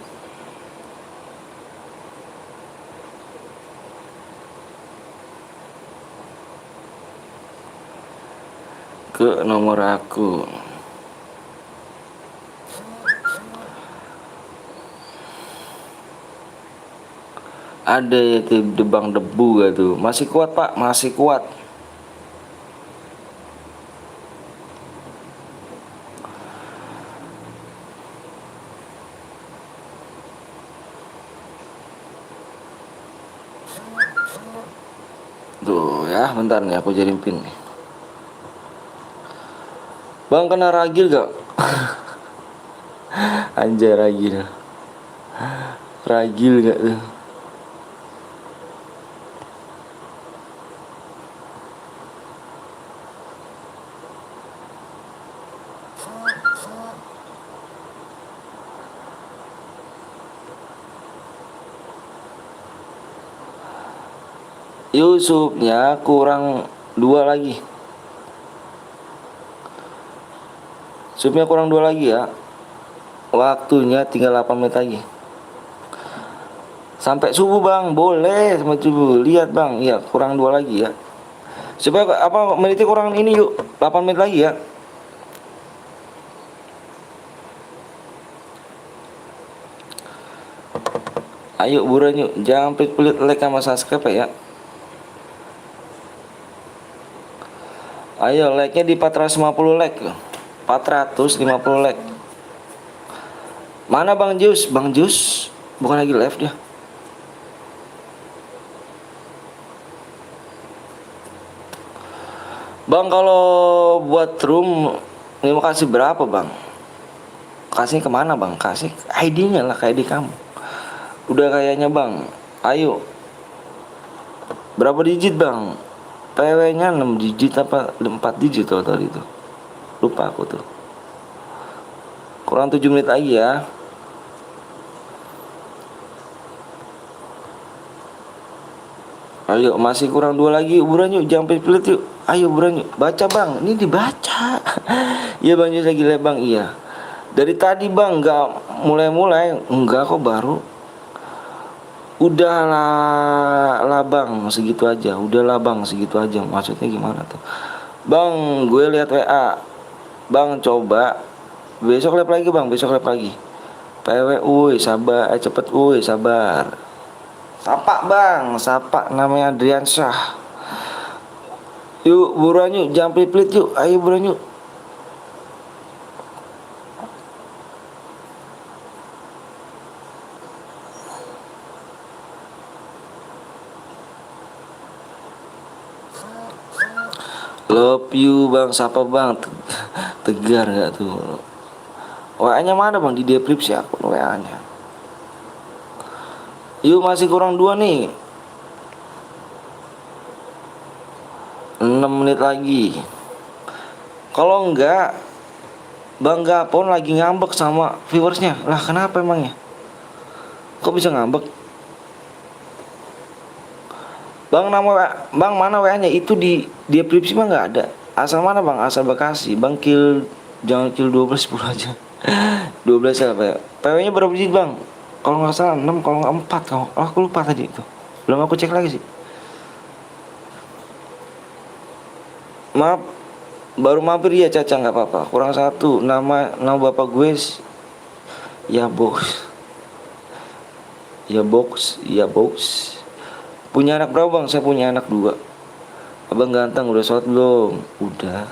A: Ke nomor aku. Ada ya debang debu gak tuh? Masih kuat pak, masih kuat. Tuh ya, bentar nih aku jadiin pin nih. Bang kena ragil gak? Anjay ragil. Ragil gak tuh? Yusufnya kurang 2 lagi. Yusufnya kurang 2 lagi ya. Waktunya tinggal 8 menit lagi. Sampai subuh bang, boleh sampai subuh. Lihat bang, iya kurang 2 lagi ya. Supaya apa menitnya kurang ini yuk, 8 menit lagi ya. Ayo buruan yuk, jangan pelit-pelit like sama subscribe ya. Ayo like-nya di 450 like. 450 like. Mana Bang Jus? Bang Jus bukan lagi live dia. Bang kalau buat room ini mau kasih berapa bang? Kasih kemana bang? Kasih ID-nya lah, ke ID kamu. Udah kayaknya bang. Ayo. Berapa digit bang? PW-nya 6 digit apa 4 digit tuh tadi itu. Lupa aku tuh. Kurang 7 menit lagi ya. Ayo masih kurang 2 lagi, buruan yuk, jangan pelit yuk. Ayo buruan yuk, baca bang, ini dibaca. Iya bang, lagi live bang, iya. Dari tadi bang, nggak mulai, enggak kok baru. Udahlah bang, segitu aja. Udahlah bang, segitu aja. Maksudnya gimana tuh? Bang, gue lihat WA. Bang, coba besok live lagi bang, besok live lagi. PW, uy, sabar, cepet, uy, sabar. Sapa bang, sapa, namanya Adrian Syah. Yuk buruan yuk, jangan pelit-pelit yuk, ayo buruan yuk. Love you bang, sapa bang. Tegar gak tuh? WA nya mana bang, di deskripsi akun WA nya. Yuk masih kurang 2 nih, 6 menit lagi. Kalau enggak Bang Gapon lagi ngambek sama viewersnya. Lah kenapa emangnya? Kok bisa ngambek? Bang Bang mana WA-nya? Itu di deskripsi mah nggak ada. Asal mana bang? Asal Bekasi. Bang jangan kill 12 10 aja. 12 apa ya? PW-nya berapa digit bang? Kalau nggak salah 6, kalau nggak 4. Kalau aku lupa tadi itu. Belum aku cek lagi sih. Maaf, baru mampir ya Caca, nggak apa-apa. Kurang 1. Nama bapak gue ya bos. Ya bos. Punya anak berapa bang? Saya punya anak 2. Abang ganteng udah sholat belum? Udah.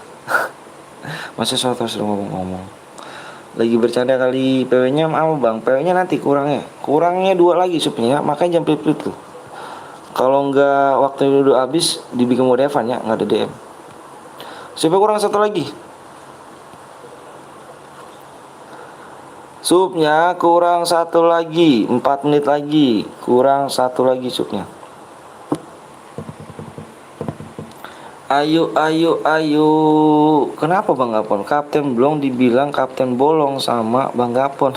A: Masa sholat terus ngomong-ngomong. Lagi bercanda kali. PW-nya apa bang? PW-nya nanti kurangnya 2 lagi supnya. Makanya jam pelit tuh. Kalau nggak waktunya udah habis dibikin mode Evan ya, nggak ada DM. Supnya kurang 1 lagi. Supnya kurang 1 lagi, 4 menit lagi. Kurang 1 lagi supnya. Ayo. Kenapa Bang Gapon? Kapten Blong dibilang Kapten Bolong sama Bang Gapon.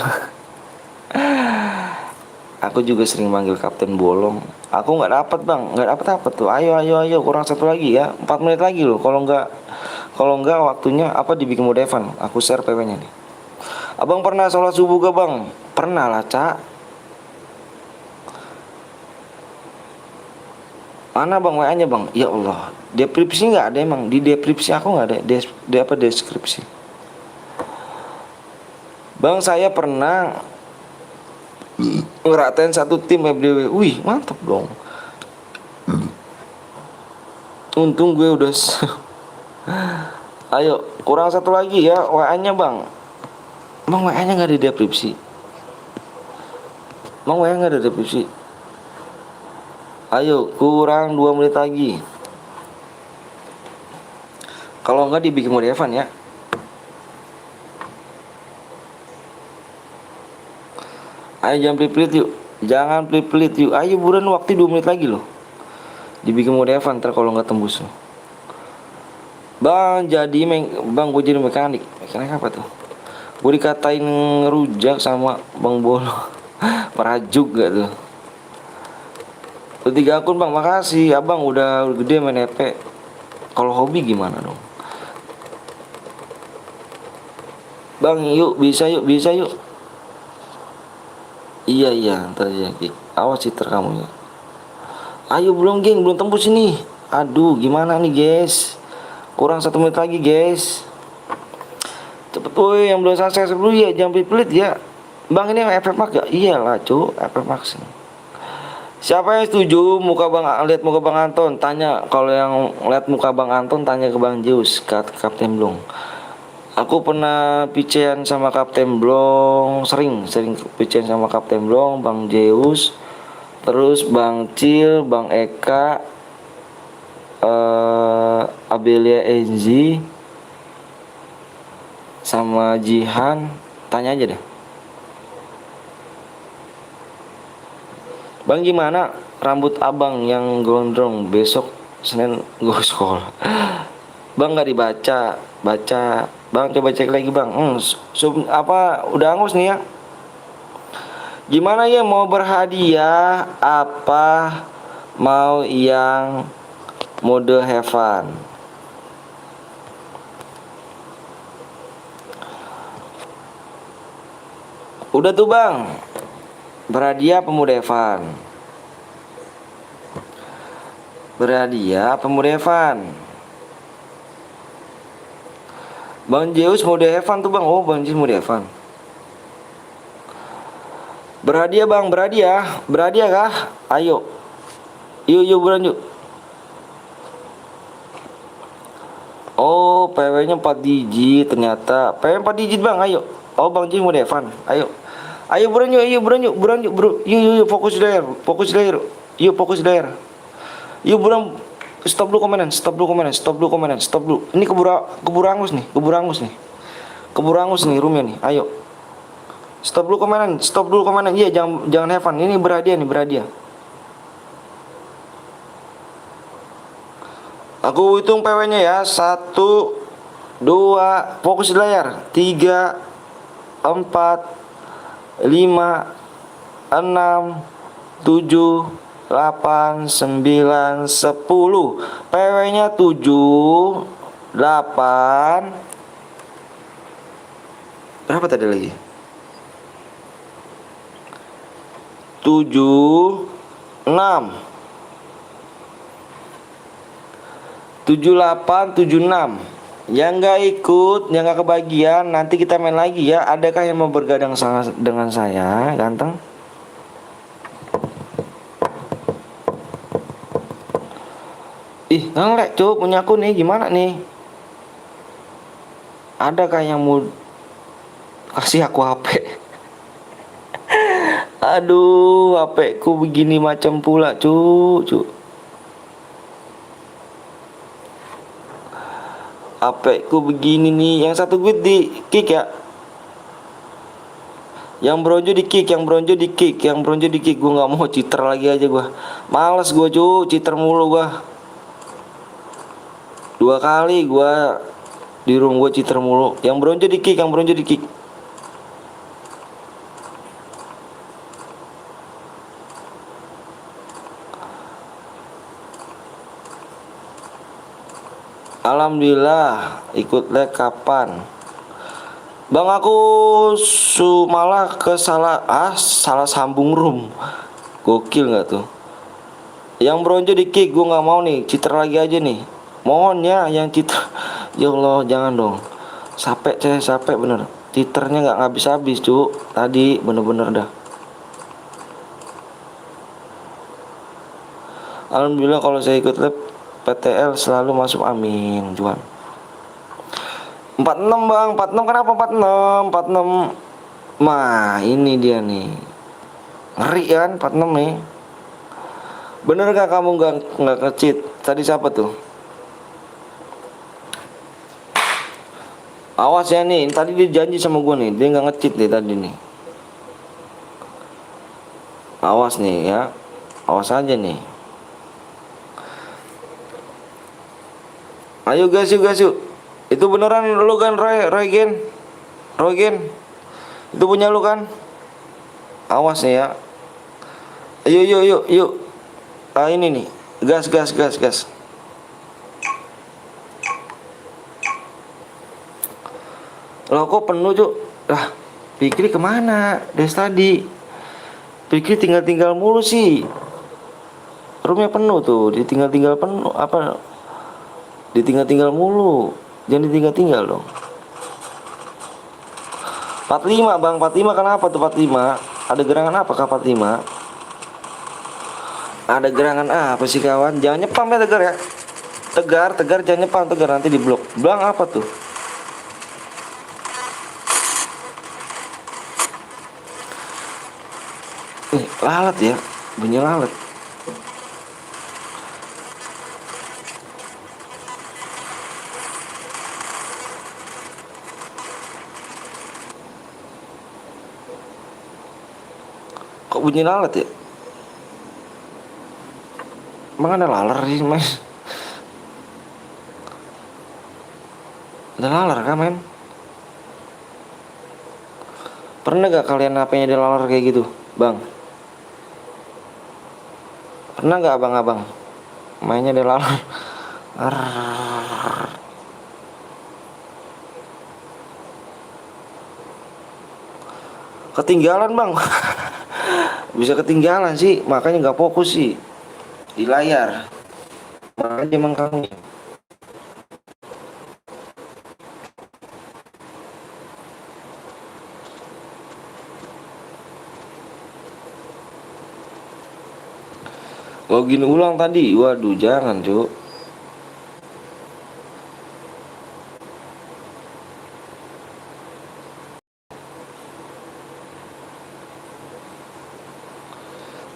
A: Aku juga sering manggil Kapten Bolong. Aku nggak dapat bang, nggak dapat apa tuh. Ayo, kurang 1 lagi ya. 4 menit lagi loh. Kalau nggak waktunya apa dibikin mode Evan. Aku share PW-nya nih. Abang pernah sholat subuh gak bang? Pernah lah Cak. Mana bang WA-nya bang? Ya Allah, deskripsi nggak ada emang. Di deskripsi aku nggak ada. Deskripsi. Bang saya pernah ngeratain 1 tim FDW. Wih mantap dong. Untung gue udah. Ayo kurang 1 lagi ya WA-nya bang. Bang WA-nya nggak ada deskripsi. Bang WA nggak ada deskripsi. Ayo kurang 2 menit lagi. Kalau enggak dibikin mode Evan ya. Ayo jangan pelit-pelit yuk. Jangan pelit-pelit yuk. Ayo buruan, waktu 2 menit lagi loh. Dibikin mode Evan ntar kalau nggak tembus loh. Bang gue jadi mekanik. Mekanik apa tuh? Gue dikatain ngerujak sama Bang Bolo. Merajuk gak tuh? 3 akun bang, makasih. Abang udah gede main EP. Kalau hobi gimana dong? Bang yuk, bisa yuk. Iya, ntar ya. Awas sih kamu ya. Ayo belum geng, belum tembus ini. Aduh, gimana nih guys? Kurang 1 menit lagi guys. Cepet woi, yang belum selesai dulu ya, jangan pelit ya. Bang ini FF Max gak? Iyalah cu, FF Max. Siapa yang setuju lihat muka Bang Anton? Tanya. Kalau yang lihat muka Bang Anton tanya ke Bang Zeus, Kapten Blong. Aku pernah picean sama Kapten Blong, sering picean sama Kapten Blong, Bang Zeus, terus Bang Cil, Bang Eka, Abelia Enzi, sama Jihan. Tanya aja deh. Bang gimana rambut abang yang gondrong? Besok Senin gue sekolah. Bang nggak dibaca, baca. Bang coba cek lagi bang. Apa udah angus nih ya? Gimana ya mau berhadiah apa mau yang mode have fun? Udah tuh bang. Berhadiah apa mode have fun? Berhadiah apa mode have fun? Bang Zeus mode have fun tuh bang. Oh Bang Zeus mode have fun. Berhadiah bang, berhadiah. Berhadiah kah? Ayo. Yuk buruan yuk. Oh PW nya 4 digit ternyata. PW 4 digit bang, ayo. Oh Bang Zeus mode have fun. Ayo. Ayo buruan yuk, buruan yuk bro. Yuk fokus di layar. Yuk fokus di layar. Yuk buruan. Stop dulu komenan. Ini keburu angus nih. Keburu angus nih roomnya nih. Ayo. Stop dulu komenan. Iya, jangan have fun. Ini berhadiah. Aku hitung PW-nya ya. 1 2 fokus di layar. 3 4 5 6 7 8 9 10. PW-nya 7 8. Berapa tadi lagi? 7 6 7876. Yang nggak ikut, yang nggak kebagian, nanti kita main lagi ya. Adakah yang mau bergadang dengan saya, ganteng? Ih, ngelek cuk, punya aku nih, gimana nih? Adakah yang mau kasih aku HP? Aduh, HP ku begini macam pula cuk. HP ku begini nih. Yang satu gue di kick ya. Yang bronjo di kick. Gue nggak mau cheater lagi aja gue. Males gue cheater mulu gue. 2 kali gue di room gue cheater mulu. Yang bronjo di kick. Alhamdulillah. Ikut leg kapan? Bang aku malah salah sambung room. Gokil nggak tuh? Yang bronjo di kick gue nggak mau nih. Cheater lagi aja nih. Mohon ya yang cheater. Ya Allah jangan dong. Capek bener. Cheaternya nggak habis cuk. Tadi bener-bener dah. Alhamdulillah kalau saya ikut lab PTL selalu masuk, amin Juan. 46 bang, 46 kenapa 46? Nah ini dia nih. Ngeri kan 46 nih. Bener gak kamu nggak nge-cheat? Tadi siapa tuh? Awas ya nih, tadi dia janji sama gue nih, dia nggak nge-cheat nih tadi nih. Awas nih ya, awas aja nih. Ayo guys yuk. Itu beneran lu kan Roy Gen? Itu punya lu kan? Awas nih ya. Ayo yuk. Ah ini nih. Gas. Loh kok penuh cuk? Lah Fikri kemana? Dari tadi Fikri tinggal mulu sih. Roomnya penuh tuh. Ditinggal penuh. Apa? Ditinggal mulu. Jangan ditinggal dong. 45 bang, 45 kenapa tuh 45? Ada gerangan apakah 45? Ada gerangan apa sih kawan? Jangan nyepam ya Tegar ya. Tegar jangan nyepam Tegar, nanti di blok. Bang apa tuh? Nih lalat ya, bunyi lalat. Kok bunyi lalat ya? Emang ada laler sih mas? Udah lalar kan men? Pernah gak kalian HP-nya dilalar kayak gitu, Bang? Pernah gak abang-abang mainnya dilalar? Arrrr. Ketinggalan bang. Bisa ketinggalan sih, makanya gak fokus sih di layar. Makanya emang kamu login ulang tadi. Waduh jangan cuk.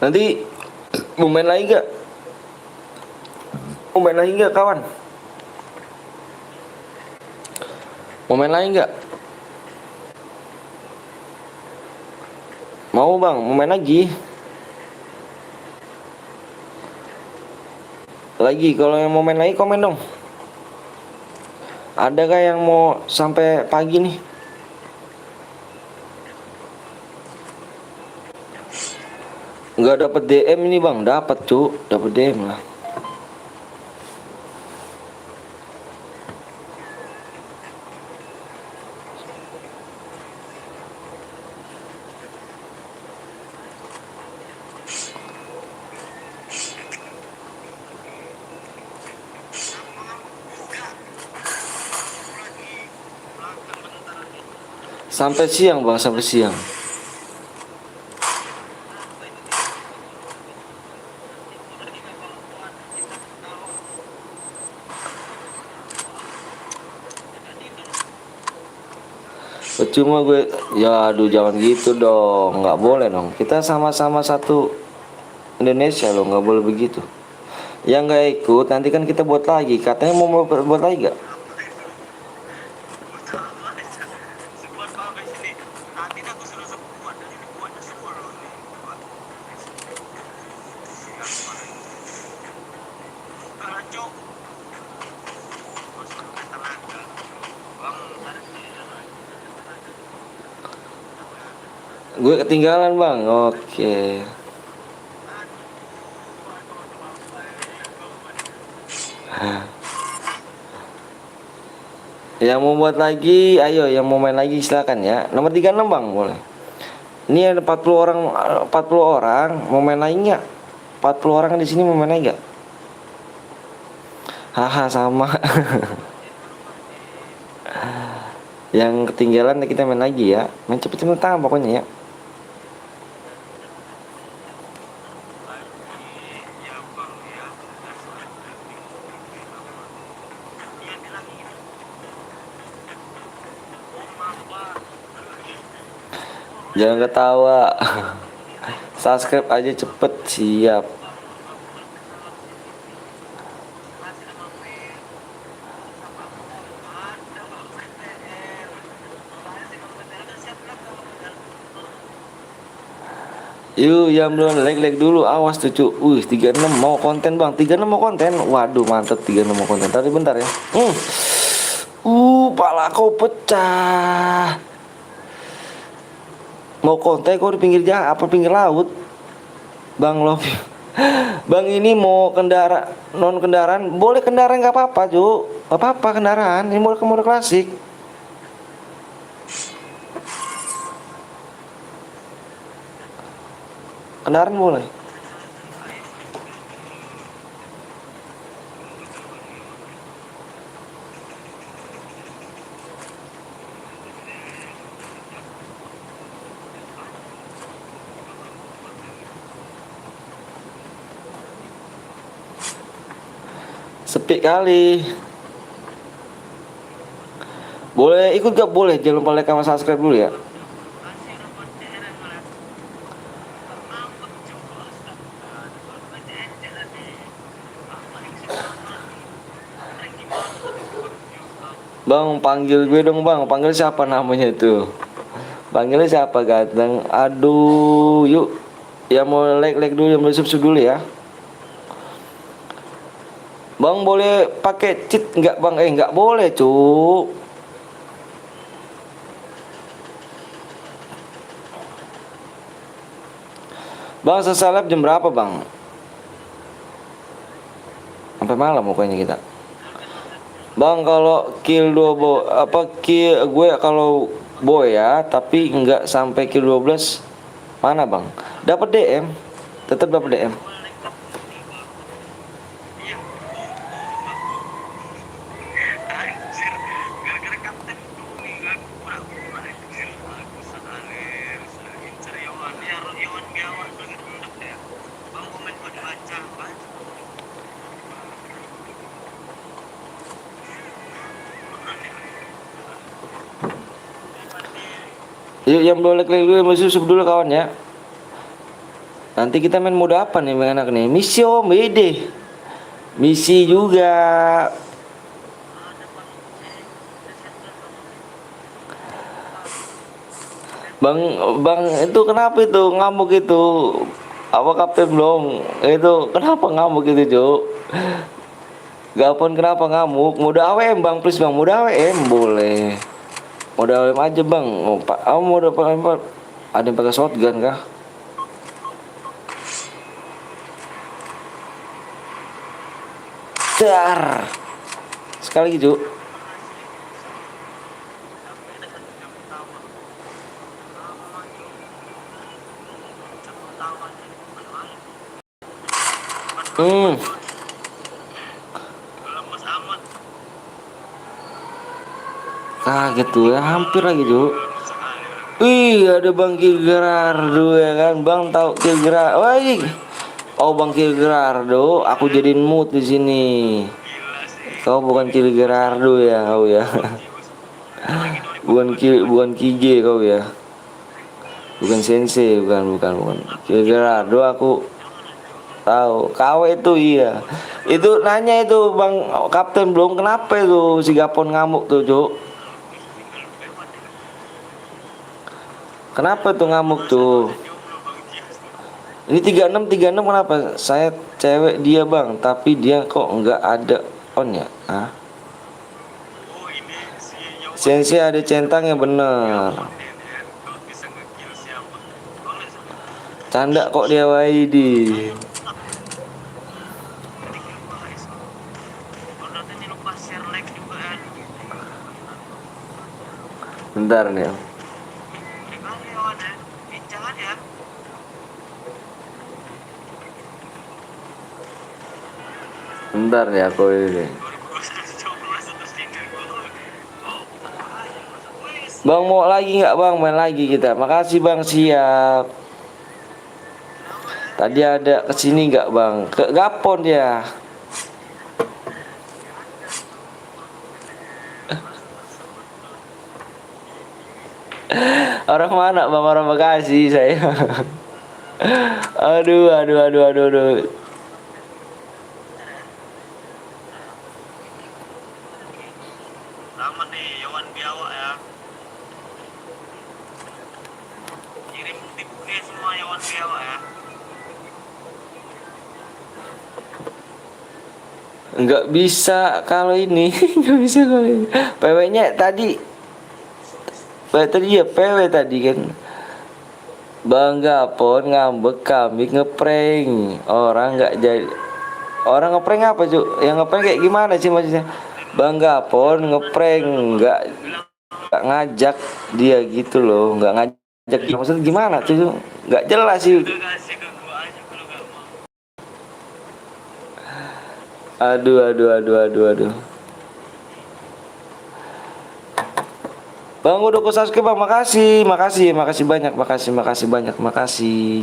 A: Nanti mau main lagi gak? Mau main lagi gak kawan? Mau main lagi gak? Mau bang, mau main lagi? Lagi, kalau yang mau main lagi komen dong. Ada gak yang mau sampai pagi nih? Nggak dapat DM ini bang, dapat cuk, dapat DM lah. Sampai siang bang, sampai siang. Cuma gue, ya aduh jangan gitu dong, nggak boleh dong. Kita sama-sama satu Indonesia loh, nggak boleh begitu. Yang nggak ikut nanti kan kita buat lagi. Katanya mau buat lagi gak?
B: Sebuat kau guys ini. Nanti aku suruh sebuat dan ini buatnya semua loh. Bukan cok. Masuk ke tenaga. Bang, harus
A: Gue ketinggalan bang, oke. Yang mau buat lagi, ayo yang mau main lagi silakan ya. Nomor 36 bang, boleh. Ini ada 40 orang, 40 orang mau main lagi nggak? 40 orang di sini mau main lagi nggak? Haha sama. Yang ketinggalan kita main lagi ya. Main cepet-cepet tangan pokoknya ya. Jangan ketawa. Subscribe aja cepet, siap. Yuk yang belum like dulu, awas tuh cu. 36 mau konten bang, 36 mau konten. Waduh mantep, 36 mau konten. Tadi bentar ya. Pala kau pecah. Mau konten kau di pinggir jalan apa pinggir laut? Bang love you. Bang ini mau non kendaraan, boleh kendaraan nggak apa-apa cu, nggak apa-apa kendaraan. Ini mode klasik. Kendaraan boleh. Sepi kali. Boleh ikut gak? Boleh, jangan lupa like sama subscribe dulu ya. Bang panggil gue dong bang. Panggil siapa namanya tuh? Panggilnya siapa ganteng? Aduh yuk. Ya mau like dulu, yang mau subscribe dulu ya. Bang boleh pakai cheat nggak bang? Nggak boleh cuk. Bang, selesai live jam berapa bang? Sampai malam pokoknya kita. Bang, kalau kill 2 kill gue kalau boy ya, tapi nggak sampai kill 12 mana bang? Dapat DM, tetap dapat DM.
B: Anjir, gara-gara kapten Doni kan pura-pura anjir. Aku salir, incer Yohan. Ya, Yohan biawak rendah ya. Bang, komen kok dibaca, Bang.
A: Yuk yang belum like dulu, yang belum subscribe dulu kawan ya. Nanti kita main mode apa nih anak nih? Misi om, ide. Misi juga. Bang, bang itu kenapa itu ngamuk itu? Apa kapten belum? Itu kenapa ngamuk itu, Cuk? Gapon kenapa ngamuk? Mode AWM bang, please bang, mode AWM boleh. Mode AWM aja bang. Oh, Pak, mode apa? Ada yang pakai shotgun kah? Dar. Sekali lagi, Cuk.
B: Lemes amat.
A: Kaget tuh ya, hampir lagi, Cuk. Ih, ada Bang Kilgerardo ya kan, Bang tahu Kilgerardo. Woi. Oh, Bang Kilgerardo, aku jadiin mood di sini. Kau bukan Kilgerardo ya, kau ya. bukan Kige kau ya. Bukan Sensei, bukan. Kilgerardo aku tahu. Kau itu iya. Itu nanya itu Bang Kapten belum kenapa itu si Gapon ngamuk tuh, Cuk. Kenapa tuh ngamuk tuh? Ini 36 kenapa? Saya cewek dia bang, tapi dia kok nggak ada on ya? Hah?
B: Oh, ini si Yohan.
A: Sensei ada centangnya bener.
B: Kalau bisa nge-kill siapa? Boleh sama.
A: Canda kok dia YD.
B: Kalau nanti lupa share like juga kan.
A: Bentar nih.
B: Gimana Yohan ya? Jangan ya.
A: Bentar nih aku ini.
B: 2017 terus tinggal gue.
A: Bang mau lagi nggak bang? Main lagi kita. Makasih bang, siap. Tadi ada kesini nggak bang? Ke Gapon ya. Orang mana bang? Orang Bekasi saya. aduh.
B: Selamat nih Yohan biawak ya. Kirim bukti semua Yohan biawak ya.
A: Nggak bisa kalau ini. Nggak bisa kalau ini. PW-nya tadi. PW tadi kan. Bang Gapon ngambek kami ngeprank. Orang nggak jadi. Orang ngeprank apa Cuk? Yang ngeprank kayak gimana sih maksudnya? Bang Gapon ngeprank nggak ngajak dia gitu loh, nggak ngajak. Maksudnya gimana tuh? Nggak jelas sih.
B: Udah kasih ke gua aja kalau gak mau.
A: Aduh. Bang udah ku subscribe bang, makasih banyak, makasih.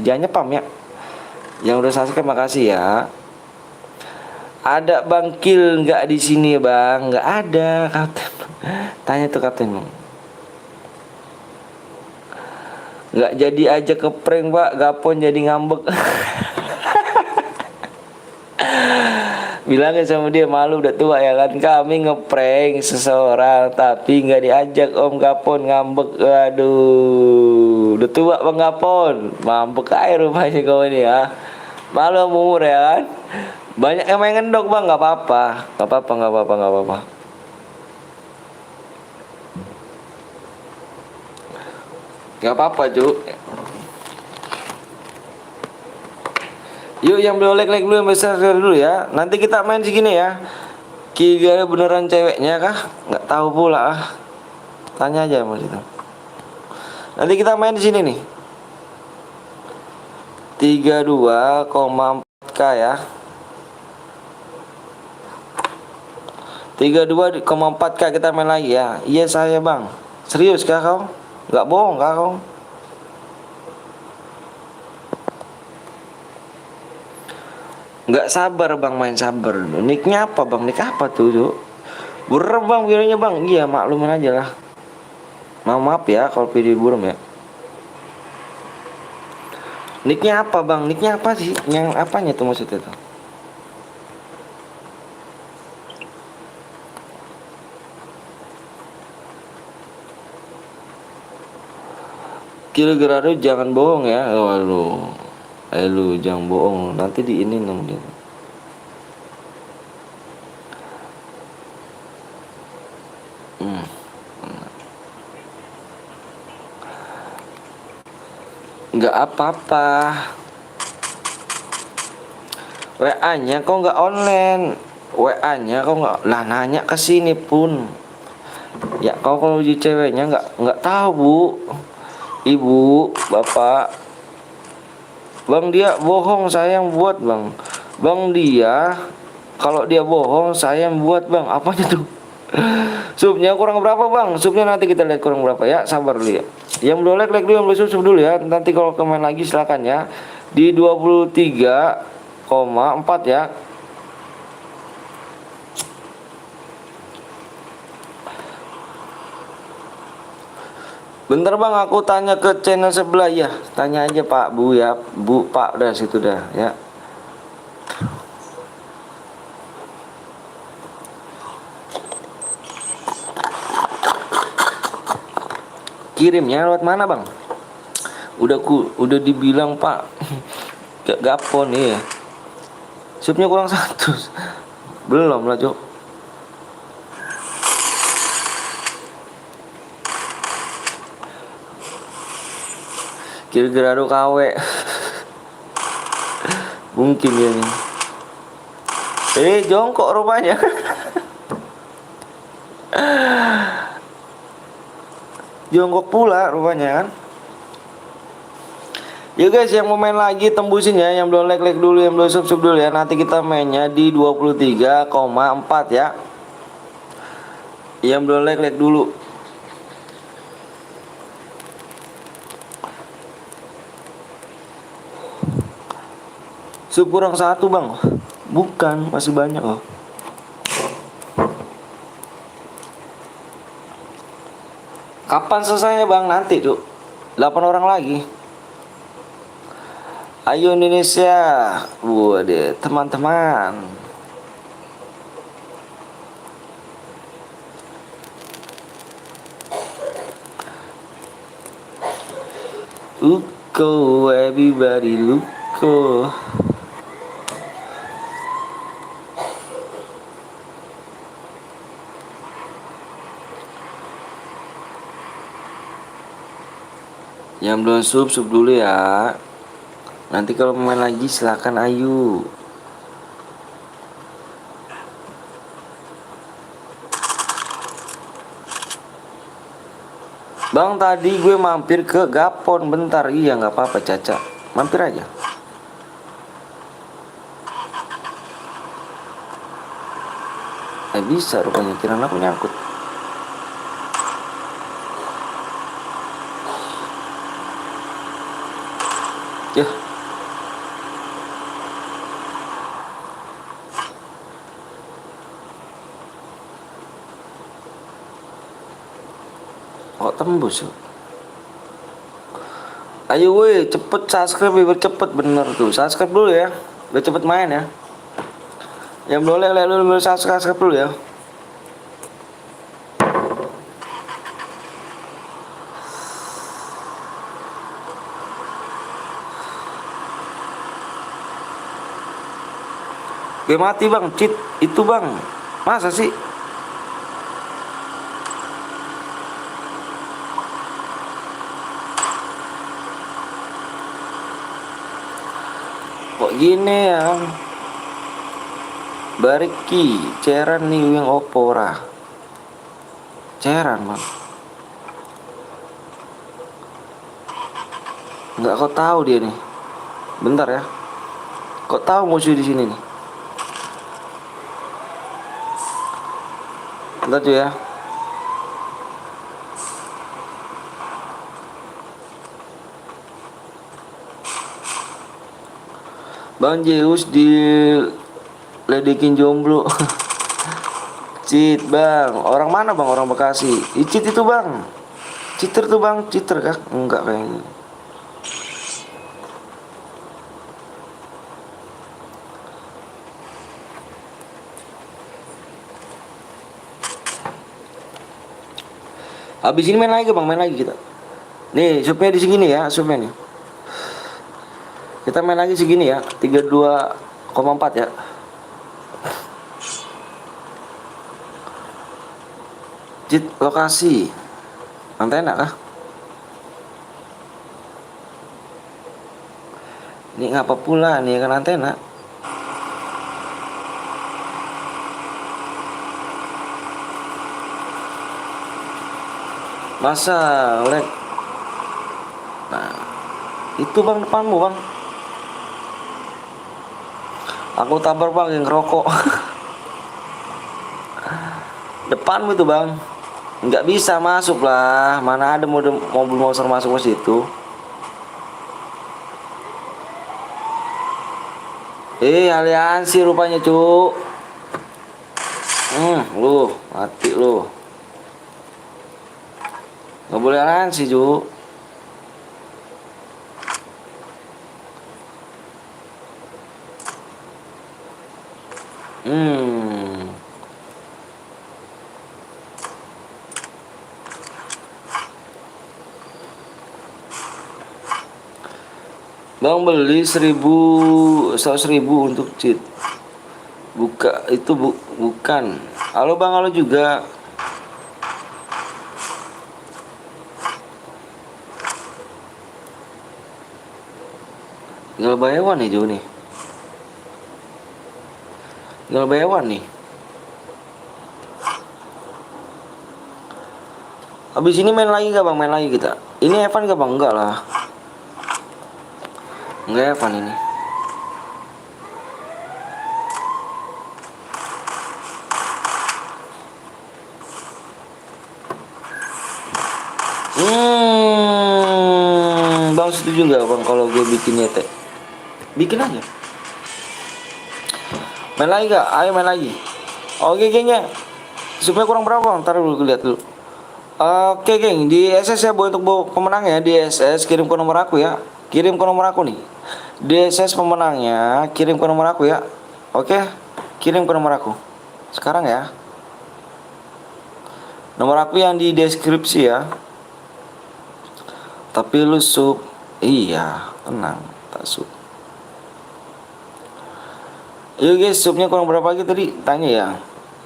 A: Jangan nyepam ya. Yang udah subscribe makasih ya. Ada Bang Kil nggak di sini bang? Nggak ada kapten. Tanya tuh kapten bang. Nggak jadi aja ke prank pak, Gapon jadi ngambek. Bilangin sama dia, malu udah tua ya kan, kami ngeprank seseorang tapi nggak diajak Om Gapon ngambek. Waduh, udah tua Bang Gapon, ngambek aja rupanya kau ini ya. Malu sama umur ya kan. Banyak yang main ngendok bang, nggak apa-apa. Nggak apa-apa Cuk. Yuk yang belum like dulu, yang besar dulu ya. Nanti kita main segini ya. Kira beneran ceweknya kah? Nggak tahu pula ah. Tanya aja mas itu. Nanti kita main di sini nih. 32,4K ya. 32,4K kita main lagi ya. Iya saya bang. Serius kah kau? Nggak bohong kah kau? Nggak sabar bang, main sabar. Nicknya apa bang? Nick apa tuh Cuk? Burem bang videonya bang. Iya maklumin aja lah. Maaf ya kalau video burem ya. Nicknya apa bang? Nicknya apa sih? Yang apanya tuh maksudnya tuh? Kira-kira jangan bohong ya. Waduh. Lu jangan bohong. Nanti di ini dong dia. Nggak apa-apa. WA-nya kok nggak online. WA-nya kok nggak. Lah nanya ke sini pun. Ya kau kalau uji ceweknya nggak tahu bu. Ibu, bapak. Bang dia bohong saya yang buat bang. Bang dia kalau dia bohong saya yang buat bang. Apanya tuh? Subnya kurang berapa bang? Subnya nanti kita lihat kurang berapa ya. Sabar dulu ya. Yang belum like dulu, yang belum sub dulu ya. Nanti kalau kemain lagi silakan ya. Di 23,4 ya. Bentar bang, aku tanya ke channel sebelah ya. Tanya aja Pak Bu ya. Bu Pak udah situ dah ya. Kirimnya lewat mana bang? Udah dibilang Pak. Gak gapon nih ya. Subnya kurang 100. Belum lah Cok. Kira-kira KW. Mungkin ya nih. Jongkok rupanya. Jongkok pula rupanya kan. Ya guys, yang mau main lagi tembusin ya. Yang belum like dulu, yang belum sub dulu ya. Nanti kita mainnya di 23,4 ya. Yang belum like dulu. Sub kurang 1 bang. Bukan, masih banyak loh. Kapan selesainya bang? Nanti tuh 8 orang lagi. Ayo Indonesia. Waduh teman-teman. Uko, everybody Luko. Yang belum sub dulu ya. Nanti kalau main lagi silakan ayo. Bang tadi gue mampir ke Gapon bentar. Iya nggak apa-apa Caca. Mampir aja. Bisa rupanya kiraan aku nyangkut. Ya. Kok tembus yuk. Ayo woi cepet subscribe biar cepet bener tuh. Subscribe dulu ya. Biar cepet main ya. Yang boleh dulu subscribe dulu ya. Gue mati bang, cheat itu bang. Masa sih? Kok gini ya? Bariki, ceran nih yang opora. Ceran bang. Nggak kau tahu dia nih. Bentar ya. Kok tahu musuh di sini nih? Bentar tuh ya. Bang Zeus diledekin jomblo. Cit bang, orang mana bang? Orang Bekasi. Icit itu bang. Citer tuh bang, citer kah? Enggak kayaknya. Habis ini main lagi bang, main lagi kita. Nih, supnya di sini ya, supnya nih. Kita main lagi segini ya, 32,4 ya. Cit lokasi. Antena kah? Ini ngapa pula nih kan antena? Masa lag? Nah, itu bang depanmu bang. Aku tabar bang yang ngerokok. Depanmu itu bang. Nggak bisa masuk lah. Mana ada mobil monster masuk ke situ. Aliansi rupanya cu. Lu mati lu. Nggak boleh aliansi cu. Bang beli 100.000 untuk cheat. Buka itu bukan. Halo bang, halo juga. Tinggal bayawan nih Jo nih. Tinggal bayawan nih. Habis ini main lagi gak bang? Main lagi kita. Ini Evan gak bang? Enggak lah. Enggak Evan ini. Bang setuju gak bang kalau gue bikin YT? Bikin aja. Main lagi gak? Ayo main lagi. Oke gengnya. Supaya kurang berapa bang? Ntar dulu lihat dulu. Oke geng, di SS ya untuk pemenangnya di SS kirim ke nomor aku ya. Kirim ke nomor aku nih. Di SS pemenangnya kirim ke nomor aku ya. Oke, kirim ke nomor aku. Sekarang ya. Nomor aku yang di deskripsi ya. Tapi lu sub. Iya, tenang, tak sub. Yuk guys, subnya kurang berapa lagi tadi? Tanya ya.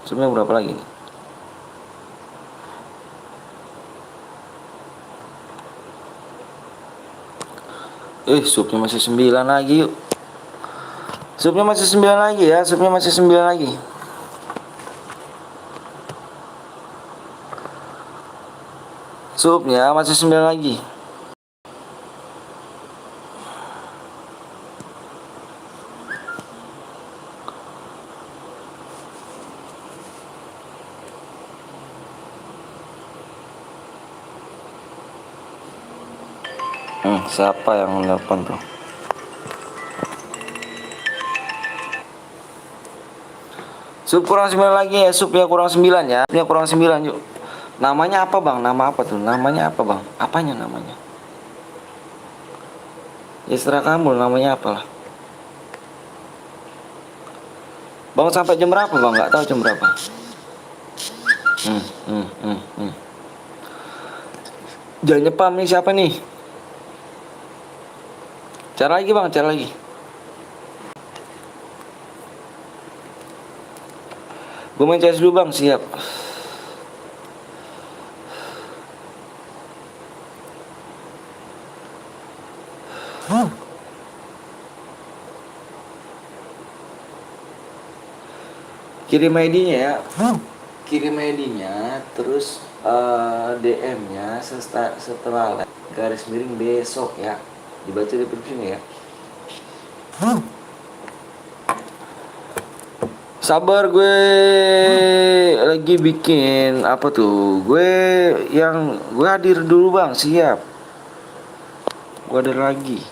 A: Subnya berapa lagi? Subnya masih 9 lagi yuk. Subnya masih 9 lagi ya, subnya masih 9 lagi. Subnya masih 9 lagi. Siapa yang nelpon tuh? Sub kurang 9 lagi ya, subnya kurang 9 ya. Subnya kurang 9 yuk. Namanya apa bang? Nama apa tuh? Namanya apa bang? Apanya namanya? Ya setelah kamu namanya apalah. Bang sampai jam berapa bang? Nggak tahu jam berapa. Jangan nyepam nih siapa nih? Cara lagi bang, cara lagi. Gue main CS dulu bang, siap. Kirim ID-nya ya. Kirim ID-nya terus DM-nya setelah live, garis miring besok ya. Dibaca di sini ya. Sabar, gue lagi bikin apa tuh? Gue hadir dulu bang, siap. Gue hadir lagi.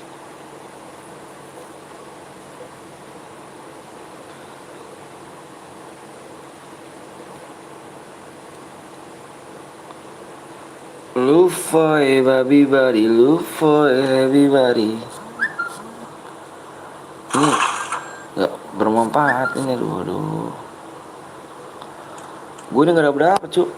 A: Love for everybody, love for everybody. Ini nggak bermanfaat ini, aduh. Gue ini nggak dapet cuk.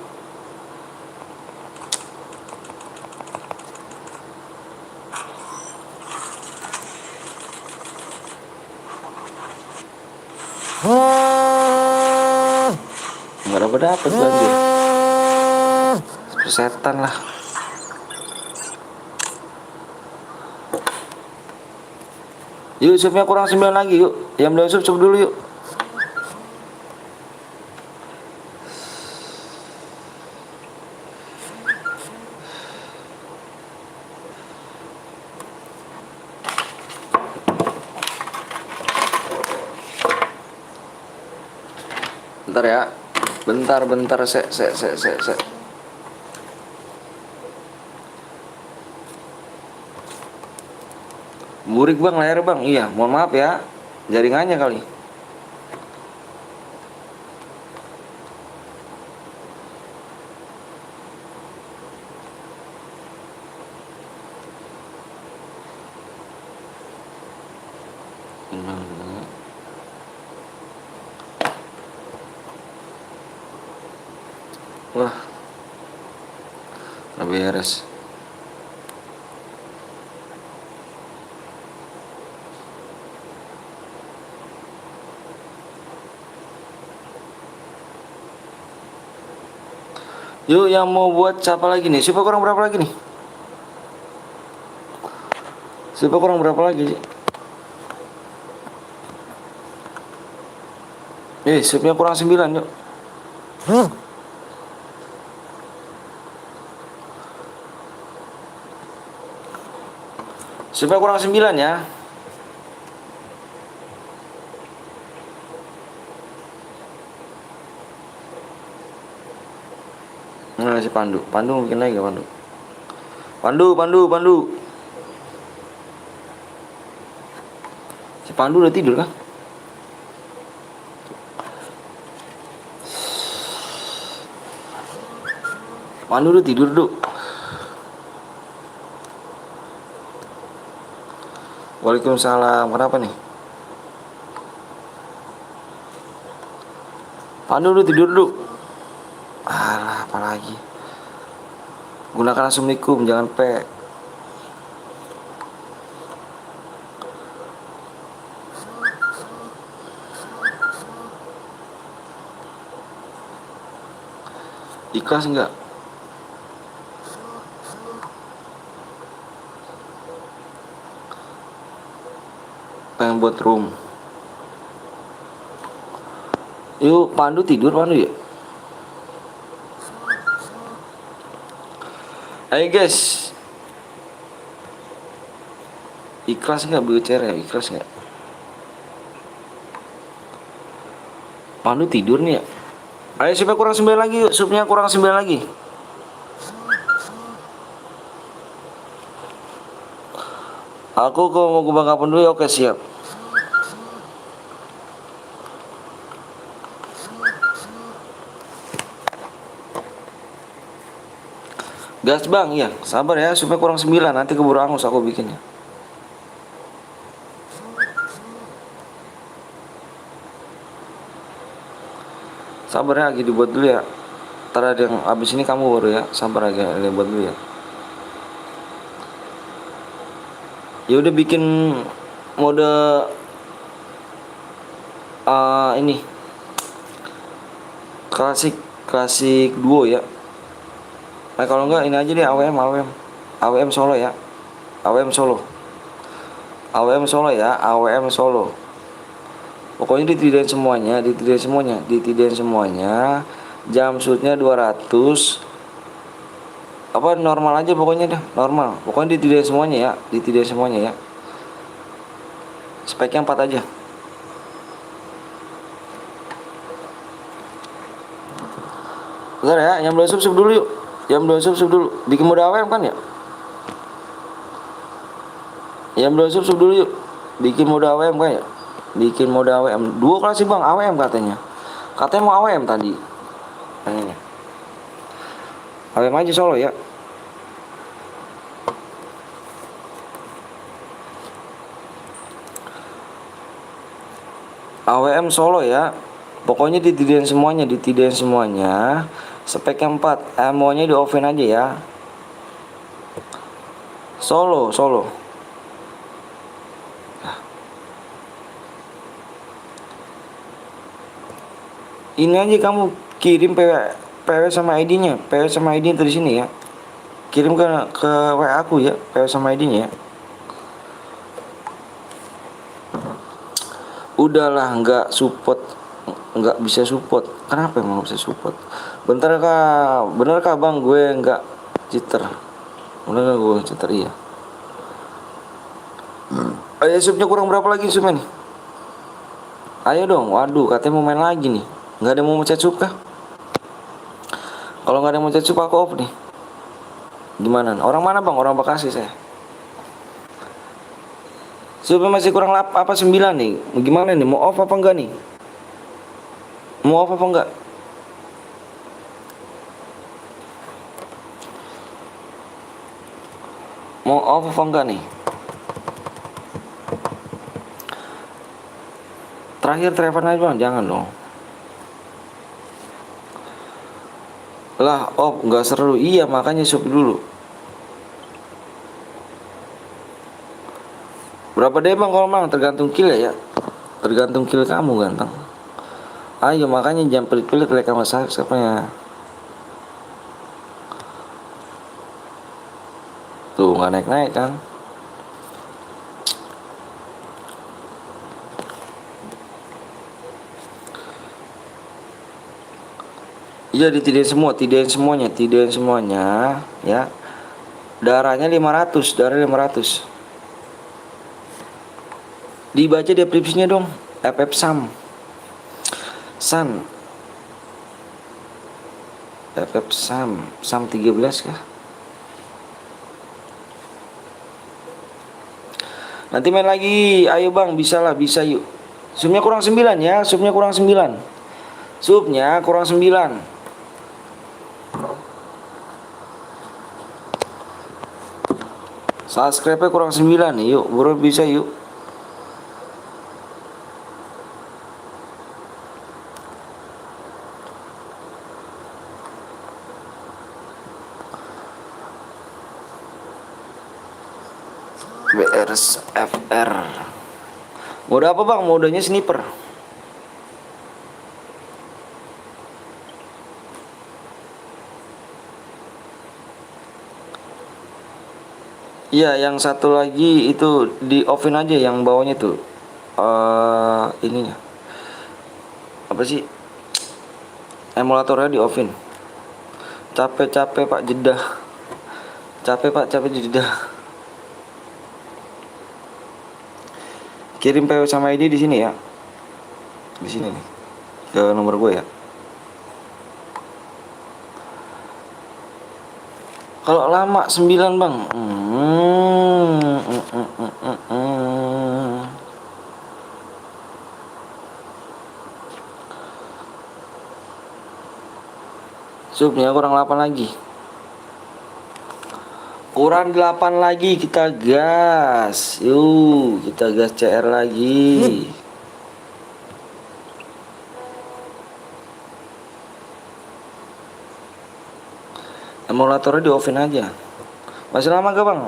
A: Nggak dapet banjir. Setan lah. Yuk, subnya kurang 9 lagi yuk. Yang belum sub dulu yuk. Bentar ya. Bentar. Se. Burik bang, layar bang. Iya, mohon maaf ya. Jaringannya kali. Wah, udah beres. Yuk, yang mau buat siapa lagi nih? Siapa kurang berapa lagi nih? Siapa kurang berapa lagi sih? Subnya kurang 9 yuk. Subnya kurang 9 ya. Nah, si Pandu mungkin lagi gak Pandu. Si Pandu udah tidur kah? Pandu udah tidur, Duk. Waalaikumsalam. Kenapa nih? Pandu udah tidur, Duk. Alah, apalagi. Gunakan assalamualaikum, jangan P. Ikhlas enggak? Pengen buat room. Yuk, Pandu tidur, Pandu ya? Ayo guys. Ikhlas enggak bicara ya? Ikhlas enggak? Pandu tidur nih ya? Ayo supnya kurang 9 lagi yuk. Supnya kurang 9 lagi. Aku kalau mau gubang kapan dulu ya, oke siap. Gas bang, iya sabar ya, supaya kurang 9, nanti keburu angus aku bikinnya. Sabar ya, lagi dibuat dulu ya. Ntar ada yang abis ini kamu baru ya, sabar aja, lagi buat dulu ya. Ya udah bikin mode ini klasik duo ya. Nah kalau enggak ini aja deh, AWM solo ya. AWM solo ya, AWM solo. Pokoknya ditidain semuanya. Jam shootnya 200. Apa normal aja pokoknya dah, normal. Pokoknya ditidain semuanya ya. Speknya 4 aja. Bentar ya, yang belum sub dulu yuk. Yang belum sub dulu. Bikin mode AWM kan ya? Yang belum sub dulu yuk. Bikin mode AWM kan ya? Bikin mode AWM. 2 kelas sih bang, AWM katanya. Katanya mau AWM tadi. Tanyanya. AWM aja solo ya. AWM solo ya. Pokoknya ditidain semuanya. Speknya 4. Ammo-nya di offin aja ya. Solo. Ini aja kamu kirim PW sama ID-nya. PW sama ID dari sini ya. Kirim ke WA aku ya, PW sama ID-nya ya. Udahlah, nggak bisa support. Kenapa emang nggak bisa support? Bener kah bang, gue nggak cheater. Bener nggak gue cheater? Iya. Ayo subnya kurang berapa lagi subnya nih? Ayo dong. Waduh, katanya mau main lagi nih. Nggak ada yang mau mencet sub kah? Kalau nggak ada yang mau mencet sub, aku off nih. Gimana? Orang mana bang? Orang Bekasi saya. Subnya masih kurang 9 nih. Gimana nih? Mau off apa enggak nih? Mau off apa enggak? Mau off apa enggak nih? Terakhir Trevan aja bang, jangan dong. Lah off nggak seru. Iya makanya sub dulu. Berapa deh bang kalau bang? Tergantung kill ya. Tergantung kill kamu ganteng. Ayo makanya jangan pelit-pelit like sama subscribe-nya. Tuh nggak naik-naik kan? Iya ditidain semuanya ya. Darahnya 500. Dibaca deskripsinya dong. FF Sam. FF Sam 13 kah? Nanti main lagi. Ayo bang, bisa yuk. Subnya kurang 9 ya. Subnya kurang 9. Subscribe-nya kurang 9 nih. Yuk, bro bisa yuk. BRSFR. Mode apa bang? Modenya sniper. Iya, yang satu lagi itu di offin aja yang bawahnya tuh. Ininya. Apa sih? Emulatornya di offin. Capek Pak jedah. Capek jedah. Kirim PW sama ID di sini ya. Di sini nih. Ke nomor gue ya. Kalau lama 9 bang. Subnya kurang 8 lagi. Kurang 8 lagi, kita gas. Yuk, kita gas CR lagi. Emulatornya di offin aja. Masih lama gak bang?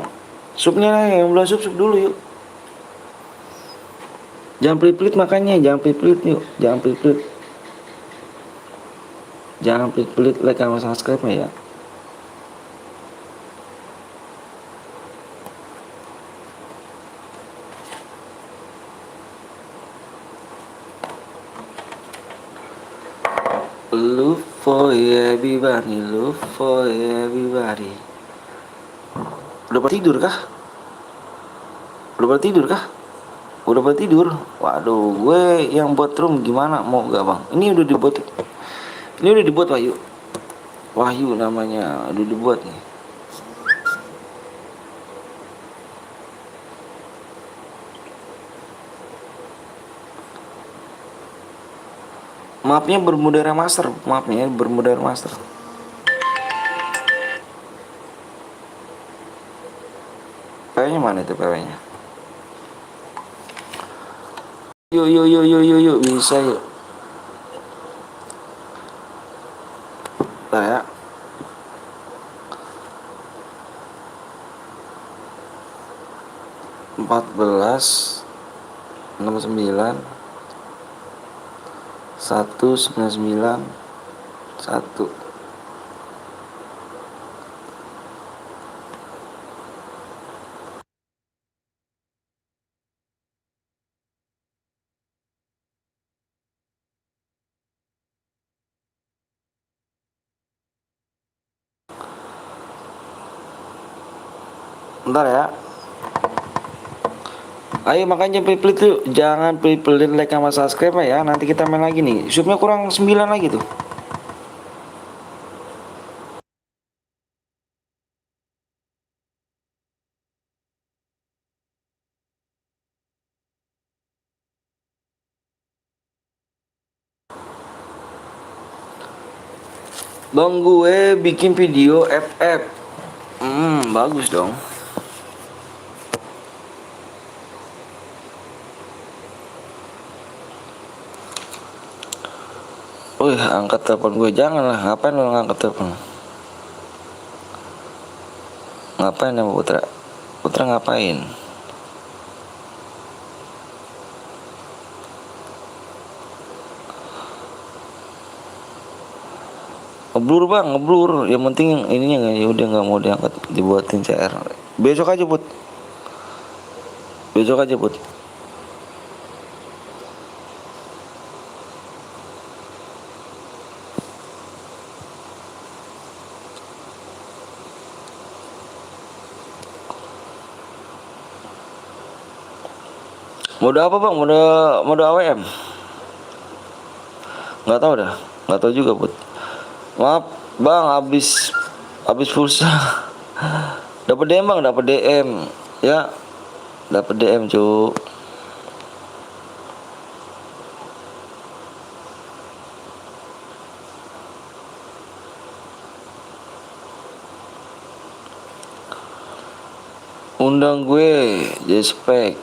A: Subnya nih, yang belum sub dulu yuk. Jangan pelit-pelit makanya, jangan pelit-pelit yuk. Jangan pelit-pelit like sama subscribe-nya ya. for everybody, love for everybody. Udah pada tidur kah? Udah pada tidur kah? Udah pada tidur? Waduh, gue yang buat room gimana? Mau gak bang? Ini udah dibuat. Ini udah dibuat Wahyu. Wahyu namanya, udah dibuat nih. Maafnya Bermuda Master, maafnya Bermuda Master. PW-nya mana itu PW-nya? Yuk, bisa yuk. Nah ya. 14 69 199 1. Bentar ya. Ayo makanya pilih tuh, jangan pilih like sama subscribe ya. Nanti kita main lagi nih. Subnya kurang 9 lagi tuh. Bang gue bikin video FF. Bagus dong. Wih, angkat telepon gue, janganlah. Ngapain lo ngangkat telepon? Ngapain ya Putra? Putra ngapain? Ngeblur bang, ngeblur. Yang penting ininya nggak, ya udah nggak mau diangkat, dibuatin CR. Besok aja Put. Besok aja Put. Mode apa bang? Mode AWM? Nggak tahu dah, nggak tahu juga Put. Maaf bang, habis pulsa. Dapat DM bang, dapat DM ya, dapat DM cu. Undang gue Jespek.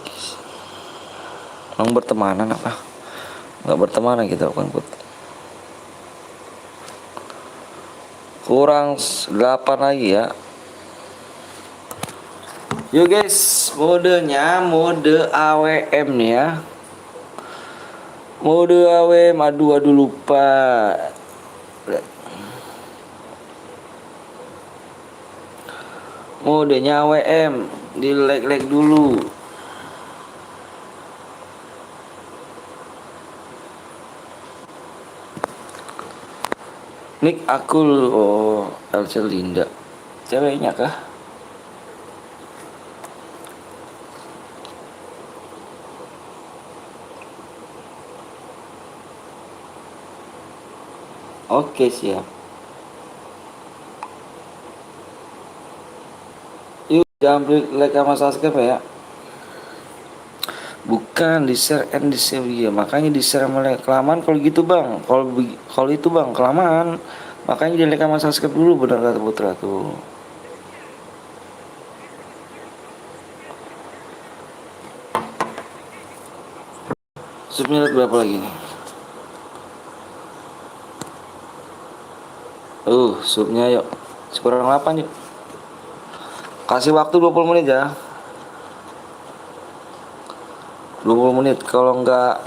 A: Emang bertemanan apa? Nggak bertemanan kita bukan Put. Kurang 8 lagi ya. Yuk guys, modenya mode AWM nih ya. Mode AWM, aduh lupa. Modenya AWM, di like dulu. Nick Akul, oh Elsa Linda, ceweknya kah? Oke siap. Yuk jangan like sama subscribe ya. Bukan di share and di save ya, makanya di share sama like. Kelamaan kalau gitu bang, kalau itu bang kelamaan, makanya di like sama subscribe dulu, benar kata Putra tuh. Subnya berapa lagi nih? Subnya yuk sekurang 8 yuk. Kasih waktu 20 menit ya. 20 menit, kalau nggak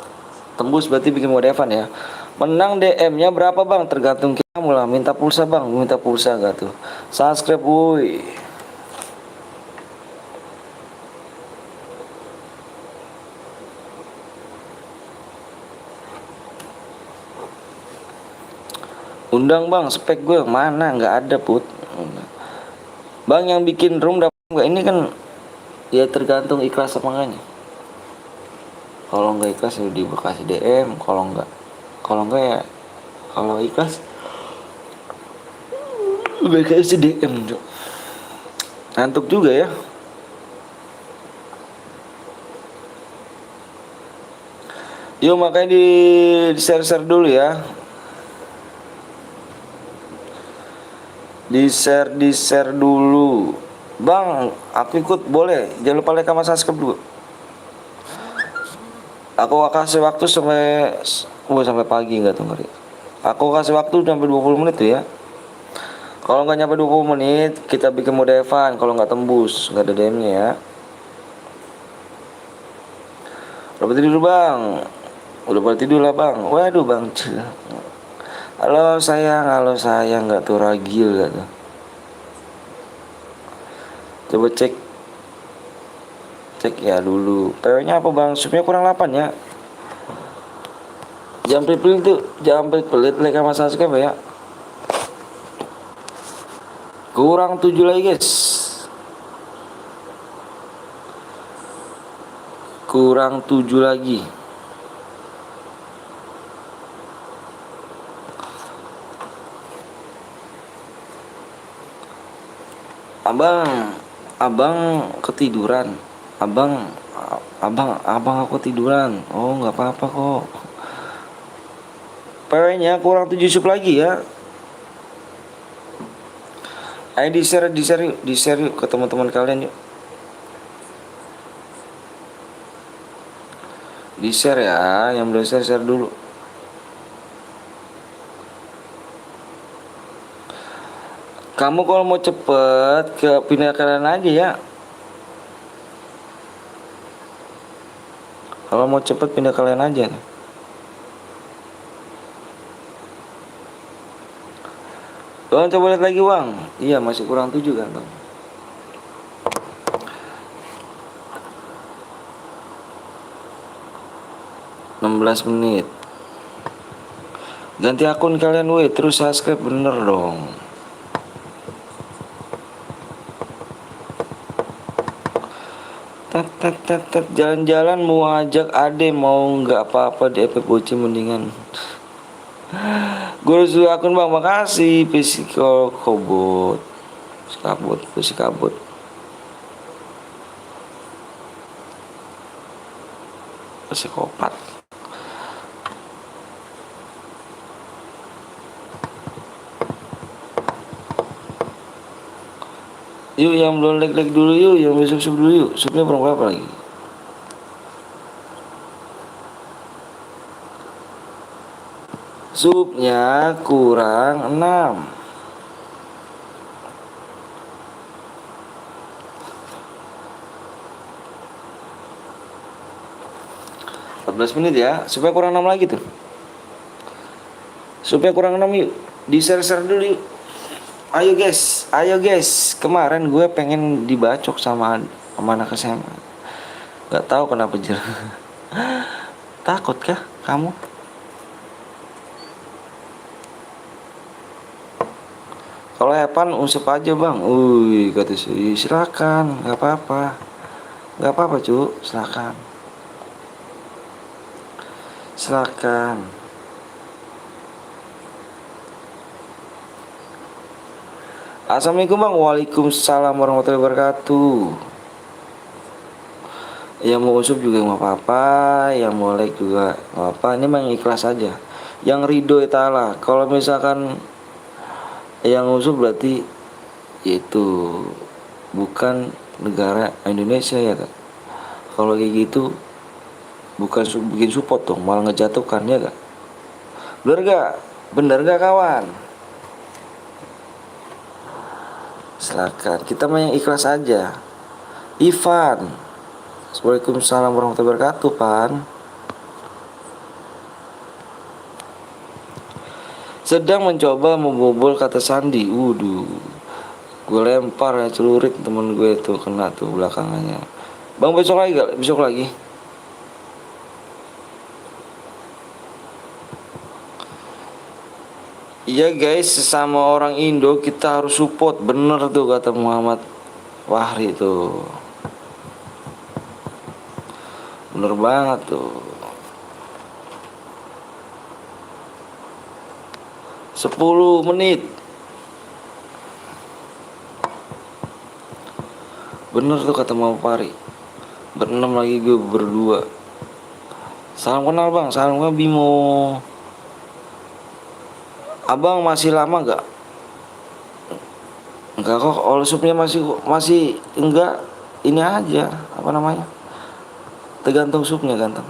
A: tembus berarti bikin mode Evan ya. Menang DM-nya berapa bang? Tergantung kamu lah. Minta pulsa bang, minta pulsa gak tuh? Subscribe woi. Undang bang, spek gue mana nggak ada put. Bang yang bikin room dapat nggak? Ini kan ya tergantung ikhlas apa enggaknya. Kalau nggak ikhlas ya dikasih DM, kalau nggak ya kalau ikhlas udah kasih DM. Ngantuk juga ya. Yuk makanya di share dulu ya. Di share dulu. Bang, aku ikut boleh. Jangan lupa like sama subscribe dulu. Aku kasih waktu sampai pagi nggak tuh ngeri. Aku kasih waktu sampai 20 menit tuh ya. Kalau nggak nyampe 20 menit, kita bikin mode Evan. Kalau nggak tembus, nggak ada DM-nya ya. Udah pada tidur bang. Udah pada tidur lah bang. Waduh bang. Halo sayang, nggak tuh ragil nggak tuh. Coba cek ya dulu. PW-nya apa bang? Supnya kurang 8 ya. Jangan pelit like sama subscribe ya. Kurang 7 lagi guys. Kurang 7 lagi. Abang ketiduran. Abang aku tiduran. Oh nggak apa-apa kok. PW-nya kurang 7 sub lagi ya. Ayo di share yuk ke teman-teman kalian yuk. Di share ya, yang belum share dulu. Kamu kalau mau cepet ke pindah kalian aja ya. Kalau mau cepet pindah kalian aja nih. Bang coba lihat lagi bang. Iya masih kurang 7 kan bang. (16 menit). Ganti akun kalian weh, terus subscribe bener dong. Tet jalan-jalan mau ajak ade mau nggak apa-apa di FP Bocil mendingan. Gue sudah akun bang, makasih physical kabut psikopat. Yuk yang belum like dulu yuk, yang belum subscribe dulu yuk. Subnya berapa lagi? Subnya kurang 6. Menit ya. Supaya kurang 6 lagi tuh. Supaya kurang 6 yuk. Di share dulu yuk. Ayo guys. Kemarin gue pengen dibacok sama anak SMA. Gak tahu kenapa Takut kah kamu? Kalau Evan usap aja bang. Kata sih silakan, nggak apa-apa cu, silakan. Assalamualaikum bang. Waalaikumsalam warahmatullahi wabarakatuh. Yang mau usup juga nggak apa-apa, yang mau like juga nggak apa. Ini memang ikhlas aja. Yang ridho ta'ala. Kalau misalkan yang usup berarti itu bukan negara Indonesia ya kak. Kalau kayak gitu bukan bikin support dong, malah ngejatuhkan ya kak. Bener gak kawan? Silakan, kita main yang ikhlas aja. Ivan, Waalaikumsalam warahmatullahi wabarakatuh pan. Sedang mencoba membobol kata sandi. Gue lempar ya celurit temen gue tuh, kena tuh belakangannya. Bang besok lagi. Iya guys, sesama orang Indo kita harus support. Bener tuh kata Muhammad Wahri tuh. Bener banget tuh. 10 menit. Bener tuh kata Muhammad Wahri. Berenam lagi gue berdua. Salam kenal bang, salam kenal Bimo. Abang masih lama gak? Enggak kok, all supnya masih enggak, ini aja apa namanya? Tergantung supnya ganteng.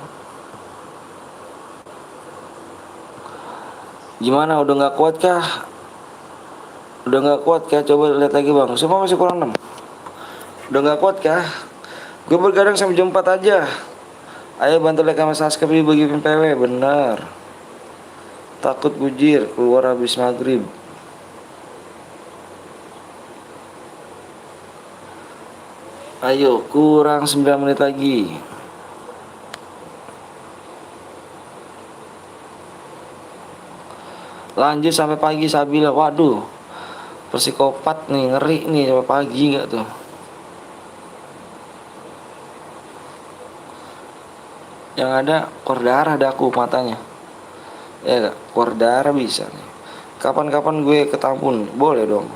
A: Gimana udah nggak kuat kah? Udah nggak kuat kah? Coba lihat lagi bang. Semua masih kurang 6. Udah nggak kuat kah? Gue bergadang sampai jam 4 aja. Ayo bantu like sama subscribe bagi PW. Bener. Takut bujir keluar habis maghrib. Ayo kurang 9 menit lagi. Lanjut sampai pagi Sabila. Waduh, psikopat nih, ngeri nih sampai pagi nggak tuh? Yang ada keluar darah daku matanya. Ya gak? Keluar darah bisa nih. Kapan-kapan gue ketampun, boleh dong.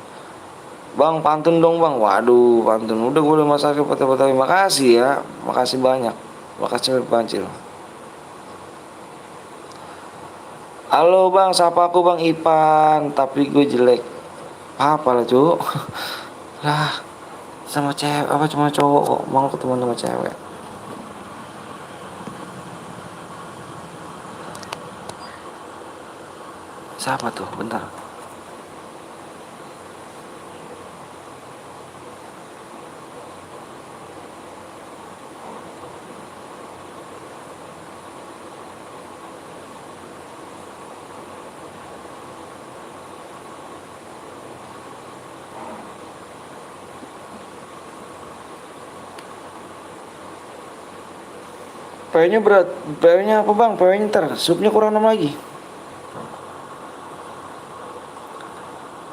A: Bang pantun dong bang. Waduh pantun. Udah gue udah masakin foto-foto. Makasih ya, makasih banyak. Makasih Pancil. Halo bang, sapa aku bang Ipan. Tapi gue jelek. Apa lah cuk. Lah sama cewek apa cuma cowok kok mau ketemu sama cewek. Siapa tuh? Bentar. PW-nya berat. PW-nya apa bang? PW-nya ntar. Supnya kurang 6 lagi.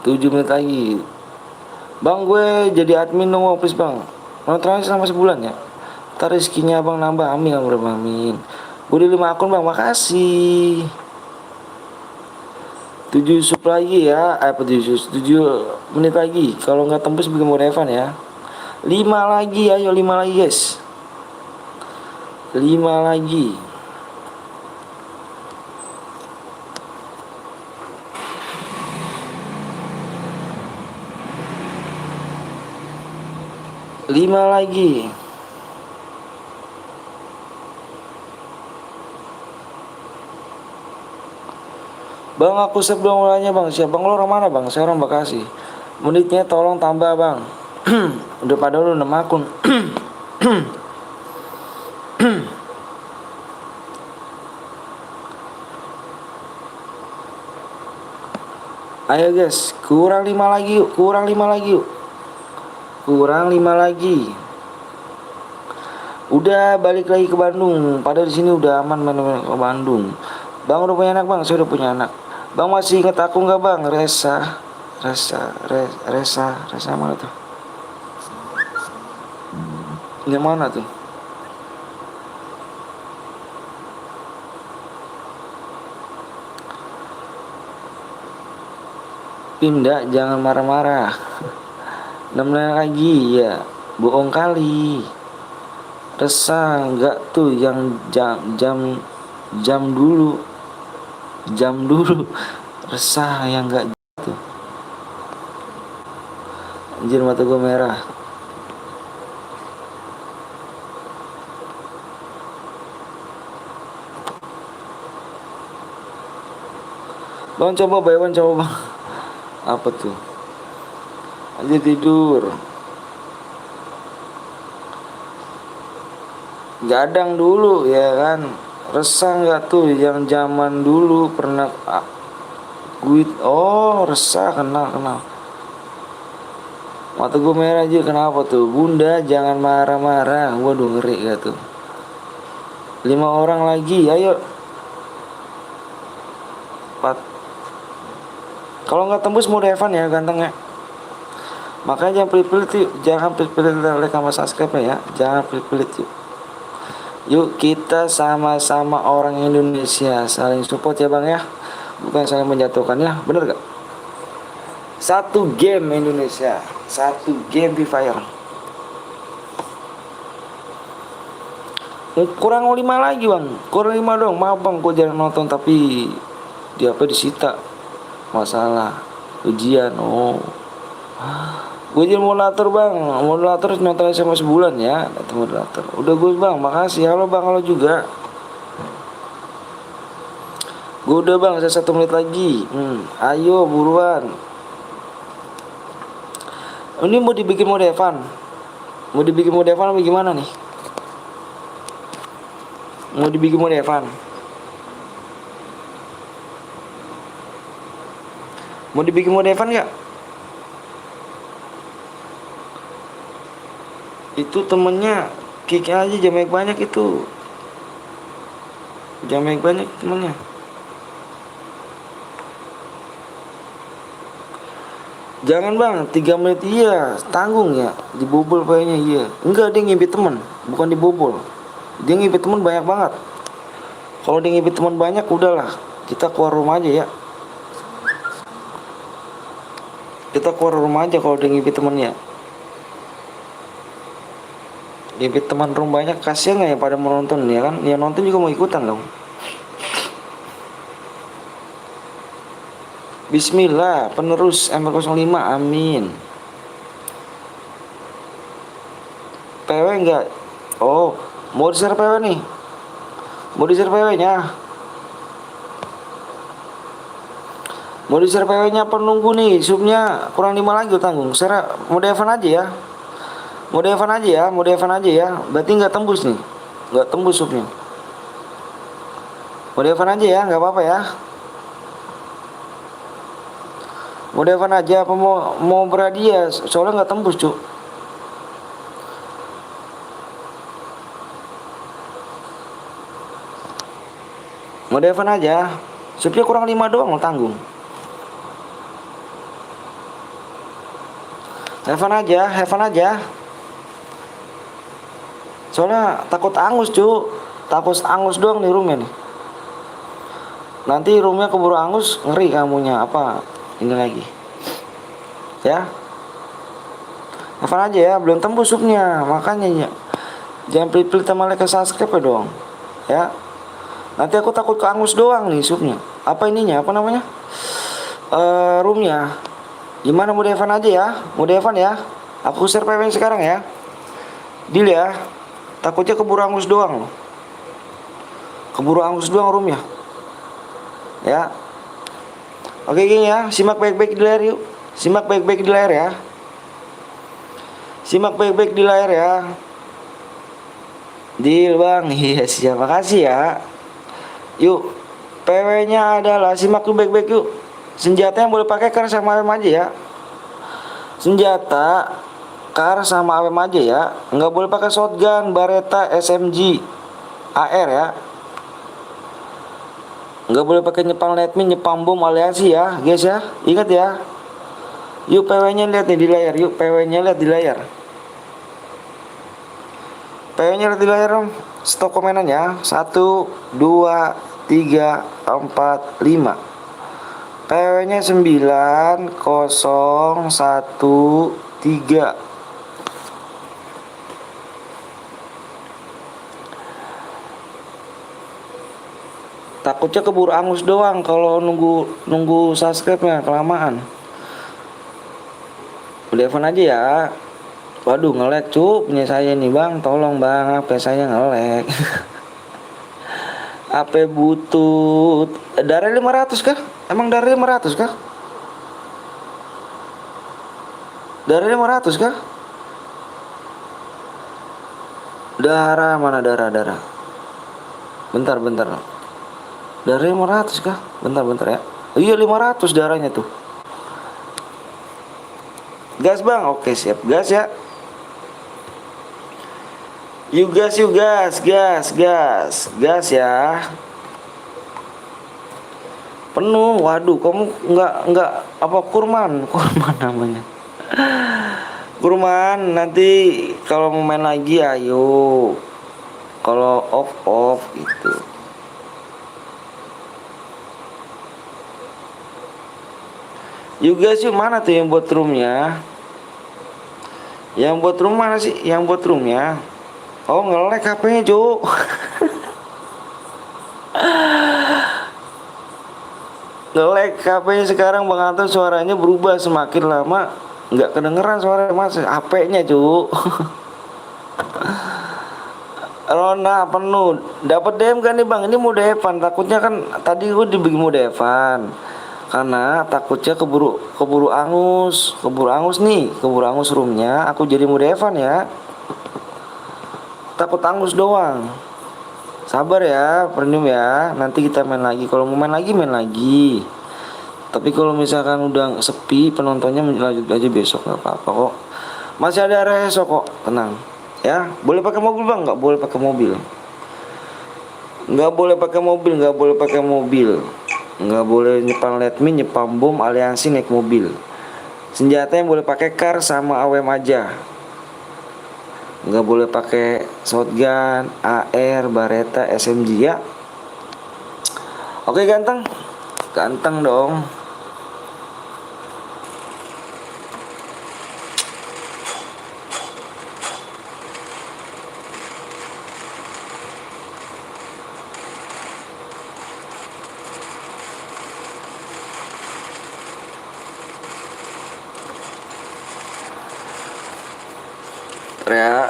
A: 7 menit lagi. Bang gue jadi admin dong please bang. Mau transaksi sama sebulan ya. Ntar rezekinya abang nambah. Amin amin. Gue di 5 akun bang. Makasih. 7 sub lagi ya. 7 menit lagi. Kalau nggak tembus bikin mau Evan ya. 5 lagi. Ayo 5 lagi guys. 5 lagi. Lima lagi. Bang aku save dong mulanya bang. Siap bang, lo orang mana bang? Saya orang Bekasi. Menitnya tolong tambah bang. Udah pada lu 6 akun. Ayo guys, kurang 5 lagi yuk. Kurang 5 lagi yuk. Kurang 5 lagi. Udah balik lagi ke Bandung. Padahal di sini udah aman main-main ke Bandung. Bang udah punya anak bang? Saya udah punya anak. Bang masih inget aku nggak bang? Resa mana tuh? Yang mana tuh? Pindah, jangan marah-marah. 6 menit lagi ya. Bohong kali. Resah enggak tuh yang jam dulu. Jam dulu. Resah yang enggak tuh. Anjir mata gue merah. Bang coba Baywan coba bang. Apa tuh? Aja tidur. Gadang dulu ya kan. Resah nggak tuh yang zaman dulu pernah gue. Oh resah kenal. Mata gue merah aja kenapa tuh? Bunda jangan marah-marah. Waduh ngeri gak tuh. 5 orang lagi ayo. 4 Kalau nggak tembus mode Evan ya gantengnya. Makanya jangan pelit-pelit yuk, jangan pelit-pelit like sama subscribe ya, jangan pelit-pelit yuk. Yuk kita sama-sama orang Indonesia, saling support ya bang ya, bukan saling menjatuhkan ya, bener gak? Satu game Indonesia, satu game Free Fire. Kurang 5 lagi bang, kurang 5 dong, maaf bang, gue jarang nonton tapi di apa disita, masalah ujian. Oh, gue jadi moderator bang, moderator nonton sama sebulan ya, kata moderator. Udah gue bang, makasih. Halo bang, halo juga. Gue udah bang, saya 1 menit lagi. Ayo buruan. Ini mau dibikin mode Evan, mau dibikin mode Evan apa gimana nih? Mau dibikin mode Evan, mau dibikin mode Evan gak? Itu temennya kick aja, jangan banyak itu, jangan banyak temennya. Jangan bang, 3 menit iya, tanggung ya, dibobol kayaknya iya. Enggak, dia ngibit temen, bukan dibobol. Dia ngibit temen banyak banget. Kalau dia ngibit temen banyak, udahlah, kita keluar rumah aja ya. Kita keluar rumah aja kalau dia ngibit temennya. Ngibit teman room banyak, kasihan nggak yang pada menonton ya kan? Yang nonton juga mau ikutan dong. Bismillah, penerus M05, amin. PW enggak? Oh, mau di-share PW nih. Mau di-share PW-nya. Mau di-share PW-nya penunggu nih, subnya kurang 5 lagi tanggung. Share mode Evan aja ya. Mode Evan aja ya, mode Evan aja ya. Berarti nggak tembus nih, nggak tembus subnya. Mode Evan aja ya, nggak apa-apa ya. Mode Evan aja, apa mau berhadiah? Soalnya nggak tembus cuk. Mode Evan aja, subnya kurang 5 doang lo tanggung. Evan aja. Soalnya takut angus cu, takut angus doang nih roomnya nih. Nanti roomnya keburu angus, ngeri kamunya apa ini lagi ya. Evan aja ya, belum tembus subnya, makanya ya. Jangan pelit-pelit sama like subscribe ya dong ya. Nanti aku takut ke angus doang nih subnya. Apa ininya, apa namanya, roomnya. Gimana, mode Evan aja ya, mode Evan ya. Aku share PW sekarang ya, deal ya. Takutnya keburu angus doang loh. Keburu angus doang roomnya ya. Oke geng ya, simak baik-baik di layar yuk. Simak baik-baik di layar ya. Simak baik-baik di layar ya. Deal bang, iya siap, makasih ya. Yuk, PW nya adalah, simak tuh baik-baik yuk. Senjata yang boleh pakai kar sama AWM aja ya. Senjata kar sama AWM aja ya. Nggak boleh pakai shotgun, Beretta, SMG, AR ya. Nggak boleh pakai nyepang netmin, nyepang bom, aliansi ya guys ya. Ingat ya. Yuk PW nya lihat nih di layar. Yuk PW nya lihat di layar. PW nya lihat di layar dong. Stok komenan ya. 1, 2, 3, 4, 5. PW nya 9013. Takutnya keburu angus doang kalau nunggu subscribe-nya kelamaan. Udah Evan aja ya. Waduh nge-lag cuk punya saya nih bang, tolong bang, HP saya nge-lag. HP butut darah 500 kah? Emang darah 500 kah? Darah 500 kah? Darah mana, darah. Bentar. Darah 500 kah? Bentar ya. Oh, iya 500 darahnya tuh. Gas bang, oke siap, gas ya. Gas ya. Penuh. Waduh, kamu nggak apa kurman namanya. Kurman, nanti kalau mau main lagi ayo. Kalau off gitu. Juga sih mana tuh yang buat roomnya? Yang buat room mana sih? Yang buat roomnya? Oh, nge-lag HP-nya, Cuk. Nge-lag HP-nya sekarang Bang Anton, suaranya berubah semakin lama. Nggak kedengeran suara Mas HP-nya, Cuk. Rona penuh. Dapat DM kan nih Bang? Ini mode Evan. Takutnya kan tadi gue dibikin mode Evan. Karena takutnya keburu angus nih, keburu angus roomnya. Aku jadi mode Evan ya. Takut angus doang. Sabar ya, premium ya. Nanti kita main lagi. Kalau mau main lagi. Tapi kalau misalkan udah sepi penontonnya, lanjut aja besok, nggak apa-apa kok. Masih ada area esok kok, tenang. Ya, boleh pakai mobil Bang? Nggak boleh pakai mobil. Nggak boleh pakai mobil, nggak boleh pakai mobil. Nggak boleh nyepam letmi, nyepam bom, aliansi naik mobil. Senjata yang boleh pakai kar sama AWM aja. Nggak boleh pakai shotgun, AR, Baretta, SMG ya. Oke ganteng, ganteng dong. Ya.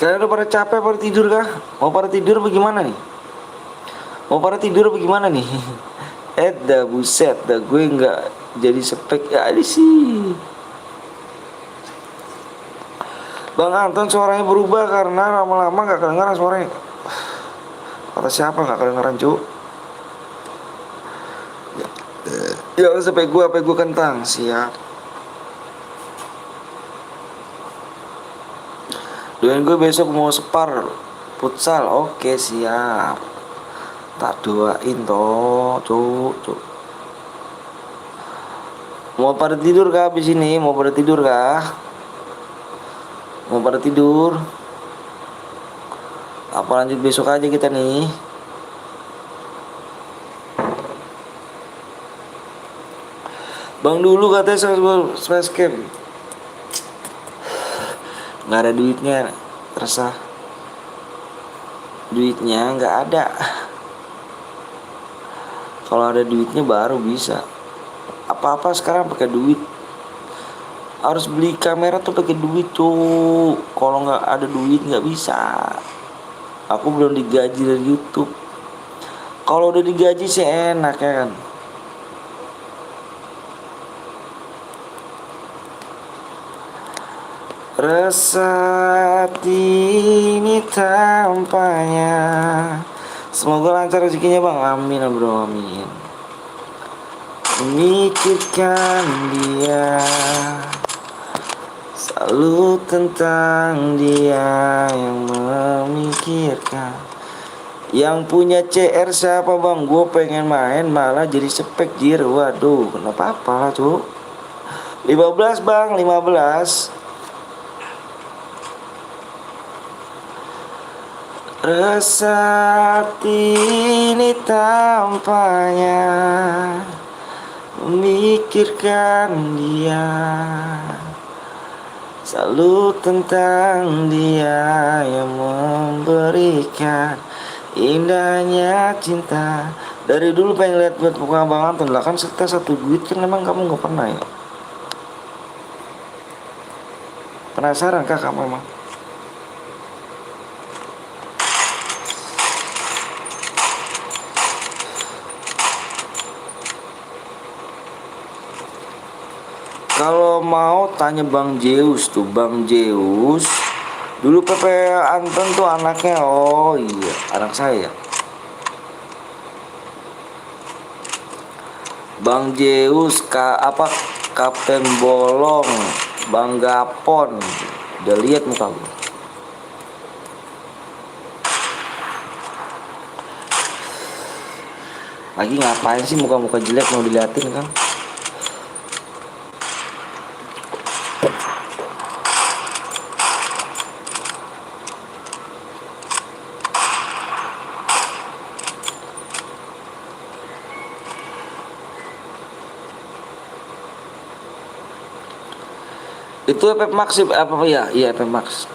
A: Kalian udah pada capek, pada tidur kah? Mau pada tidur bagaimana nih? Mau pada tidur bagaimana nih? Dah buset, dah gue nggak jadi spek ya ada sih. Bang Anton suaranya berubah karena lama-lama nggak kedengaran suaranya. Kata siapa nggak kedengaran Cuk? Ya sampai gue kentang siap. Doain gue besok mau separ futsal. Oke siap. Tak doain toh, Cuk. Mau pada tidur kah habis ini? Mau pada tidur kah? Mau pada tidur? Apa lanjut besok aja kita nih? Bang dulu katanya space camp. Nggak ada duitnya, resah. Duitnya nggak ada. Kalau ada duitnya baru bisa. Apa-apa sekarang pakai duit. Harus beli kamera tuh pakai duit tuh. Kalau nggak ada duit nggak bisa. Aku belum digaji dari YouTube. Kalau udah digaji sih enak ya kan. Resah ini tampaknya. Semoga lancar rezekinya Bang. Amin bro, amin. Memikirkan dia, selalu tentang dia yang memikirkan. Yang punya CR siapa Bang? Gue pengen main malah jadi spek jir. Waduh, kenapa apa lah Cuk. 15 Bang, 15. Resah ini tampaknya memikirkan dia, selalu tentang dia yang memberikan indahnya cinta. Dari dulu pengen lihat buat muka Bang Anton lah kan, serta satu duit kan memang kamu nggak pernah ya. Penasaran kah kamu emang? Kalau mau tanya Bang Zeus tuh, Bang Zeus Dulu Pepe Anton tuh anaknya, oh iya, anak saya. Bang Zeus, Kapten Bolong, Bang Gapon. Udah lihat muka gue. Lagi ngapain sih muka-muka jelek mau diliatin kan? Itu FF Max sih, apa ya? Iya FF Max.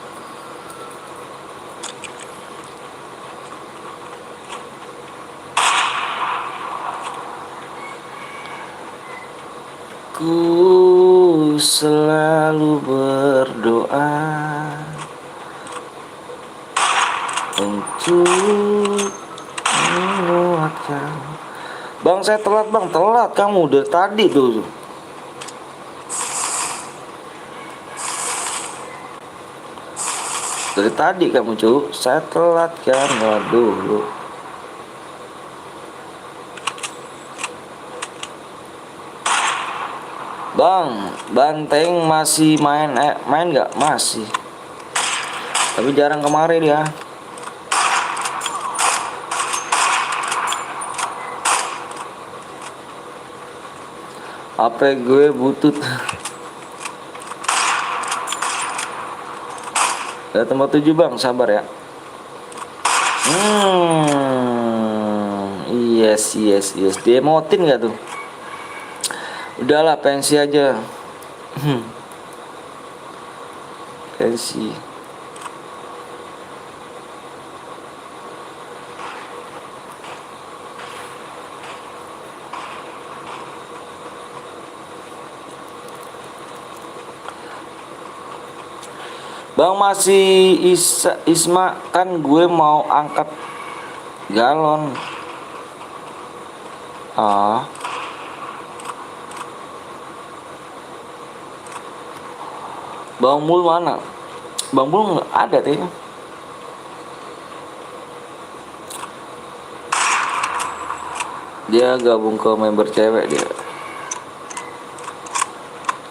A: Ku selalu berdoa untuk menguatkan. Bang saya telat bang, telat kamu dari tadi tuh. Dari tadi kamu cu, saya telat kan, waduh lu. Bang, Banteng masih main nggak? Masih. Tapi jarang kemarin dia. HP gue butut. Ada tempat 7 bang, sabar ya. Yes. Demotin nggak tuh? Udahlah pensi aja. Pensi. Bang masih Isma kan gue mau angkat galon. Bang Mul mana? Bang Mul nggak ada kayaknya. Dia gabung ke member cewek dia.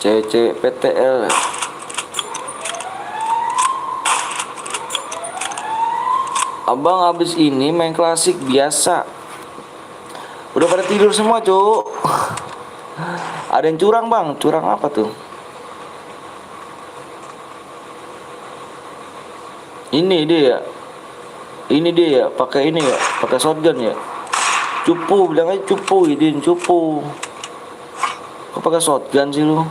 A: Cewek PTL. Abang habis ini main klasik biasa. Udah pada tidur semua cuk. Ada yang curang bang, curang apa tuh? Ini dia ya, pakai ini ya, pakai shotgun ya. Cupu, bilang aja cupu, idin cupu. Kok pakai shotgun sih lu?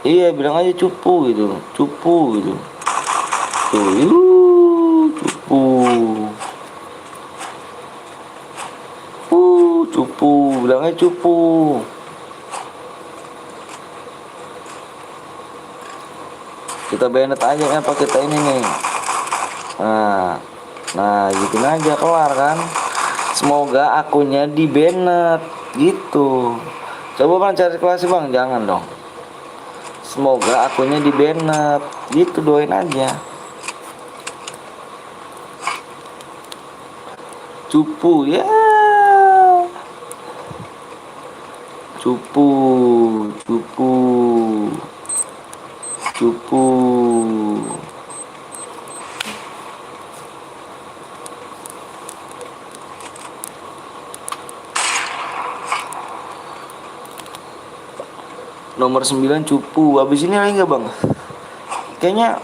A: Iya, bilang aja cupu gitu, cupu gitu. Tuh, cupu. Cupu, bilang aja cupu. Kita bayonet aja kan pakai kita ini nih. Nah gituin aja kelar kan. Semoga akunnya di bayonet gitu. Coba bang cari kelas bang, jangan dong. Semoga akunnya di bayonet gitu, doain aja. Cupu ya. Cupu. Nomor 9 cupu. Habis ini lagi nggak bang? Kayaknya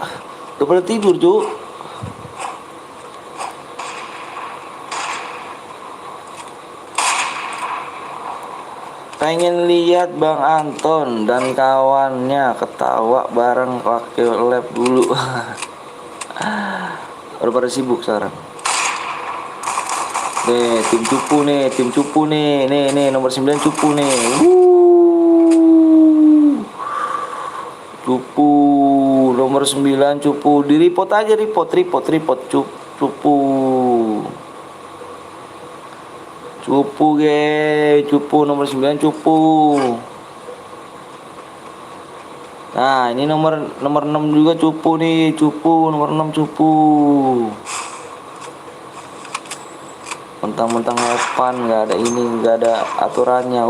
A: udah pada tidur cuk. Pengen lihat Bang Anton dan kawannya ketawa bareng pakai lab dulu. Udah pada sibuk sekarang. Nih tim cupu nih, nih nomor 9 cupu nih. Cupu nomor 9 cupu, di report aja, report cupu. Cupu nomor 9 cupu. Nah, ini nomor nomor 6 juga cupu nih, cupu nomor 6 cupu. Mentang-mentang Evan nggak ada ini, nggak ada aturannya.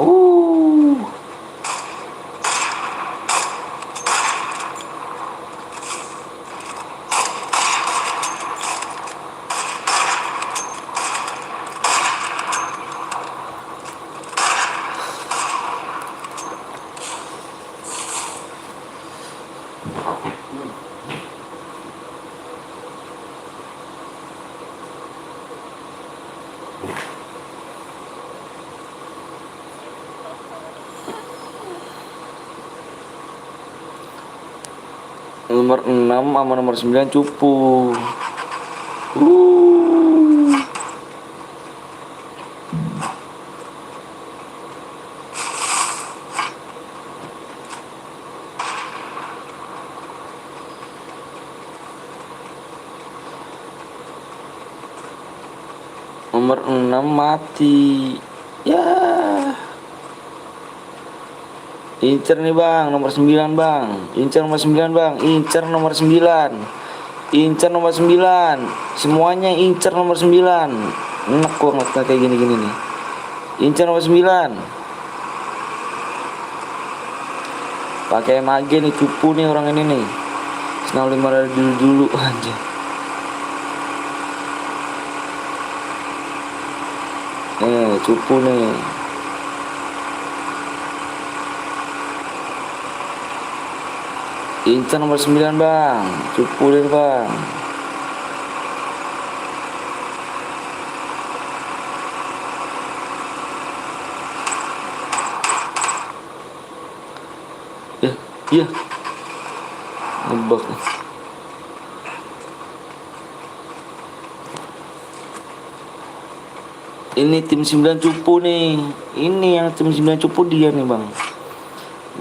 A: Nomor 6 sama nomor 9 cupu. Nomor 6 mati. Ya. Incer nih bang, nomor 9 bang. Incer nomor 9 bang. Incer nomor 9. Incer nomor 9. Semuanya incer nomor 9. Enak gua ngeliat kayak gini-gini nih. Incer nomor 9. Pakai mage nih, cupu nih orang ini nih. Senang 5 dulu aja. Cupu nih. Incer nomor 9 bang. Cupu deh bang. Iya. Ngebug. Ini tim 9 cupu nih. Ini yang tim 9 cupu dia nih bang.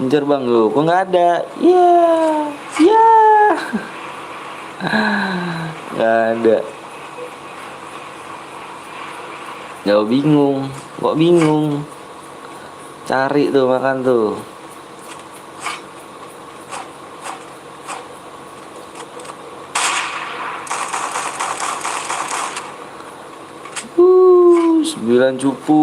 A: Incer bang lo, kok nggak ada? Ya, ya, nggak ada. Jauh bingung, kok bingung? Cari tuh makan tuh. Sembilan cupu.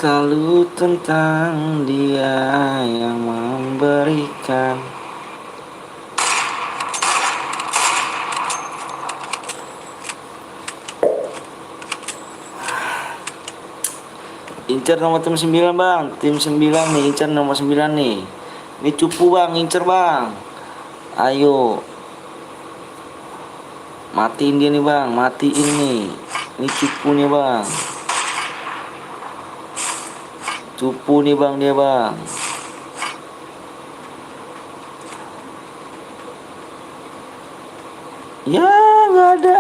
A: Selalu tentang dia yang memberikan. Incer nomor tim 9 bang. Tim 9 nih, incer nomor 9 nih. Ini cupu bang, incer bang. Ayo. Matiin dia nih bang, matiin nih. Ini cupu nih bang. Cupu nih bang dia bang. Ya nggak ada.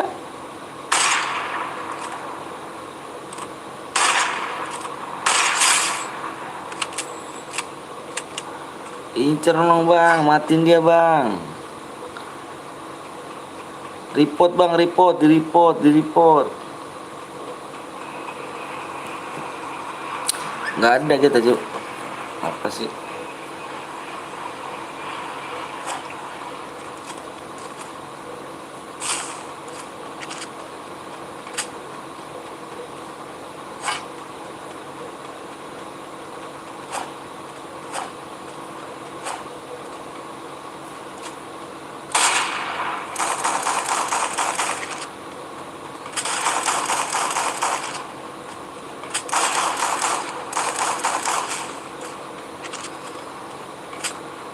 A: Incer dong bang, matiin dia bang. Report bang, report, di report, di report. Nggak ada kita Cuk. Apa sih?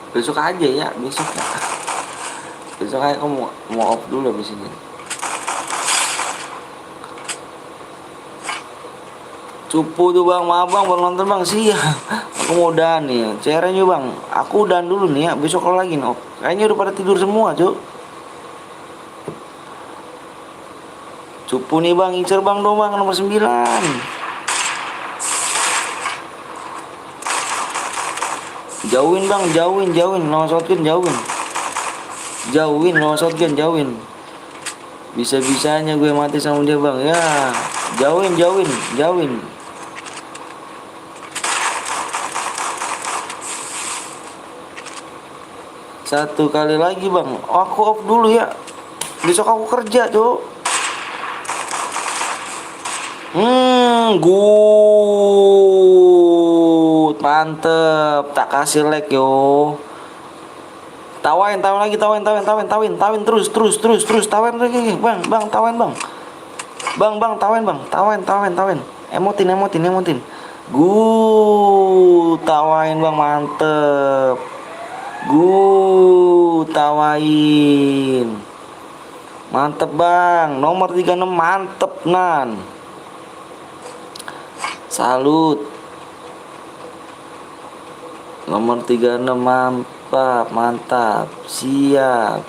A: Besok aja ya, besok ya. Besok aja aku mau off dulu habis ini. Cupu tuh bang, maaf bang, baru nonton bang sih. Aku mau udahan nih, CR-nya bang. Aku udahan dulu nih ya, besok kalau lagi nih. Kayaknya udah pada tidur semua cuk. Cupu nih bang, incer bang dong bang, nomor 9. Jauhin bang, jauhin, lawan shotgun jauhin. Jauhin, lawan shotgun jauhin. Bisa-bisanya gue mati sama dia bang, ya. Jauhin. Satu kali lagi bang, aku off dulu ya. Besok aku kerja cuk. Good, mantep. Tak kasih lag yo. Tawain lagi, tawin terus, tawin lagi, bang, tawin bang. Bang, tawin. Emotin. Good, tawain bang, mantep. Tawain. Mantep bang, nomor 36 mantep nan. Salut. Nomor 36 mantap. Siap.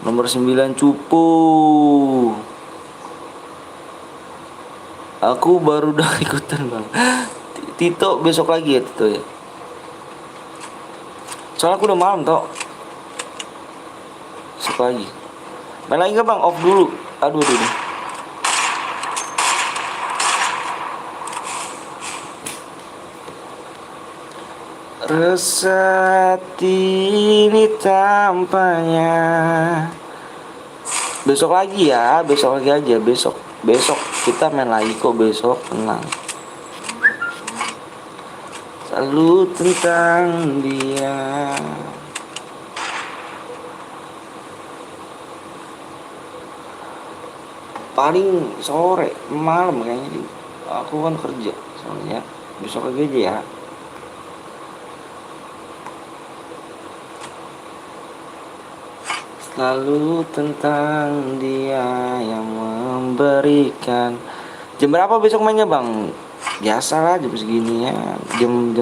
A: Nomor 9 cupu. Aku baru udah ikutan bang. Tito besok lagi ya Tito ya. Soalnya aku udah malam toh. Besok lagi. Main lagi gak bang? Off dulu. Aduh. Resat ini tampaknya. Besok lagi ya, besok lagi aja. Besok kita main lagi kok besok, tenang. Selalu tentang dia. Paling sore, malam kayaknya. Aku kan kerja soalnya. Besok lagi aja ya. Selalu tentang dia yang memberikan. Jam berapa besok mainnya bang? Biasalah jam segini ya. Jam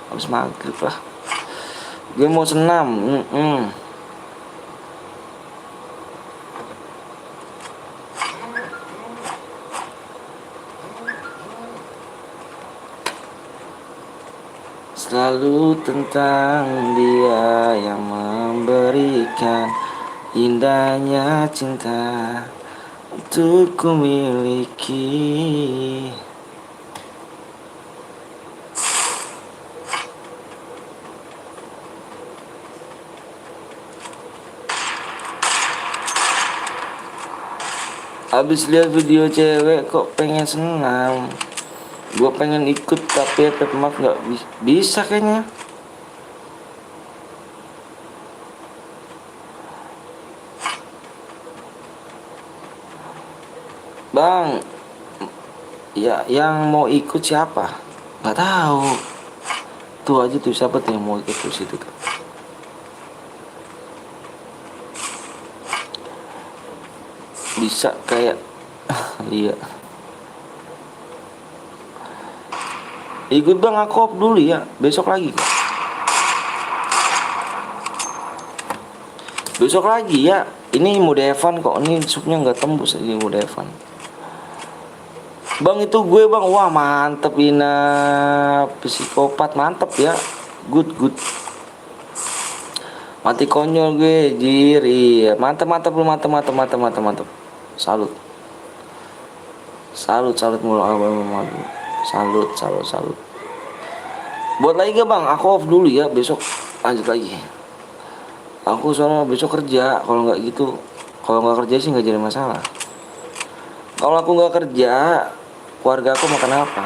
A: habis maghrib lah. Gue mau senam. Selalu tentang dia yang memberikan indahnya cinta untuk ku miliki. Habis lihat video cewek kok pengen senam. Gue pengen ikut tapi maaf nggak bisa kayaknya. Bang, ya yang mau ikut siapa? Nggak tahu. Tuh aja tuh siapa tuh yang mau ikut tuh situ tuh. Bisa kayak iya. Ikut bang, aku off dulu ya. Besok lagi kok. Besok lagi ya. Ini mode Evan kok. Ini supnya nggak tembus ini mode Evan. Bang itu gue bang. Wah mantep Ina. Psikopat mantep ya. Good. Mati konyol gue jiri. Mantep lu mantep. Salut mulu abang. Salut. Buat lagi gak bang? Aku off dulu ya, besok lanjut lagi. Aku soalnya besok kerja. Kalau nggak gitu, kalau nggak kerja sih nggak jadi masalah. Kalau aku nggak kerja, keluarga aku makan apa?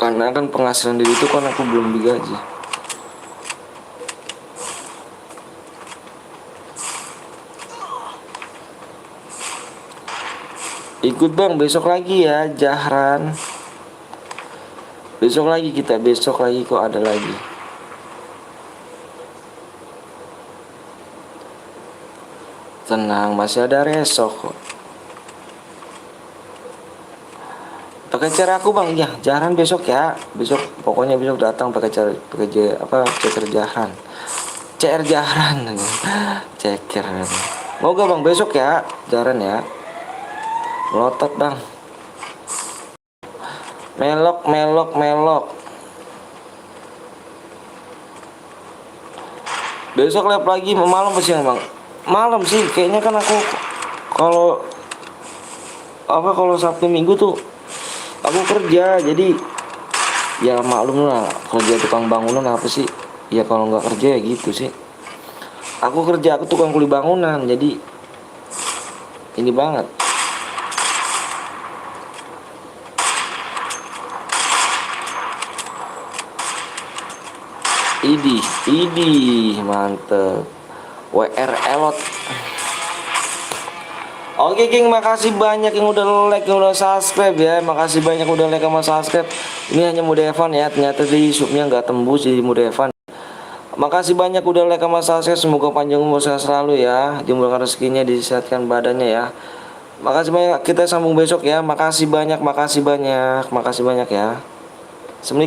A: Karena kan penghasilan diri itu kan aku belum digaji. Ikut bang, besok lagi ya Jahran. Besok lagi kok ada lagi. tenang, masih ada besok kok. Pakai cara aku bang, iya jaran besok ya. Besok pokoknya besok datang pakai cara ceker jaran. CR jaran. Ceker. Mau gak bang besok ya jaran ya. Melotot bang. Melok. Besok lab lagi malam apa siang bang? Malam sih kayaknya kan aku kalau Sabtu Minggu tuh aku kerja, jadi ya maklum lah kerja tukang bangunan apa sih ya, kalau nggak kerja ya gitu sih. Aku tukang kuli bangunan, jadi ini banget. Idi mantep. WR Elot. Oke geng, makasih banyak yang udah like, yang udah subscribe ya. Makasih banyak udah like sama subscribe. Ini hanya Muda Evan ya, ternyata di subnya nggak tembus jadi Muda Evan. Makasih banyak udah like sama subscribe. Semoga panjang umur sehat selalu ya, dimurahkan rezekinya, disehatkan badannya ya. Makasih banyak, kita sambung besok ya. Makasih banyak ya. Assalamualaikum.